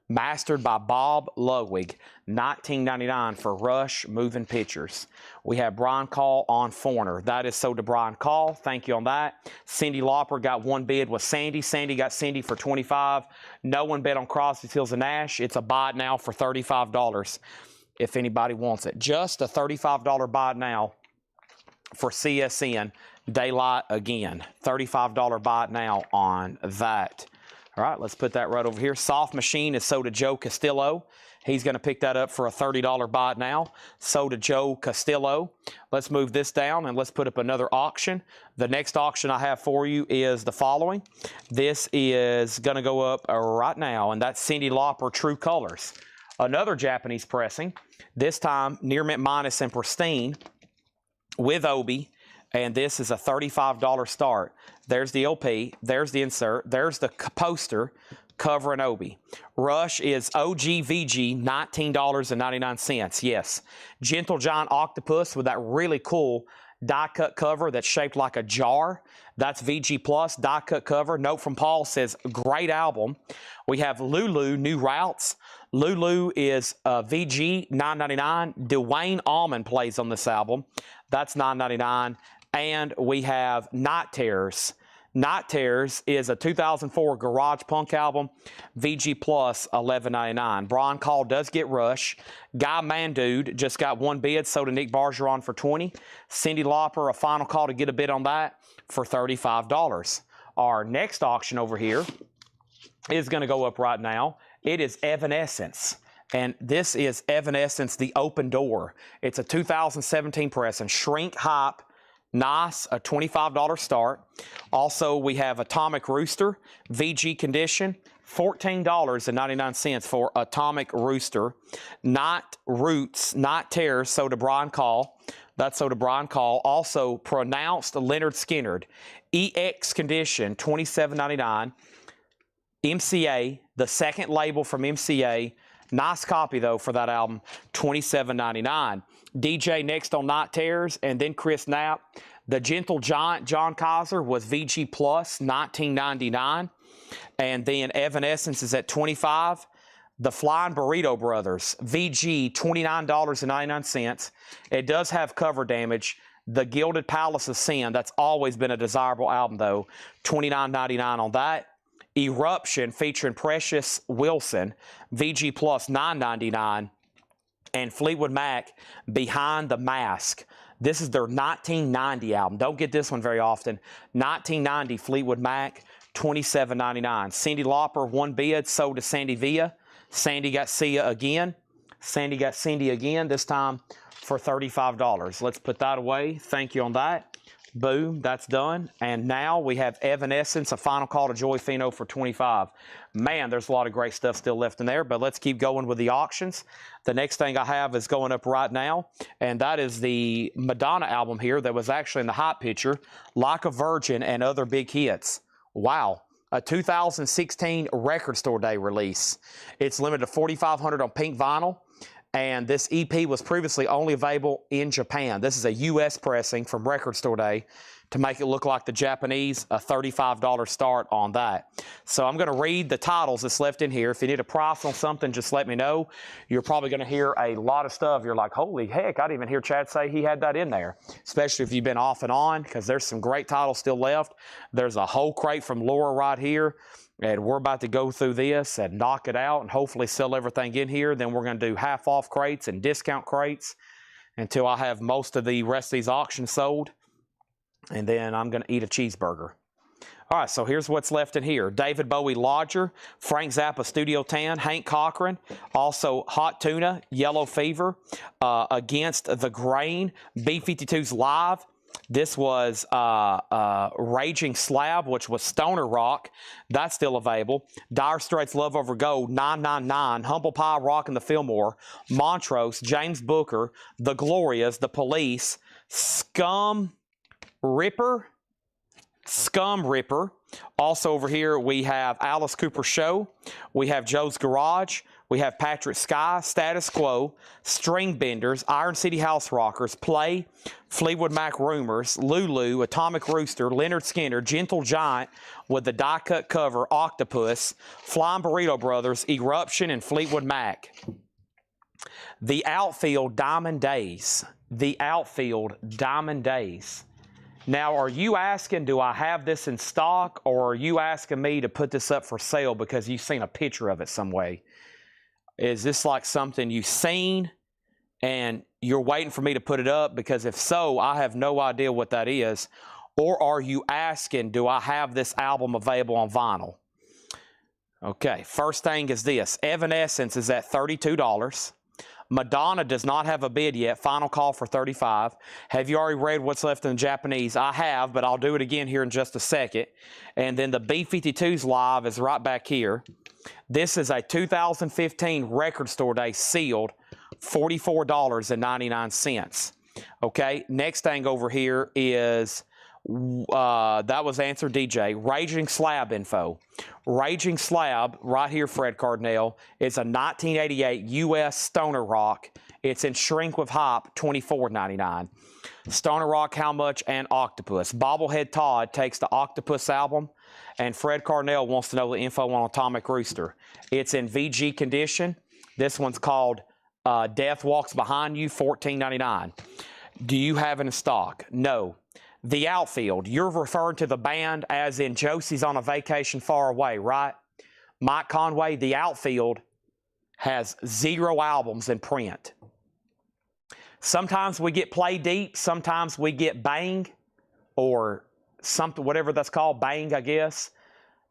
Mastered by Bob Ludwig, $19.99 for Rush Moving Pictures. We have Brian Call on Foreigner. That is sold to Brian Call. Thank you on that. Cyndi Lauper got one bid with Sandy. Sandy got Cindy for $25. No one bid on Crosby, Stills, and Nash. It's a buy it now for $35 if anybody wants it. Just a $35 buy it now for CSN. Daylight again. $35 buy it now on that. All right, let's put that right over here. Soft Machine is sold to Joe Castillo. He's going to pick that up for a $30 buy it now. Sold to Joe Castillo. Let's move this down and let's put up another auction. The next auction I have for you is the following. This is going to go up right now, and that's Cyndi Lauper True Colors. Another Japanese pressing, this time near mint minus and pristine with Obi, and this is a $35 start. There's the LP, there's the insert, there's the poster, cover and Obi. Rush is OGVG, $19.99. Yes. Gentle Giant Octopus with that really cool die-cut cover that's shaped like a jar. That's VG Plus, die-cut cover. Note from Paul says, great album. We have Lulu, New Routes. Lulu is VG, $9.99. Dwayne Allman plays on this album. That's $9.99. And we have Night Terrors. Night Terrors is a 2004 garage punk album, VG Plus $11.99. Brian Call does get Rush. Guy Man Dude just got one bid, sold to Nick Bargeron for $20. Cyndi Lauper, a final call to get a bid on that for $35. Our next auction over here is going to go up right now. It is Evanescence. And this is Evanescence, The Open Door. It's a 2017 press and shrink hype. Nice, a $25 start. Also, we have Atomic Rooster, VG Condition, $14.99 for Atomic Rooster. Night Roots, Night Terrors, sold to Brian Call. That's sold to Brian Call. Also, Pronounced Leonard Skinnard, EX Condition, $27.99. MCA, the second label from MCA. Nice copy, though, for that album, $27.99. DJ next on Night Terrors, and then Chris Knapp. The Gentle Giant, John Kaiser, was VG Plus, $19.99. And then Evanescence is at $25. The Flying Burrito Brothers, VG, $29.99. It does have cover damage. The Gilded Palace of Sin, that's always been a desirable album, though, $29.99 on that. Eruption featuring Precious Wilson, VG Plus $9.99, and Fleetwood Mac, Behind the Mask. This is their 1990 album. Don't get this one very often. 1990 Fleetwood Mac, $27.99. Cyndi Lauper, one bid, sold to Sandy Villa. Sandy got Sia again. Sandy got Cindy again, this time for $35. Let's put that away. Thank you on that. Boom, that's done. And now we have Evanescence, a final call to Joey Fino for $25. Man, there's a lot of great stuff still left in there, but let's keep going with the auctions. The next thing I have is going up right now, and that is the Madonna album here that was actually in the hot picture, Like a Virgin and Other Big Hits. Wow. A 2016 Record Store Day release. It's limited to 4,500 on pink vinyl. And this EP was previously only available in Japan. This is a U.S. pressing from Record Store Day. to make it look like the Japanese, a $35 start on that. So I'm going to read the titles that's left in here. If you need a price on something, just let me know. You're probably going to hear a lot of stuff. You're like, holy heck, I didn't even hear Chad say he had that in there, especially if you've been off and on, because there's some great titles still left. There's a whole crate from Laura right here, and we're about to go through this and knock it out and hopefully sell everything in here. Then we're going to do half-off crates and discount crates until I have most of the rest of these auctions sold. And then I'm going to eat a cheeseburger. All right, so here's what's left in here. David Bowie Lodger, Frank Zappa Studio Tan, Hank Cochran, also Hot Tuna, Yellow Fever, Against the Grain, B-52's Live. This was Raging Slab, which was Stoner Rock. That's still available. Dire Straits Love Over Gold, 999. Humble Pie Rockin' the Fillmore. Montrose, James Booker, The Glorias, The Police, Scum Ripper. Also over here we have Alice Cooper Show. We have Joe's Garage. We have Patrick Sky, Status Quo, String Benders, Iron City House Rockers, Play, Fleetwood Mac Rumors, Lulu, Atomic Rooster, Leonard Skinner, Gentle Giant with the die-cut cover, Octopus, Flying Burrito Brothers, Eruption, and Fleetwood Mac. The Outfield Diamond Days. The Outfield Diamond Days. Now, are you asking, do I have this in stock, or are you asking me to put this up for sale because you've seen a picture of it some way? Is this like something you've seen and you're waiting for me to put it up? Because if so, I have no idea what that is. Or are you asking, do I have this album available on vinyl? Okay, first thing is this. Evanescence is at $32. Madonna does not have a bid yet. Final call for $35. Have you already read what's left in the Japanese? I have, but I'll do it again here in just a second. And then the B-52's Live is right back here. This is a 2015 Record Store Day sealed, $44.99. Okay, next thing over here is, that was Answer DJ, Raging Slab info. Raging Slab, right here, Fred Cardinale, is a 1988 U.S. Stoner Rock. It's in Shrink with Hop, $24.99. Stoner Rock, How Much, and Octopus. Bobblehead Todd takes the Octopus album, and Fred Cardinale wants to know the info on Atomic Rooster. It's in VG condition. This one's called Death Walks Behind You, $14.99. Do you have it in stock? No. The Outfield, you're referring to the band as in Josie's on a Vacation Far Away, right? Mike Conway, The Outfield has 0 albums in print. Sometimes we get Play Deep, sometimes we get Bang, or something, whatever that's called, Bang, I guess.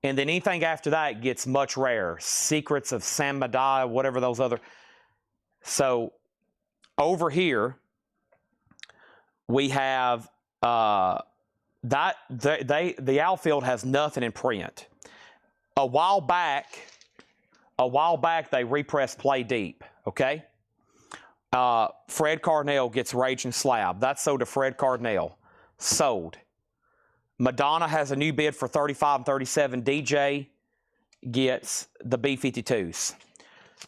And then anything after that gets much rarer. Secrets of San Medea, whatever those other. So over here, we have the Outfield has nothing in print. A while back they repressed Play Deep, okay? Fred Cardinale gets Raging Slab. That's sold to Fred Cardinale. Sold. Madonna has a new bid for $35 and $37. DJ gets the B-52s.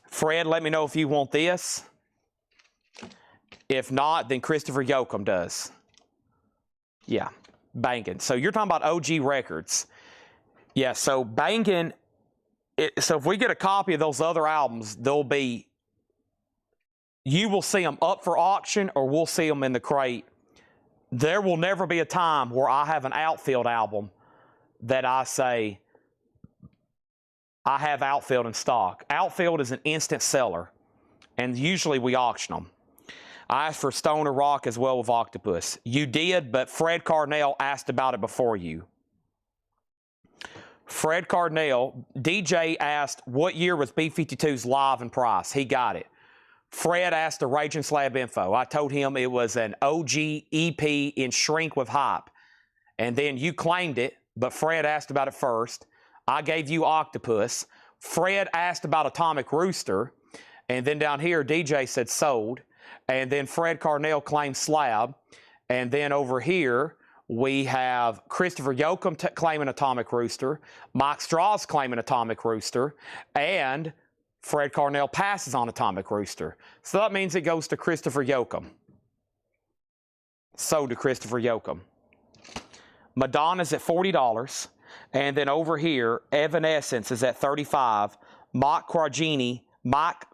Fred, let me know if you want this. If not, then Christopher Yoakum does. Yeah, Bangin'. So you're talking about OG records. Yeah, so Bangin', so if we get a copy of those other albums, they'll be, you will see them up for auction or we'll see them in the crate. There will never be a time where I have an Outfield album that I say, I have Outfield in stock. Outfield is an instant seller, and usually we auction them. I asked for Stoner Rock as well with Octopus. You did, but Fred Cardinale asked about it before you. Fred Cardinale, DJ asked, what year was B-52's Live and price? He got it. Fred asked the Raging Slab info. I told him it was an OG EP in Shrink with Hype. And then you claimed it, but Fred asked about it first. I gave you Octopus. Fred asked about Atomic Rooster. And then down here, DJ said sold. And then Fred Cardinale claimed Slab. And then over here, we have Christopher Yoakum claiming Atomic Rooster. Mike Strauss claiming Atomic Rooster. And Fred Cardinale passes on Atomic Rooster. So that means it goes to Christopher Yoakum. Sold to Christopher Yoakum. Madonna's at $40. And then over here, Evanescence is at $35. Mike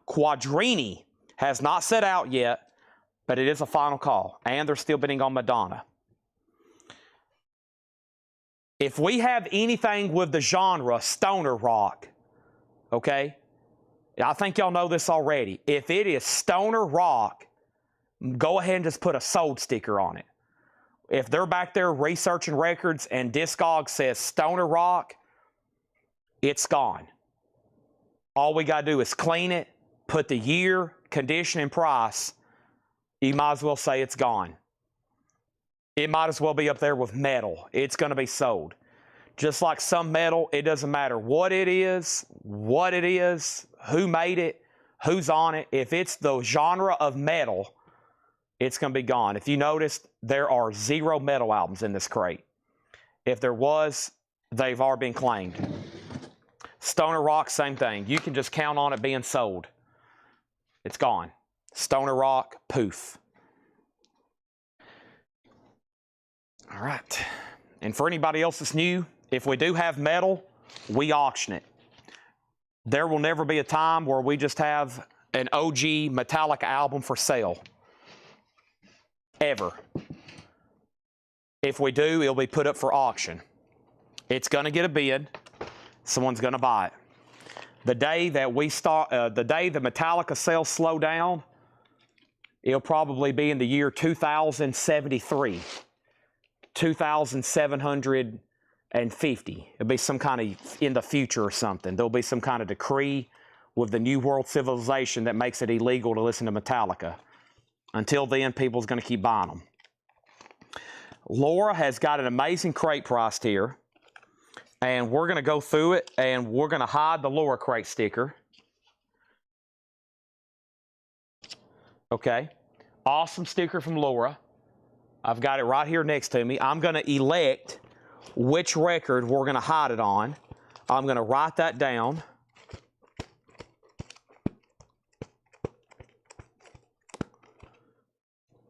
Quadrini has not set out yet, but it is a final call. And they're still bidding on Madonna. If we have anything with the genre stoner rock, okay, I think y'all know this already. If it is stoner rock, go ahead and just put a sold sticker on it. If they're back there researching records and Discog says stoner rock, it's gone. All we got to do is clean it, put the year, condition, and price. You might as well say it's gone. It might as well be up there with metal. It's going to be sold. Just like some metal, it doesn't matter what it is, who made it, who's on it. If it's the genre of metal, it's going to be gone. If you noticed, there are 0 metal albums in this crate. If there was, they've already been claimed. Stoner rock, same thing. You can just count on it being sold. It's gone. Stoner rock, poof. All right. And for anybody else that's new, if we do have metal, we auction it. There will never be a time where we just have an OG Metallica album for sale. Ever. If we do, it'll be put up for auction. It's going to get a bid. Someone's going to buy it. The day that the day the Metallica sales slow down, it'll probably be in the year 2073. 2,750. It'll be some kind of in the future or something. There'll be some kind of decree with the New World Civilization that makes it illegal to listen to Metallica. Until then, people's going to keep buying them. Laura has got an amazing crate priced here. And we're going to go through it, and we're going to hide the Laura crate sticker. Okay. Awesome sticker from Laura. I've got it right here next to me. I'm going to elect which record we're going to hide it on. I'm going to write that down.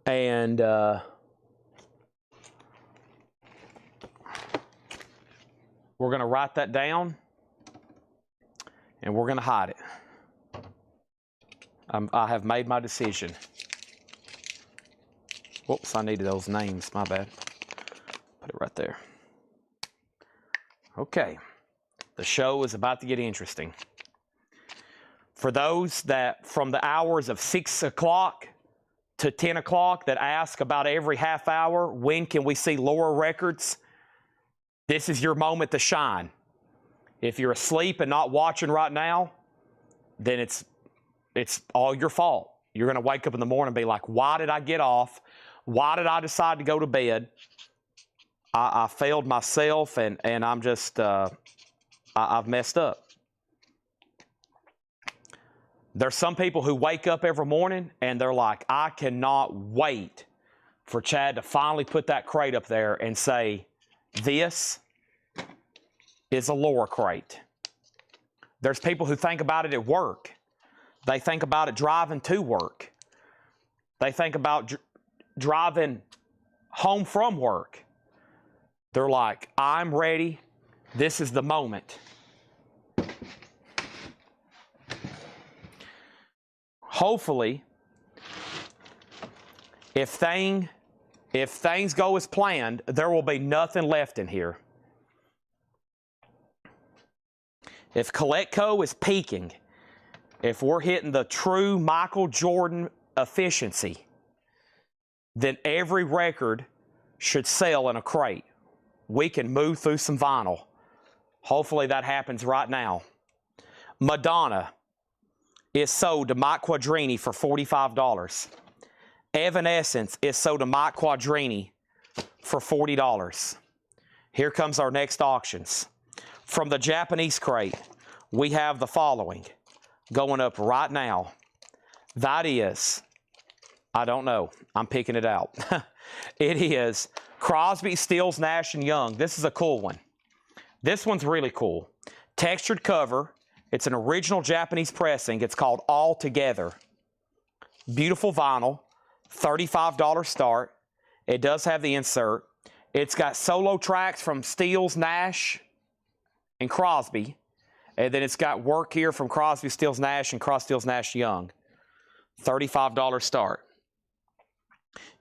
And we're going to write that down, and we're going to hide it. I have made my decision. Whoops, I needed those names. My bad. Put it right there. Okay. The show is about to get interesting. For those that, from the hours of 6 o'clock to 10 o'clock, that ask about every half hour, when can we see Laura records? This is your moment to shine. If you're asleep and not watching right now, then it's all your fault. You're going to wake up in the morning and be like, why did I get off? Why did I decide to go to bed? I failed myself, and I'm just, I've messed up. There's some people who wake up every morning and they're like, I cannot wait for Chad to finally put that crate up there and say, this is a Laura crate. There's people who think about it at work. They think about it driving to work. They think about driving home from work. They're like, I'm ready. This is the moment. Hopefully, if things go as planned, there will be nothing left in here. If Coletco is peaking, if we're hitting the true Michael Jordan efficiency, then every record should sell in a crate. We can move through some vinyl. Hopefully that happens right now. Madonna is sold to Mike Quadrini for $45. Evanescence is sold to Mike Quadrini for $40. Here comes our next auctions. From the Japanese crate, we have the following going up right now. That is, I don't know, I'm picking it out. It is Crosby, Stills, Nash & Young. This is a cool one. This one's really cool. Textured cover. It's an original Japanese pressing. It's called All Together. Beautiful vinyl. $35 start. It does have the insert. It's got solo tracks from Stills, Nash, and Crosby. And then it's got work here from Crosby, Stills, Nash, and Crosby, Stills, Nash, Young. $35 start.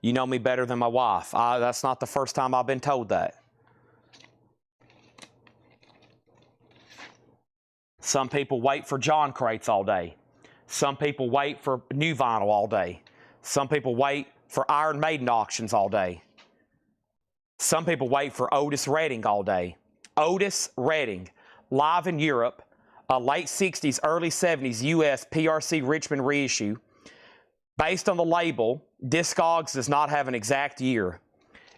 You know me better than my wife. That's not the first time I've been told that. Some people wait for John crates all day. Some people wait for new vinyl all day. Some people wait for Iron Maiden auctions all day. Some people wait for Otis Redding all day. Otis Redding, live in Europe, a late 60s, early 70s US PRC Richmond reissue. Based on the label, Discogs does not have an exact year.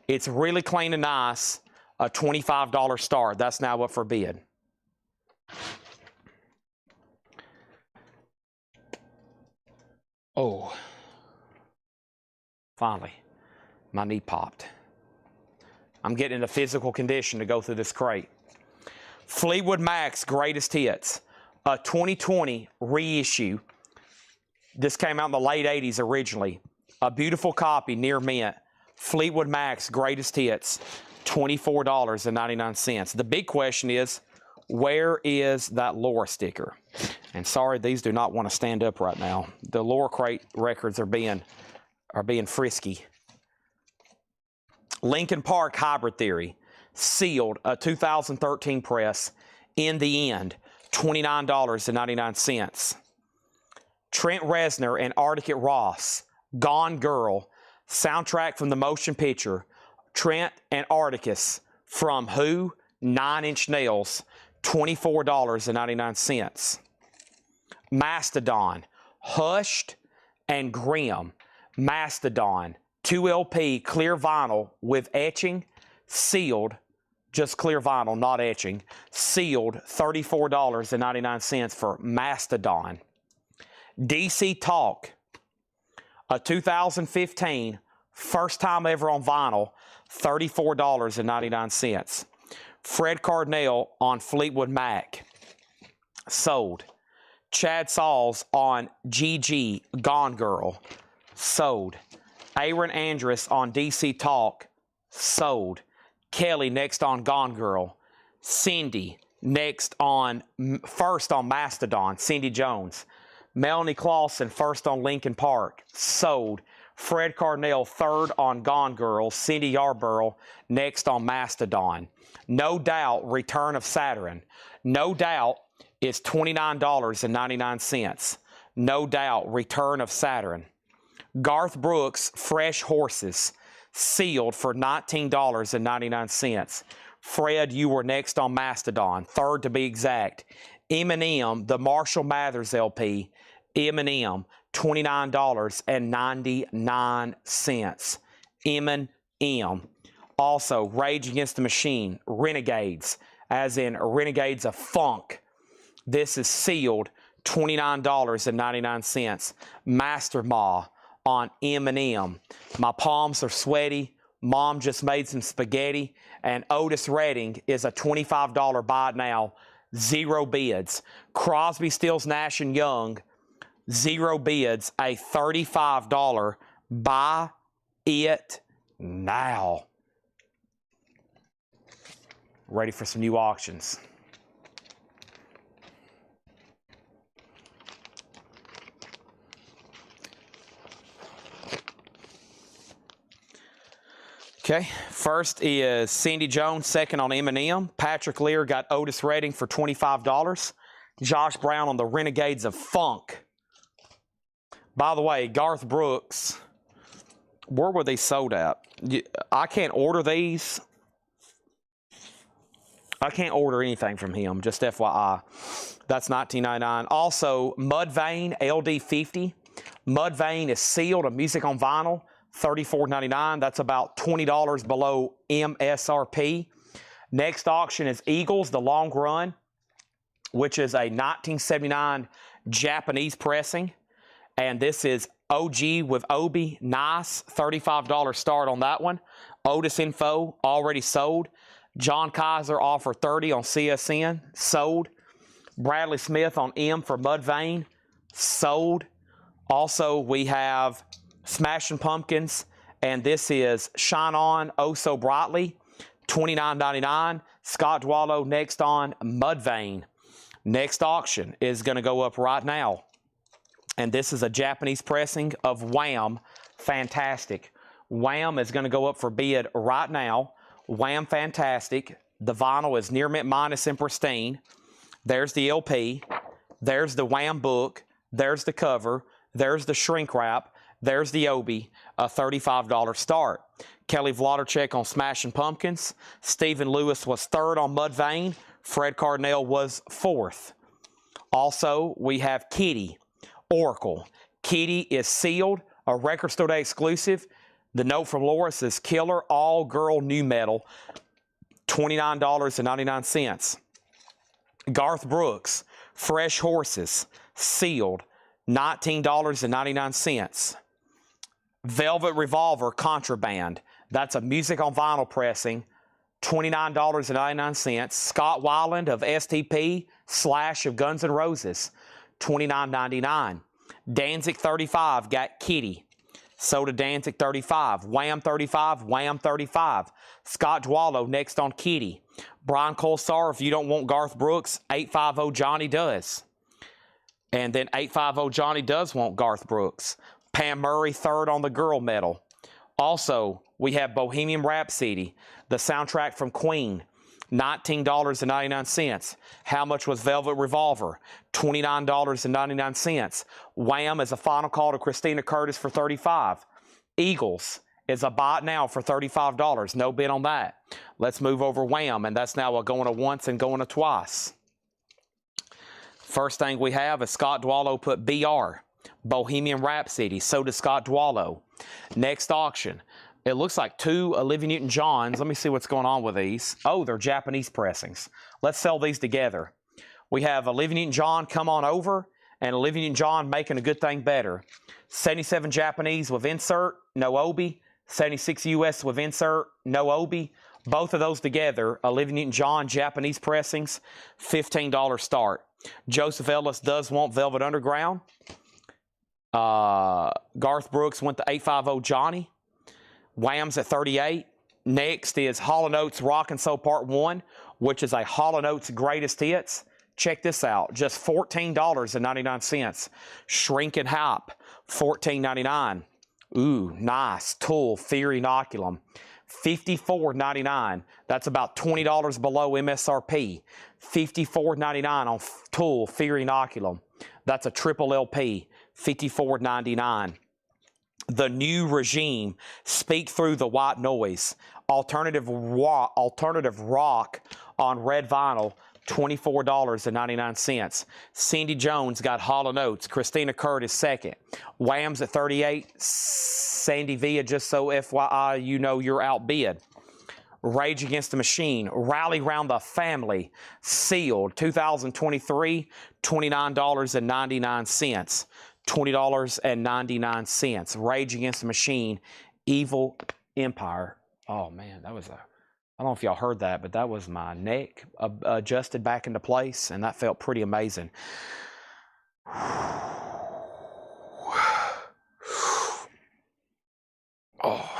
It's really clean and nice, a $25 start. That's now up for bid. Oh, finally, my knee popped. I'm getting in a physical condition to go through this crate. Fleetwood Mac's Greatest Hits, a 2020 reissue. This came out in the late 80s originally. A beautiful copy, near mint. Fleetwood Mac's Greatest Hits, $24.99. The big question is, where is that Laura sticker? And sorry, these do not want to stand up right now. The Laura crate records are being frisky. Linkin Park Hybrid Theory, sealed, a 2013 press. In the End, $29.99. Trent Reznor and Arctic Ross, Gone Girl, soundtrack from the motion picture. Trent and Articus from Who, 9 Inch Nails, $24.99. Mastodon, Hushed and Grim, Mastodon, 2 LP clear vinyl with etching, sealed, just clear vinyl, not etching, sealed, $34.99 for Mastodon. DC Talk, a 2015, first time ever on vinyl, $34.99. Fred Cardinale on Fleetwood Mac, sold. Chad Sauls on GG, Gone Girl, sold. Aaron Andrus on DC Talk, sold. Kelly next on Gone Girl. Cindy next on, first on Mastodon, Cindy Jones. Melanie Clausen first on Linkin Park, sold. Fred Cardinale third on Gone Girl. Cindy Yarborough next on Mastodon. No Doubt, Return of Saturn. No Doubt is $29.99. No Doubt, Return of Saturn. Garth Brooks, Fresh Horses, sealed for $19.99. Fred, you were next on Mastodon, third to be exact. Eminem, the Marshall Mathers LP, Eminem, $29.99. Eminem. Also, Rage Against the Machine, Renegades, as in Renegades of Funk. This is sealed, $29.99. Master Ma on Eminem. My palms are sweaty. Mom just made some spaghetti. And Otis Redding is a $25 buy now. 0 bids. Crosby, Stills, Nash, and Young, 0 bids. A $35 buy it now. Ready for some new auctions. Okay, first is Cindy Jones, second on Eminem. Patrick Lear got Otis Redding for $25. Josh Brown on the Renegades of Funk. By the way, Garth Brooks, where were they sold at? I can't order these. I can't order anything from him, just FYI. That's $19.99. Also, Mudvayne LD50. Mudvayne is sealed, a music on vinyl, $34.99. That's about $20 below MSRP. Next auction is Eagles, the Long Run, which is a 1979 Japanese pressing. And this is OG with Obi. Nice. $35 start on that one. Otis Info, already sold. John Kaiser offer $30 on CSN, sold. Bradley Smith on M for Mudvayne, sold. Also, we have Smashing Pumpkins, and this is Shine On Oh So Brightly. $29.99. Scott Dwallow next on Mudvayne. Next auction is going to go up right now. And this is a Japanese pressing of Wham. Fantastic. Wham is going to go up for bid right now. Wham Fantastic. The vinyl is near mint minus and pristine. There's the LP. There's the Wham book. There's the cover. There's the shrink wrap. There's the Obi. A $35 start. Kelly Vlodarchek on Smashing Pumpkins. Stephen Lewis was third on Mudvayne. Fred Cardinal was fourth. Also, we have Kitty, Oracle. Kitty is sealed, a Record Store Day exclusive. The note from Laura says, Killer All-Girl New Metal, $29.99. Garth Brooks, Fresh Horses, sealed, $19.99. Velvet Revolver Contraband, that's a music on vinyl pressing, $29.99. Scott Weiland of STP, Slash of Guns N' Roses, $29.99. Danzig 35 got Kitty. So did Danzig 35. Wham 35, Wham 35. Scott Dwallow next on Kitty. Brian Colsar, if you don't want Garth Brooks, 850 Johnny does. And then 850 Johnny does want Garth Brooks. Pam Murray third on the girl medal. Also, we have Bohemian Rhapsody, the soundtrack from Queen, $19.99. How much was Velvet Revolver? $29.99. Wham is a final call to Christina Curtis for $35. Eagles is a buy now for $35. No bid on that. Let's move over Wham, and that's now a going to once and going to twice. First thing we have is Scott Dwallow put BR, Bohemian Rhapsody. So does Scott Dwallow. Next auction. It looks like two Olivia Newton-Johns. Let me see what's going on with these. Oh, they're Japanese pressings. Let's sell these together. We have Olivia Newton-John Come On Over and Olivia Newton-John Making a Good Thing Better. 77 Japanese with insert, no Obi. 76 US with insert, no Obi. Both of those together, Olivia Newton-John Japanese pressings, $15 start. Joseph Ellis does want Velvet Underground. Garth Brooks went to 850 Johnny. Wham's at 38. Next is Hall & Oates Rockin' Soul Part 1, which is a Hall & Oates Greatest Hits. Check this out, just $14.99. Shrinking Hype, $14.99. Ooh, nice. Tool, Fear Inoculum, $54.99. That's about $20 below MSRP. $54.99 on Tool, Fear Inoculum. That's a triple LP, $54.99. The New Regime, Speak Through the White Noise, alternative rock on red vinyl, $24.99. Cindy Jones got Hall & Oates. Christina Curtis second. Wham's at 38. Sandy Villa, just so FYI, you know you're outbid. Rage Against the Machine, Rally Round the Family, sealed, 2023, $29.99. $20.99. Rage Against the Machine, Evil Empire. Oh man, that was a, I don't know if y'all heard that, but that was my neck adjusted back into place, and that felt pretty amazing. Oh,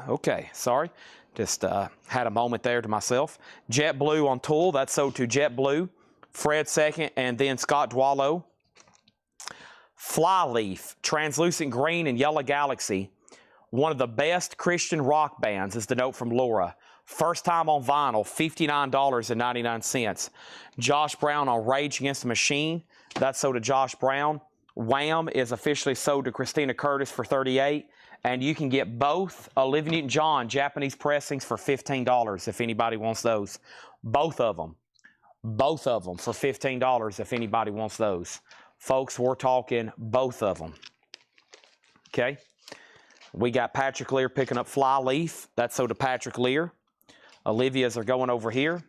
okay, sorry. Just had a moment there to myself. JetBlue on Tool, that's sold to JetBlue. Fred second, and then Scott Dwallow. Flyleaf, Translucent Green and Yellow Galaxy. One of the best Christian rock bands is the note from Laura. First time on vinyl, $59.99. Josh Brown on Rage Against the Machine. That's sold to Josh Brown. Wham is officially sold to Christina Curtis for $38. And you can get both Olivia Newton-John Japanese pressings for $15 if anybody wants those. Both of them. Both of them for $15 if anybody wants those. Folks, we're talking both of them. Okay? We got Patrick Lear picking up Flyleaf. That's so to Patrick Lear. Olivia's are going over here.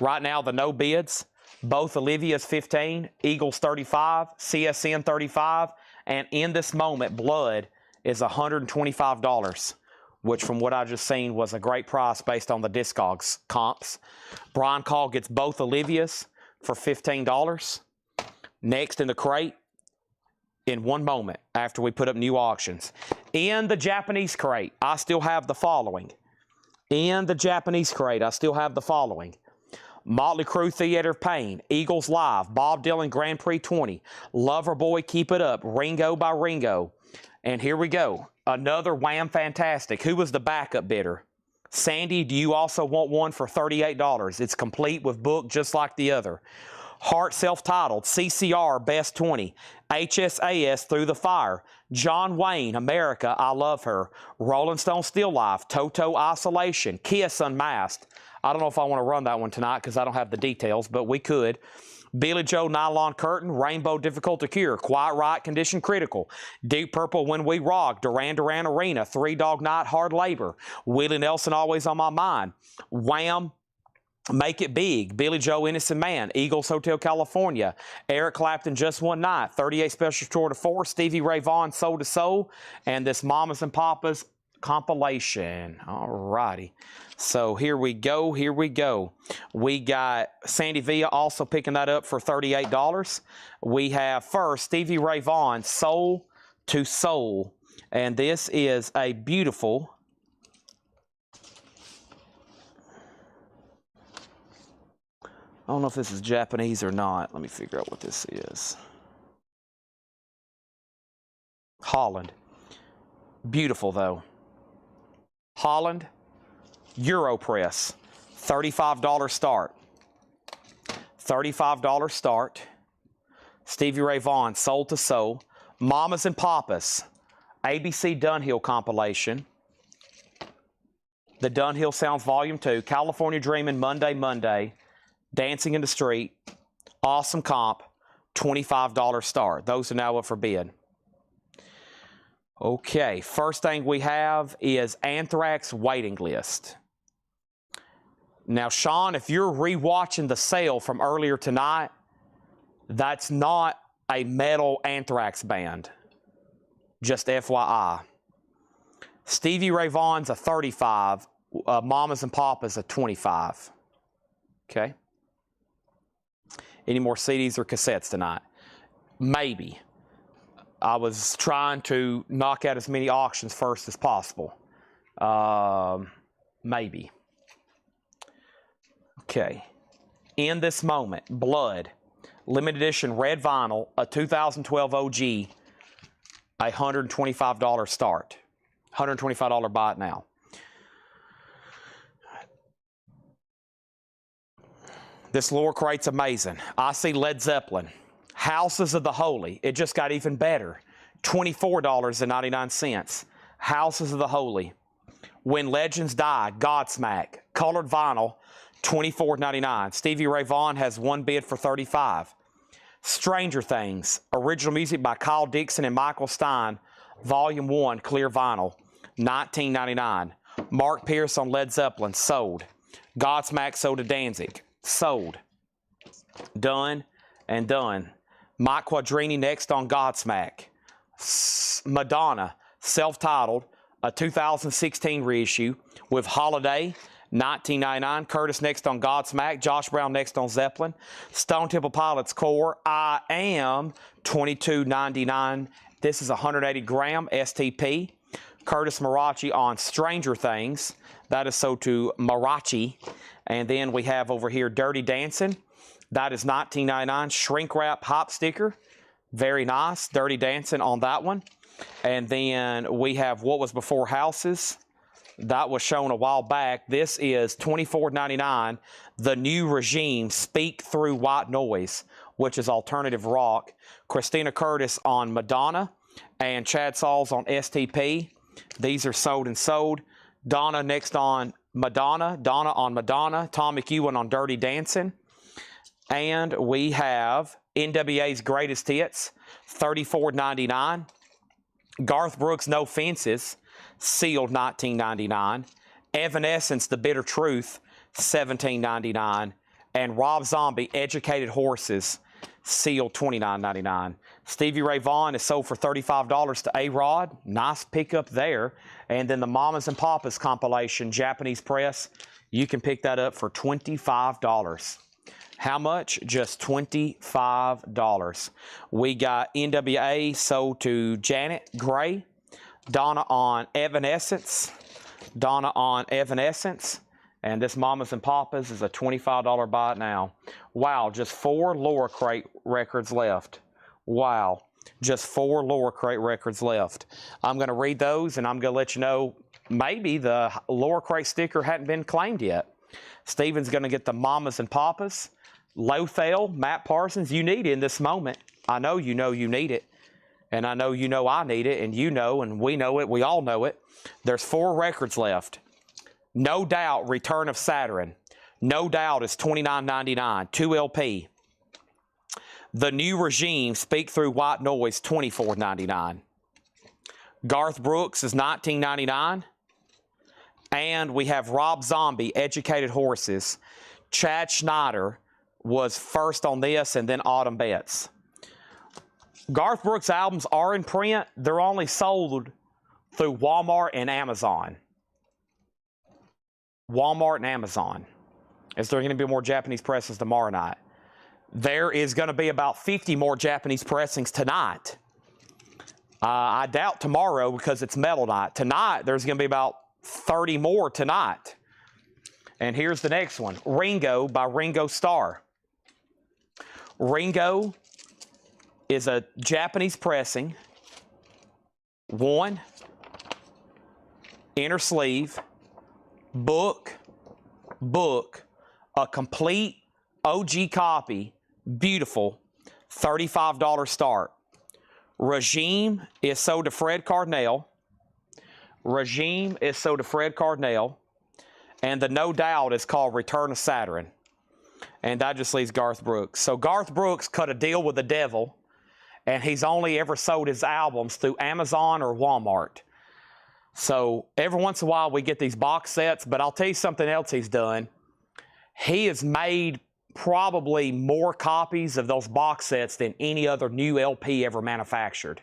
Right now, the no bids. Both Olivia's 15, Eagles 35, CSN 35, and in this moment, Blood is $125, which from what I just seen was a great price based on the Discogs comps. Brian Call gets both Olivia's for $15. Next in the crate, in one moment after we put up new auctions. In the Japanese crate, I still have the following. In the Japanese crate, I still have the following. Motley Crue Theater of Pain, Eagles Live, Bob Dylan Grand Prix 20, Loverboy Keep It Up, Ringo by Ringo. And here we go. Another Wham Fantastic. Who was the backup bidder? Sandy, do you also want one for $38? It's complete with book just like the other. Heart self-titled, CCR Best 20, HSAS Through the Fire, John Wayne, America, I Love Her, Rolling Stone Still Life, Toto Isolation, Kiss Unmasked. I don't know if I want to run that one tonight because I don't have the details, but we could. Billy Joe Nylon Curtain, Rainbow Difficult to Cure, Quiet Riot Condition Critical, Deep Purple When We Rock, Duran Duran Arena, Three Dog Night Hard Labor, Willie Nelson Always on My Mind, Wham, Make It Big, Billy Joe Innocent Man, Eagles Hotel California, Eric Clapton Just One Night, 38 Special Tour de Force, Stevie Ray Vaughan Soul to Soul, and this Mamas and Papas compilation. All righty. So here we go. Here we go. We got Sandy Villa also picking that up for $38. We have first Stevie Ray Vaughan Soul to Soul. And this is a beautiful I don't know if this is Japanese or not. Let me figure out what this is. Holland. Beautiful though. Holland, Europress, $35 start. $35 start. Stevie Ray Vaughan, Soul to Soul. Mamas and Papas, ABC Dunhill compilation. The Dunhill Sounds Volume 2. California Dreamin', Monday, Monday. Dancing in the Street. Awesome Comp, $25 start. Those are now up for bid. Okay, first thing we have is Anthrax waiting list. Now, Sean, if you're rewatching the sale from earlier tonight, that's not a metal Anthrax band. Just FYI. Stevie Ray Vaughan's a 35, Mamas and Papas a 25. Okay. Any more CDs or cassettes tonight? Maybe. I was trying to knock out as many auctions first as possible. Maybe. Okay. In This Moment, Blood, limited edition red vinyl, a 2012 OG, $125 start. $125 buy it now. This lower crate's amazing. I see Led Zeppelin. Houses of the Holy. It just got even better. $24.99. Houses of the Holy. When Legends Die, Godsmack. Colored vinyl, $24.99. Stevie Ray Vaughan has one bid for $35. Stranger Things. Original music by Kyle Dixon and Michael Stein. Volume 1, clear vinyl, $19.99. Mark Pierce on Led Zeppelin, sold. Godsmack sold to Danzig, sold. Done and done. Mike Quadrini next on Godsmack. Madonna, self-titled, a 2016 reissue with Holiday, $19.99. Curtis next on Godsmack. Josh Brown next on Zeppelin. Stone Temple Pilots Core, I Am, $22.99. This is 180 gram STP. Curtis Marachi on Stranger Things. That is sold to Marachi. And then we have over here Dirty Dancing. That is $19.99. Shrink wrap hop sticker. Very nice. Dirty Dancing on that one. And then we have What Was Before Houses. That was shown a while back. This is $24.99. The New Regime, Speak Through White Noise, which is alternative rock. Christina Curtis on Madonna and Chad Sauls on STP. These are sold and sold. Donna next on Madonna. Donna on Madonna. Tom McEwen on Dirty Dancing. And we have NWA's Greatest Hits, $34.99. Garth Brooks' No Fences, sealed $19.99. Evanescence, The Bitter Truth, $17.99. And Rob Zombie, Educated Horses, sealed $29.99. Stevie Ray Vaughan is sold for $35 to A-Rod. Nice pickup there. And then the Mamas and Papas compilation, Japanese press, you can pick that up for $25. How much? Just $25. We got NWA sold to Janet Gray. Donna on Evanescence. Donna on Evanescence. And this Mamas and Papas is a $25 buy it now. Wow, just 4 lower crate records left. Wow, just 4 lower crate records left. I'm going to read those, and I'm going to let you know maybe the lower crate sticker hadn't been claimed yet. Steven's going to get the Mamas and Papas. Lothel, Matt Parsons, you need it in this moment. I know you need it. And I know I need it, and you know, and we know it. We all know it. There's 4 records left. No Doubt, Return of Saturn. No Doubt is $29.99, 2 LP. The New Regime, Speak Through White Noise, $24.99. Garth Brooks is $19.99. And we have Rob Zombie, Educated Horses. Chad Schneider was first on this, and then Autumn Betts. Garth Brooks albums are in print. They're only sold through Walmart and Amazon. Walmart and Amazon. Is there going to be more Japanese pressings tomorrow night? There is going to be about 50 more Japanese pressings tonight. I doubt tomorrow because it's metal night. Tonight, there's going to be about 30 more tonight. And here's the next one. Ringo by Ringo Starr. Ringo is a Japanese pressing. 1. Inner sleeve. Book, a complete OG copy, beautiful, $35 start. Regime is sold to Fred Cardinal. And the No Doubt is called Return of Saturn. And that just leaves Garth Brooks. So Garth Brooks cut a deal with the devil, and he's only ever sold his albums through Amazon or Walmart. So every once in a while we get these box sets, but I'll tell you something else he's done. He has made probably more copies of those box sets than any other new LP ever manufactured.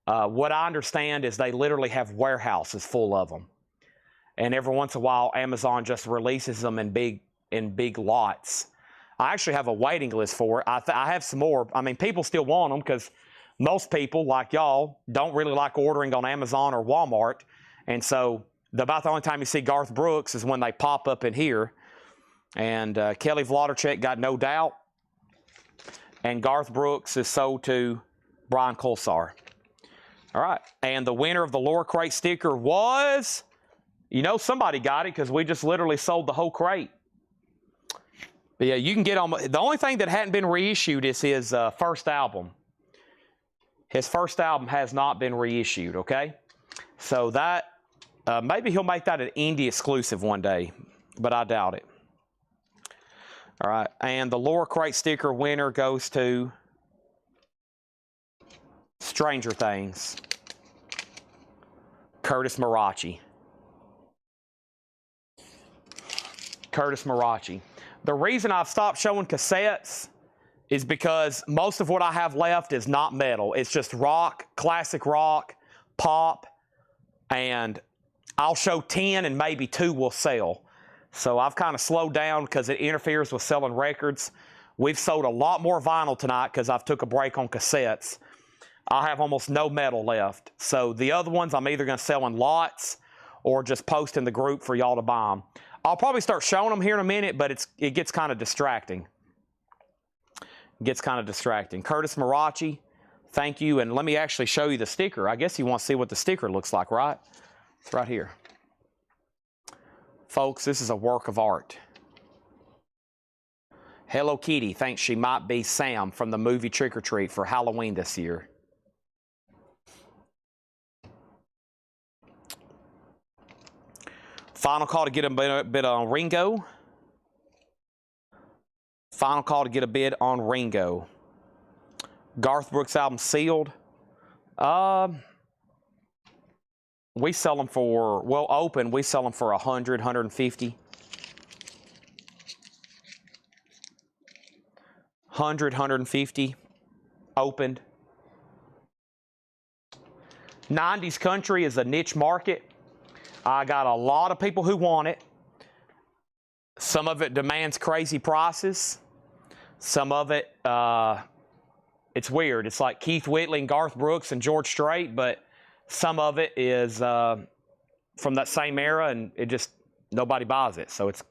What I understand is they literally have warehouses full of them. And every once in a while Amazon just releases them in big lots. I actually have a waiting list for it. I have some more. I mean, people still want them because most people, like y'all, don't really like ordering on Amazon or Walmart. And so about the only time you see Garth Brooks is when they pop up in here. And Kelly Vlodderchek got No Doubt. And Garth Brooks is sold to Brian Colsar. All right. And the winner of the lower crate sticker was, somebody got it because we just literally sold the whole crate. But yeah, you can get on. The only thing that hadn't been reissued is his first album. His first album has not been reissued, okay? So that, maybe he'll make that an indie exclusive one day, but I doubt it. All right, and the lower crate sticker winner goes to Stranger Things. Curtis Marachi. The reason I've stopped showing cassettes is because most of what I have left is not metal. It's just rock, classic rock, pop, and I'll show 10 and maybe 2 will sell. So I've kind of slowed down because it interferes with selling records. We've sold a lot more vinyl tonight because I've took a break on cassettes. I have almost no metal left. So the other ones I'm either going to sell in lots or just post in the group for y'all to buy them. I'll probably start showing them here in a minute, but it gets kind of distracting. Curtis Marachi, thank you. And let me actually show you the sticker. I guess you want to see what the sticker looks like, right? It's right here. Folks, this is a work of art. Hello Kitty thinks she might be Sam from the movie Trick or Treat for Halloween this year. Final call to get a bid on Ringo. Garth Brooks album sealed. We sell them for, open, we sell them for 100, 150. 100, 150, opened. 90s country is a niche market. I got a lot of people who want it. Some of it demands crazy prices. Some of it, it's weird. It's like Keith Whitley and Garth Brooks and George Strait, but some of it is from that same era, and it just, nobody buys it. So it's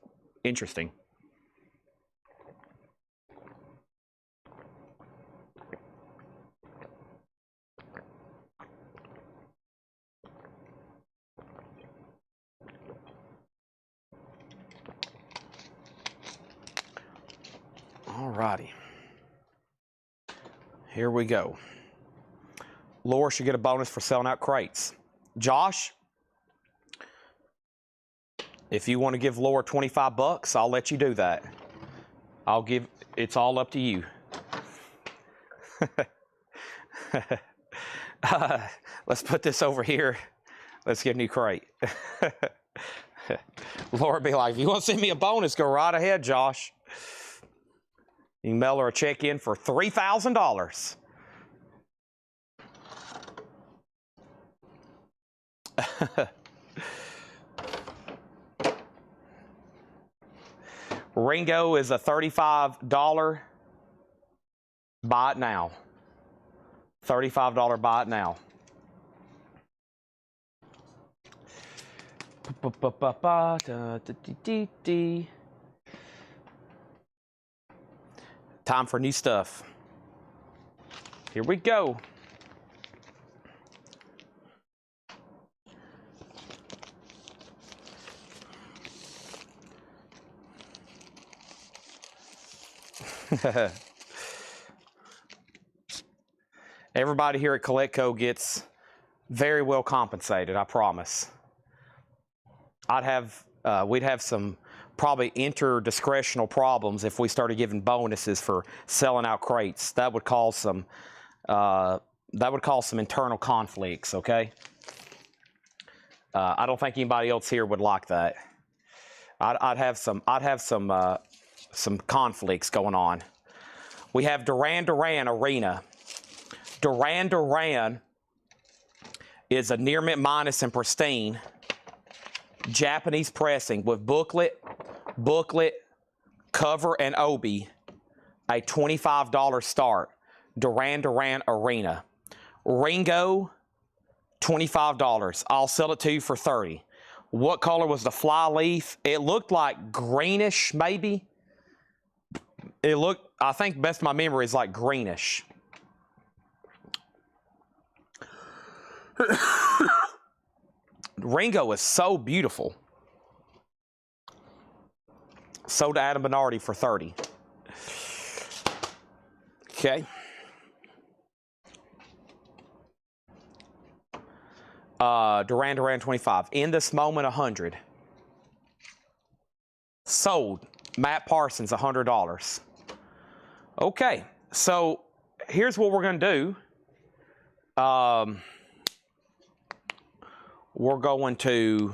interesting. All righty. Here we go. Laura should get a bonus for selling out crates. Josh, if you want to give Laura 25 bucks, I'll let you do that. It's all up to you. Let's put this over here. Let's get a new crate. Laura be like, if you want to send me a bonus, go right ahead, Josh. You can mail her a check in for $3,000. Ringo is a $35 buy it now. $35 buy it now. Time for new stuff. Here we go. Everybody here at CollectCo gets very well compensated, I promise. We'd have some probably interdiscretional problems if we started giving bonuses for selling out crates. That would cause some internal conflicts. Okay. I don't think anybody else here would like that. I'd have some conflicts going on. We have Duran Duran Arena. Duran Duran is a near mint minus and pristine Japanese pressing with booklet, cover, and obi. A $25 start. Duran Duran Arena. Ringo, $25. I'll sell it to you for $30. What color was the fly leaf? It looked like greenish, maybe. I think best of my memory is like greenish. Ringo is so beautiful. Sold to Adam Bernardi for $30. Okay. Duran Duran 25. In this moment, 100. Sold. Matt Parsons, $100. Okay, so here's what we're going to do. We're going to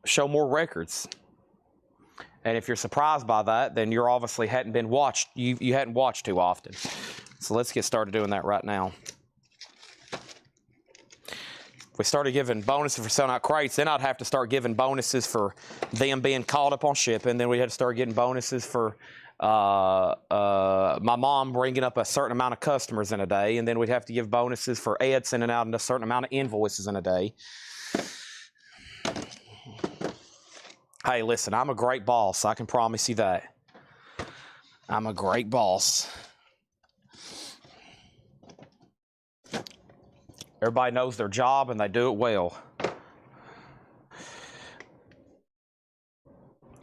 show more records. And if you're surprised by that, then you're obviously hadn't been watched. You hadn't watched too often. So let's get started doing that right now. If we started giving bonuses for selling out crates, then I'd have to start giving bonuses for them being caught up on shipping. Then we had to start getting bonuses for my mom bringing up a certain amount of customers in a day, and then we'd have to give bonuses for Ed sending out a certain amount of invoices in a day. Hey, listen, I'm a great boss. I can promise you that. I'm a great boss. Everybody knows their job and they do it well.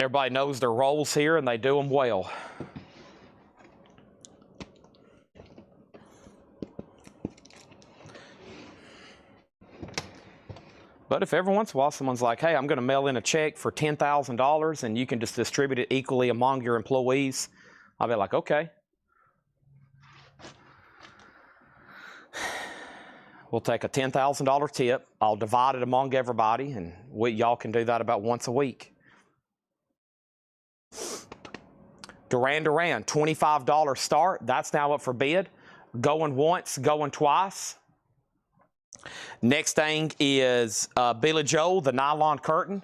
Everybody knows their roles here and they do them well. But if every once in a while someone's like, hey, I'm going to mail in a check for $10,000 and you can just distribute it equally among your employees, I'll be like, okay. We'll take a $10,000 tip. I'll divide it among everybody, and y'all can do that about once a week. Duran Duran, $25 start. That's now up for bid. Going once, going twice. Next thing is Billy Joel, the nylon curtain.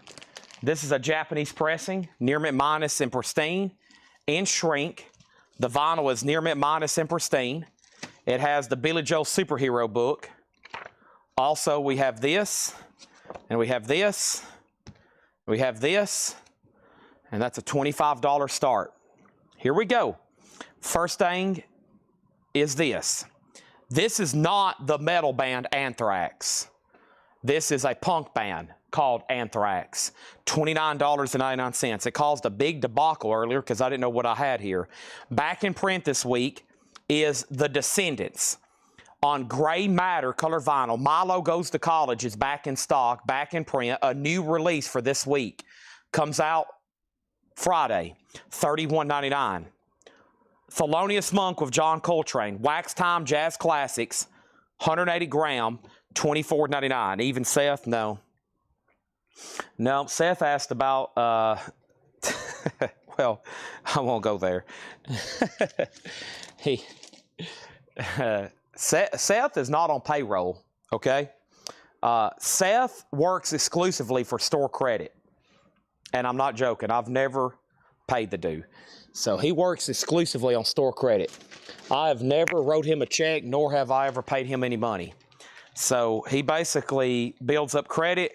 This is a Japanese pressing, near mint minus and pristine, in shrink. The vinyl is near mint minus and pristine. It has the Billy Joel superhero book. Also, we have this. And we have this. We have this. And that's a $25 start. Here we go. First thing is this. This is not the metal band Anthrax. This is a punk band called Anthrax. $29.99. It caused a big debacle earlier because I didn't know what I had here. Back in print this week is The Descendants on gray matter color vinyl. Milo Goes to College is back in stock, back in print. A new release for this week. Comes out Friday, $31.99. Thelonious Monk with John Coltrane. Wax Time Jazz Classics, 180 gram, $24.99. Even Seth? No. No, Seth asked about, well, I won't go there. Seth is not on payroll, okay? Seth works exclusively for store credit. And I'm not joking. I've never paid the due. So he works exclusively on store credit. I have never wrote him a check, nor have I ever paid him any money. So he basically builds up credit,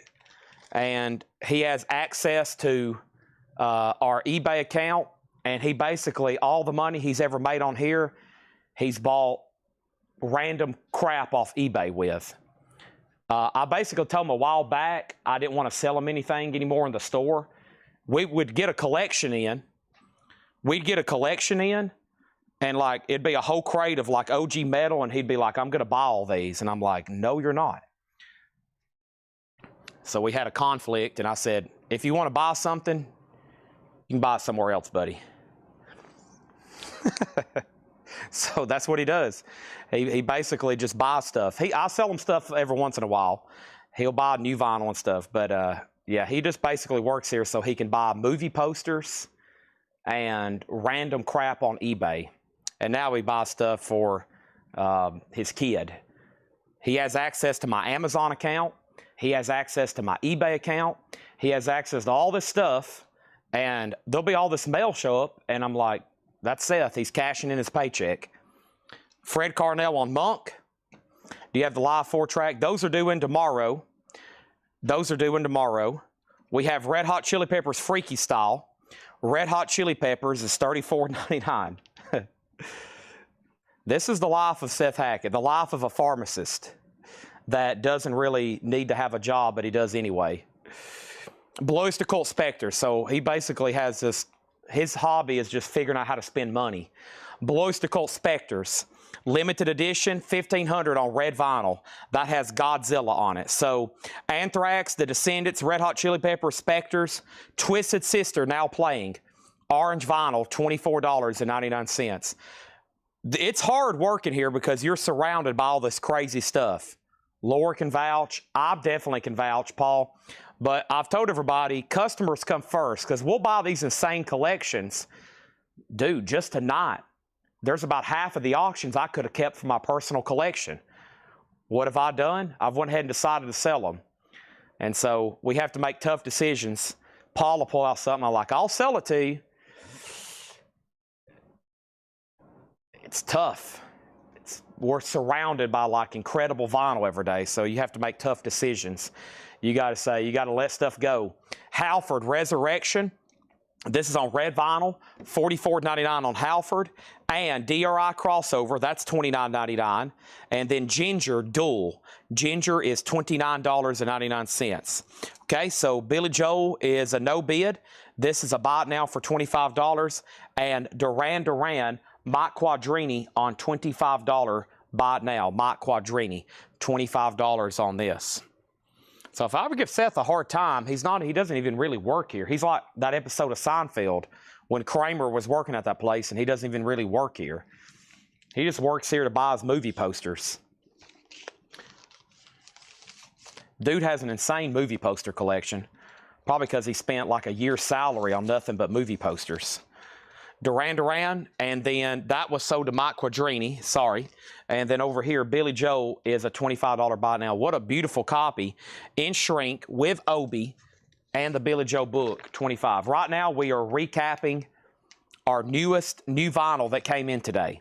and he has access to our eBay account, and he basically, all the money he's ever made on here, he's bought random crap off eBay with. I basically told him a while back I didn't want to sell him anything anymore in the store. We would get a collection in. We'd get a collection in, and like it'd be a whole crate of like OG metal, and he'd be like, I'm going to buy all these. And I'm like, no, you're not. So we had a conflict, and I said, if you want to buy something, you can buy it somewhere else, buddy. So that's what he does. He basically just buys stuff. I sell him stuff every once in a while. He'll buy new vinyl and stuff. But yeah, he just basically works here so he can buy movie posters and random crap on eBay. And now he buys stuff for his kid. He has access to my Amazon account. He has access to my eBay account. He has access to all this stuff. And there'll be all this mail show up, and I'm like, that's Seth. He's cashing in his paycheck. Fred Carnell on Monk. Do you have the live 4-track? Those are due in tomorrow. Those are due in tomorrow. We have Red Hot Chili Peppers Freaky Style. Red Hot Chili Peppers is $34.99. This is the life of Seth Hackett, the life of a pharmacist that doesn't really need to have a job, but he does anyway. Blows to Colt Spector. So he basically has this, his hobby is just figuring out how to spend money. Blows to Colt Spectors. Limited edition, 1,500 on red vinyl. That has Godzilla on it. So Anthrax, The Descendants, Red Hot Chili Peppers, Spectors, Twisted Sister now playing. Orange vinyl, $24.99. It's hard working here because you're surrounded by all this crazy stuff. Laura can vouch. I definitely can vouch, Paul. But I've told everybody, customers come first because we'll buy these insane collections. Dude, just tonight, there's about half of the auctions I could have kept for my personal collection. What have I done? I've went ahead and decided to sell them. And so we have to make tough decisions. Paul will pull out something. I'm like, I'll sell it to you. It's tough. We're surrounded by like incredible vinyl every day, so you have to make tough decisions. You got to say, you got to let stuff go. Halford Resurrection. This is on red vinyl, $44.99 on Halford. And DRI Crossover, that's $29.99. And then Ginger Dual. Ginger is $29.99. Okay, so Billy Joel is a no bid. This is a buy it now for $25. And Duran Duran, Mike Quadrini on $25 buy it now. Mike Quadrini, $25 on this. So if I ever give Seth a hard time, he doesn't even really work here. He's like that episode of Seinfeld when Kramer was working at that place and he doesn't even really work here. He just works here to buy his movie posters. Dude has an insane movie poster collection. Probably because he spent like a year's salary on nothing but movie posters. Duran Duran, and then that was sold to Mike Quadrini, sorry. And then over here, Billy Joel is a $25 buy now. What a beautiful copy in shrink with Obi and the Billy Joel book, $25. Right now, we are recapping our new vinyl that came in today.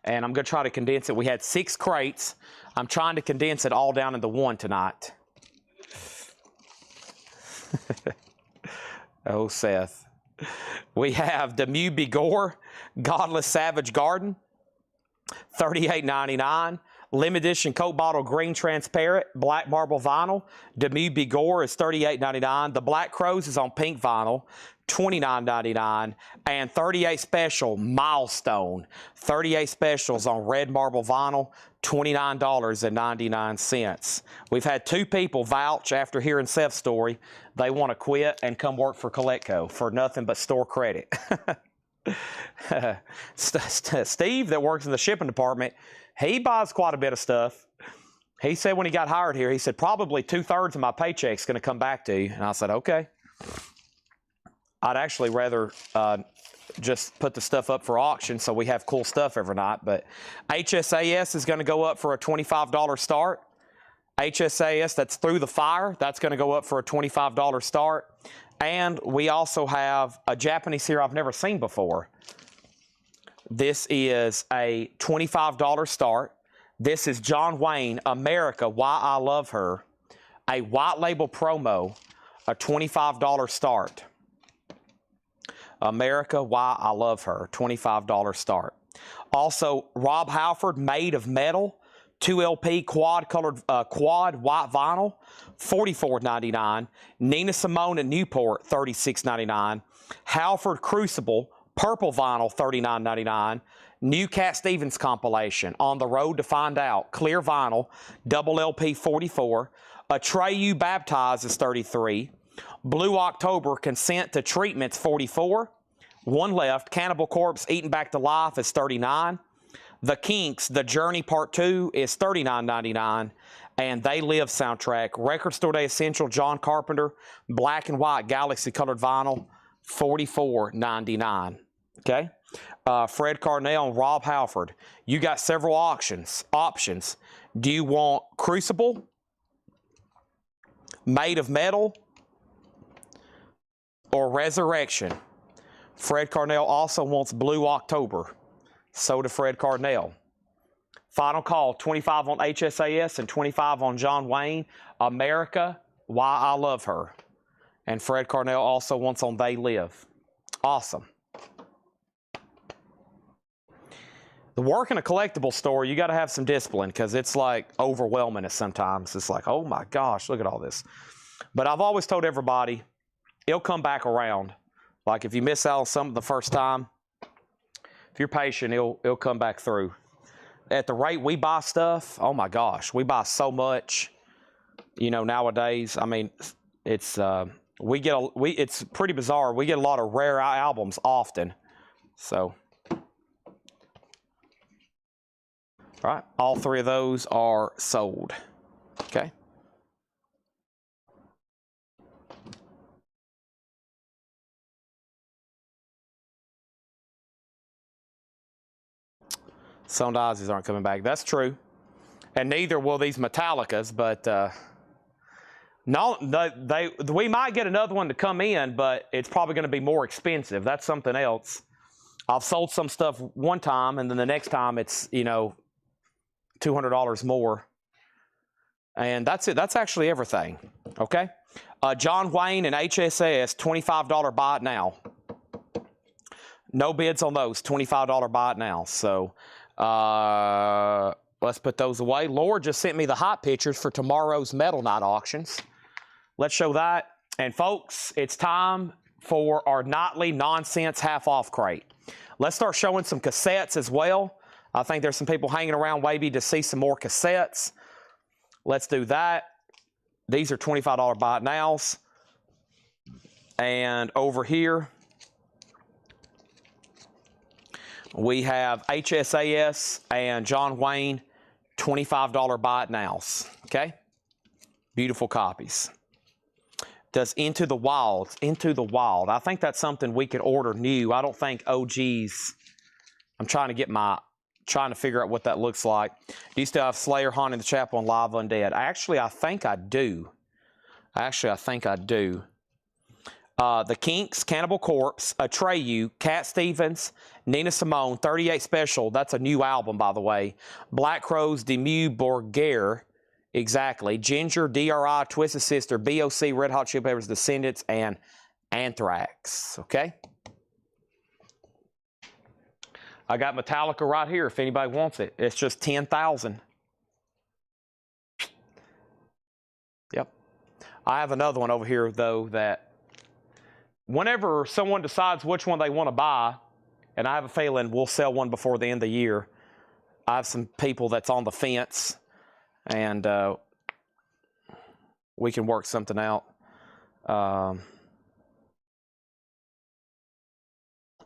And I'm going to try to condense it. We had 6 crates. I'm trying to condense it all down into one tonight. Oh, Seth. We have Demue Bigore, Godless Savage Garden, $38.99. Limited edition Coke bottle green transparent black marble vinyl. Demue Bigore is $38.99. The Black Crows is on pink vinyl, $29.99. And 38 special Milestone. 38 specials on red marble vinyl, $29.99. We've had 2 people vouch after hearing Seth's story. They want to quit and come work for Coletco for nothing but store credit. Steve, that works in the shipping department, he buys quite a bit of stuff. He said when he got hired here, he said, probably 2/3 of my paycheck's going to come back to you. And I said, okay. I'd actually rather just put the stuff up for auction so we have cool stuff every night. But HSAS is going to go up for a $25 start. HSAS, that's Through the Fire, that's going to go up for a $25 start. And we also have a Japanese here I've never seen before. This is a $25 start. This is John Wayne, America, Why I Love Her. A white label promo, a $25 start. America, Why I Love Her, $25 start. Also, Rob Halford, Made of Metal, 2 LP quad white vinyl, $44.99. Nina Simone and Newport, $36.99. Halford Crucible, purple vinyl, $39.99. New Cat Stevens compilation, On the Road to Find Out, clear vinyl, double LP, $44. Atreyu Baptized is $33. Blue October, Consent to Treatment's $44. One left. Cannibal Corpse, Eaten Back to Life is $39. The Kinks, The Journey Part 2 is $39.99. And They Live soundtrack, Record Store Day Essential, John Carpenter, black and white Galaxy colored vinyl, $44.99. Okay? Fred Carnell and Rob Halford. You got several options. Do you want Crucible, Made of Metal, or Resurrection? Fred Carnell also wants Blue October. So does Fred Carnell. Final call, 25 on HSAS and 25 on John Wayne. America, Why I Love Her. And Fred Carnell also wants on They Live. Awesome. The work in a collectible store, you got to have some discipline because it's like overwhelming us sometimes. It's like, oh my gosh, look at all this. But I've always told everybody, it'll come back around. Like if you miss out on something the first time, if you're patient, it'll come back through. At the rate we buy stuff, oh my gosh, we buy so much, you know, nowadays. I mean, it's it's pretty bizarre. We get a lot of rare albums often. So, all right, all 3 of those are sold. Okay. Some Ozzies aren't coming back. That's true. And neither will these Metallicas, but no, we might get another one to come in, but it's probably going to be more expensive. That's something else. I've sold some stuff one time, and then the next time it's, you know, $200 more. And that's it. That's actually everything. Okay? John Wayne and HSS, $25 buy it now. No bids on those. $25 buy it now. So let's put those away. Laura just sent me the hot pictures for tomorrow's Metal Night auctions. Let's show that. And folks, it's time for our nightly nonsense half-off crate. Let's start showing some cassettes as well. I think there's some people hanging around maybe to see some more cassettes. Let's do that. These are $25 buy it nows. And over here, we have HSAS and John Wayne, $25 buy it nows. Okay? Beautiful copies. Does Into the Wild. I think that's something we could order new. I don't think OGs. I'm trying to figure out what that looks like. Do you still have Slayer, Haunting the Chapel, and Live Undead? Actually, I think I do. The Kinks, Cannibal Corpse, Atreyu, Cat Stevens, Nina Simone, 38 Special. That's a new album, by the way. Black Crowes, Demue Bigore, Exactly. Ginger, DRI, Twisted Sister, BOC, Red Hot Chili Peppers, Descendants, and Anthrax. Okay? I got Metallica right here if anybody wants it. It's just $10,000. Yep. I have another one over here, though, that whenever someone decides which one they want to buy, and I have a feeling we'll sell one before the end of the year, I have some people that's on the fence, and we can work something out. Let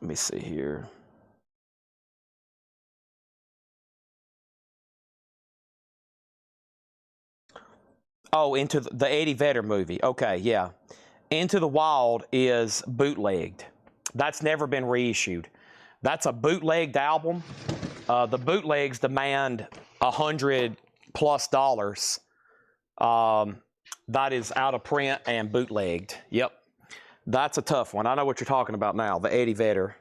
me see here. Oh, Into the Eddie Vedder movie. Okay, yeah. Into the Wild is bootlegged. That's never been reissued. That's a bootlegged album. The bootlegs demand $100+. That is out of print and bootlegged. Yep. That's a tough one. I know what you're talking about now. The Eddie Vedder.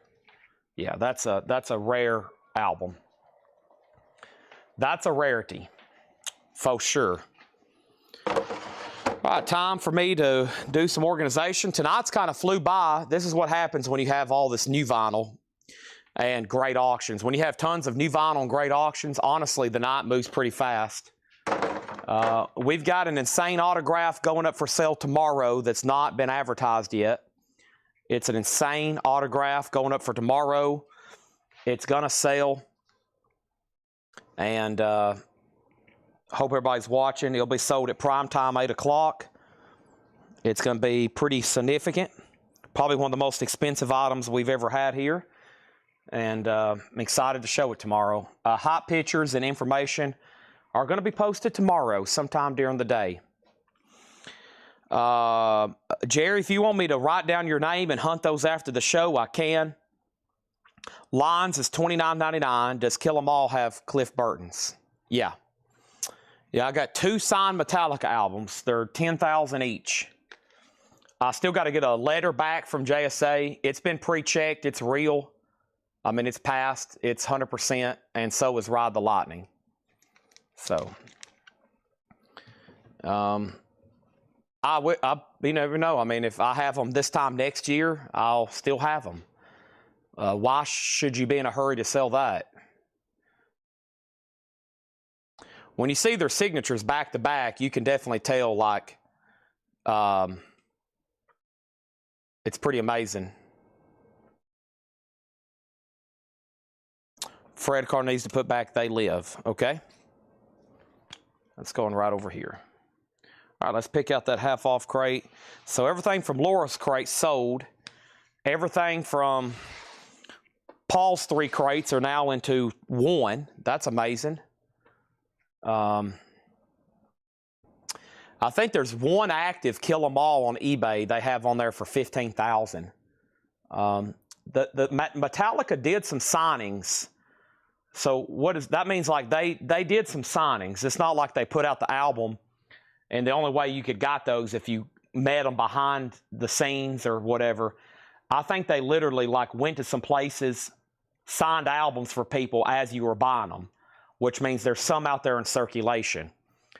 Yeah, that's a rare album. That's a rarity, for sure. All right, time for me to do some organization. Tonight's kind of flew by. This is what happens when you have all this new vinyl and great auctions. When you have tons of new vinyl and great auctions, honestly, the night moves pretty fast. We've got an insane autograph going up for sale tomorrow that's not been advertised yet. It's an insane autograph going up for tomorrow. It's going to sell. And hope everybody's watching. It'll be sold at prime time, 8 o'clock. It's going to be pretty significant. Probably one of the most expensive items we've ever had here. And I'm excited to show it tomorrow. Hot pictures and information are going to be posted tomorrow, sometime during the day. Jerry, if you want me to write down your name and hunt those after the show, I can. Lines is $29.99. Does Kill 'Em All have Cliff Burton's? Yeah. Yeah, I got 2 signed Metallica albums. They're $10,000 each. I still got to get a letter back from JSA. It's been pre-checked. It's real. I mean, it's passed. It's 100%, and so is Ride the Lightning. So, you never know. I mean, if I have them this time next year, I'll still have them. Why should you be in a hurry to sell that? When you see their signatures back to back, you can definitely tell, like, it's pretty amazing. Fred Carr needs to put back They Live, okay? That's going right over here. All right, let's pick out that half-off crate. So everything from Laura's crate sold. Everything from Paul's 3 crates are now into 1. That's amazing. I think there's 1 active Kill 'Em All on eBay they have on there for $15,000. The Metallica did some signings. So what is that means? Like they did some signings. It's not like they put out the album, and the only way you could got those if you met them behind the scenes or whatever. I think they literally like went to some places, signed albums for people as you were buying them, which means there's some out there in circulation.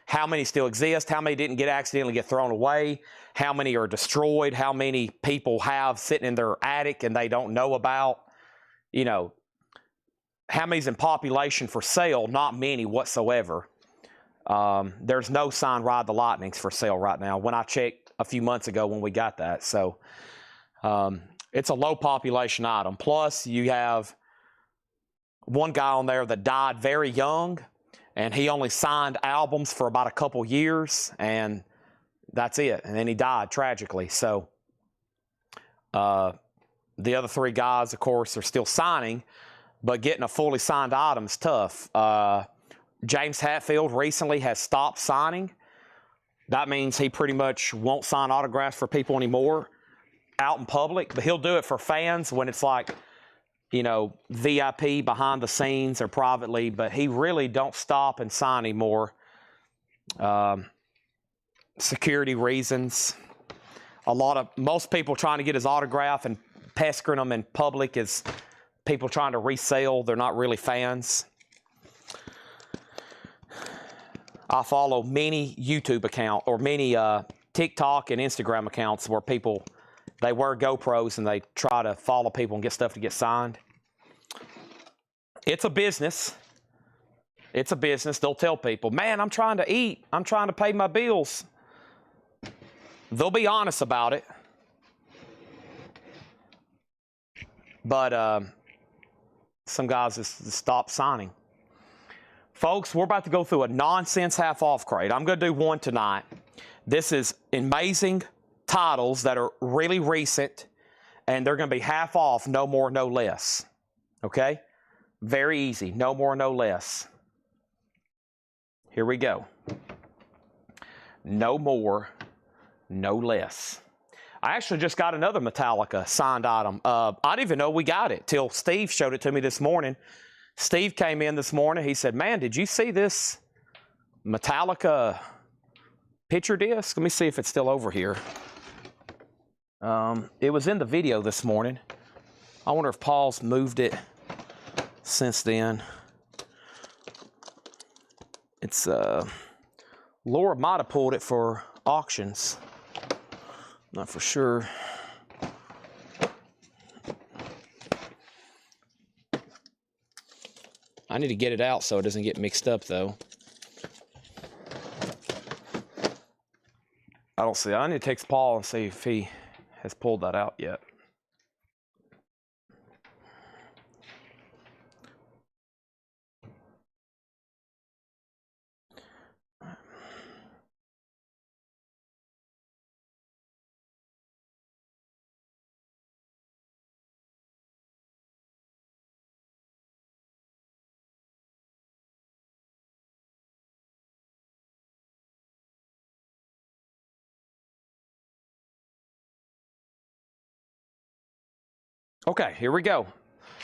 How many still exist? How many didn't accidentally get thrown away? How many are destroyed? How many people have sitting in their attic and they don't know about? You know, how many's in population for sale? Not many whatsoever. There's no signed Ride the Lightnings for sale right now when I checked a few months ago when we got that. So it's a low population item. Plus, you have one guy on there that died very young, and he only signed albums for about a couple years, and that's it. And then he died tragically. So the other 3 guys, of course, are still signing, but getting a fully signed item is tough. James Hetfield recently has stopped signing. That means he pretty much won't sign autographs for people anymore out in public, but he'll do it for fans when it's like, you know, VIP behind the scenes or privately, but he really don't stop and sign anymore. Security reasons. Most people trying to get his autograph and pestering him in public is people trying to resell. They're not really fans. I follow many YouTube accounts or many TikTok and Instagram accounts where people, they wear GoPros and they try to follow people and get stuff to get signed. It's a business. It's a business. They'll tell people, man, I'm trying to eat. I'm trying to pay my bills. They'll be honest about it. But some guys just stop signing. Folks, we're about to go through a nonsense half-off crate. I'm going to do one tonight. This is amazing titles that are really recent, and they're going to be half off, no more, no less. Okay? Very easy. No more, no less. Here we go. No more, no less. I actually just got another Metallica signed item. I didn't even know we got it till Steve showed it to me this morning. Steve came in this morning. He said, man, did you see this Metallica picture disc? Let me see if it's still over here. It was in the video this morning. I wonder if Paul's moved it since then. It's, Laura might have pulled it for auctions. Not for sure. I need to get it out so it doesn't get mixed up, though. I don't see it. I need to text Paul and see if he has pulled that out yet. Okay, here we go.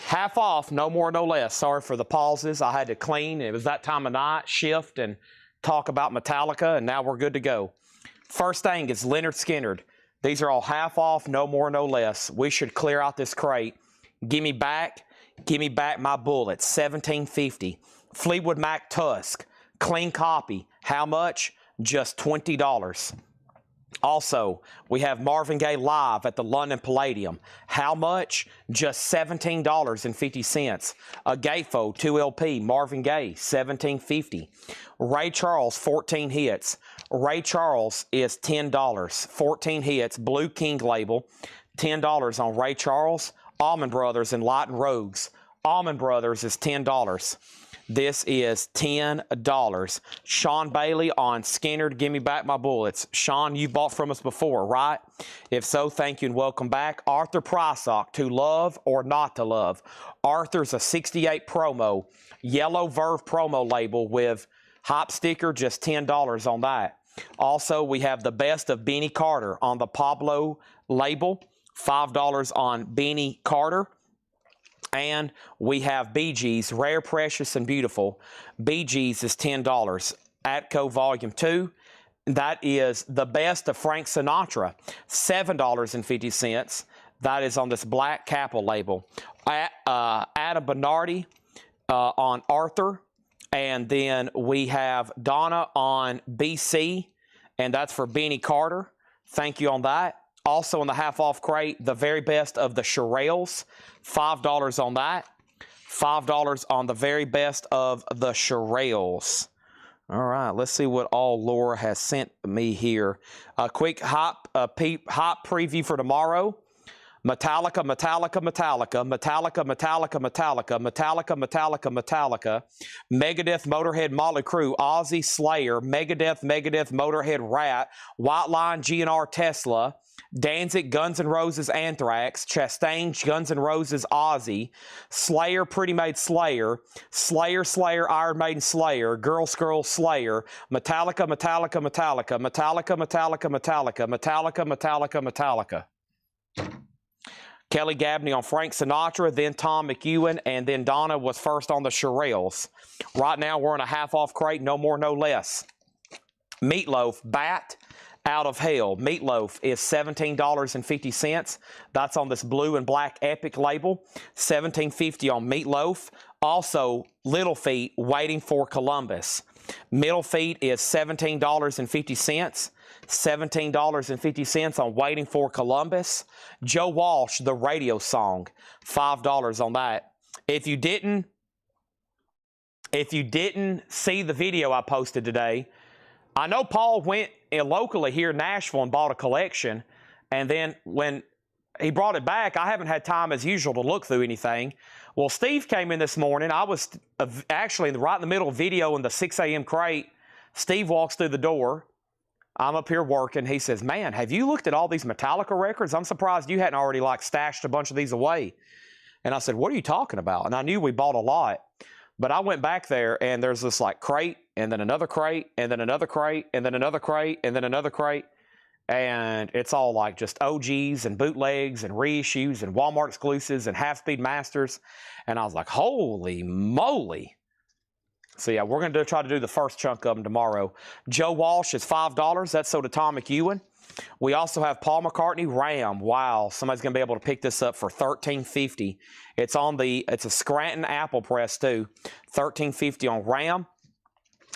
Half off, no more, no less. Sorry for the pauses. I had to clean. It was that time of night, shift, and talk about Metallica, and now we're good to go. First thing is Leonard Skinner. These are all half off, no more, no less. We should clear out this crate. Give me back my bullets, $17.50. Fleetwood Mac Tusk, clean copy. How much? Just $20. Also, we have Marvin Gaye live at the London Palladium. How much? Just $17.50. A Gayfo 2LP, Marvin Gaye, $17.50. Ray Charles, 14 hits. Ray Charles is $10. 14 hits, Blue King label, $10 on Ray Charles. Allman Brothers and Light and Rogues. Allman Brothers is $10. This is $10. Sean Bailey on Skinner, Give Me Back My Bullets. Sean, you bought from us before, right? If so, thank you and welcome back. Arthur Prysock, To Love or Not to Love. Arthur's a 68 promo, yellow Verve promo label with hop sticker, just $10 on that. Also, we have the best of Beanie Carter on the Pablo label, $5 on Beanie Carter. And we have Bee Gees, Rare, Precious, and Beautiful. Bee Gees is $10. Atco Volume 2. That is the best of Frank Sinatra, $7.50. That is on this black Capel label. Adam Bernardi on Arthur. And then we have Donna on BC, and that's for Beanie Carter. Thank you on that. Also in the half-off crate, the very best of the Shirelles, $5 on that. $5 on the very best of the Shirelles. All right, let's see what all Laura has sent me here. A quick hop preview for tomorrow. Metallica, Metallica, Metallica, Metallica, Metallica, Metallica, Metallica, Metallica, Metallica, Megadeth, Motorhead, Motley Crue, Ozzy, Slayer, Megadeth, Megadeth, Motorhead, Rat, White Line, GNR, Tesla, Danzig, Guns N' Roses, Anthrax, Chastain, Guns N' Roses, Ozzy, Slayer, Pretty Made Slayer, Slayer, Slayer, Iron Maiden, Slayer, Girl, Skrull, Slayer, Metallica, Metallica, Metallica, Metallica, Metallica, Metallica, Metallica, Metallica, Metallica. Kelly Gabney on Frank Sinatra, then Tom McEwen, and then Donna was first on the Shirelles. Right now, we're in a half-off crate, no more, no less. Meatloaf, Bat, Out of Hell. Meatloaf is $17.50. That's on this blue and black Epic label. $17.50 on Meatloaf. Also, Little Feat, Waiting for Columbus. Middle Feet is $17.50. $17.50 on Waiting for Columbus. Joe Walsh, The Radio Song, $5 on that. If you didn't see the video I posted today, I know Paul went locally here in Nashville and bought a collection, and then when he brought it back, I haven't had time as usual to look through anything. Well, Steve came in this morning. I was actually right in the middle of video in the 6 a.m. crate. Steve walks through the door. I'm up here working. He says, man, have you looked at all these Metallica records? I'm surprised you hadn't already stashed a bunch of these away. And I said, what are you talking about? And I knew we bought a lot. But I went back there, and there's this crate, and then another crate, and then another crate, and then another crate, and then another crate. And it's all just OGs and bootlegs and reissues and Walmart exclusives and half-speed masters. And I was like, holy moly. So, yeah, we're going to try to do the first chunk of them tomorrow. Joe Walsh is $5. That's sold to Tom McEwen. We also have Paul McCartney Ram. Wow, somebody's going to be able to pick this up for $13.50. It's a Scranton Apple press too. $13.50 on Ram.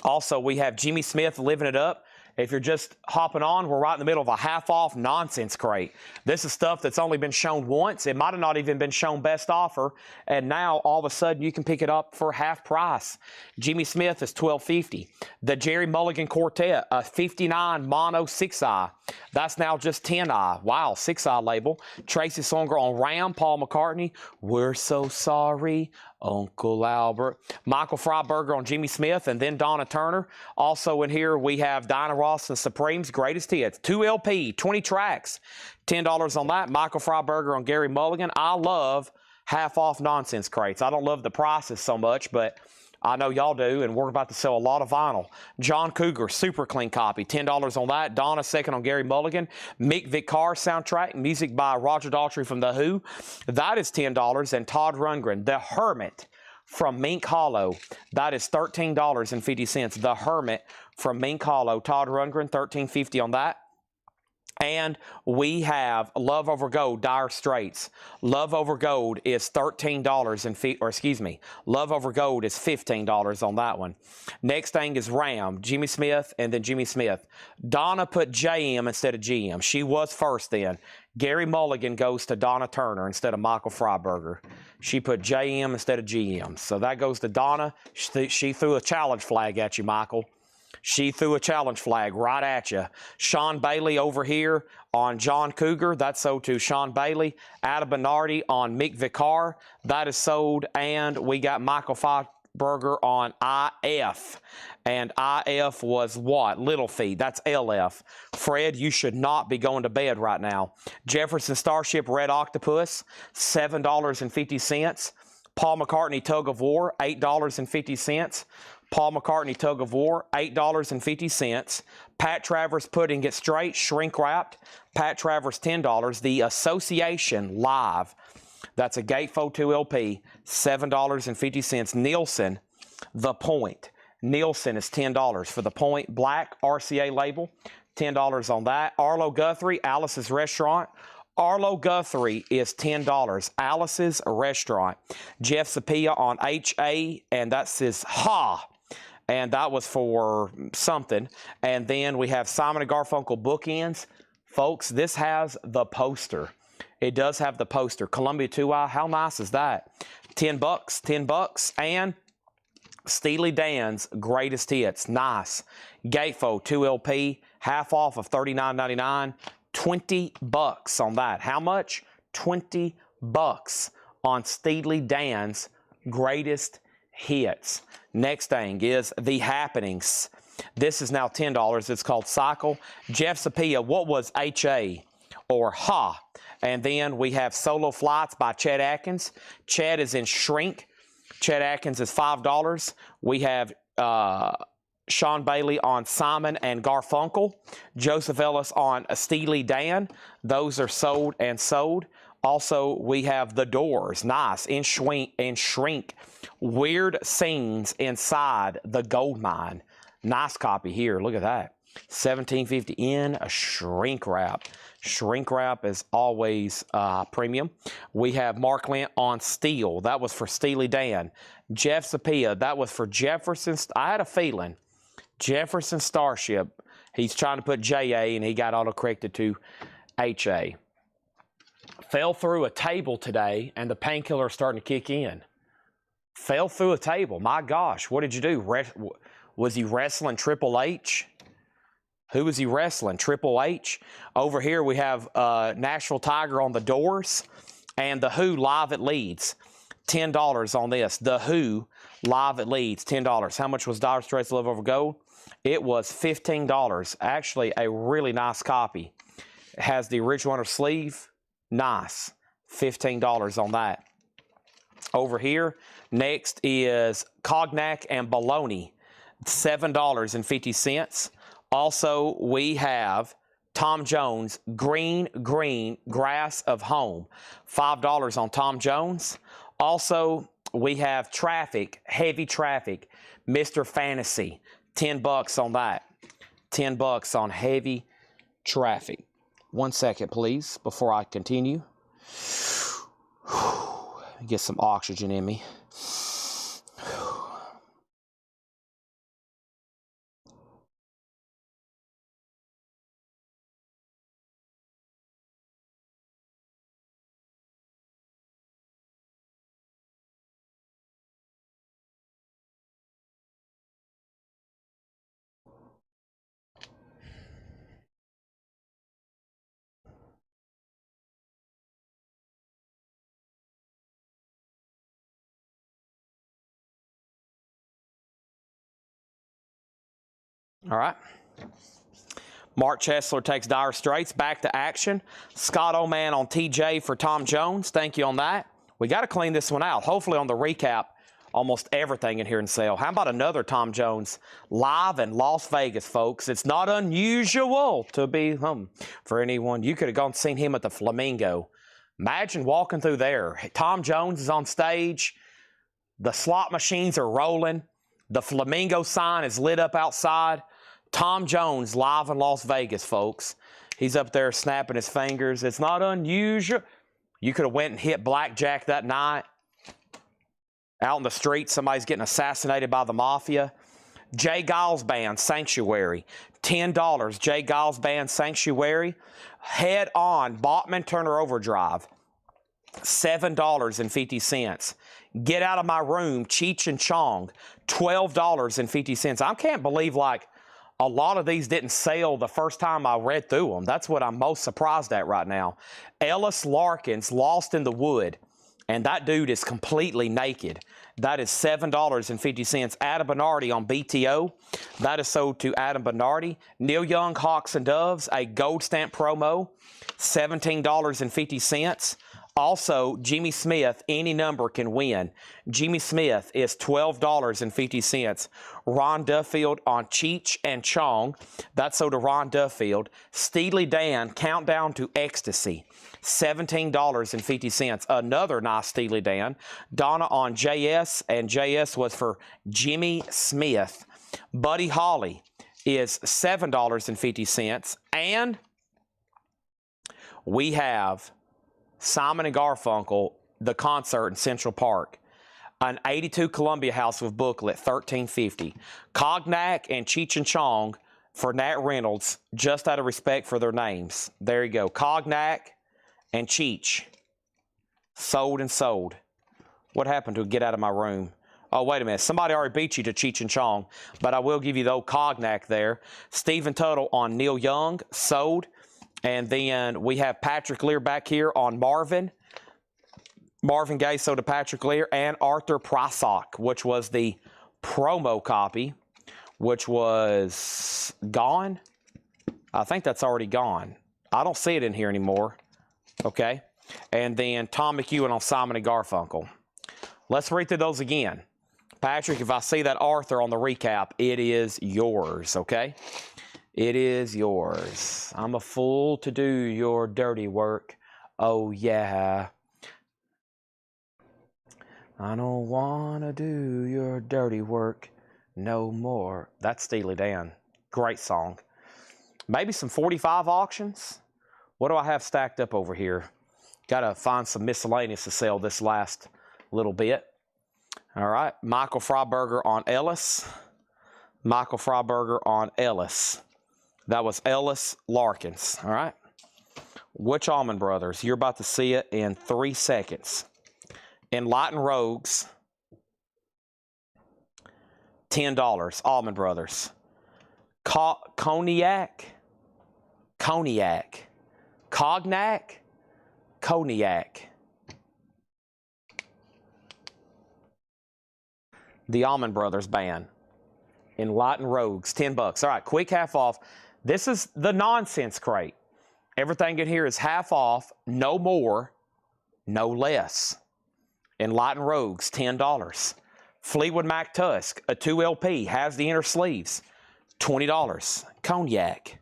Also, we have Jimmy Smith Living It Up. If you're just hopping on, we're right in the middle of a half-off nonsense crate. This is stuff that's only been shown once. It might have not even been shown best offer, and now all of a sudden you can pick it up for half price. Jimmy Smith is $12.50. The Jerry Mulligan Quartet, a 59 mono 6-eye. That's now just 10-eye. Wow, 6-eye label. Tracy Songer on Ram, Paul McCartney. We're so sorry, Uncle Albert. Michael Freiberger on Jimmy Smith, and then Donna Turner. Also in here, we have Dinah Ross and Supreme's Greatest Hits. 2 LP, 20 tracks. $10 on that. Michael Freiberger on Gary Mulligan. I love half-off nonsense crates. I don't love the prices so much, but I know y'all do, and we're about to sell a lot of vinyl. John Cougar, super clean copy, $10 on that. Donna, second on Gary Mulligan. Mick Vicar soundtrack, music by Roger Daltrey from The Who. That is $10. And Todd Rundgren, The Hermit from Mink Hollow. That is $13.50. The Hermit from Mink Hollow. Todd Rundgren, $13.50 on that. And we have Love Over Gold, Dire Straits. Love Over Gold is $13 Love Over Gold is $15 on that one. Next thing is Ram, Jimmy Smith, and then Jimmy Smith. Donna put JM instead of GM. She was first then. Gary Mulligan goes to Donna Turner instead of Michael Freiberger. She put JM instead of GM. So that goes to Donna. She threw a challenge flag at you, Michael. She threw a challenge flag right at you. Sean Bailey over here on John Cougar. That's sold to Sean Bailey. Ada Bernardi on Mick Vicar. That is sold. And we got Michael Freiberger on IF. And IF was what? Little Feet. That's LF. Fred, you should not be going to bed right now. Jefferson Starship Red Octopus, $7.50. Paul McCartney Tug of War, $8.50. Paul McCartney Tug of War, $8.50. Pat Travers Pudding It Straight, shrink wrapped. Pat Travers, $10. The Association Live, that's a Gatefold 2 LP, $7.50. Nielsen, The Point. Nielsen is $10 for The Point Black RCA label, $10 on that. Arlo Guthrie, Alice's Restaurant. Arlo Guthrie is $10. Alice's Restaurant. Jeff Sapia on HA, and that says Ha. And that was for something. And then we have Simon & Garfunkel Bookends. Folks, this has the poster. It does have the poster. Columbia 2i, how nice is that? $10, $10. And Steely Dan's Greatest Hits, nice. Gatefold 2 LP, half off of $39.99. $20 on that. How much? $20 on Steely Dan's Greatest Hits. Next thing is The Happenings. This is now $10. It's called Cycle. Jeff Sapia, what was HA or Ha? And then we have Solo Flights by Chet Atkins. Chet is in shrink. Chet Atkins is $5. We have Sean Bailey on Simon and Garfunkel. Joseph Ellis on Steely Dan. Those are sold and sold. Also, we have The Doors. Nice. In shrink. Weird Scenes Inside the Gold Mine. Nice copy here. Look at that. $17.50 in a shrink wrap. Shrink wrap is always premium. We have Mark Lent on Steel. That was for Steely Dan. Jeff Sapia. That was for Jefferson. I had a feeling. Jefferson Starship. He's trying to put J-A, and he got auto-corrected to H-A. Fell through a table today, and the painkiller is starting to kick in. Fell through a table. My gosh, what did you do? Was he wrestling Triple H? Who was he wrestling? Triple H. Over here we have Nashville Tiger on the Doors and The Who live at Leeds. $10 on this. The Who live at Leeds. $10. How much was Dire Straits Love Over Gold? It was $15. Actually, a really nice copy. It has the original on her sleeve. Nice. $15 on that. Over here, next is Cognac and Bologna. $7.50. Also, we have Tom Jones, Green Grass of Home. $5 on Tom Jones. Also, we have Traffic, Heavy Traffic, Mr. Fantasy. $10 on that. $10 on Heavy Traffic. 1 second, please, before I continue. Get some oxygen in me. All right. Mark Chesler takes Dire Straits. Back to action. Scott Oman on TJ for Tom Jones. Thank you on that. We got to clean this one out. Hopefully on the recap, almost everything in here in sale. How about another Tom Jones live in Las Vegas, folks? It's not unusual to be for anyone. You could have gone and seen him at the Flamingo. Imagine walking through there. Tom Jones is on stage. The slot machines are rolling. The Flamingo sign is lit up outside. Tom Jones live in Las Vegas, folks. He's up there snapping his fingers. It's not unusual. You could have went and hit blackjack that night. Out in the street, somebody's getting assassinated by the mafia. Jay Giles Band, Sanctuary. $10. Jay Giles Band, Sanctuary. Head On, Bachman Turner Overdrive. $7.50. Get Out of My Room, Cheech and Chong. $12.50. I can't believe, like, a lot of these didn't sell the first time I read through them. That's what I'm most surprised at right now. Ellis Larkins, Lost in the Wood. And that dude is completely naked. That is $7.50. Adam Bernardi on BTO. That is sold to Adam Bernardi. Neil Young, Hawks and Doves, a gold stamp promo. $17.50. Also, Jimmy Smith, Any Number Can Win. Jimmy Smith is $12.50. Ron Duffield on Cheech and Chong. That's sold to Ron Duffield. Steely Dan, Countdown to Ecstasy. $17.50. Another nice Steely Dan. Donna on JS, and JS was for Jimmy Smith. Buddy Holly is $7.50. And we have Simon & Garfunkel, the concert in Central Park. An 82 Columbia House with booklet, $13.50. Cognac and Cheech and Chong for Nat Reynolds, just out of respect for their names. There you go. Cognac and Cheech. Sold and sold. What happened to Get Out of My Room? Oh, wait a minute. Somebody already beat you to Cheech and Chong, but I will give you the old Cognac there. Stephen Tuttle on Neil Young, sold. And then we have Patrick Lear back here on Marvin. Marvin Gaye sold to Patrick Lear, and Arthur Prysock, which was the promo copy, which was gone. I think that's already gone. I don't see it in here anymore. Okay. And then Tom McEwen on Simon & Garfunkel. Let's read through those again. Patrick, if I see that Arthur on the recap, it is yours, okay? It is yours. I'm a fool to do your dirty work. Oh, yeah. I don't want to do your dirty work no more. That's Steely Dan. Great song. Maybe some 45 auctions. What do I have stacked up over here? Got to find some miscellaneous to sell this last little bit. All right, Michael Freiberger on Ellis. Michael Freiberger on Ellis. That was Ellis Larkins, all right? Which Allman Brothers? You're about to see it in 3 seconds. Enlightened Rogues, $10, Allman Brothers. Cognac, Cognac, the Allman Brothers band. Enlightened Rogues, $10. All right, quick half off. This is the nonsense crate. Everything in here is half off, no more, no less. Enlightened Rogues, $10. Fleetwood Mac Tusk, a 2 LP, has the inner sleeves, $20. Cognac,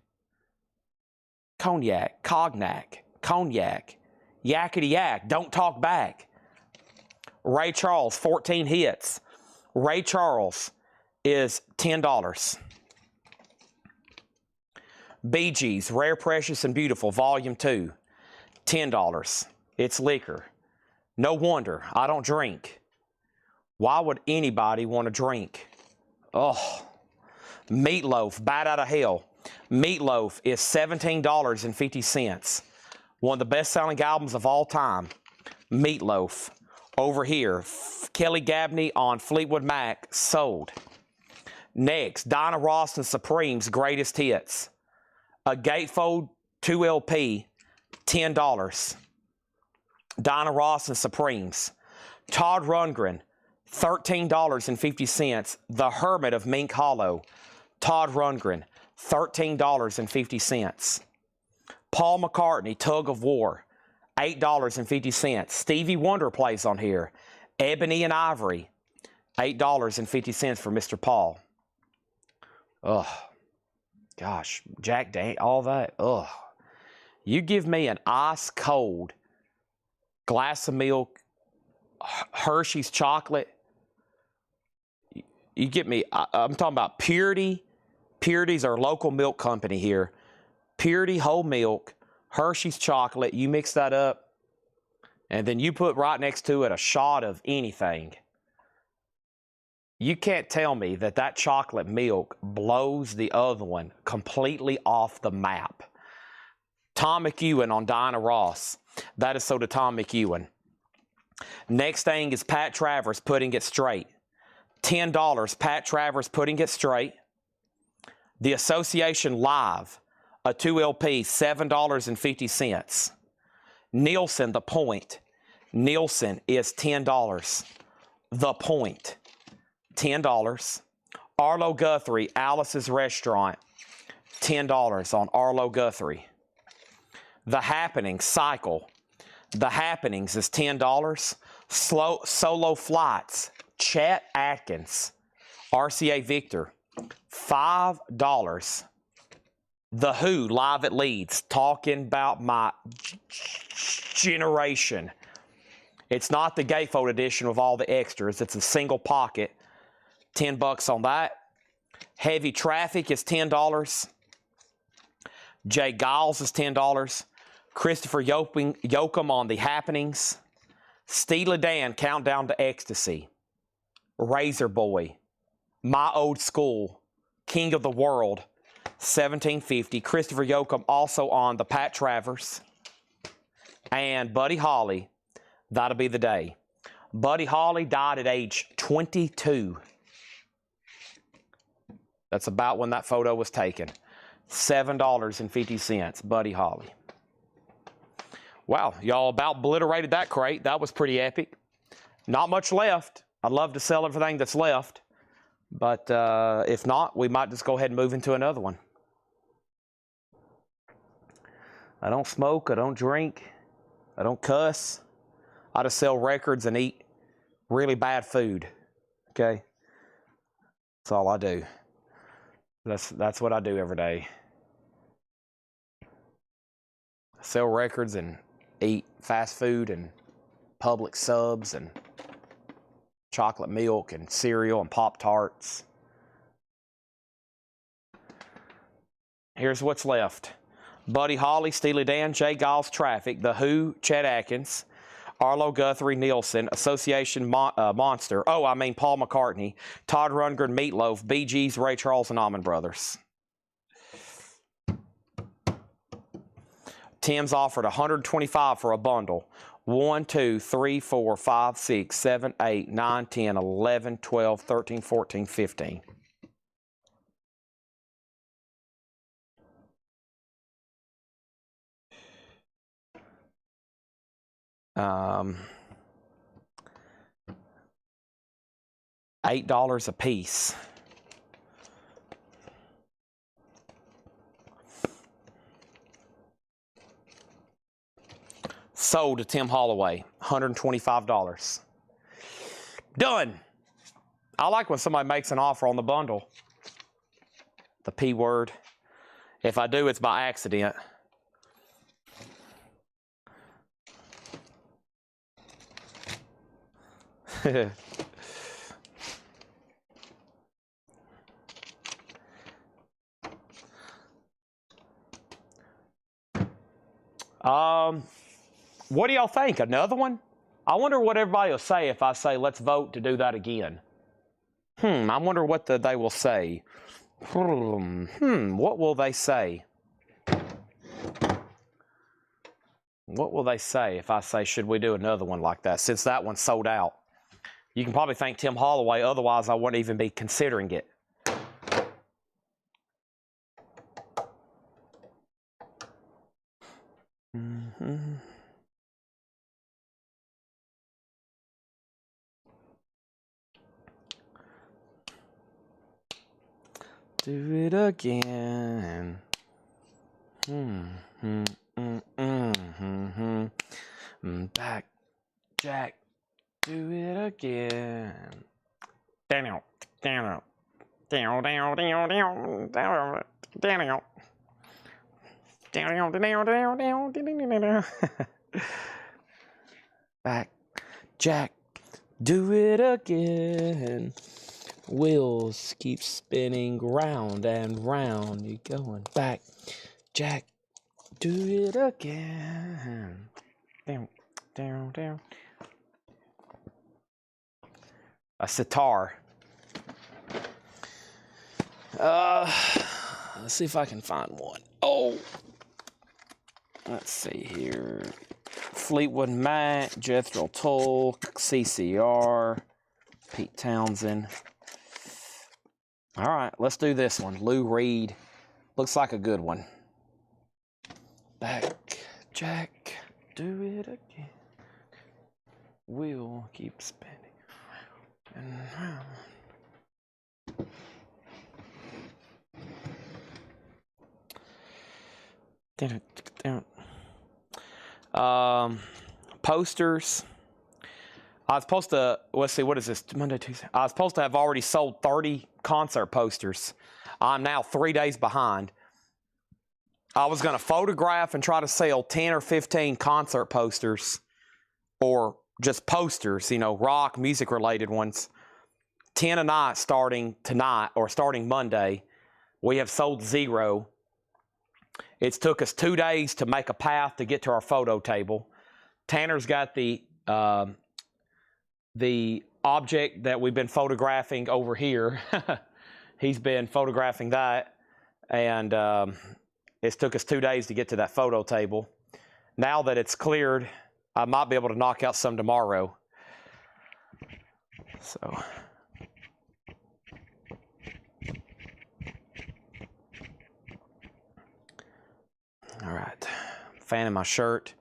yakety yak, don't talk back. Ray Charles, 14 hits. Ray Charles is $10. Bee Gees, Rare, Precious, and Beautiful, Volume 2, $10. It's liquor. No wonder I don't drink. Why would anybody want to drink? Oh, Meatloaf, Bat Out of Hell. Meatloaf is $17.50. One of the best-selling albums of all time. Meatloaf. Over here, Kelly Gabney on Fleetwood Mac, sold. Next, Dinah Ross and Supreme's Greatest Hits. A Gatefold 2 LP, $10. Dinah Ross and Supremes. Todd Rundgren, $13.50. The Hermit of Mink Hollow. Todd Rundgren, $13.50. Paul McCartney, Tug of War, $8.50. Stevie Wonder plays on here. Ebony and Ivory, $8.50 for Mr. Paul. Ugh. Gosh, Jack Daniels, all that. Ugh. You give me an ice cold glass of milk, Hershey's chocolate. You get me, I'm talking about Purity. Purity's our local milk company here. Purity whole milk, Hershey's chocolate. You mix that up, and then you put right next to it a shot of anything. You can't tell me that that chocolate milk blows the other one completely off the map. Tom McEwen on Dinah Ross. That is so to Tom McEwen. Next thing is Pat Travers, Putting It Straight. $10, Pat Travers, Putting It Straight. The Association Live, a 2 LP, $7.50. Nielsen, The Point. Nielsen is $10. The Point, $10. Arlo Guthrie, Alice's Restaurant, $10 on Arlo Guthrie. The Happenings, Cycle. The Happenings is $10. Solo Flights, Chet Atkins, RCA Victor, $5. The Who, Live at Leeds, talking about my generation. It's not the gatefold edition with all the extras. It's a single pocket. $10 on that. Heavy Traffic is $10. Jay Giles is $10. Christopher Yoakum on The Happenings. Steely Dan, Countdown to Ecstasy. Razor Boy, My Old School, King of the World, $17.50. Christopher Yoakum also on the Pat Travers. And Buddy Holly, That'll Be the Day. Buddy Holly died at age 22. That's about when that photo was taken. $7.50, Buddy Holly. Wow, y'all about obliterated that crate. That was pretty epic. Not much left. I'd love to sell everything that's left. But if not, we might just go ahead and move into another one. I don't smoke. I don't drink. I don't cuss. I just sell records and eat really bad food. Okay? That's all I do. That's what I do every day. I sell records and eat fast food and Publix subs and chocolate milk and cereal and Pop-Tarts. Here's what's left. Buddy Holly, Steely Dan, Jay Giles, Traffic, The Who, Chet Atkins, Arlo Guthrie, Nielsen, Association Monster, Paul McCartney, Todd Rundgren, Meatloaf, Bee Gees, Ray Charles, and Allman Brothers. Tim's offered $125 for a bundle. 1, 2, 3, 4, 5, 6, 7, 8, 9, 10, 11, 12, 13, 14, 15. $8 a piece. Sold to Tim Holloway, $125. Done. I like when somebody makes an offer on the bundle. The P word. If I do, it's by accident. What do y'all think? Another one? I wonder what everybody will say if I say, let's vote to do that again. I wonder what they will say. What will they say? What will they say if I say, should we do another one like that, since that one sold out? You can probably thank Tim Holloway, otherwise I wouldn't even be considering it. Do it again. Back, Jack, do it again. Daniel. Back, Jack, do it again. Wheels keep spinning round and round. You going back, Jack, do it again. Down. A sitar. Let's see if I can find one. Oh, let's see here. Fleetwood Mac, Jethro Tull, CCR, Pete Townsend. All right, let's do this one. Lou Reed. Looks like a good one. Back, Jack, do it again. Wheel keep spinning and round. Posters. I was supposed to, let's see, what is this? Monday, Tuesday. I was supposed to have already sold 30 concert posters. I'm now 3 days behind. I was going to photograph and try to sell 10 or 15 concert posters, or just posters, rock, music-related ones. 10 a night starting tonight, or starting Monday. We have sold 0. It's took us 2 days to make a path to get to our photo table. Tanner's got the object that we've been photographing over here. He's been photographing that, and it's took us 2 days to get to that photo table. Now that it's cleared, I might be able to knock out some tomorrow. So, all right, fanning my shirt.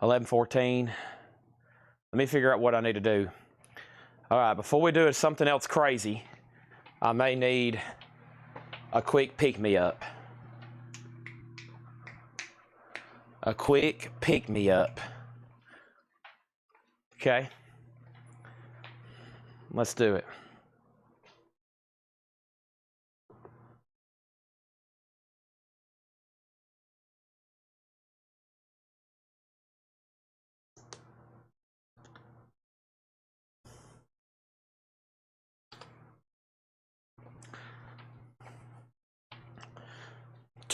11:14. Let me figure out what I need to do. All right, before we do something else crazy, I may need a quick pick-me-up. A quick pick-me-up. Okay? Let's do it.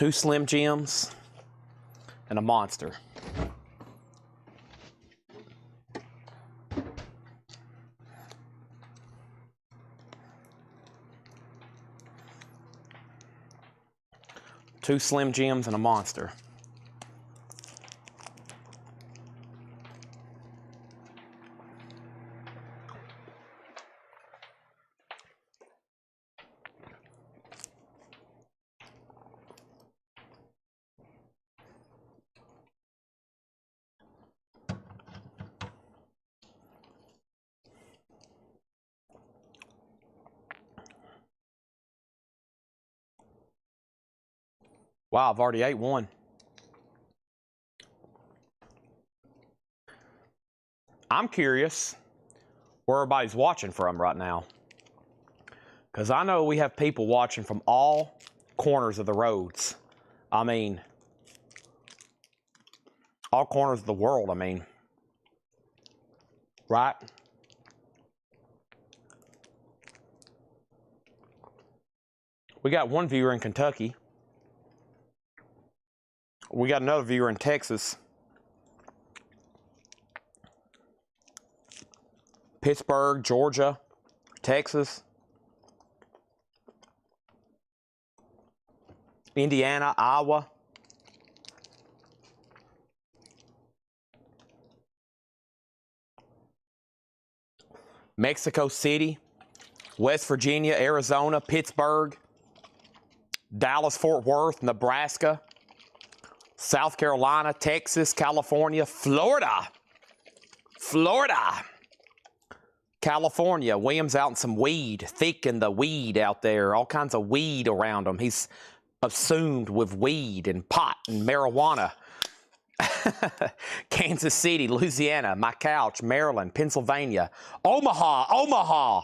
2 Slim Jims and a Monster. Two Slim Jims and a Monster. Wow, I've already ate one. I'm curious where everybody's watching from right now. Because I know we have people watching from all corners of the roads. I mean, all corners of the world, I mean. Right? We got one viewer in Kentucky. We got another viewer in Texas. Pittsburgh, Georgia, Texas, Indiana, Iowa. Mexico City, West Virginia, Arizona, Pittsburgh, Dallas, Fort Worth, Nebraska, South Carolina, Texas, California, Florida, California. William's out in some weed, thick in the weed out there, all kinds of weed around him. He's assumed with weed and pot and marijuana. Kansas City, Louisiana, my couch, Maryland, Pennsylvania, Omaha.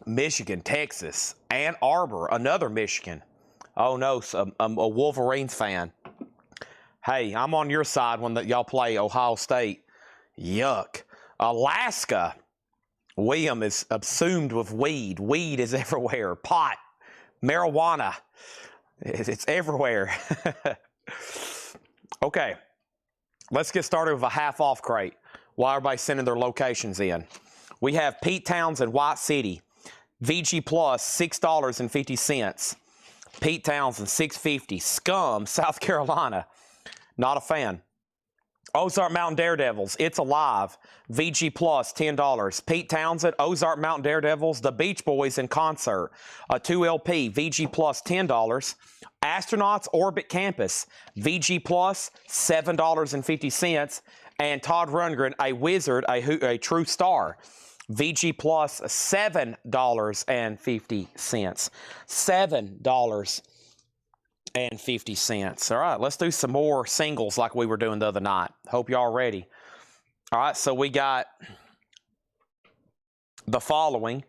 Michigan, Texas, Ann Arbor, another Michigan. Oh no, a Wolverines fan. Hey, I'm on your side when y'all play Ohio State. Yuck. Alaska. William is assumed with weed. Weed is everywhere. Pot, marijuana. It's everywhere. Okay, let's get started with a half-off crate while everybody's sending their locations in. We have Pete Townsend, White City. VG Plus, $6.50. Pete Townsend, $6.50. Scum, South Carolina. Not a fan. Ozark Mountain Daredevils, It's Alive. VG Plus, $10. Pete Townsend, Ozark Mountain Daredevils, The Beach Boys in concert. A 2LP, VG Plus, $10. Astronauts Orbit Campus, VG Plus, $7.50. And Todd Rundgren, A Wizard, a True Star. VG Plus, $7.50. $7.50. All right, let's do some more singles like we were doing the other night. Hope y'all ready. All right, so we got the following.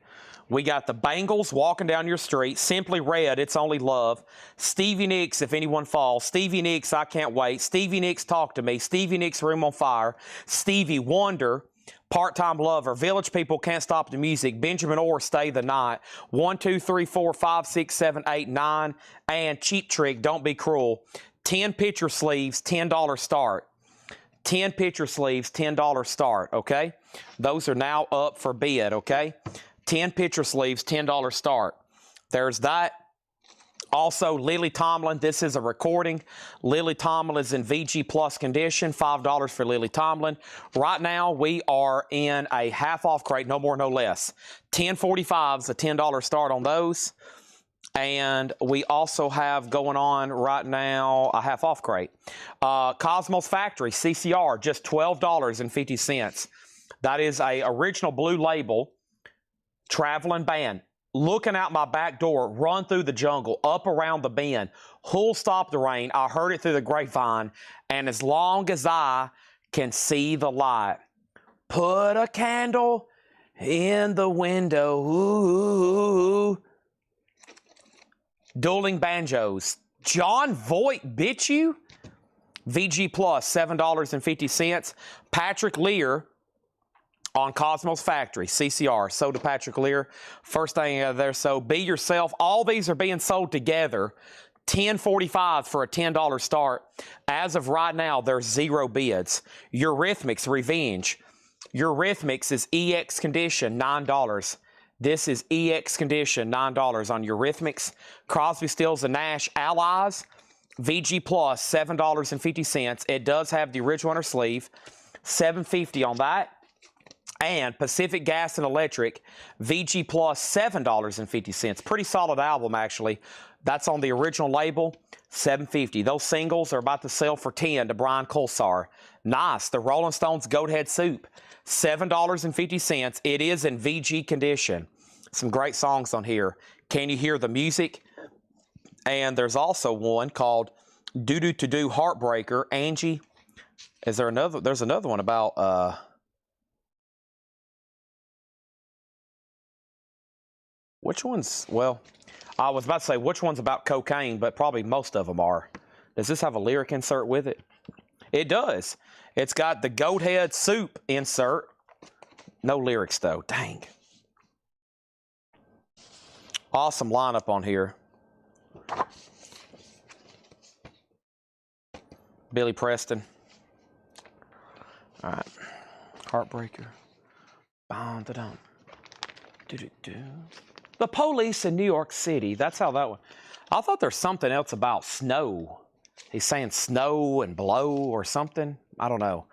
We got the Bengals, Walking Down Your Street. Simply Red, It's Only Love. Stevie Nicks, If Anyone Falls. Stevie Nicks, I Can't Wait. Stevie Nicks, Talk to Me. Stevie Nicks, Room on Fire. Stevie Wonder, Part-Time Lover. Village People, Can't Stop the Music. Benjamin Orr, Stay the Night. 1, 2, 3, 4, 5, 6, 7, 8, 9. And Cheap Trick, Don't Be Cruel. 10 picture sleeves, $10 start. 10 picture sleeves, $10 start, okay? Those are now up for bid, okay? 10 picture sleeves, $10 start. There's that. Also, Lily Tomlin, this is a recording. Lily Tomlin is in VG Plus condition, $5 for Lily Tomlin. Right now, we are in a half-off crate, no more, no less. 1045s, a $10 start on those. And we also have going on right now a half-off crate. Cosmos Factory, CCR, just $12.50. That is a original blue label traveling band. Looking out my back door, run through the jungle, up around the bend. Who'll stop the rain? I heard it through the grapevine. And as long as I can see the light, put a candle in the window. Ooh. Dueling Banjos. John Voight, Bitch You? VG Plus, $7.50. Patrick Lear, on Cosmos Factory, CCR, sold to Patrick Lear. First thing out there, so Be Yourself. All these are being sold together. $10.45 for a $10 start. As of right now, there's 0 bids. Eurythmics, Revenge. Eurythmics is EX condition, $9. This is EX condition, $9 on Eurythmics. Crosby, Stills, and Nash Allies, VG Plus, $7.50. It does have the original inner sleeve, $7.50 on that. And Pacific Gas and Electric, VG Plus, $7.50. Pretty solid album, actually. That's on the original label, $7.50. Those singles are about to sell for $10 to Brian Colsar. Nice. The Rolling Stones Goat Head Soup, $7.50. It is in VG condition. Some great songs on here. Can You Hear the Music? And there's also one called Doo Doo To Do Heartbreaker. Angie, is there another? There's another one about... which one's, well, I was about to say which one's about cocaine, but probably most of them are. Does this have a lyric insert with it? It does. It's got the Goat Head Soup insert. No lyrics, though. Dang. Awesome lineup on here. Billy Preston. All right. Heartbreaker. Bum-da-dum. Do-do-do. The Police in New York City. That's how that one. I thought there's something else about snow. He's saying snow and blow or something. I don't know.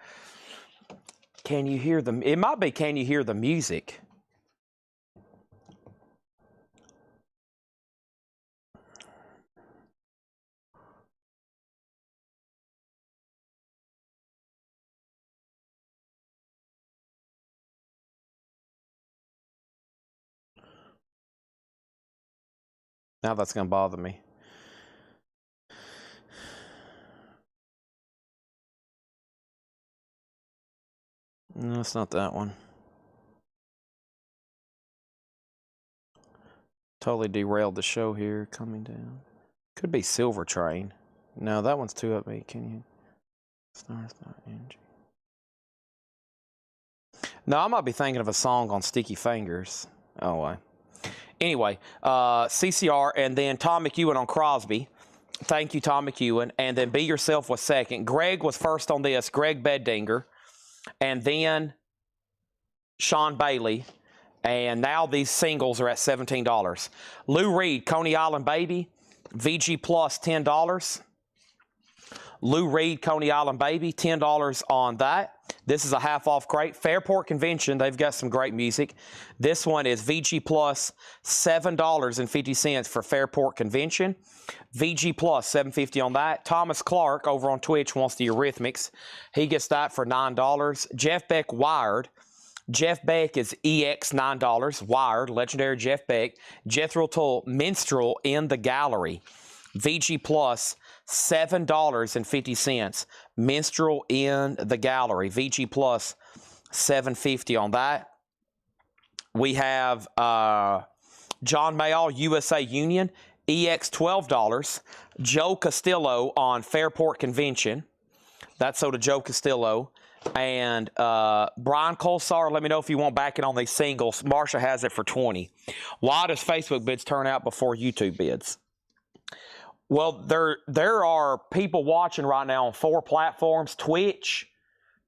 Can you hear the... It might be Can You Hear the Music? Now that's going to bother me. No, it's not that one. Totally derailed the show here. Coming down. Could be Silver Train. No, that one's too upbeat. Can you? Stars not Angie. No, I might be thinking of a song on Sticky Fingers. Oh, why? Anyway, CCR, and then Tom McEwen on Crosby. Thank you, Tom McEwen. And then Be Yourself was second. Greg was first on this, Greg Beddinger. And then Sean Bailey. And now these singles are at $17. Lou Reed, Coney Island Baby, VG Plus, $10. Lou Reed, Coney Island Baby, $10 on that. This is a half-off crate. Fairport Convention, they've got some great music. This one is VG Plus, $7.50 for Fairport Convention. VG Plus, $7.50 on that. Thomas Clark over on Twitch wants the Eurythmics. He gets that for $9. Jeff Beck, Wired. Jeff Beck is EX, $9. Wired, legendary Jeff Beck. Jethro Tull, Minstrel in the Gallery. VG Plus, $7.50. Minstrel in the Gallery. VG Plus, $7.50 on that. We have John Mayall, USA Union, EX, $12. Joe Castillo on Fairport Convention. That's so to Joe Castillo. And Brian Colsar, let me know if you want backing on these singles. Marsha has it for $20. Why does Facebook bids turn out before YouTube bids? Well, there are people watching right now on 4 platforms: Twitch,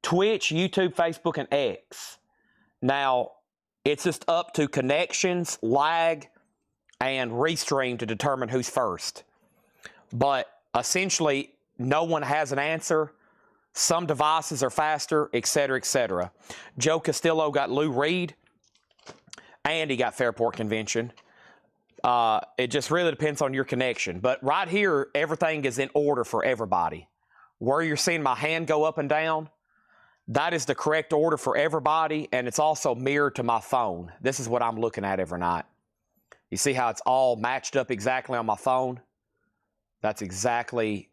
YouTube, Facebook, and X. Now, it's just up to connections, lag, and restream to determine who's first. But essentially, no one has an answer. Some devices are faster, etc., etc. Joe Castillo got Lou Reed, and he got Fairport Convention. It just really depends on your connection. But right here, everything is in order for everybody. Where you're seeing my hand go up and down, that is the correct order for everybody, and it's also mirrored to my phone. This is what I'm looking at every night. You see how it's all matched up exactly on my phone? That's exactly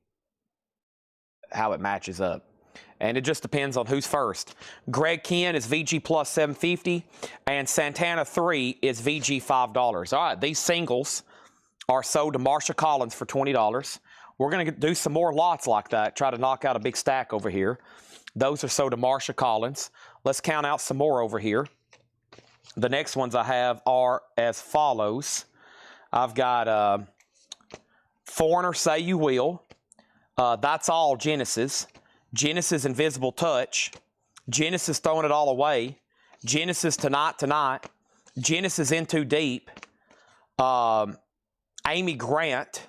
how it matches up. And it just depends on who's first. Greg Ken is VG Plus, $7.50, and Santana 3 is VG $5. All right, these singles are sold to Marsha Collins for $20. We're going to do some more lots like that, try to knock out a big stack over here. Those are sold to Marsha Collins. Let's count out some more over here. The next ones I have are as follows. I've got Foreigner, Say You Will. That's all Genesis. Genesis, Invisible Touch. Genesis, Throwing It All Away. Genesis, Tonight, Tonight. Genesis, In Too Deep. Amy Grant.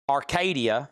Arcadia.